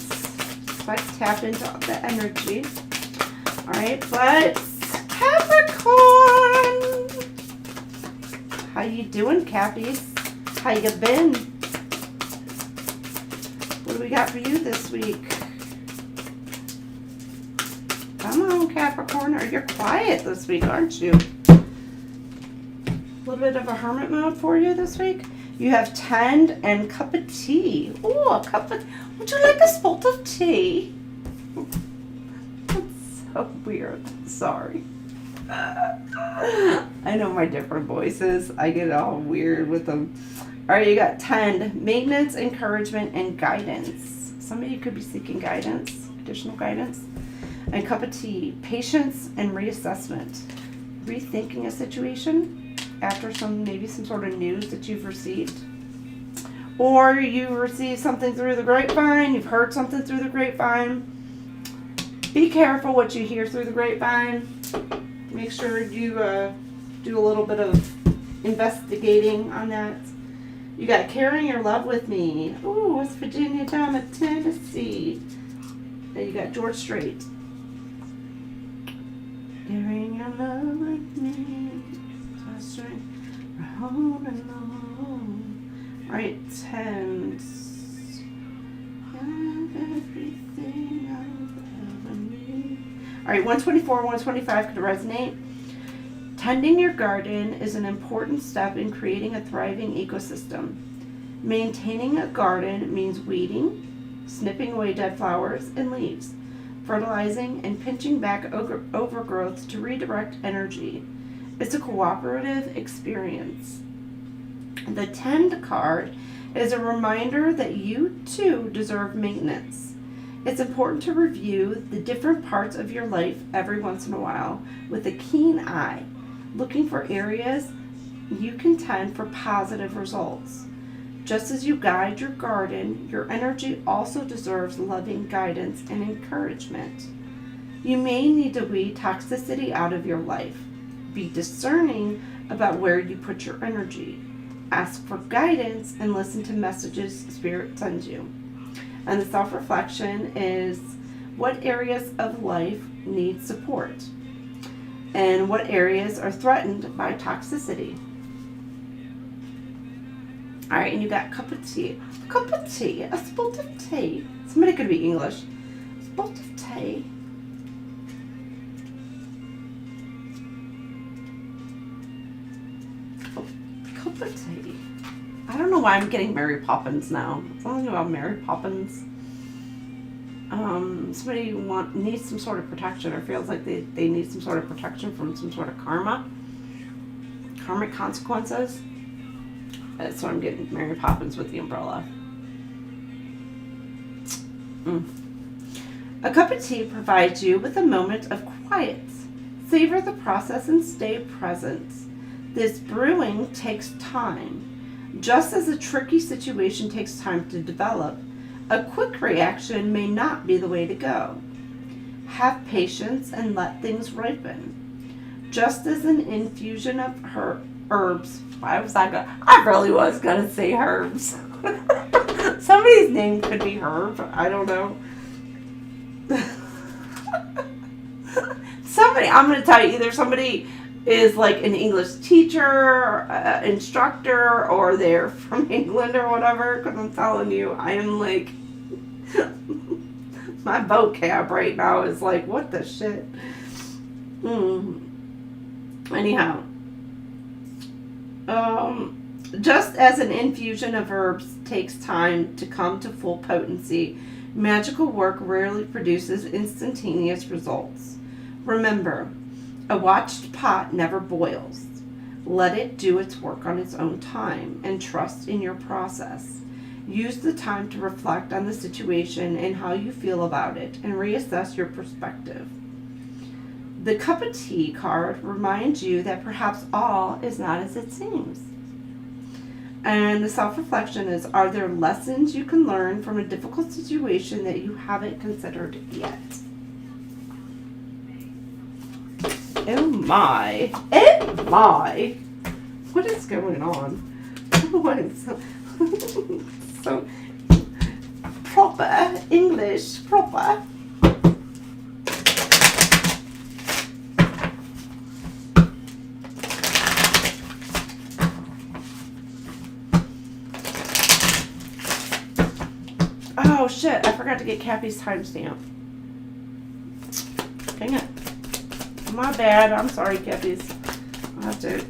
Let's tap into the energy. Alright, but Capricorn! How you doing, Cappies? How you been? What do we got for you this week? Come on, Capricorn. You're quiet this week, aren't you? A little bit of a hermit mode for you this week. You have Tend and Cup of Tea. Oh, a cup of... Would you like a spot of tea? That's so weird. Sorry. I know my different voices. I get all weird with them. All right, you got Tend, maintenance, encouragement, and guidance. Some of you could be seeking guidance, additional guidance. And Cup of Tea, patience and reassessment. Rethinking a situation after maybe some sort of news that you've received. Or you received something through the grapevine, you've heard something through the grapevine. Be careful what you hear through the grapevine. Make sure you do a little bit of investigating on that. You got Carrying Your Love With Me. Ooh, West Virginia down to Tennessee. Then you got George Strait. Carrying your love with me. Alright, Tend. Everything I'll ever need. Alright, 124, 125 could resonate. Tending your garden is an important step in creating a thriving ecosystem. Maintaining a garden means weeding, snipping away dead flowers and leaves, fertilizing, and pinching back overgrowth to redirect energy. It's a cooperative experience. The Tend card is a reminder that you too deserve maintenance. It's important to review the different parts of your life every once in a while with a keen eye, looking for areas you can tend for positive results. Just as you guide your garden, your energy also deserves loving guidance and encouragement. You may need to weed toxicity out of your life. Be discerning about where you put your energy. Ask for guidance and listen to messages Spirit sends you. And the self-reflection is what areas of life need support and what areas are threatened by toxicity. All right, and you got cup of tea. Cup of tea, a spot of tea. Somebody could be English. Spot of tea. Oh, cup of tea. I don't know why I'm getting Mary Poppins now. Something about Mary Poppins. Somebody needs some sort of protection or feels like they need some sort of protection from some sort of karmic consequences. That's what I'm getting, Mary Poppins with the umbrella. A cup of tea provides you with a moment of quiet. Savor the process and stay present. This brewing takes time. Just as a tricky situation takes time to develop, a quick reaction may not be the way to go. Have patience and let things ripen. Just as an infusion of herbs. Why was I going? I really was going to say herbs. Somebody's name could be Herb. I don't know. I'm going to tell you, either somebody is like an English teacher, instructor, or they're from England or whatever, because I'm telling you, I am like, my vocab right now is like, what the shit? Anyhow, just as an infusion of herbs takes time to come to full potency, magical work rarely produces instantaneous results. Remember, a watched pot never boils. Let it do its work on its own time and trust in your process. Use the time to reflect on the situation and how you feel about it and reassess your perspective. The cup of tea card reminds you that perhaps all is not as it seems. And the self-reflection is, are there lessons you can learn from a difficult situation that you haven't considered yet? Oh my. Oh my. What is going on? What is so proper English, proper. Oh shit, I forgot to get Cappy's timestamp. Dang it. My bad. I'm sorry, Cappies. I'll have to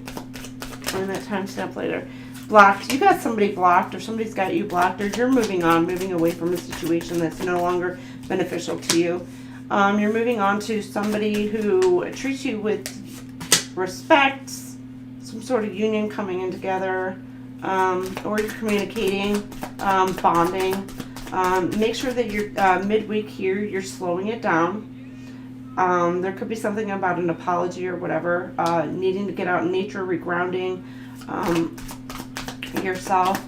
find that timestamp later. Blocked. You got somebody blocked, or somebody's got you blocked, or you're moving on, moving away from a situation that's no longer beneficial to you. You're moving on to somebody who treats you with respect, some sort of union coming in together, or you're communicating, bonding. Make sure that you're midweek here, you're slowing it down. There could be something about an apology or whatever, needing to get out in nature, regrounding yourself,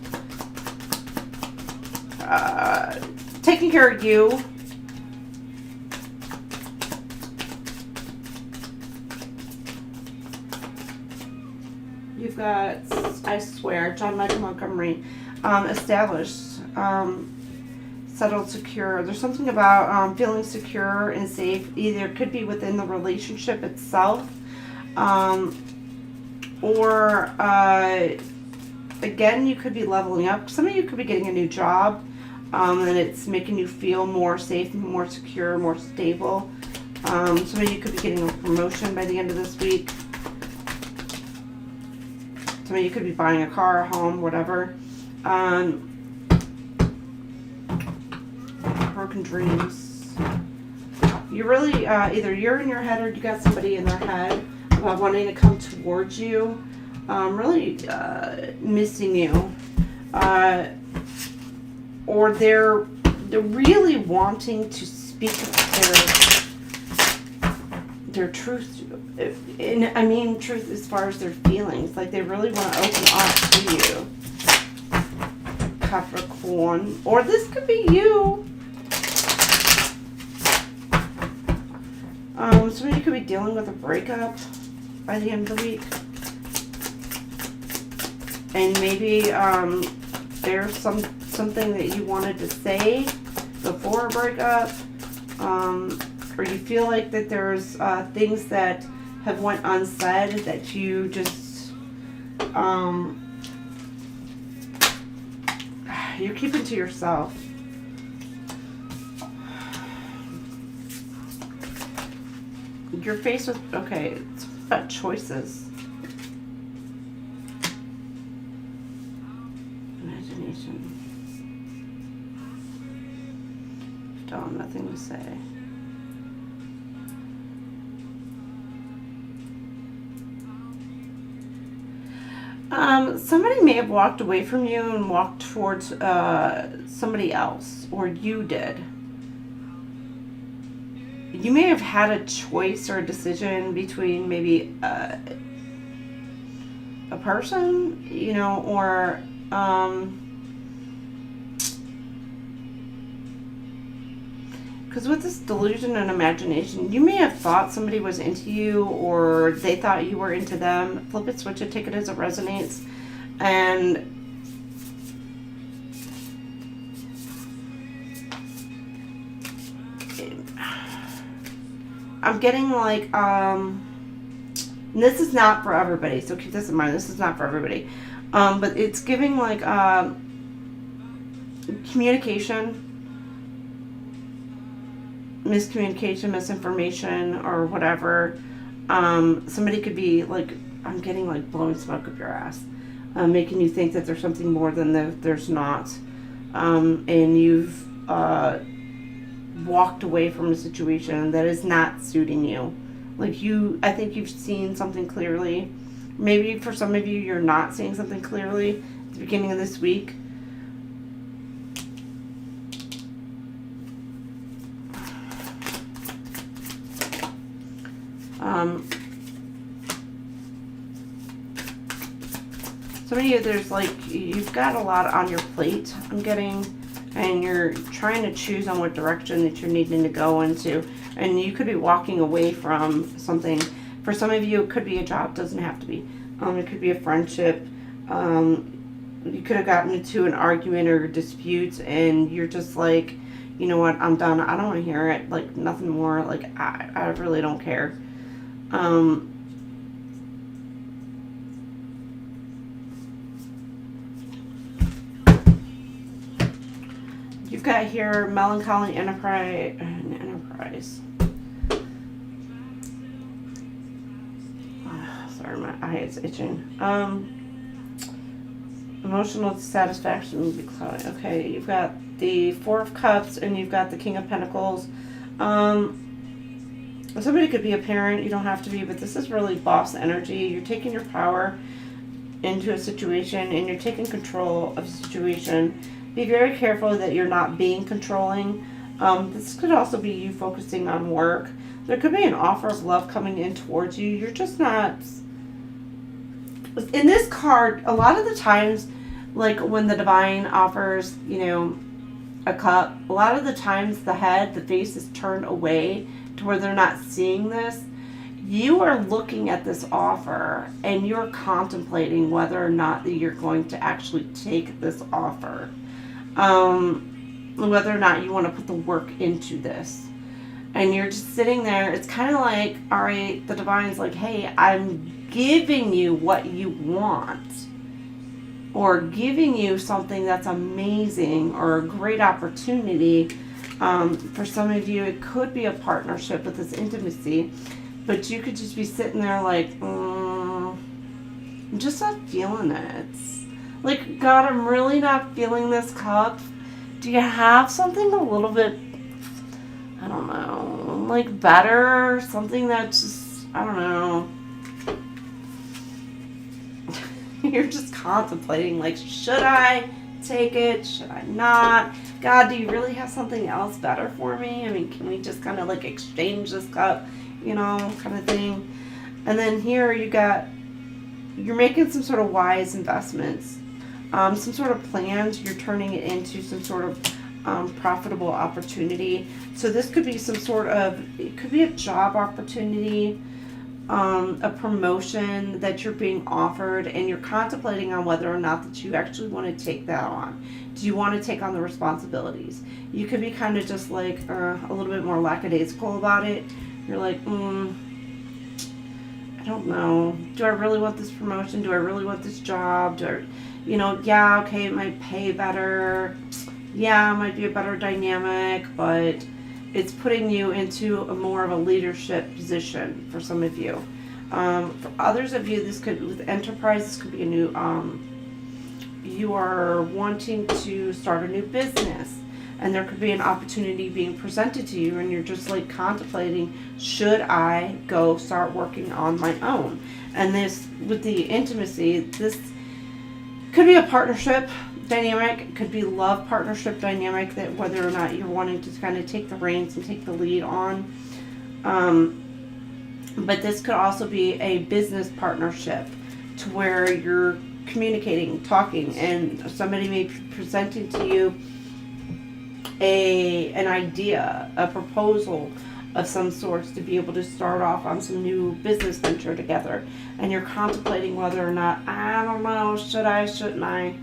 taking care of you. You've got, I swear, John Michael Montgomery, established, settled, secure. There's something about feeling secure and safe. Either it could be within the relationship itself, or again, you could be leveling up. Some of you could be getting a new job, and it's making you feel more safe, more secure, more stable. Some of you could be getting a promotion by the end of this week. Some of you could be buying a car, a home, whatever. Broken dreams. You really, either you're in your head or you got somebody in their head about wanting to come towards you, really missing you, or they're really wanting to speak their truth. And I mean truth as far as their feelings. Like they really want to open up to you, Capricorn, or this could be you. Somebody could be dealing with a breakup by the end of the week. And maybe there's something that you wanted to say before a breakup, or you feel like that there's things that have went unsaid that you just you're keeping to yourself. You're faced with, okay, it's about choices. Imagination. Still nothing to say. Somebody may have walked away from you and walked towards somebody else, or you did. You may have had a choice or a decision between maybe a person, you know, or because with this delusion and imagination, you may have thought somebody was into you, or they thought you were into them. Flip it, switch it, take it as it resonates. And I'm getting like, and this is not for everybody, so keep this in mind, this is not for everybody. But it's giving like communication, miscommunication, misinformation, or whatever. Somebody could be like, I'm getting like blowing smoke up your ass, making you think that there's something more than there's not, and you've walked away from a situation that is not suiting you. Like I think you've seen something clearly. Maybe for some of you, you're not seeing something clearly at the beginning of this week. Some of you, there's like, you've got a lot on your plate, I'm getting, and you're trying to choose on what direction that you're needing to go into. And you could be walking away from something. For some of you, it could be a job, doesn't have to be. It could be a friendship. You could have gotten into an argument or dispute, and you're just like, you know what, I'm done. I don't want to hear it. Like, nothing more. Like, I really don't care. You've got here melancholy enterprise. Sorry, my eye is itching. Emotional dissatisfaction will be cloudy. Okay, you've got the Four of Cups and you've got the King of Pentacles. Somebody could be a parent, you don't have to be, but this is really boss energy. You're taking your power into a situation and you're taking control of a situation. Be very careful that you're not being controlling. This could also be you focusing on work. There could be an offer of love coming in towards you. You're just not... In this card, a lot of the times, like when the divine offers, you know, a cup, a lot of the times the head, the face is turned away to where they're not seeing this. You are looking at this offer and you're contemplating whether or not that you're going to actually take this offer. Whether or not you want to put the work into this. And you're just sitting there. It's kind of like, all right, the divine's like, hey, I'm giving you what you want. Or giving you something that's amazing or a great opportunity. For some of you, it could be a partnership with this intimacy. But you could just be sitting there like, I'm just not feeling it. Like, God, I'm really not feeling this cup. Do you have something a little bit, I don't know, like better? Something that's just, I don't know. You're just contemplating, like, should I take it? Should I not? God, do you really have something else better for me? I mean, can we just kind of like exchange this cup, you know, kind of thing? And then here you're making some sort of wise investments. Some sort of plans, you're turning it into some sort of profitable opportunity. So this could be some sort of, it could be a job opportunity. a promotion that you're being offered, and you're contemplating on whether or not that you actually want to take that on. Do you want to take on the responsibilities? You could be kind of just like a little bit more lackadaisical about it. You're like, I don't know. Do I really want this promotion? Do I really want this job? Do I, yeah, okay, it might pay better. Yeah, it might be a better dynamic, but it's putting you into a more of a leadership position for some of you. For others of you, this could, with enterprise, this could be a new, you are wanting to start a new business, and there could be an opportunity being presented to you, and you're just like contemplating, should I go start working on my own? And this, with the intimacy, this could be a partnership dynamic. It could be love partnership dynamic, that whether or not you're wanting to kind of take the reins and take the lead on. But this could also be a business partnership, to where you're communicating, talking, and somebody may be presenting to you an idea, a proposal of some sorts, to be able to start off on some new business venture together, and you're contemplating whether or not, I don't know, should I, shouldn't I,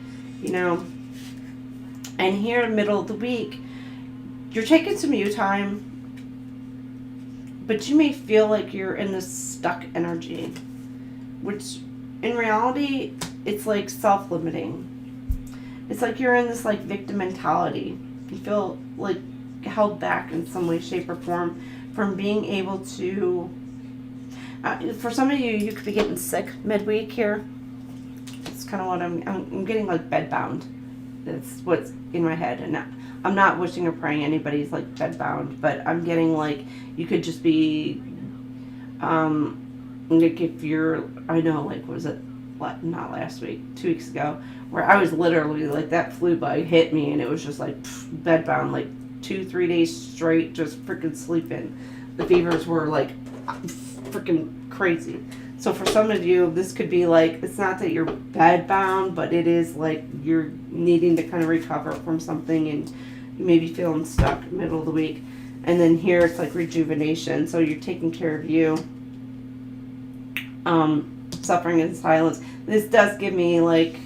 and here in the middle of the week, you're taking some you time, but you may feel like you're in this stuck energy, which in reality, it's like self-limiting. It's like you're in this like victim mentality. You feel like held back in some way, shape, or form from being able to, for some of you, you could be getting sick midweek here. It's kind of what I'm getting, like bedbound. That's what's in my head. And I'm not wishing or praying anybody's like bedbound, but I'm getting like, you could just be, like if you're, I know, like, was it, not last week, 2 weeks ago, where I was literally like, that flu bug hit me, and it was just like bedbound, like 2-3 days straight, just freaking sleeping. The fevers were like freaking crazy. So for some of you, this could be like, it's not that you're bedbound, but it is like you're needing to kind of recover from something, and you may be feeling stuck middle of the week. And then here it's like rejuvenation. So you're taking care of you. Suffering in silence. This does give me like,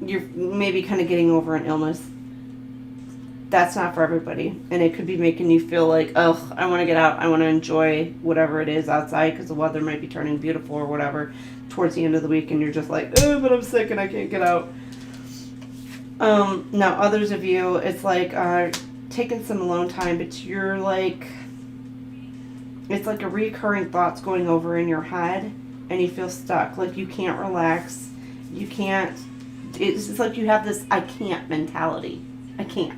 you're maybe kind of getting over an illness. That's not for everybody, and it could be making you feel like, oh, I want to get out, I want to enjoy whatever it is outside, because the weather might be turning beautiful or whatever towards the end of the week, and you're just like, oh, but I'm sick and I can't get out. Now others of you, it's like taking some alone time, but you're like, it's like a recurring thoughts going over in your head, and you feel stuck, like you can't relax, you can't, it's like you have this I can't mentality. I can't.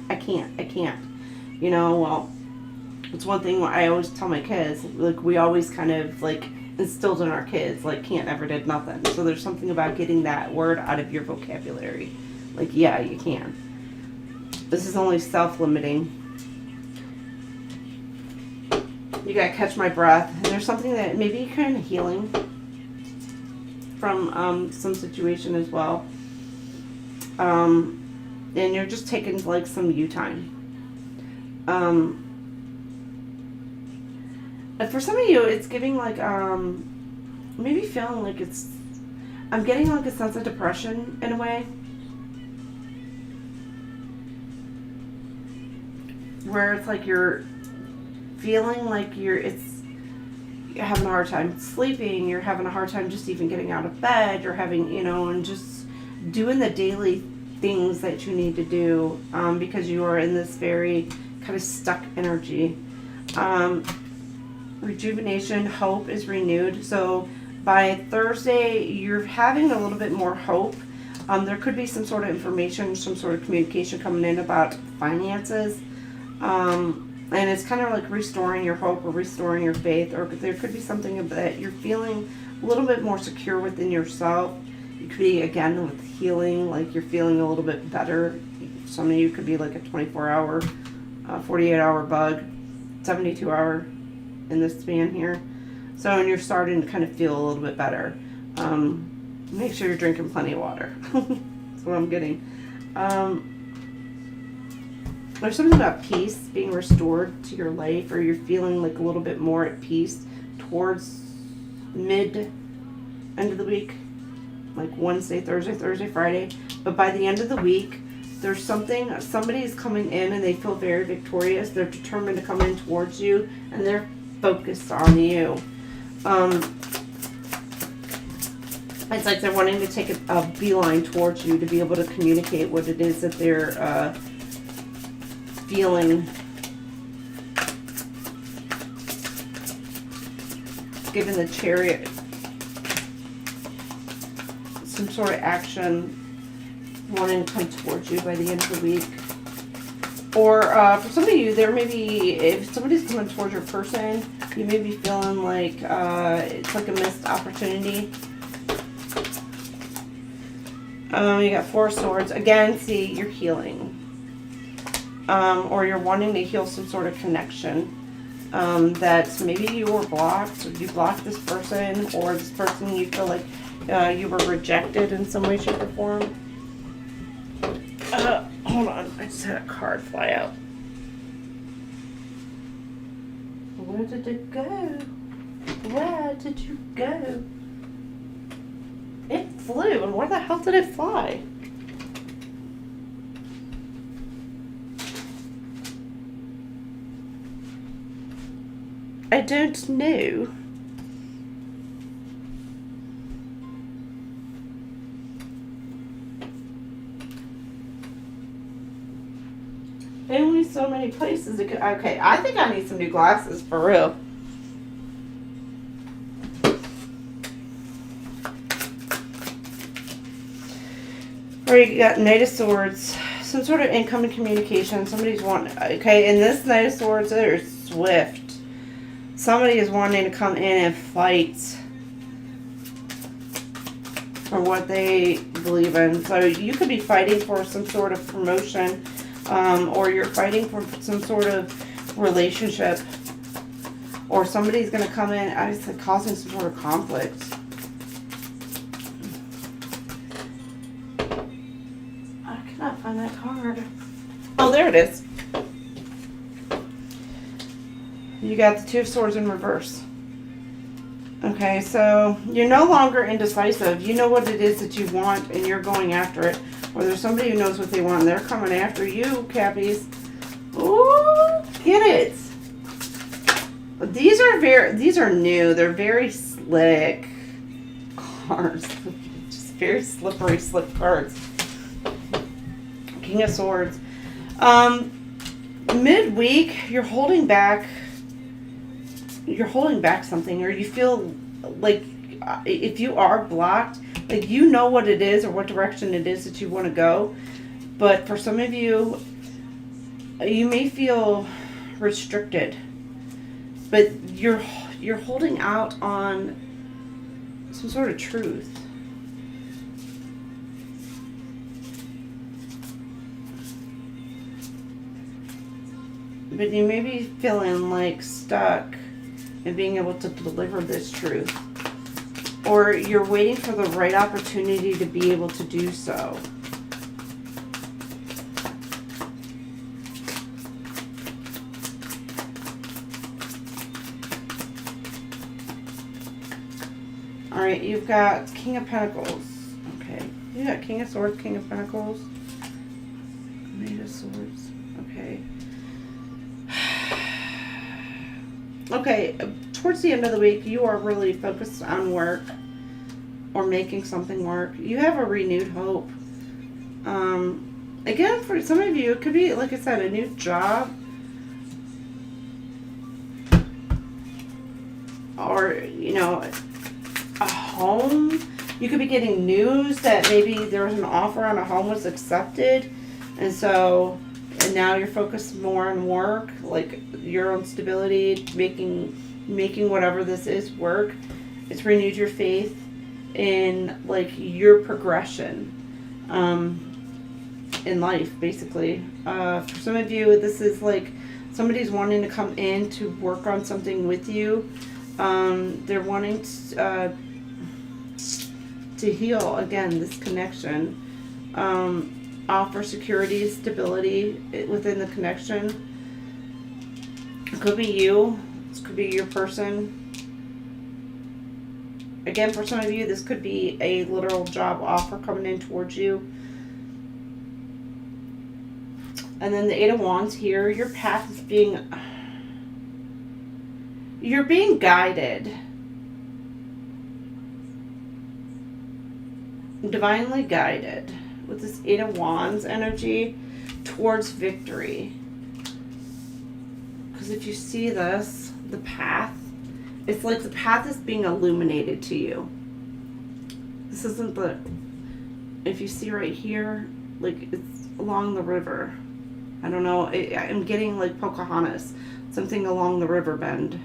Well, it's one thing I always tell my kids, like, we always kind of, like, instilled in our kids, like, can't never did nothing. So there's something about getting that word out of your vocabulary. Like, yeah, you can. This is only self-limiting. You gotta catch my breath. And there's something that maybe you're kind of healing from some situation as well. And you're just taking like some you time. And for some of you, it's giving like, maybe feeling like it's, I'm getting like a sense of depression in a way. Where it's like you're feeling like you're having a hard time sleeping, you're having a hard time just even getting out of bed, you're having, and just doing the daily things that you need to do, because you are in this very kind of stuck energy. Rejuvenation, hope is renewed. So by Thursday, you're having a little bit more hope. There could be some sort of information, some sort of communication coming in about finances. And it's kind of like restoring your hope or restoring your faith, or there could be something that you're feeling a little bit more secure within yourself. You could be, again, with healing, like you're feeling a little bit better. Some of you could be like a 24-hour, 48-hour bug, 72-hour in this span here. So, and you're starting to kind of feel a little bit better. Make sure you're drinking plenty of water. That's what I'm getting. There's something about peace being restored to your life, or you're feeling like a little bit more at peace towards end of the week, like Wednesday, Thursday, Friday. But by the end of the week, there's somebody is coming in and they feel very victorious. They're determined to come in towards you, and they're focused on you. It's like they're wanting to take a beeline towards you to be able to communicate what it is that they're feeling. Given the Chariot, some sort of action wanting to come towards you by the end of the week. Or for some of you, there may be, if somebody's coming towards your person, you may be feeling like it's like a missed opportunity. You got Four of Swords. Again, see, you're healing. Or you're wanting to heal some sort of connection. That maybe you were blocked. You blocked this person, or this person you feel like you were rejected in some way, shape, or form. Hold on. I just had a card fly out. Where did it go? Where did you go? It flew, and where the hell did it fly? I don't know. Only so many places it could. Okay, I think I need some new glasses for real. Alright, you got Knight of Swords. Some sort of incoming communication. Somebody's wanting. Okay, and this Knight of Swords, they're swift. Somebody is wanting to come in and fight for what they believe in. So you could be fighting for some sort of promotion, or you're fighting for some sort of relationship, or somebody's going to come in and causing some sort of conflict. I cannot find that card. Oh, there it is. You got the Two of Swords in reverse. Okay, so you're no longer indecisive. You know what it is that you want, and you're going after it. Or there's somebody who knows what they want, and they're coming after you, Cappies. Ooh, get it. These are new. They're very slick cards. Just very slippery, slick cards. King of Swords. Midweek, you're holding back something, or you feel like if you are blocked, like you know what it is or what direction it is that you want to go. But for some of you, you may feel restricted, but you're holding out on some sort of truth. But you may be feeling like stuck in being able to deliver this truth. Or you're waiting for the right opportunity to be able to do so. Alright, you've got King of Pentacles. Okay. You got King of Swords, King of Pentacles. Knight of Swords. Okay. Okay, towards the end of the week, you are really focused on work or making something work. You have a renewed hope. Again, for some of you, it could be, like I said, a new job. Or, you know, a home. You could be getting news that maybe there was an offer on a home was accepted. And now you're focused more on work, like your own stability, making whatever this is work. It's renewed your faith in like your progression in life, basically. For some of you, this is like somebody's wanting to come in to work on something with you. They're wanting to heal, again, this connection. offer security, stability within the connection. It could be you. This could be your person. Again, for some of you, this could be a literal job offer coming in towards you. And then the Eight of Wands here, your path is you're being guided. Divinely guided with this Eight of Wands energy towards victory. Because if you see this, the path, it's like the path is being illuminated to you. This isn't the, if you see right here, like it's along the river. I don't know, I'm getting like Pocahontas, something along the river bend.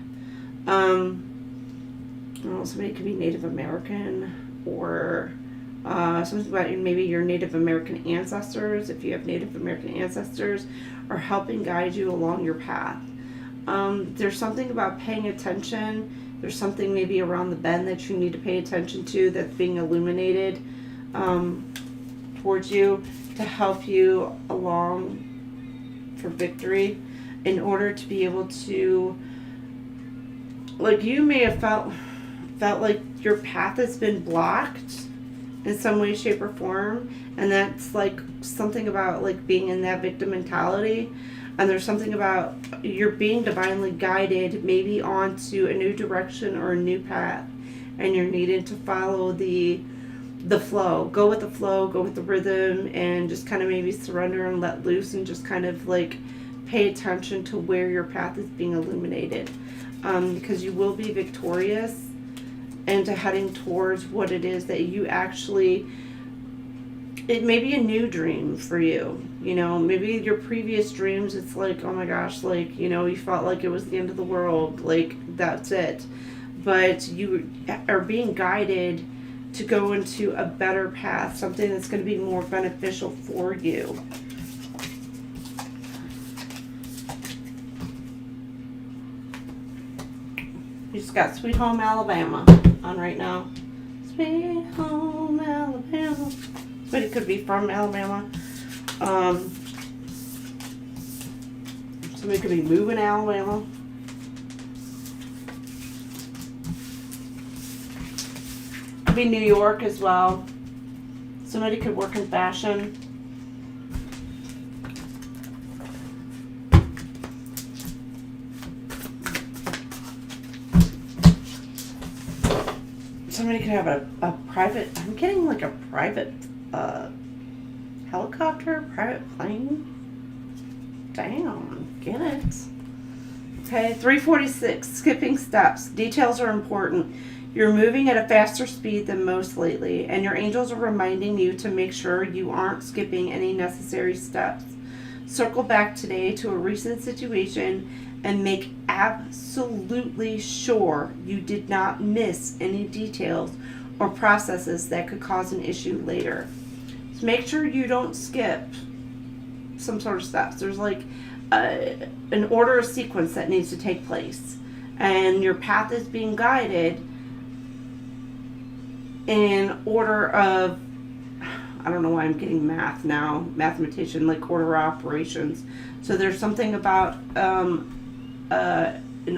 I don't know, somebody could be Native American, or something about maybe your Native American ancestors, if you have Native American ancestors, are helping guide you along your path. There's something about paying attention. There's something maybe around the bend that you need to pay attention to that's being illuminated towards you to help you along for victory, in order to be able to, like, you may have felt like your path has been blocked in some way, shape, or form, and that's like something about like being in that victim mentality. And there's something about you're being divinely guided maybe onto a new direction or a new path, and you're needed to follow the flow, go with the flow, go with the rhythm, and just kind of maybe surrender and let loose, and just kind of like pay attention to where your path is being illuminated, because you will be victorious and to heading towards what it is that you actually, it may be a new dream for you. You know, maybe your previous dreams, it's like, oh my gosh, like, you know, you felt like it was the end of the world, like that's it. But you are being guided to go into a better path, something that's going to be more beneficial for you. You just got Sweet Home Alabama on right now. Sweet Home Alabama. But it could be from Alabama. Somebody could be moving to Alabama. Could be New York as well. Somebody could work in fashion. Somebody could have a private, I'm getting like a private helicopter, private plane. Damn, get it. Okay, 346, skipping steps. Details are important. You're moving at a faster speed than most lately, and your angels are reminding you to make sure you aren't skipping any necessary steps. Circle back today to a recent situation and make absolutely sure you did not miss any details or processes that could cause an issue later. So make sure you don't skip some sort of steps. There's like an order or sequence that needs to take place, and your path is being guided in order of, I don't know why I'm getting math now, mathematician, like order operations. So there's something about an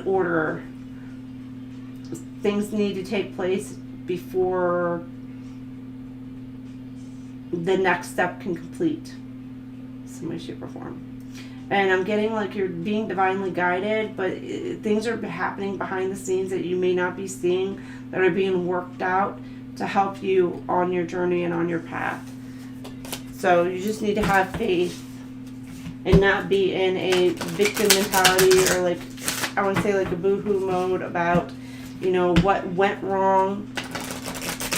order. Things need to take place before the next step can complete, some way, shape, or form. And I'm getting like you're being divinely guided, but things are happening behind the scenes that you may not be seeing, that are being worked out to help you on your journey and on your path. So you just need to have faith and not be in a victim mentality, or like, I want to say like a boohoo mode about, you know, what went wrong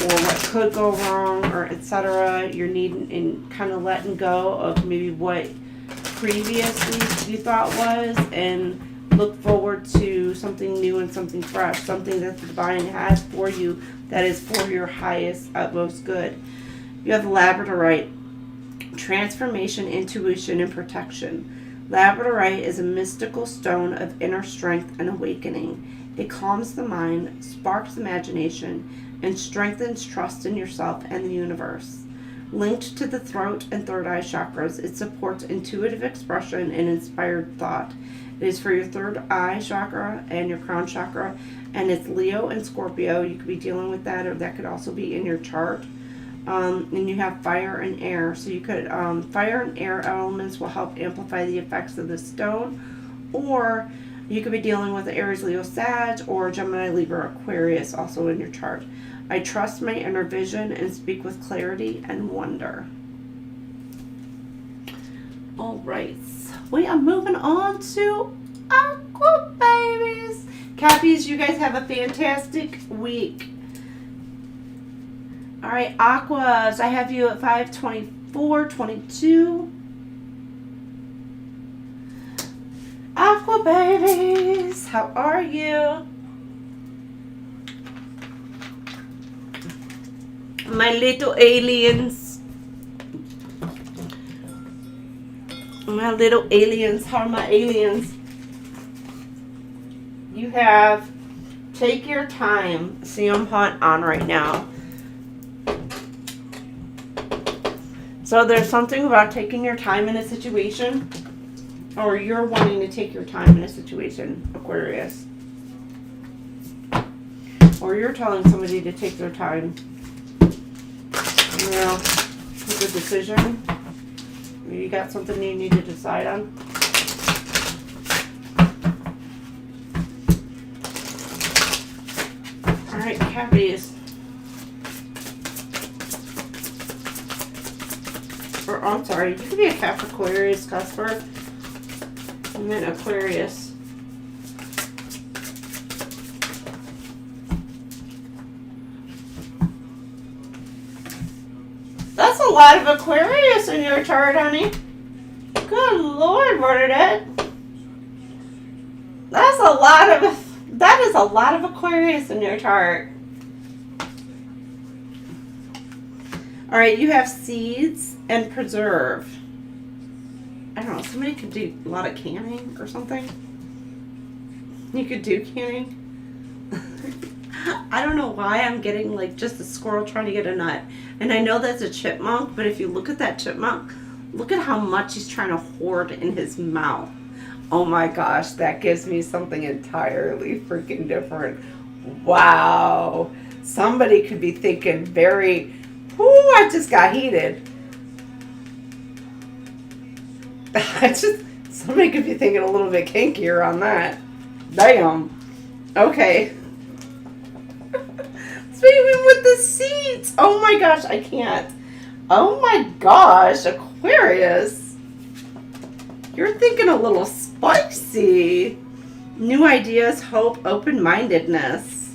or what could go wrong, or etc. You're needing and kind of letting go of maybe what previously you thought was, and look forward to something new and something fresh, something that the divine has for you that is for your highest, utmost good. You have Labradorite, transformation, intuition, and protection. Labradorite is a mystical stone of inner strength and awakening. It calms the mind, sparks imagination, and strengthens trust in yourself and the universe. Linked to the throat and third eye chakras, it supports intuitive expression and inspired thought. It is for your third eye chakra and your crown chakra, and it's Leo and Scorpio. You could be dealing with that, or that could also be in your chart. And you have fire and air, so you could fire and air elements will help amplify the effects of the stone, or you could be dealing with Aries, Leo, Sag, or Gemini, Libra, Aquarius, also in your chart. I trust my inner vision and speak with clarity and wonder. All right, we are moving on to Aqua babies. Cappies, you guys have a fantastic week. All right, Aquas, I have you at 5/24/22. Aqua babies, how are you? My little aliens. My little aliens, how are my aliens? You have take your time. See, I'm hot on right now. So there's something about taking your time in a situation, or you're wanting to take your time in a situation, Aquarius. Or you're telling somebody to take their time. You know, make a decision. You got something you need to decide on. Alright, Cappies. Or, I'm sorry, you could be a Capricorn, Cusper. And then Aquarius. That's a lot of Aquarius in your chart, honey. Good Lord, Bernadette. That is a lot of Aquarius in your chart. All right, you have seeds and preserve. I don't know, somebody could do a lot of canning or something. You could do canning. I don't know why I'm getting like just a squirrel trying to get a nut. And I know that's a chipmunk, but if you look at that chipmunk, look at how much he's trying to hoard in his mouth. Oh my gosh, that gives me something entirely freaking different. Wow. Somebody could be thinking very, ooh, I just got heated. Somebody could be thinking a little bit kinkier on that. Damn. Okay. Even with the seeds. Oh my gosh, I can't. Oh my gosh, Aquarius. You're thinking a little spicy. New ideas, hope, open-mindedness.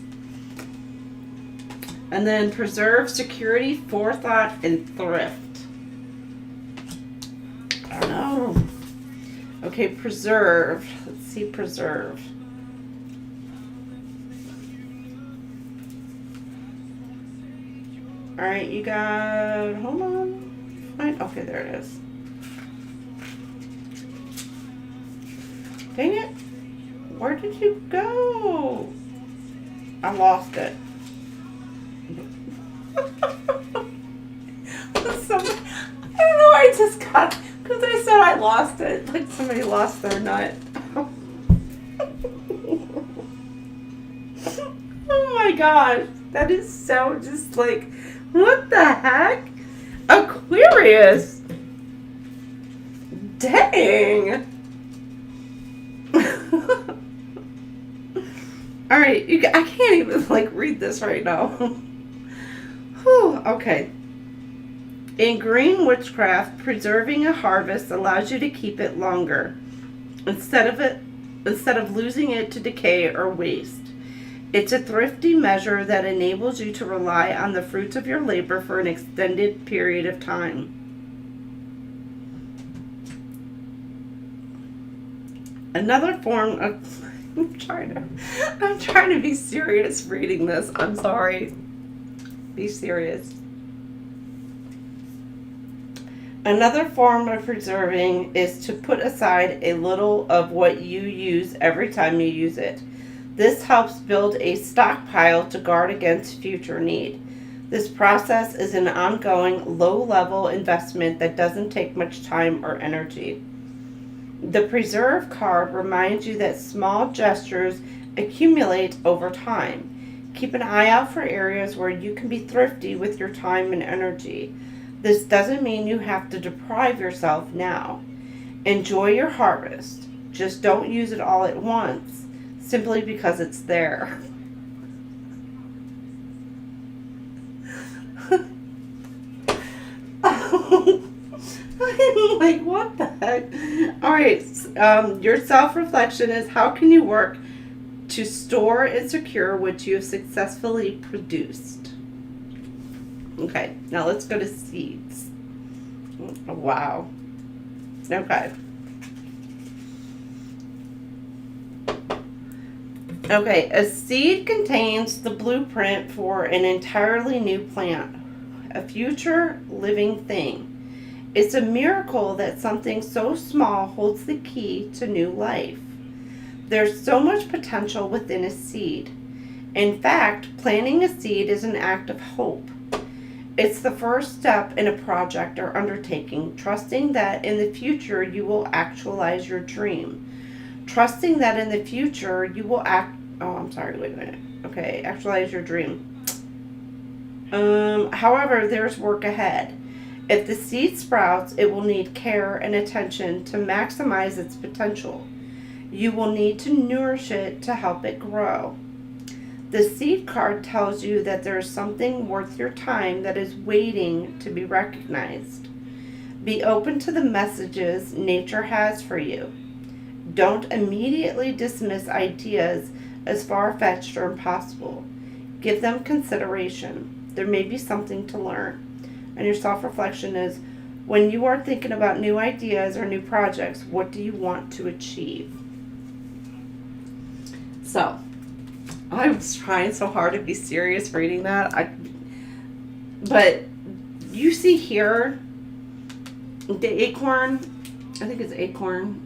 And then preserve, security, forethought, and thrift. I don't know. Okay, preserve. Let's see, preserve. All right, you got, hold on. Okay, there it is. Dang it. Where did you go? I lost it. I don't know, I just got, because I said I lost it. Like somebody lost their nut. Oh my gosh. That is so just like, what the heck? Aquarius. Dang. Alright, I can't even like read this right now. Whew, okay. In green witchcraft, preserving a harvest allows you to keep it longer instead of losing it to decay or waste. It's a thrifty measure that enables you to rely on the fruits of your labor for an extended period of time. Another form of I'm trying to be serious reading this. I'm sorry. Be serious. Another form of preserving is to put aside a little of what you use every time you use it. This helps build a stockpile to guard against future need. This process is an ongoing, low-level investment that doesn't take much time or energy. The Preserve card reminds you that small gestures accumulate over time. Keep an eye out for areas where you can be thrifty with your time and energy. This doesn't mean you have to deprive yourself now. Enjoy your harvest. Just don't use it all at once, simply because it's there. I'm like, what the heck? Alright, your self-reflection is, how can you work to store and secure what you have successfully produced? Okay, now let's go to seeds. Wow. Okay. Okay, a seed contains the blueprint for an entirely new plant, a future living thing. It's a miracle that something so small holds the key to new life. There's so much potential within a seed. In fact, planting a seed is an act of hope. It's the first step in a project or undertaking, trusting that in the future you will actualize your dream. Trusting that in the future you will actualize your dream. However, there's work ahead. If the seed sprouts, it will need care and attention to maximize its potential. You will need to nourish it to help it grow. The seed card tells you that there is something worth your time that is waiting to be recognized. Be open to the messages nature has for you. Don't immediately dismiss ideas as far-fetched or impossible. Give them consideration. There may be something to learn. And your self-reflection is, when you are thinking about new ideas or new projects, what do you want to achieve? So, I was trying so hard to be serious reading that. But you see here, the acorn, I think it's acorn,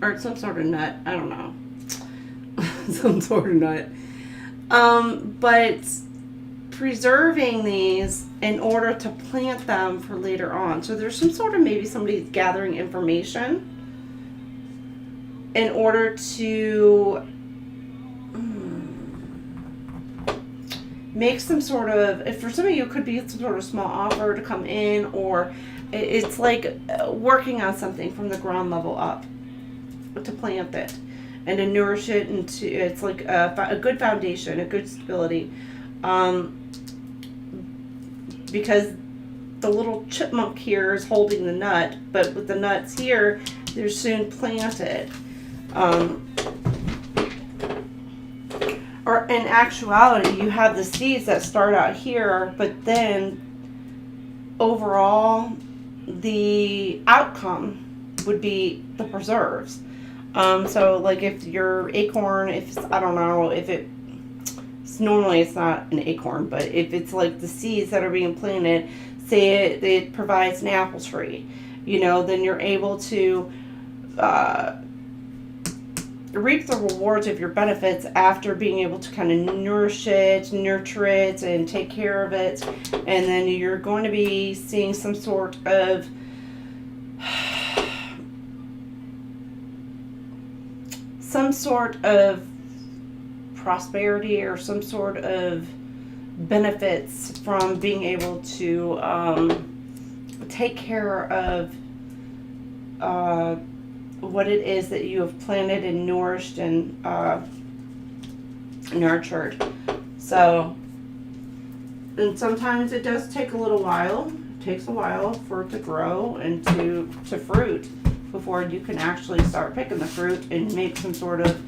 or it's some sort of nut, I don't know. Some sort of nut. But preserving these in order to plant them for later on. So there's some sort of, maybe somebody's gathering information in order to make some sort of, if for some of you it could be some sort of small offer to come in, or it's like working on something from the ground level up to plant it and to nourish it into, it's like a good foundation, a good stability. Because the little chipmunk here is holding the nut, but with the nuts here, they're soon planted. Or in actuality, you have the seeds that start out here, but then overall, the outcome would be the preserves. So like if your acorn, if it's, I don't know, if it, normally it's not an acorn, but if it's like the seeds that are being planted, say it provides an apple tree, then you're able to reap the rewards of your benefits after being able to kind of nourish it, nurture it, and take care of it. And then you're going to be seeing some sort of prosperity or some sort of benefits from being able to take care of what it is that you have planted and nourished and nurtured. So, and sometimes it does take a little while. It takes a while for it to grow and to fruit before you can actually start picking the fruit and make some sort of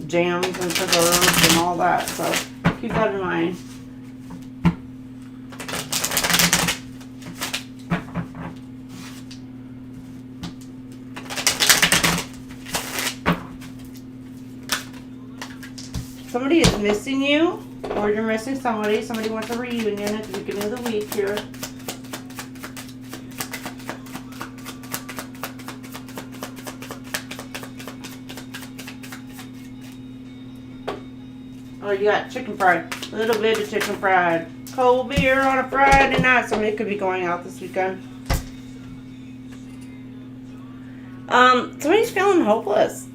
jams and preserves and all that. So keep that in mind. Somebody is missing you, or you're missing somebody. Somebody wants a reunion at the beginning of the week here. Oh, you got chicken fried. A little bit of chicken fried. Cold beer on a Friday night. Somebody could be going out this weekend. Somebody's feeling hopeless.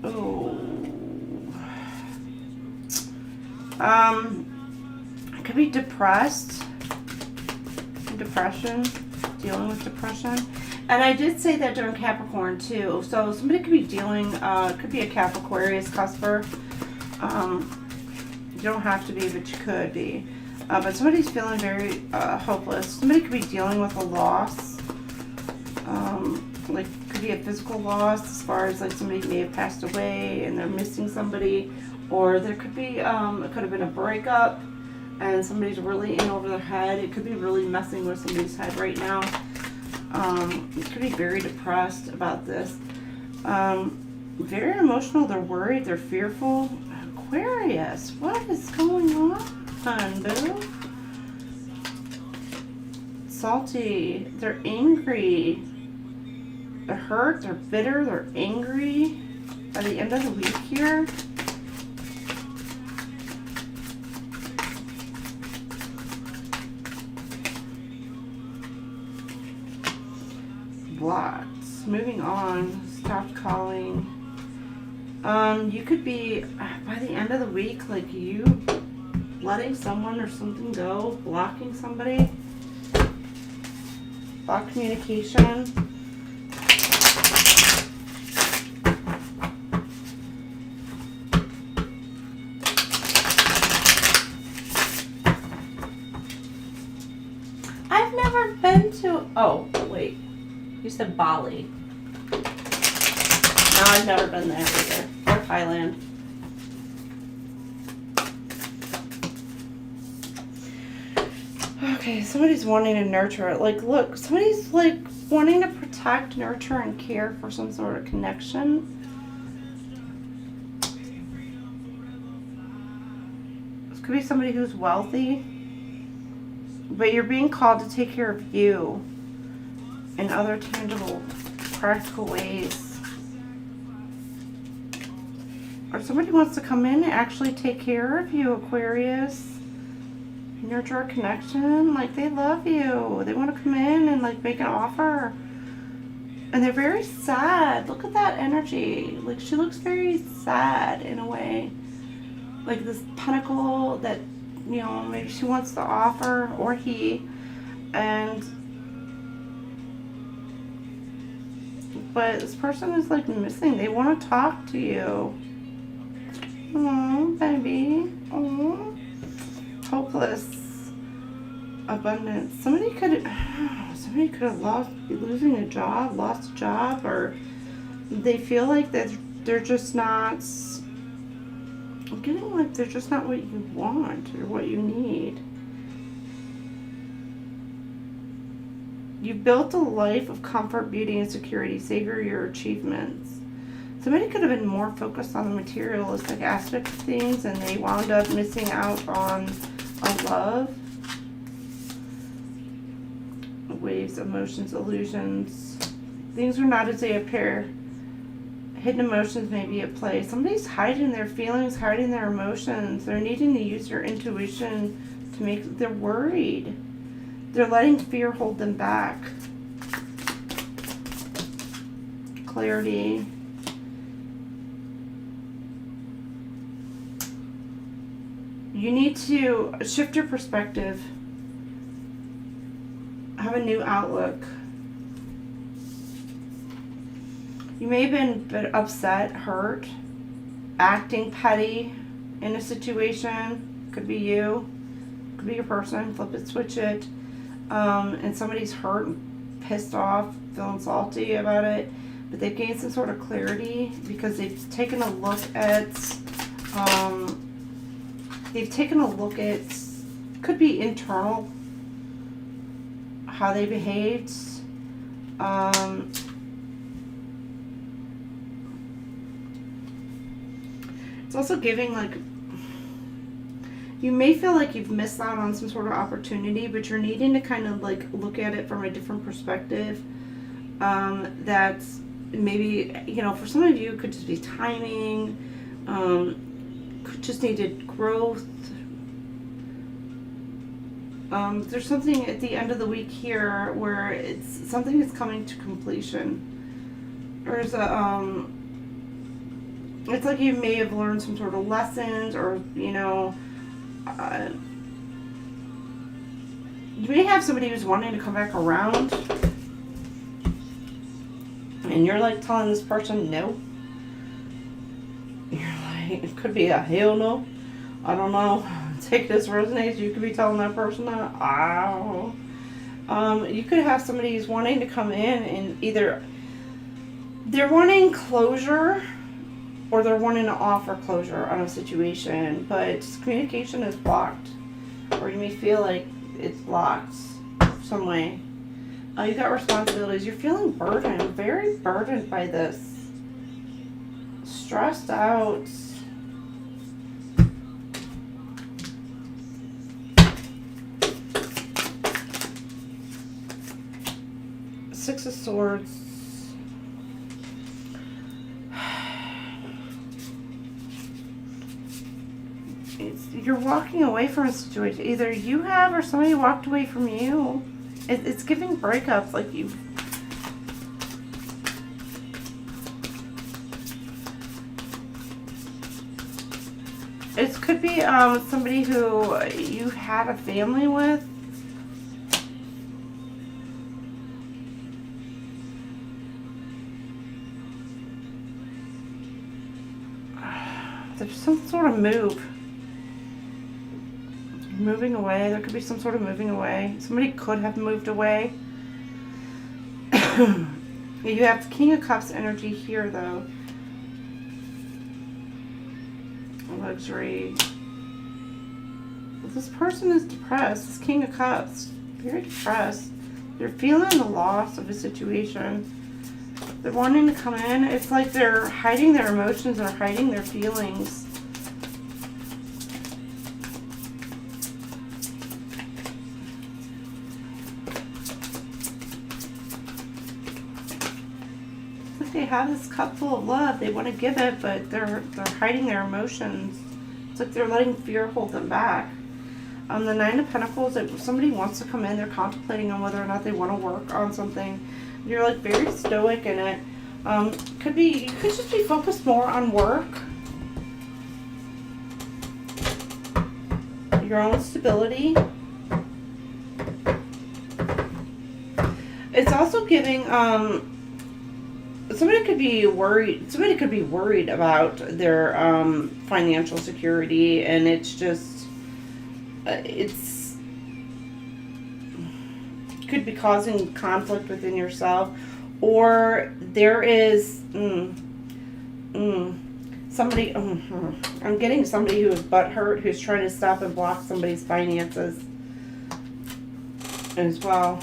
Oh. It could be depressed. Depression. Dealing with depression. And I did say that during Capricorn too. So somebody could be dealing, could be a Aquarius cusper. You don't have to be, but you could be. But somebody's feeling very hopeless. Somebody could be dealing with a loss. Like, could be a physical loss as far as like somebody may have passed away and they're missing somebody. Or there could be, it could have been a breakup and somebody's really in over their head. It could be really messing with somebody's head right now. It could be very depressed about this. Very emotional. They're worried. They're fearful. Aquarius, what is going on, boo? Salty. They're angry. They're hurt. They're bitter. They're angry. By the end of the week here. Blocked. Moving on. Stopped calling. You could be, by the end of the week, like you letting someone or something go, blocking somebody, block communication. I've never been to, oh, wait, you said Bali. No, I've never been there either. Or Thailand. Okay, somebody's wanting to nurture it. Like, look, somebody's like wanting to protect, nurture, and care for some sort of connection. This could be somebody who's wealthy. But you're being called to take care of you in other tangible, practical ways. Or somebody wants to come in and actually take care of you, Aquarius. Nurture a connection. Like, they love you. They want to come in and, like, make an offer. And they're very sad. Look at that energy. Like, she looks very sad in a way. Like, this pentacle that, you know, maybe she wants to offer, or he. But this person is, like, missing. They want to talk to you. Oh, baby. Oh. Hopeless. Abundance. Somebody could have lost a job, or they feel like that they're just not. I'm getting like they're just not what you want or what you need. You built a life of comfort, beauty, and security. Savor your achievements. Somebody could have been more focused on the materialistic aspect of things, and they wound up missing out on a love. Waves, emotions, illusions. Things are not as they appear. Hidden emotions may be at play. Somebody's hiding their feelings, hiding their emotions. They're needing to use their intuition to make. They're worried. They're letting fear hold them back. Clarity. You need to shift your perspective. Have a new outlook. You may have been a bit upset, hurt, acting petty in a situation. Could be you. Could be your person. Flip it, switch it. And somebody's hurt and pissed off, feeling salty about it. But they've gained some sort of clarity because they've taken a look at could be internal, how they behaved. It's also giving, like, you may feel like you've missed out on some sort of opportunity, but you're needing to kind of like look at it from a different perspective. That's maybe, you know, for some of you it could just be timing. just needed growth. There's something at the end of the week here where it's something that's coming to completion. There's a, it's like you may have learned some sort of lessons, or, you know, you may have somebody who's wanting to come back around, and you're like telling this person no. You're like, it could be a hell no. I don't know. Take this resonates. You could be telling that person that. Ow. You could have somebody who's wanting to come in and either they're wanting closure or they're wanting to offer closure on a situation, but communication is blocked, or you may feel like it's blocked some way. You got responsibilities. You're feeling burdened, very burdened by this. Stressed out. Six of Swords. You're walking away from a situation. Either you have or somebody walked away from you. It's giving breakups, like you. It could be somebody who you had a family with. There's some sort of move. Moving away. There could be some sort of moving away. Somebody could have moved away. You have King of Cups energy here, though. Luxury. This person is depressed. This King of Cups. Very depressed. They're feeling the loss of a situation. They're wanting to come in. It's like they're hiding their emotions or hiding their feelings. They have this cup full of love. They want to give it, but they're hiding their emotions. It's like they're letting fear hold them back. The Nine of Pentacles, if somebody wants to come in, they're contemplating on whether or not they want to work on something. You're like very stoic in it. Could be, you could just be focused more on work. Your own stability. It's also giving, somebody could be worried about their financial security, and it's just could be causing conflict within yourself, or there is somebody. I'm getting somebody who is butthurt, who's trying to stop and block somebody's finances as well.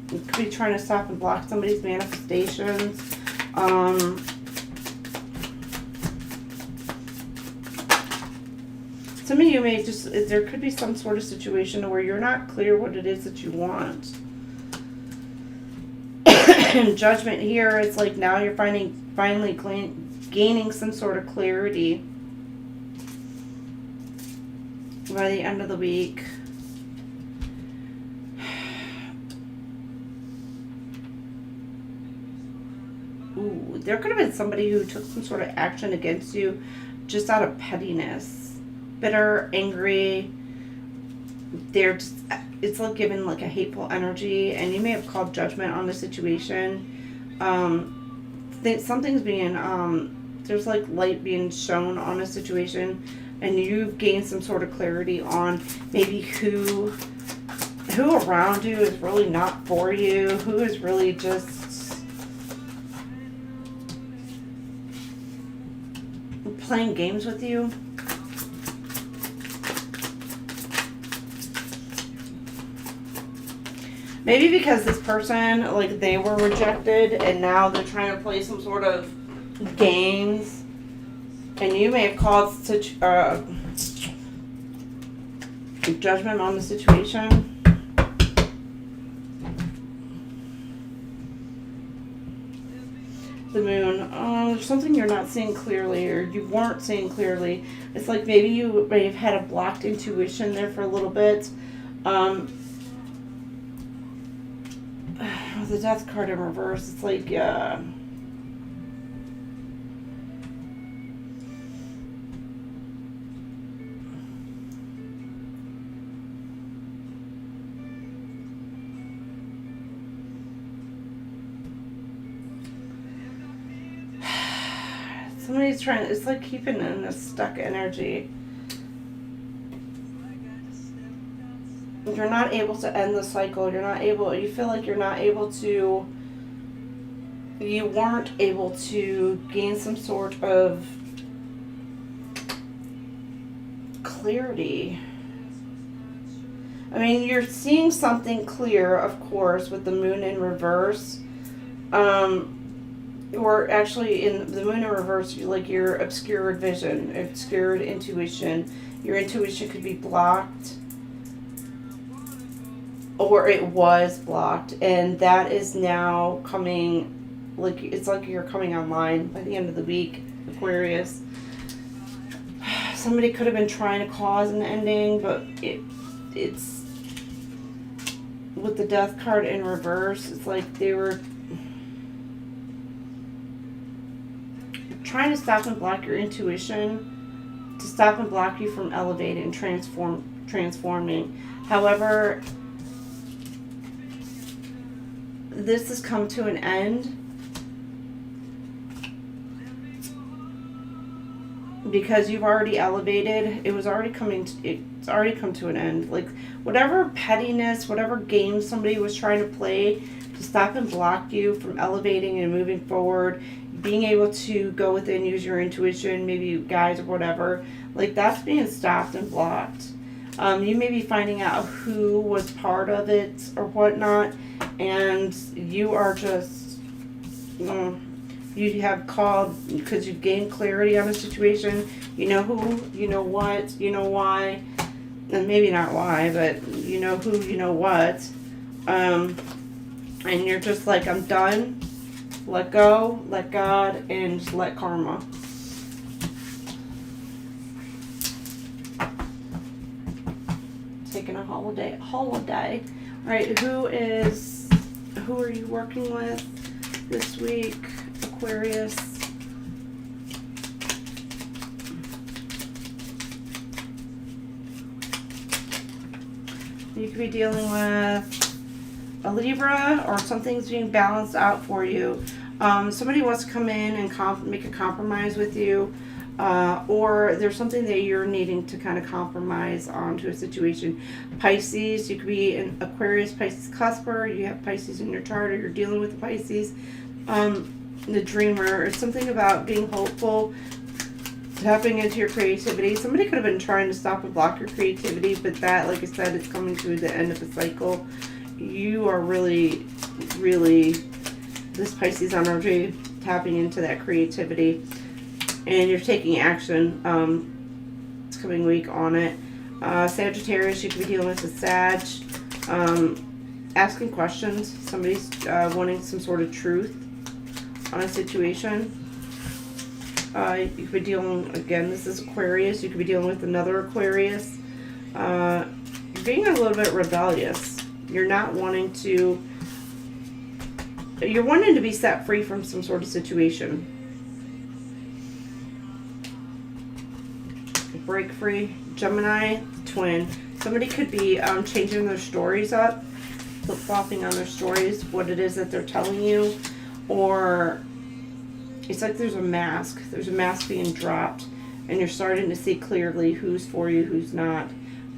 Could be trying to stop and block somebody's manifestations. Some of you may just, there could be some sort of situation where you're not clear what it is that you want. Judgment here, it's like now you're finally gaining some sort of clarity by the end of the week. Ooh, there could have been somebody who took some sort of action against you just out of pettiness. Bitter, angry. They're just, it's like giving like a hateful energy, and you may have called judgment on the situation. Something's being, there's like light being shown on a situation, and you've gained some sort of clarity on maybe who around you is really not for you, who is really just playing games with you. Maybe because this person, like, they were rejected and now they're trying to play some sort of games, and you may have caused such judgment on the situation. The moon. There's something you're not seeing clearly, or you weren't seeing clearly. It's like maybe you may have had a blocked intuition there for a little bit. The death card in reverse. It's like, somebody's trying, it's like keeping in a stuck energy. You're not able to end the cycle. You feel like you're not able to, you weren't able to gain some sort of clarity. I mean, you're seeing something clear, of course, with the moon in reverse. Or actually, in the moon in reverse, like your obscured vision, obscured intuition. Your intuition could be blocked, or it was blocked, and that is now coming. Like, it's like you're coming online by the end of the week, Aquarius. Somebody could have been trying to cause an ending, but it's with the death card in reverse. It's like they were trying to stop and block your intuition, to stop and block you from elevating and transforming. However, this has come to an end because you've already elevated. It's already come to an end. Like, whatever pettiness, whatever game somebody was trying to play to stop and block you from elevating and moving forward, being able to go within, use your intuition, maybe you guys or whatever, like, that's being stopped and blocked. You may be finding out who was part of it or whatnot, and you are just, you have called because you've gained clarity on a situation. You know who, you know what, you know why, and maybe not why, but you know who, you know what, and you're just like, I'm done. Let go, let God, and let karma. Taking a holiday. All right, who are you working with this week, Aquarius? You could be dealing with a Libra, or something's being balanced out for you. Somebody wants to come in and make a compromise with you, or there's something that you're needing to kind of compromise onto a situation. Pisces, you could be an Aquarius, Pisces cusper. You have Pisces in your chart, or you're dealing with the Pisces. The dreamer, it's something about being hopeful, tapping into your creativity. Somebody could have been trying to stop and block your creativity, but that, like I said, it's coming to the end of the cycle. You are really, really, this Pisces energy, tapping into that creativity, and you're taking action this coming week on it. Sagittarius, you could be dealing with a Sag, asking questions. Somebody's wanting some sort of truth on a situation. You could be dealing, again, this is Aquarius, you could be dealing with another Aquarius. You're being a little bit rebellious. You're not wanting to, you're wanting to be set free from some sort of situation. Break free. Gemini, twin. Somebody could be changing their stories up, flip-flopping on their stories, what it is that they're telling you, or it's like there's a mask. There's a mask being dropped, and you're starting to see clearly who's for you, who's not,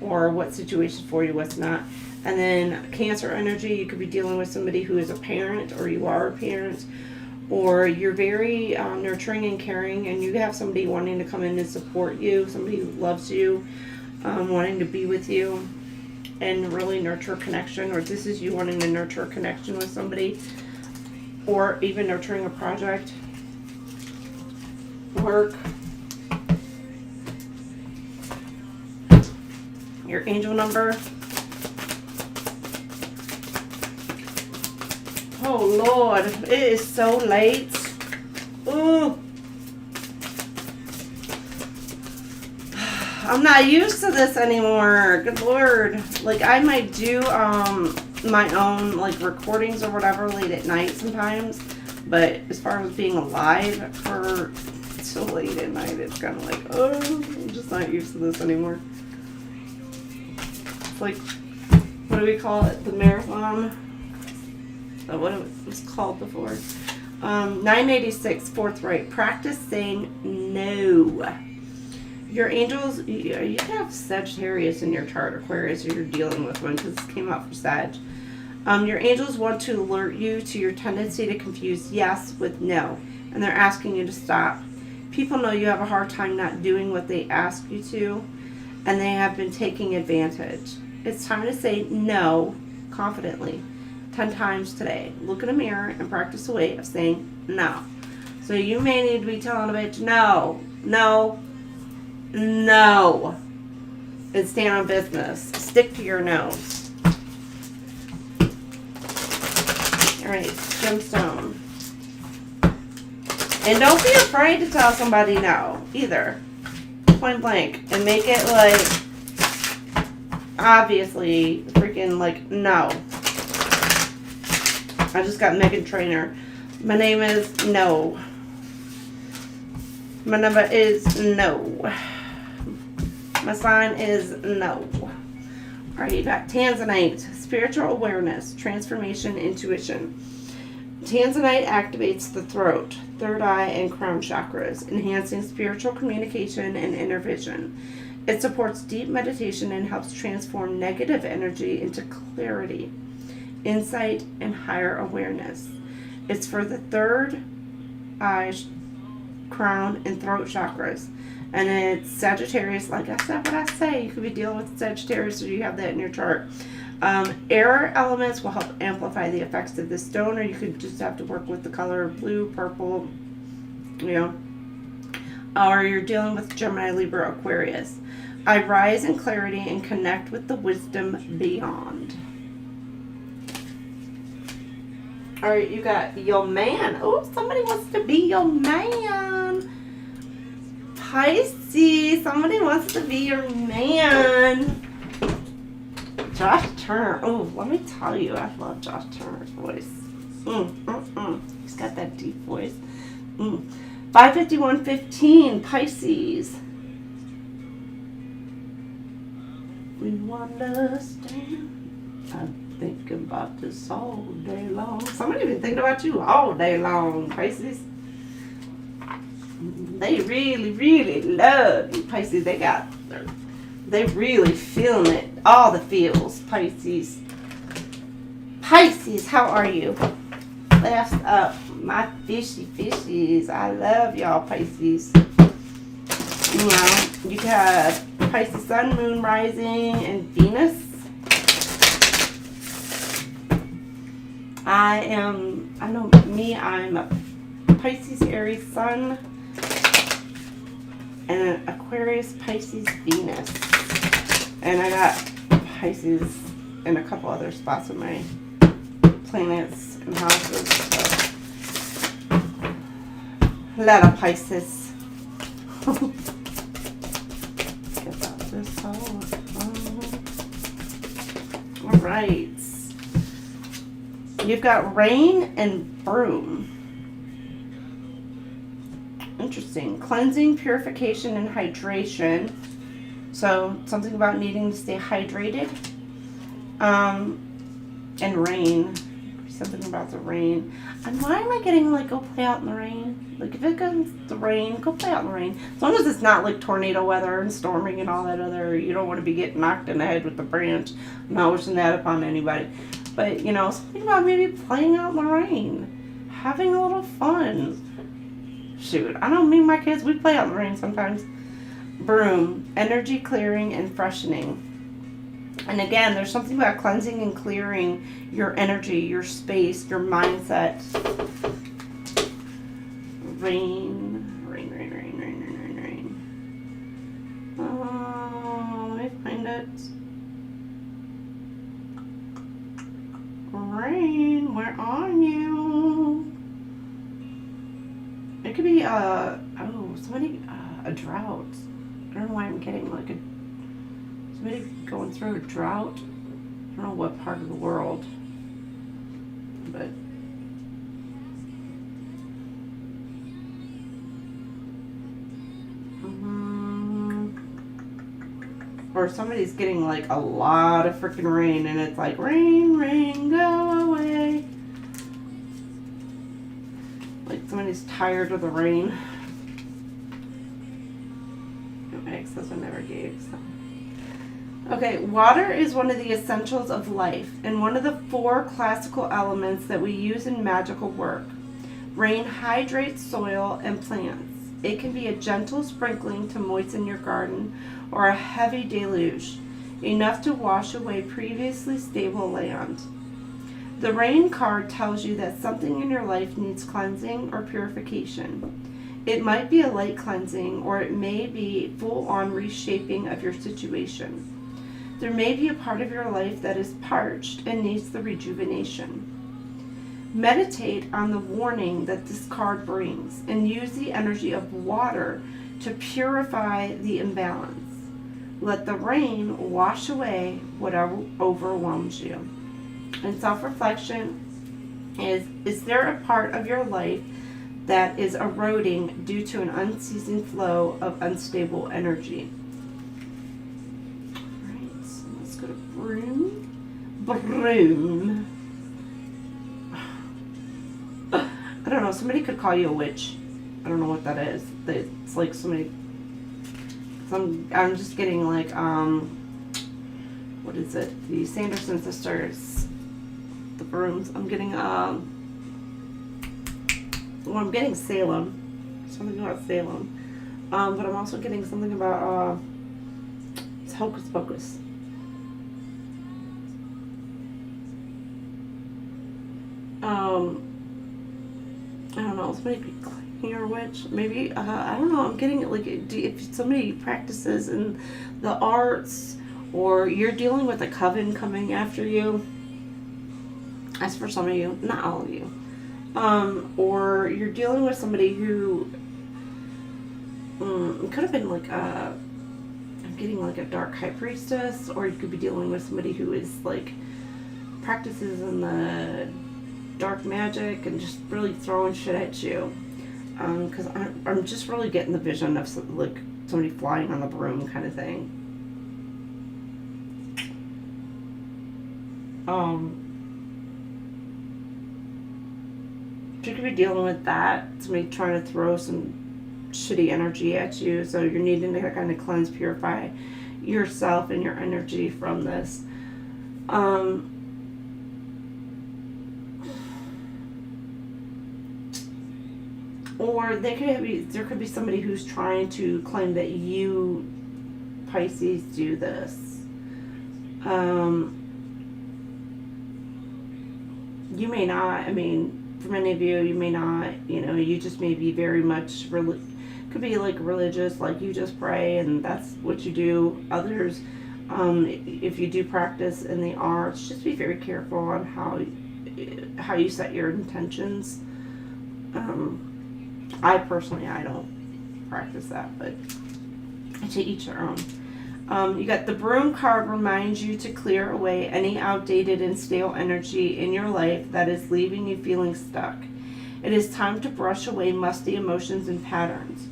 or what situation for you, what's not. And then Cancer energy, you could be dealing with somebody who is a parent, or you are a parent, or you're very nurturing and caring, and you have somebody wanting to come in and support you, somebody who loves you, wanting to be with you and really nurture a connection, or this is you wanting to nurture a connection with somebody, or even nurturing a project, work. Your angel number. Oh Lord, it is so late. Ooh. I'm not used to this anymore. Good Lord. Like, I might do my own, like, recordings or whatever late at night sometimes. But as far as being alive for so late at night, it's kind of like, oh, I'm just not used to this anymore. It's like, what do we call it? The marathon? What it was called before. 986, forthright. Practice saying no. Your angels, you have Sagittarius in your chart, Aquarius, or you're dealing with one because this came out for Sag. Your angels want to alert you to your tendency to confuse yes with no, and they're asking you to stop. People know you have a hard time not doing what they ask you to, and they have been taking advantage. It's time to say no confidently 10 times today. Look in a mirror and practice a way of saying no. So you may need to be telling a bitch no, no, no, and stand on business. Stick to your nose. All right, gemstone. And don't be afraid to tell somebody no, either. Point blank. And make it like, obviously, freaking like, no. I just got Megan Trainor. My name is no. My number is no. My sign is no. Alright, you got Tanzanite. Spiritual awareness, transformation, intuition. Tanzanite activates the throat, third eye, and crown chakras, enhancing spiritual communication and inner vision. It supports deep meditation and helps transform negative energy into clarity, insight, and higher awareness. It's for the third eye, crown, and throat chakras. And it's Sagittarius, like I said, what I say. You could be dealing with Sagittarius, so you have that in your chart. Air elements will help amplify the effects of this stone, or you could just have to work with the color blue, purple, you know. Or you're dealing with Gemini, Libra, Aquarius. I rise in clarity and connect with the wisdom beyond. All right, you got your man. Oh, somebody wants to be your man. Pisces, somebody wants to be your man. Josh Turner. Oh, let me tell you, I love Josh Turner's voice. He's got that deep voice. 551:15, Pisces. We understand. I'm thinking about this all day long. Somebody been thinking about you all day long, Pisces. They really, really love you, Pisces. They really feeling it. All the feels, Pisces. Pisces, how are you? Last up, my fishies. I love y'all, Pisces. You know, you got Pisces Sun, Moon, Rising, and Venus. I'm a Pisces, Aries, Sun, and an Aquarius, Pisces, Venus. And I got Pisces in a couple other spots with my planets and houses. So. A lot of Pisces. Get out this hole. Alright. You've got rain and broom. Interesting. Cleansing, purification, and hydration. So, something about needing to stay hydrated. And rain. Something about the rain. And why am I getting, like, go play out in the rain? Like, if it comes to rain, go play out in the rain. As long as it's not, like, tornado weather and storming and all that other, you don't want to be getting knocked in the head with the branch. I'm not wishing that upon anybody. But, you know, something about maybe playing out in the rain. Having a little fun. Shoot, I don't mean my kids, we play out in the rain sometimes. Broom, energy clearing and freshening. And again, there's something about cleansing and clearing your energy, your space, your mindset. Rain, rain, rain, rain, rain, rain, rain, rain. Oh, let me find it. Rain, where are you? It could be, a drought. I don't know why I'm getting like somebody going through a drought. I don't know what part of the world, but or somebody's getting like a lot of freaking rain, and it's like rain, rain, go away. Like somebody's tired of the rain. Those I never gave. So. Okay, water is one of the essentials of life and one of the 4 classical elements that we use in magical work. Rain hydrates soil and plants. It can be a gentle sprinkling to moisten your garden or a heavy deluge, enough to wash away previously stable land. The rain card tells you that something in your life needs cleansing or purification. It might be a light cleansing, or it may be full-on reshaping of your situation. There may be a part of your life that is parched and needs the rejuvenation. Meditate on the warning that this card brings and use the energy of water to purify the imbalance. Let the rain wash away whatever overwhelms you. And self-reflection is there a part of your life that is eroding due to an unceasing flow of unstable energy? Alright, so let's go to Broom. Broom. I don't know, somebody could call you a witch. I don't know what that is. It's like somebody... I'm just getting like, what is it? The Sanderson sisters. The Brooms. I'm getting, well, I'm getting Salem. Something about Salem. But I'm also getting something about, it's Hocus Pocus. I don't know, somebody could claim you're a witch. Maybe, I don't know, I'm getting it like, if somebody practices in the arts, or you're dealing with a coven coming after you. That's for some of you, not all of you. Or you're dealing with somebody who, it could have been like I'm getting like a dark high priestess, or you could be dealing with somebody who is like, practices in the dark magic and just really throwing shit at you. Because I'm just really getting the vision of like somebody flying on the broom kind of thing. You could be dealing with that. Somebody trying to throw some shitty energy at you, so you're needing to kind of cleanse, purify yourself and your energy from this. Or there could be somebody who's trying to claim that you, Pisces, do this. You may not, I mean, for many of you, you may not, you know, you just may be very much, could be like religious, like you just pray and that's what you do. Others, if you do practice in the arts, just be very careful on how you set your intentions. I personally, I don't practice that, but to each their own. You got the Broom card, reminds you to clear away any outdated and stale energy in your life that is leaving you feeling stuck. It is time to brush away musty emotions and patterns.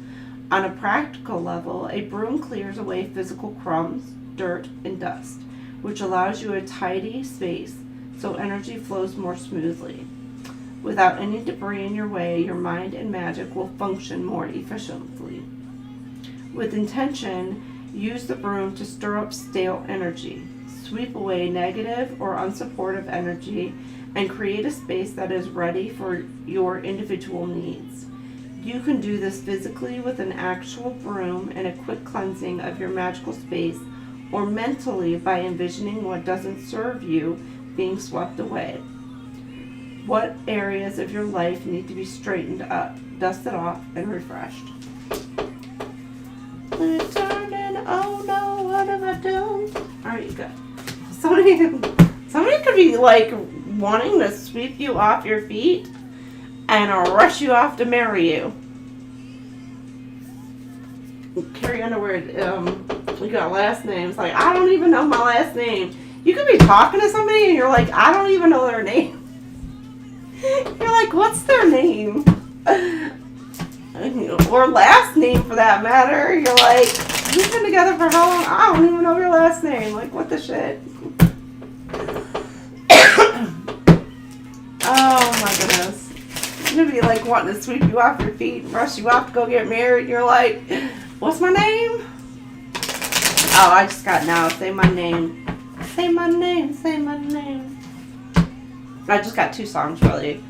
On a practical level, a broom clears away physical crumbs, dirt, and dust, which allows you a tidy space so energy flows more smoothly. Without any debris in your way, your mind and magic will function more efficiently. With intention, use the broom to stir up stale energy, sweep away negative or unsupportive energy, and create a space that is ready for your individual needs. You can do this physically with an actual broom and a quick cleansing of your magical space, or mentally by envisioning what doesn't serve you being swept away. What areas of your life need to be straightened up, dusted off, and refreshed? Oh no, what have I done? Alright, you go. Somebody could be like wanting to sweep you off your feet and rush you off to marry you. Carrie Underwood, we got last names. Like, I don't even know my last name. You could be talking to somebody and you're like, I don't even know their name. You're like, what's their name? Or last name for that matter. You're like, we've been together for how long? I don't even know your last name. Like, what the shit? Oh my goodness. You're gonna be like wanting to sweep you off your feet and rush you off to go get married. You're like, what's my name? Oh, I just got now. Say my name. Say my name. Say my name. I just got 2 songs really.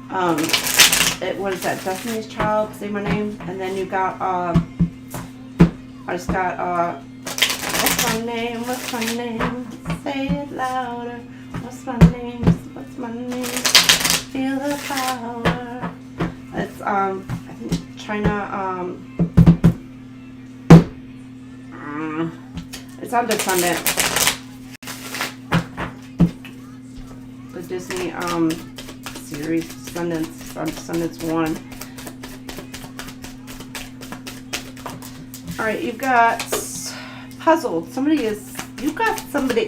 What is that? Destiny's Child, Say My Name. And then you got, I just got, what's my name? What's my name? Say it louder. What's my name? What's my name? Feel the power. It's, I think China, it's on Descendant. The Disney, series, Descendants 1. Alright, you've got puzzled. You've got somebody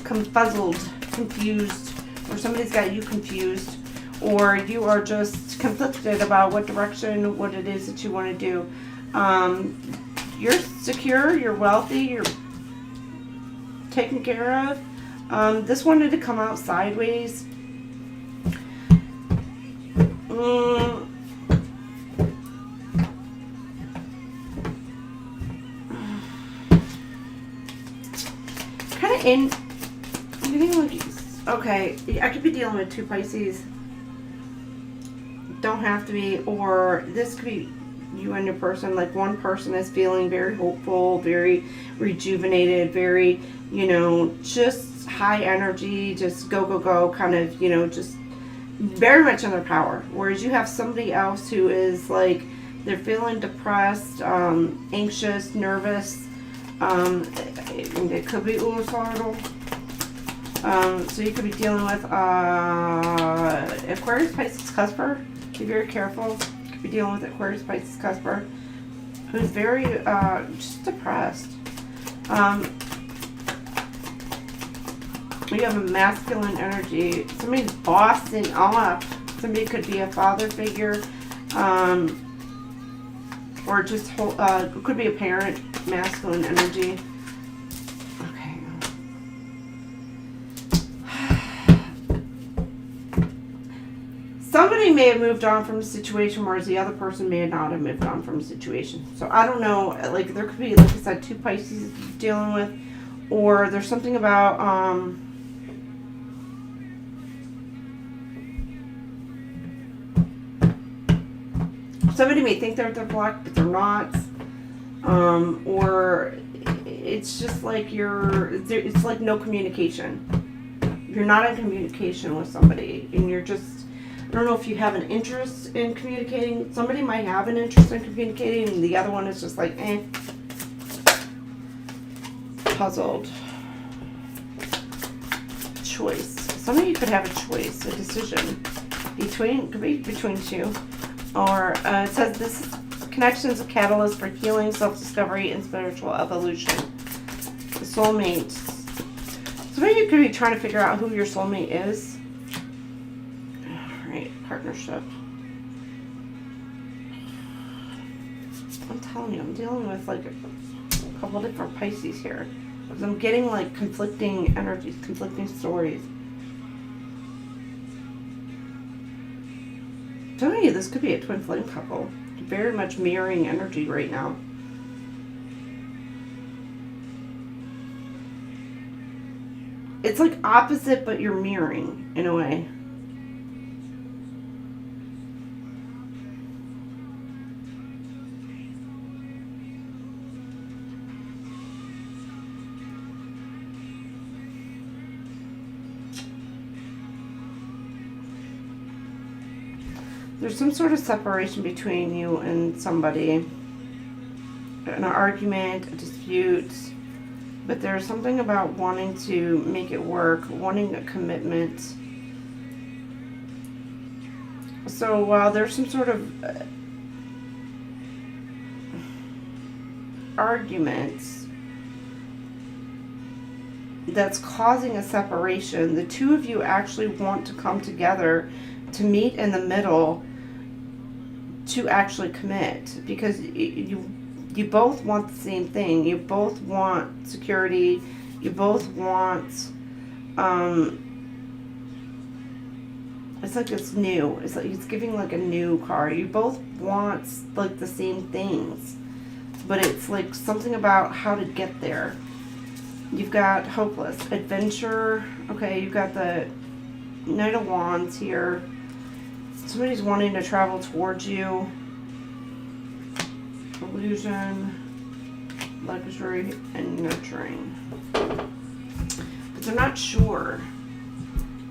confuzzled, confused, or somebody's got you confused, or you are just conflicted about what direction, what it is that you want to do. You're secure, you're wealthy, you're taken care of. This wanted to come out sideways. Kind of in. I'm getting like, okay, I could be dealing with 2 Pisces. Don't have to be, or this could be you and your person. Like, one person is feeling very hopeful, very rejuvenated, very, you know, just high energy, just go, go, go, kind of, you know, just very much in their power. Whereas you have somebody else who is like, they're feeling depressed, anxious, nervous. It could be suicidal. So you could be dealing with Aquarius, Pisces, Cusper. Be very careful. You could be dealing with Aquarius, Pisces, Cusper, who's very just depressed. You have a masculine energy. Somebody's bossing up. Somebody could be a father figure, or just could be a parent. Masculine energy. Okay. Somebody may have moved on from a situation, whereas the other person may not have moved on from a situation. So I don't know. Like, there could be, like I said, 2 Pisces dealing with, or there's something about somebody may think they're blocked, but they're not. Or it's just like it's like no communication. You're not in communication with somebody, and you're just, I don't know if you have an interest in communicating. Somebody might have an interest in communicating, and the other one is just like, eh. Puzzled. Choice. Some of you could have a choice, a decision could be between 2. Or it says this connection is a catalyst for healing, self-discovery, and spiritual evolution. The soulmate. Some of you could be trying to figure out who your soulmate is. Alright, partnership. I'm telling you, I'm dealing with like a couple different Pisces here. Because I'm getting like conflicting energies, conflicting stories. Some of you, this could be a twin flame couple. Very much mirroring energy right now. It's like opposite, but you're mirroring in a way. There's some sort of separation between you and somebody. An argument, a dispute. But there's something about wanting to make it work, wanting a commitment. So while there's some sort of arguments that's causing a separation. The two of you actually want to come together to meet in the middle to actually commit, because you both want the same thing. You both want security. You both want it's like it's new. It's like it's giving like a new card. You both want like the same things, but it's like something about how to get there. You've got hopeless, adventure. Okay, you've got the Knight of Wands here. Somebody's wanting to travel towards you. Illusion, luxury, and nurturing. But they're not sure.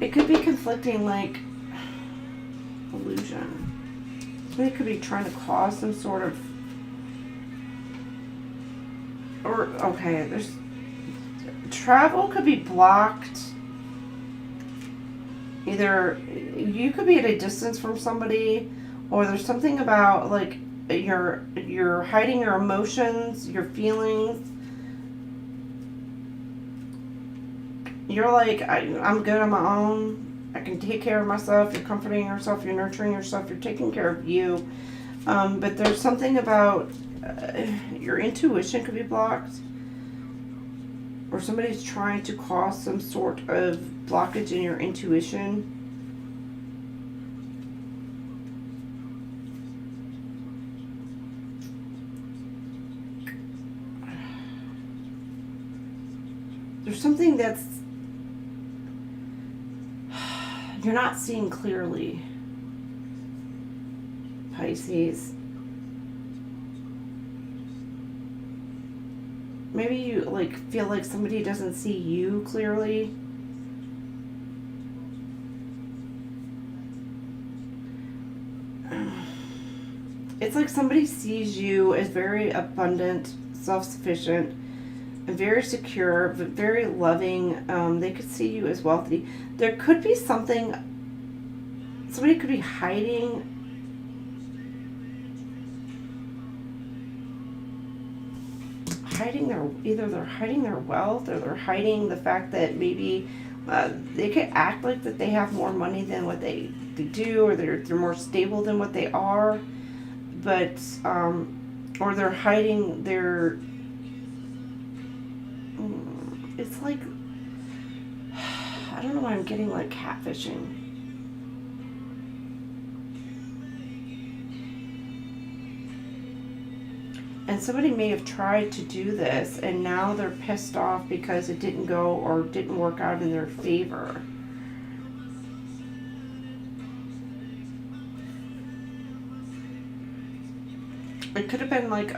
It could be conflicting, like illusion. Somebody could be trying to cause some sort of, or okay, there's travel could be blocked. Either you could be at a distance from somebody, or there's something about like you're hiding your emotions, your feelings. You're like, I'm good on my own. I can take care of myself. You're comforting yourself. You're nurturing yourself. You're taking care of you. But there's something about your intuition could be blocked. Or somebody's trying to cause some sort of blockage in your intuition. There's something that's you're not seeing clearly, Pisces. Maybe you like feel like somebody doesn't see you clearly. It's like somebody sees you as very abundant, self-sufficient, and very secure, but very loving. They could see you as wealthy. There could be something, somebody could be hiding either they're hiding their wealth, or they're hiding the fact that maybe they could act like that they have more money than what they do, or they're more stable than what they are, but or they're hiding their, it's like, I don't know why I'm getting like catfishing. And somebody may have tried to do this, and now they're pissed off because it didn't go or didn't work out in their favor. It could have been like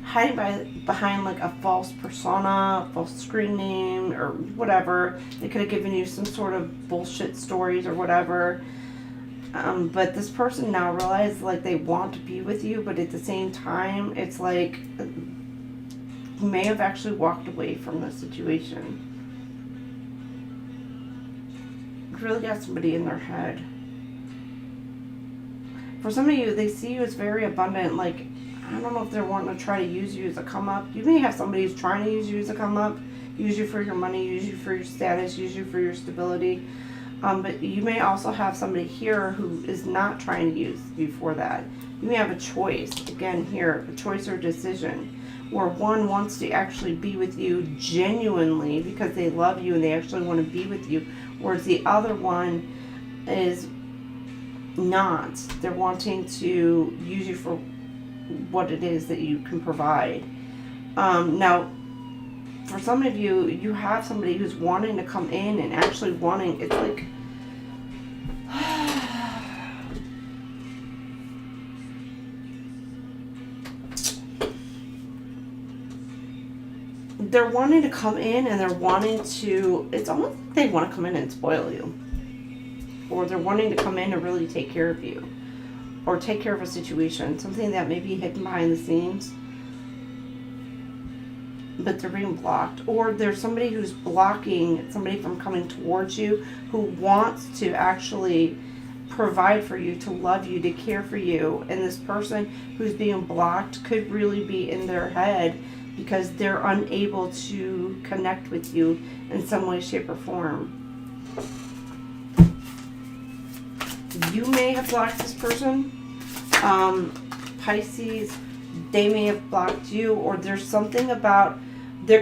hiding behind like a false persona, false screen name, or whatever. They could have given you some sort of bullshit stories or whatever. But this person now realizes like they want to be with you, but at the same time, it's like you may have actually walked away from the situation. You really got somebody in their head. For some of you, they see you as very abundant. Like, I don't know if they're wanting to try to use you as a come up. You may have somebody who's trying to use you as a come up, use you for your money, use you for your status, use you for your stability. But you may also have somebody here who is not trying to use you for that. You may have a choice, again here, a choice or decision, where one wants to actually be with you genuinely because they love you and they actually want to be with you, whereas the other one is not. They're wanting to use you for what it is that you can provide. Now, for some of you, you have somebody who's wanting to come in and actually wanting, it's like, they're wanting to come in and they're wanting to, it's almost like they want to come in and spoil you. Or they're wanting to come in and really take care of you. Or take care of a situation, something that may be hidden behind the scenes, but they're being blocked. Or there's somebody who's blocking somebody from coming towards you, who wants to actually provide for you, to love you, to care for you. And this person who's being blocked could really be in their head because they're unable to connect with you in some way, shape, or form. You may have blocked this person. Pisces, they may have blocked you, or there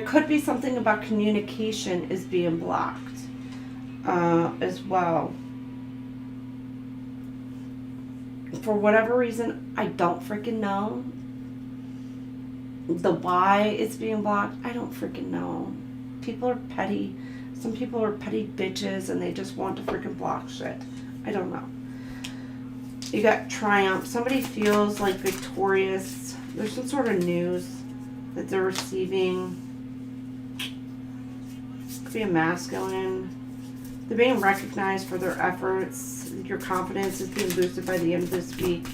could be something about communication is being blocked as well. For whatever reason, I don't freaking know. The why it's being blocked, I don't freaking know. People are petty. Some people are petty bitches and they just want to freaking block shit. I don't know. You got triumph. Somebody feels like victorious. There's some sort of news that they're receiving. Could be a masculine. They're being recognized for their efforts. Your confidence is being boosted by the end of this week.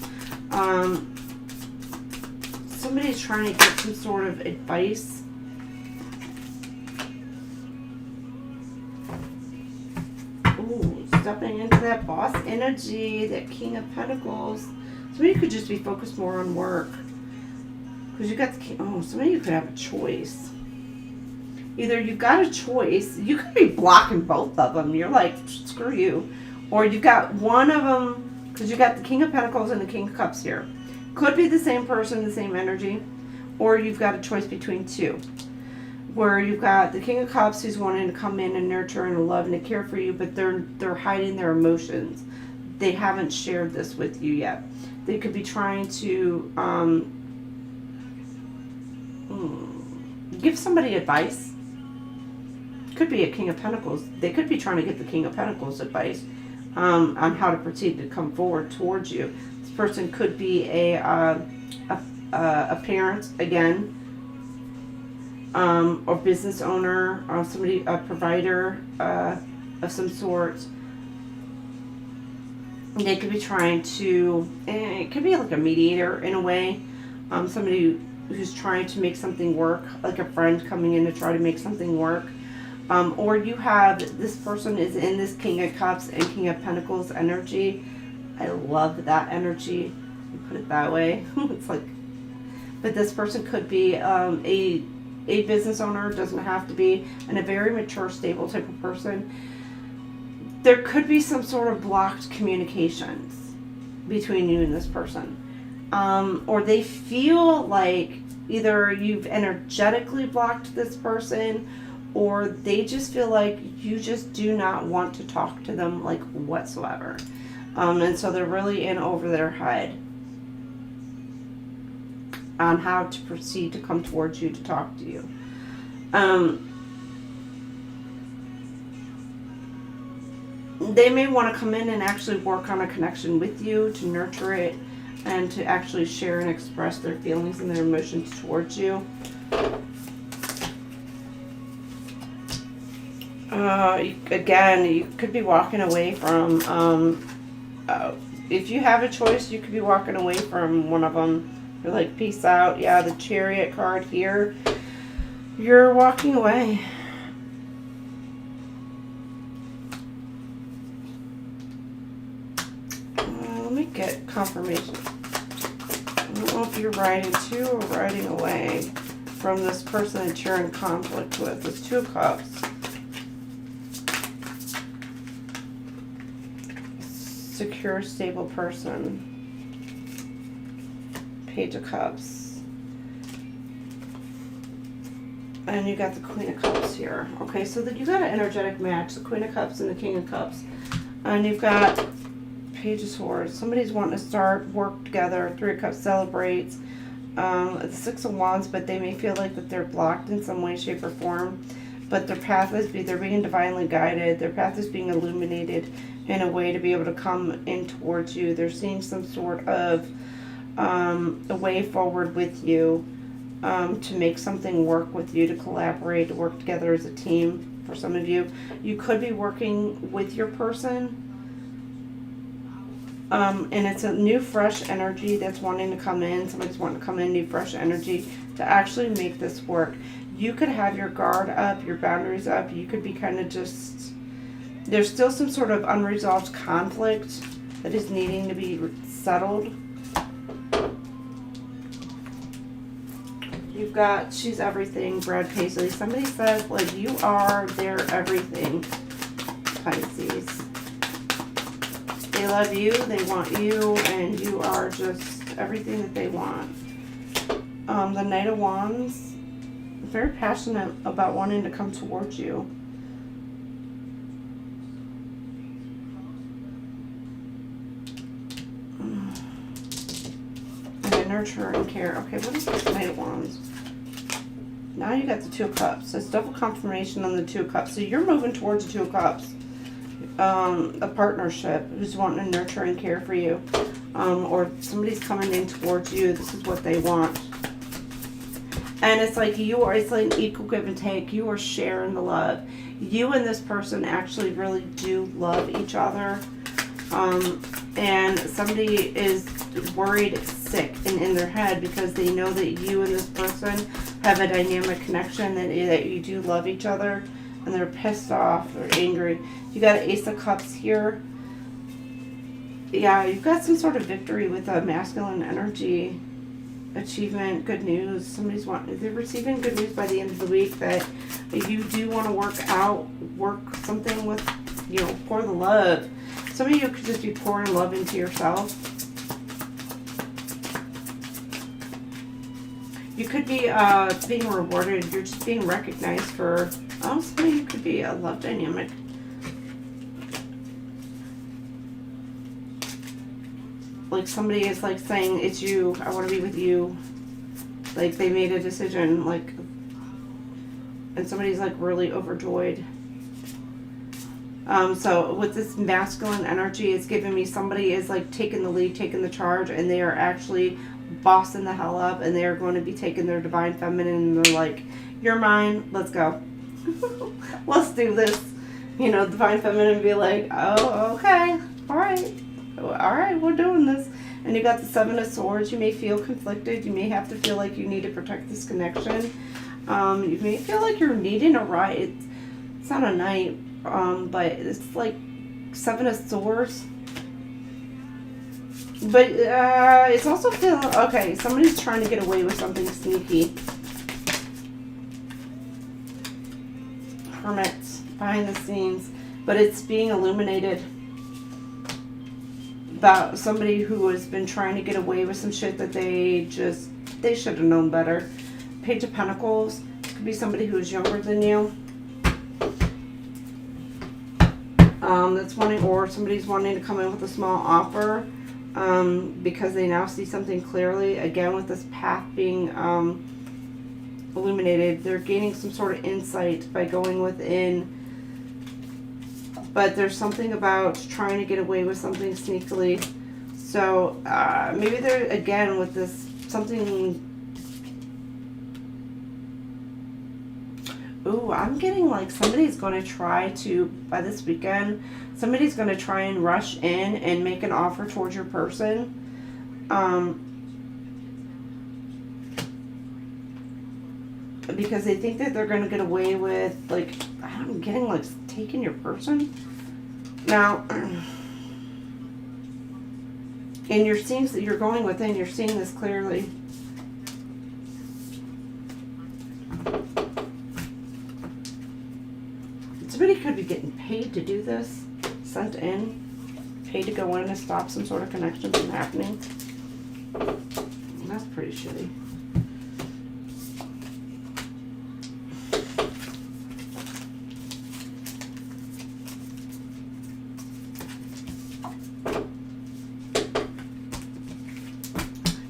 Somebody's trying to get some sort of advice. Ooh, stepping into that boss energy, that King of Pentacles. Somebody could just be focused more on work. Because you got the King. Oh, some of you could have a choice. Either you've got a choice. You could be blocking both of them. You're like, screw you. Or you've got one of them, because you got the King of Pentacles and the King of Cups here. Could be the same person, the same energy. Or you've got a choice between two. Where you've got the King of Cups who's wanting to come in and nurture and love and to care for you, but they're hiding their emotions. They haven't shared this with you yet. They could be trying to give somebody advice. Could be a King of Pentacles. They could be trying to get the King of Pentacles advice on how to proceed to come forward towards you. This person could be a parent again, or business owner, or somebody, a provider of some sort. They could be trying to, it could be like a mediator in a way, somebody who's trying to make something work, like a friend coming in to try to make something work. Or you have, this person is in this King of Cups and King of Pentacles energy. I love that energy. Put it that way. It's like, but this person could be a business owner. Doesn't have to be, and a very mature, stable type of person. There could be some sort of blocked communications between you and this person. Or they feel like either you've energetically blocked this person, or they just feel like you just do not want to talk to them like whatsoever. And so they're really in over their head on how to proceed to come towards you to talk to you. They may want to come in and actually work on a connection with you, to nurture it, and to actually share and express their feelings and their emotions towards you. Again, you could be walking away from, if you have a choice, you could be walking away from one of them. You're like, peace out. Yeah, the Chariot card here. You're walking away. Let me get confirmation. I don't know if you're riding to or riding away from this person that you're in conflict with. It's Two of Cups. Secure, stable person. Page of Cups. And you got the Queen of Cups here. Okay, so that you got an energetic match, the Queen of Cups and the King of Cups. And you've got Page of Swords. Somebody's wanting to start work together. Three of Cups celebrates. The Six of Wands, but they may feel like that they're blocked in some way, shape, or form. But their path is they're being divinely guided. Their path is being illuminated in a way to be able to come in towards you. They're seeing some sort of a way forward with you, to make something work with you, to collaborate, to work together as a team. For some of you, you could be working with your person, and it's a new, fresh energy that's wanting to come in. Somebody's wanting to come in, new, fresh energy to actually make this work. You could have your guard up, your boundaries up. You could be kind of just, there's still some sort of unresolved conflict that is needing to be settled. You've got, she's everything, Brad Paisley. Somebody says, like, you are their everything, Pisces. They love you, they want you, and you are just everything that they want. The Knight of Wands, very passionate about wanting to come towards you. And nurture and care. Okay, what is this Knight of Wands? Now you got the Two of Cups. It's double confirmation on the Two of Cups. So you're moving towards the Two of Cups. A partnership who's wanting to nurture and care for you. Or somebody's coming in towards you. This is what they want. And it's like you are, it's like an equal give and take. You are sharing the love. You and this person actually really do love each other. And somebody is worried, sick, and in their head because they know that you and this person have a dynamic connection, that you do love each other, and they're pissed off or angry. You got an Ace of Cups here. Yeah, you've got some sort of victory with a masculine energy. Achievement, good news. Somebody's they're receiving good news by the end of the week that you do want to work something with, you know, pour the love. Some of you could just be pouring love into yourself. You could be being rewarded. You're just being recognized for, some of you could be a love dynamic. Like somebody is like saying, it's you, I want to be with you. Like they made a decision, like, and somebody's like really overjoyed. So with this masculine energy, it's giving me somebody is like taking the lead, taking the charge, and they are actually bossing the hell up, and they are going to be taking their divine feminine, and they're like, you're mine, let's go. Let's do this. You know, divine feminine be like, oh, okay, all right, we're doing this. And you got the Seven of Swords. You may feel conflicted. You may have to feel like you need to protect this connection. You may feel like you're needing a ride. It's not a knight, but it's like Seven of Swords. But it's also feeling, okay, somebody's trying to get away with something sneaky. Hermit, behind the scenes. But it's being illuminated. About somebody who has been trying to get away with some shit that they should have known better. Page of Pentacles. Could be somebody who is younger than you. That's wanting, or somebody's wanting to come in with a small offer. Because they now see something clearly. Again, with this path being illuminated, they're gaining some sort of insight by going within. But there's something about trying to get away with something sneakily. So maybe they're, again, with this something. Ooh, I'm getting like somebody's going to try to, by this weekend, somebody's going to try and rush in and make an offer towards your person. Because they think that they're going to get away with, like, I'm getting like taking your person. Now, and you're seeing that you're going within, you're seeing this clearly. Somebody could be getting paid to do this, sent in, paid to go in and stop some sort of connection from happening. That's pretty shitty.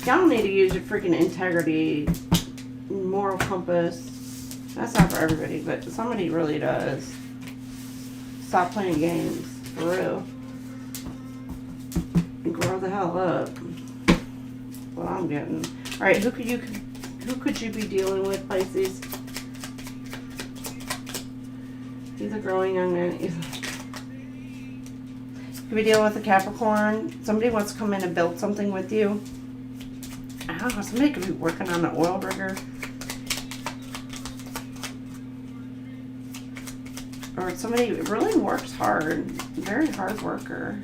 Y'all need to use your freaking integrity, moral compass. That's not for everybody, but somebody really does. Stop playing games, for real. And grow the hell up. What I'm getting. All right, who could you be dealing with, Pisces? He's a growing young man. You could be dealing with a Capricorn. Somebody wants to come in and build something with you. I don't know, somebody could be working on an oil rigger. Or somebody really works hard. Very hard worker.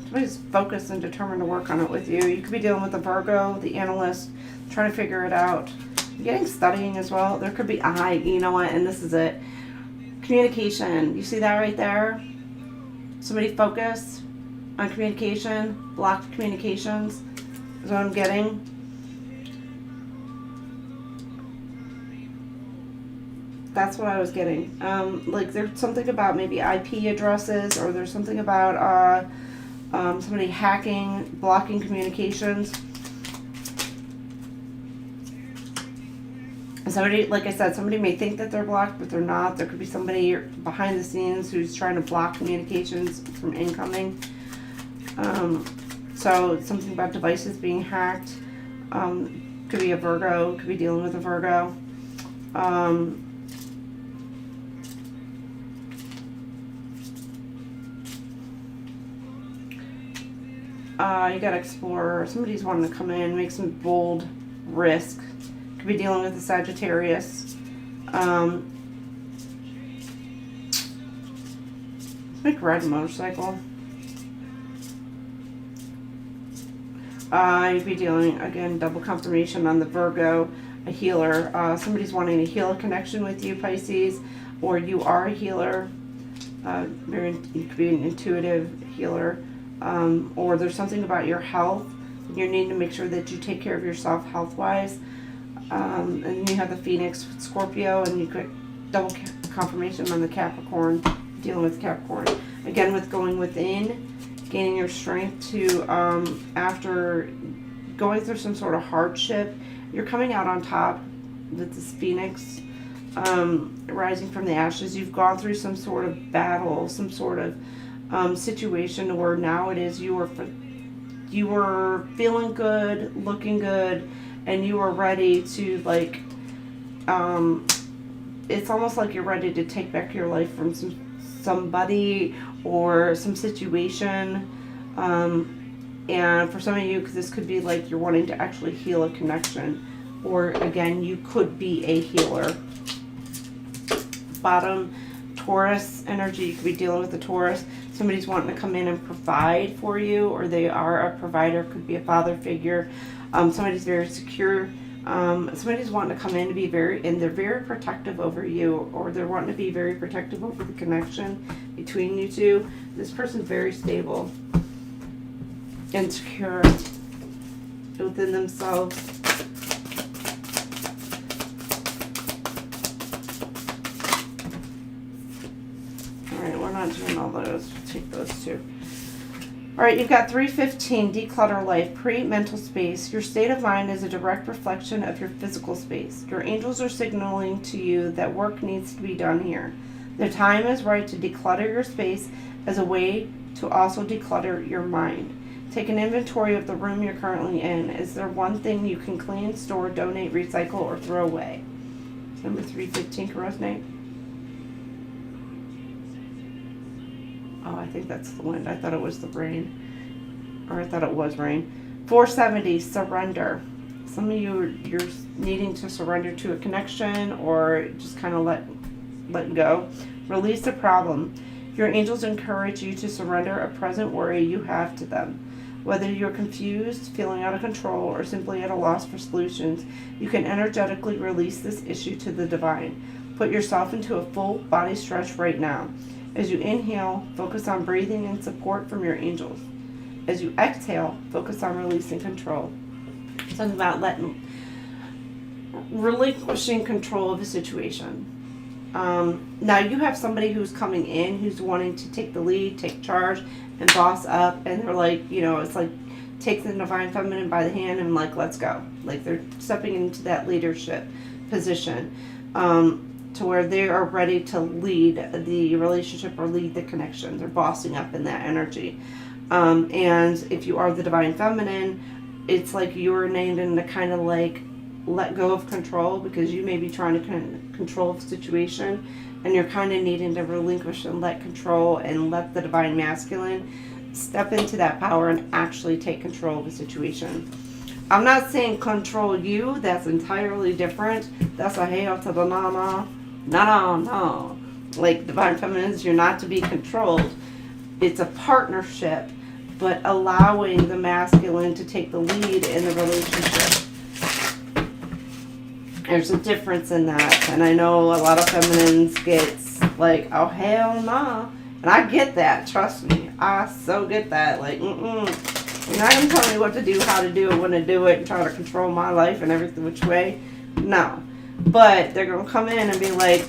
Somebody's focused and determined to work on it with you. You could be dealing with the Virgo, the analyst, trying to figure it out. Getting studying as well. There could be, you know what, and this is it. Communication. You see that right there? Somebody focused on communication, blocked communications is what I'm getting. That's what I was getting. Like there's something about maybe IP addresses, or there's something about somebody hacking, blocking communications. Somebody, like I said, somebody may think that they're blocked, but they're not. There could be somebody behind the scenes who's trying to block communications from incoming. So it's something about devices being hacked. Could be a Virgo, could be dealing with a Virgo. You gotta explore. Somebody's wanting to come in, make some bold risk. Could be dealing with a Sagittarius. Like ride a motorcycle. You'd be dealing, again, double confirmation on the Virgo, a healer. Somebody's wanting to heal a connection with you, Pisces, or you are a healer. You could be an intuitive healer. Or there's something about your health. You need to make sure that you take care of yourself health-wise. And you have the Phoenix, Scorpio, and you could double confirmation on the Capricorn, dealing with Capricorn. Again, with going within, gaining your strength to, after going through some sort of hardship, you're coming out on top with this Phoenix, rising from the ashes. You've gone through some sort of battle, some sort of situation where now it is you were feeling good, looking good, and you are ready to, like, it's almost like you're ready to take back your life from somebody or some situation. And for some of you, because this could be like you're wanting to actually heal a connection. Or, again, you could be a healer. Bottom, Taurus energy. You could be dealing with a Taurus. Somebody's wanting to come in and provide for you, or they are a provider. Could be a father figure. Somebody's very secure. Somebody's wanting to come in to be they're very protective over you, or they're wanting to be very protective over the connection between you two. This person's very stable and secure within themselves. Alright, we're not doing all those. We'll take those two. Alright, you've got 315, declutter life, create mental space. Your state of mind is a direct reflection of your physical space. Your angels are signaling to you that work needs to be done here. The time is right to declutter your space as a way to also declutter your mind. Take an inventory of the room you're currently in. Is there one thing you can clean, store, donate, recycle, or throw away? Number 315 can resonate. Oh, I think that's the wind. I thought it was the rain. Or I thought it was rain. 470, surrender. Some of you, you're needing to surrender to a connection, or just kind of let go. Release the problem. Your angels encourage you to surrender a present worry you have to them. Whether you're confused, feeling out of control, or simply at a loss for solutions, you can energetically release this issue to the divine. Put yourself into a full body stretch right now. As you inhale, focus on breathing and support from your angels. As you exhale, focus on releasing control. Something about relinquishing control of a situation. Now you have somebody who's coming in who's wanting to take the lead, take charge, and boss up, and they're like, you know, it's like take the divine feminine by the hand and like, let's go. Like they're stepping into that leadership position, to where they are ready to lead the relationship or lead the connection. They're bossing up in that energy. And if you are the divine feminine, it's like you're named in to kind of like let go of control, because you may be trying to kind of control the situation, and you're kind of needing to relinquish and let control and let the divine masculine step into that power and actually take control of the situation. I'm not saying control you. That's entirely different. That's a hail to the mama. No. Like divine feminines, you're not to be controlled. It's a partnership, but allowing the masculine to take the lead in the relationship. There's a difference in that. And I know a lot of feminines get like, oh, hell nah. And I get that. Trust me. I so get that. Like, you're not going to tell me what to do, how to do it, when to do it, and try to control my life and everything which way. No. But they're going to come in and be like,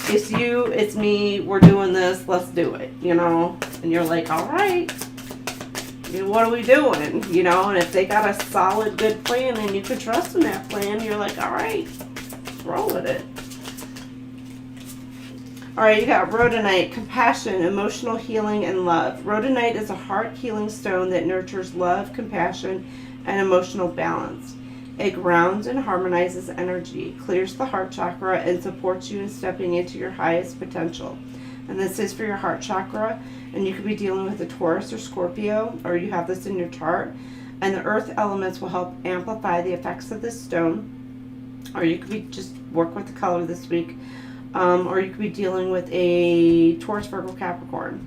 it's you, it's me, we're doing this, let's do it, you know? And you're like, all right. What are we doing? You know, and if they got a solid, good plan and you could trust in that plan, you're like, all right, let's roll with it. All right, you got rhodonite, compassion, emotional healing, and love. Rhodonite is a heart healing stone that nurtures love, compassion, and emotional balance. It grounds and harmonizes energy, clears the heart chakra, and supports you in stepping into your highest potential. And this is for your heart chakra, and you could be dealing with a Taurus or Scorpio, or you have this in your chart. And the earth elements will help amplify the effects of this stone, or you could be just work with the color this week, or you could be dealing with a Taurus, Virgo, Capricorn.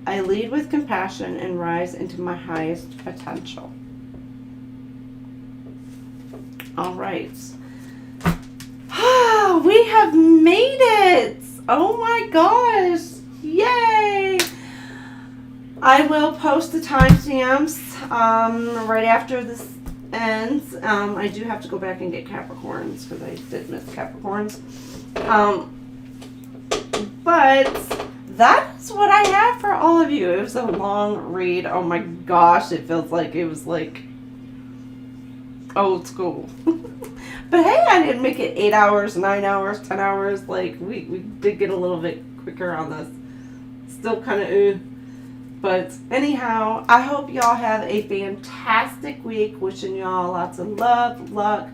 I lead with compassion and rise into my highest potential. All right. We have made it. Oh my gosh. Yay. I will post the timestamps right after this ends. I do have to go back and get Capricorns because I did miss Capricorns. But that's what I have for all of you. It was a long read. Oh my gosh. It feels like it was like old school. But hey, I didn't make it 8 hours, 9 hours, 10 hours. Like, we did get a little bit quicker on this. Still kind of But anyhow, I hope y'all have a fantastic week. Wishing y'all lots of love, luck,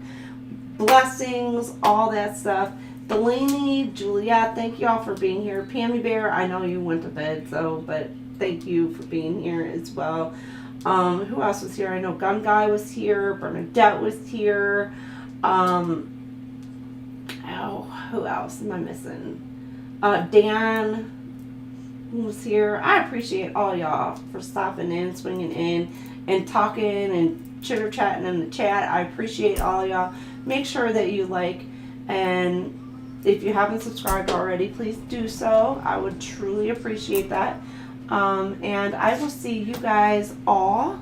blessings, all that stuff. Delaney, Juliet, thank y'all for being here. Pammy Bear, I know you went to bed, but thank you for being here as well. Who else was here? I know Gun Guy was here. Bernadette was here. Who else am I missing? Dan was here. I appreciate all y'all for stopping in, swinging in, and talking and chitter-chatting in the chat. I appreciate all y'all. Make sure that you like, and if you haven't subscribed already, please do so. I would truly appreciate that. And I will see you guys all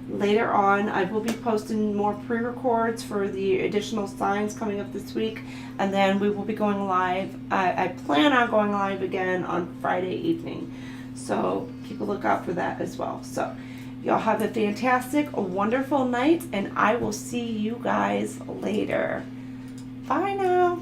later on. I will be posting more pre-records for the additional signs coming up this week, and then we will be going live. I plan on going live again on Friday evening, so keep a lookout for that as well. So y'all have a fantastic, wonderful night, and I will see you guys later. Bye now.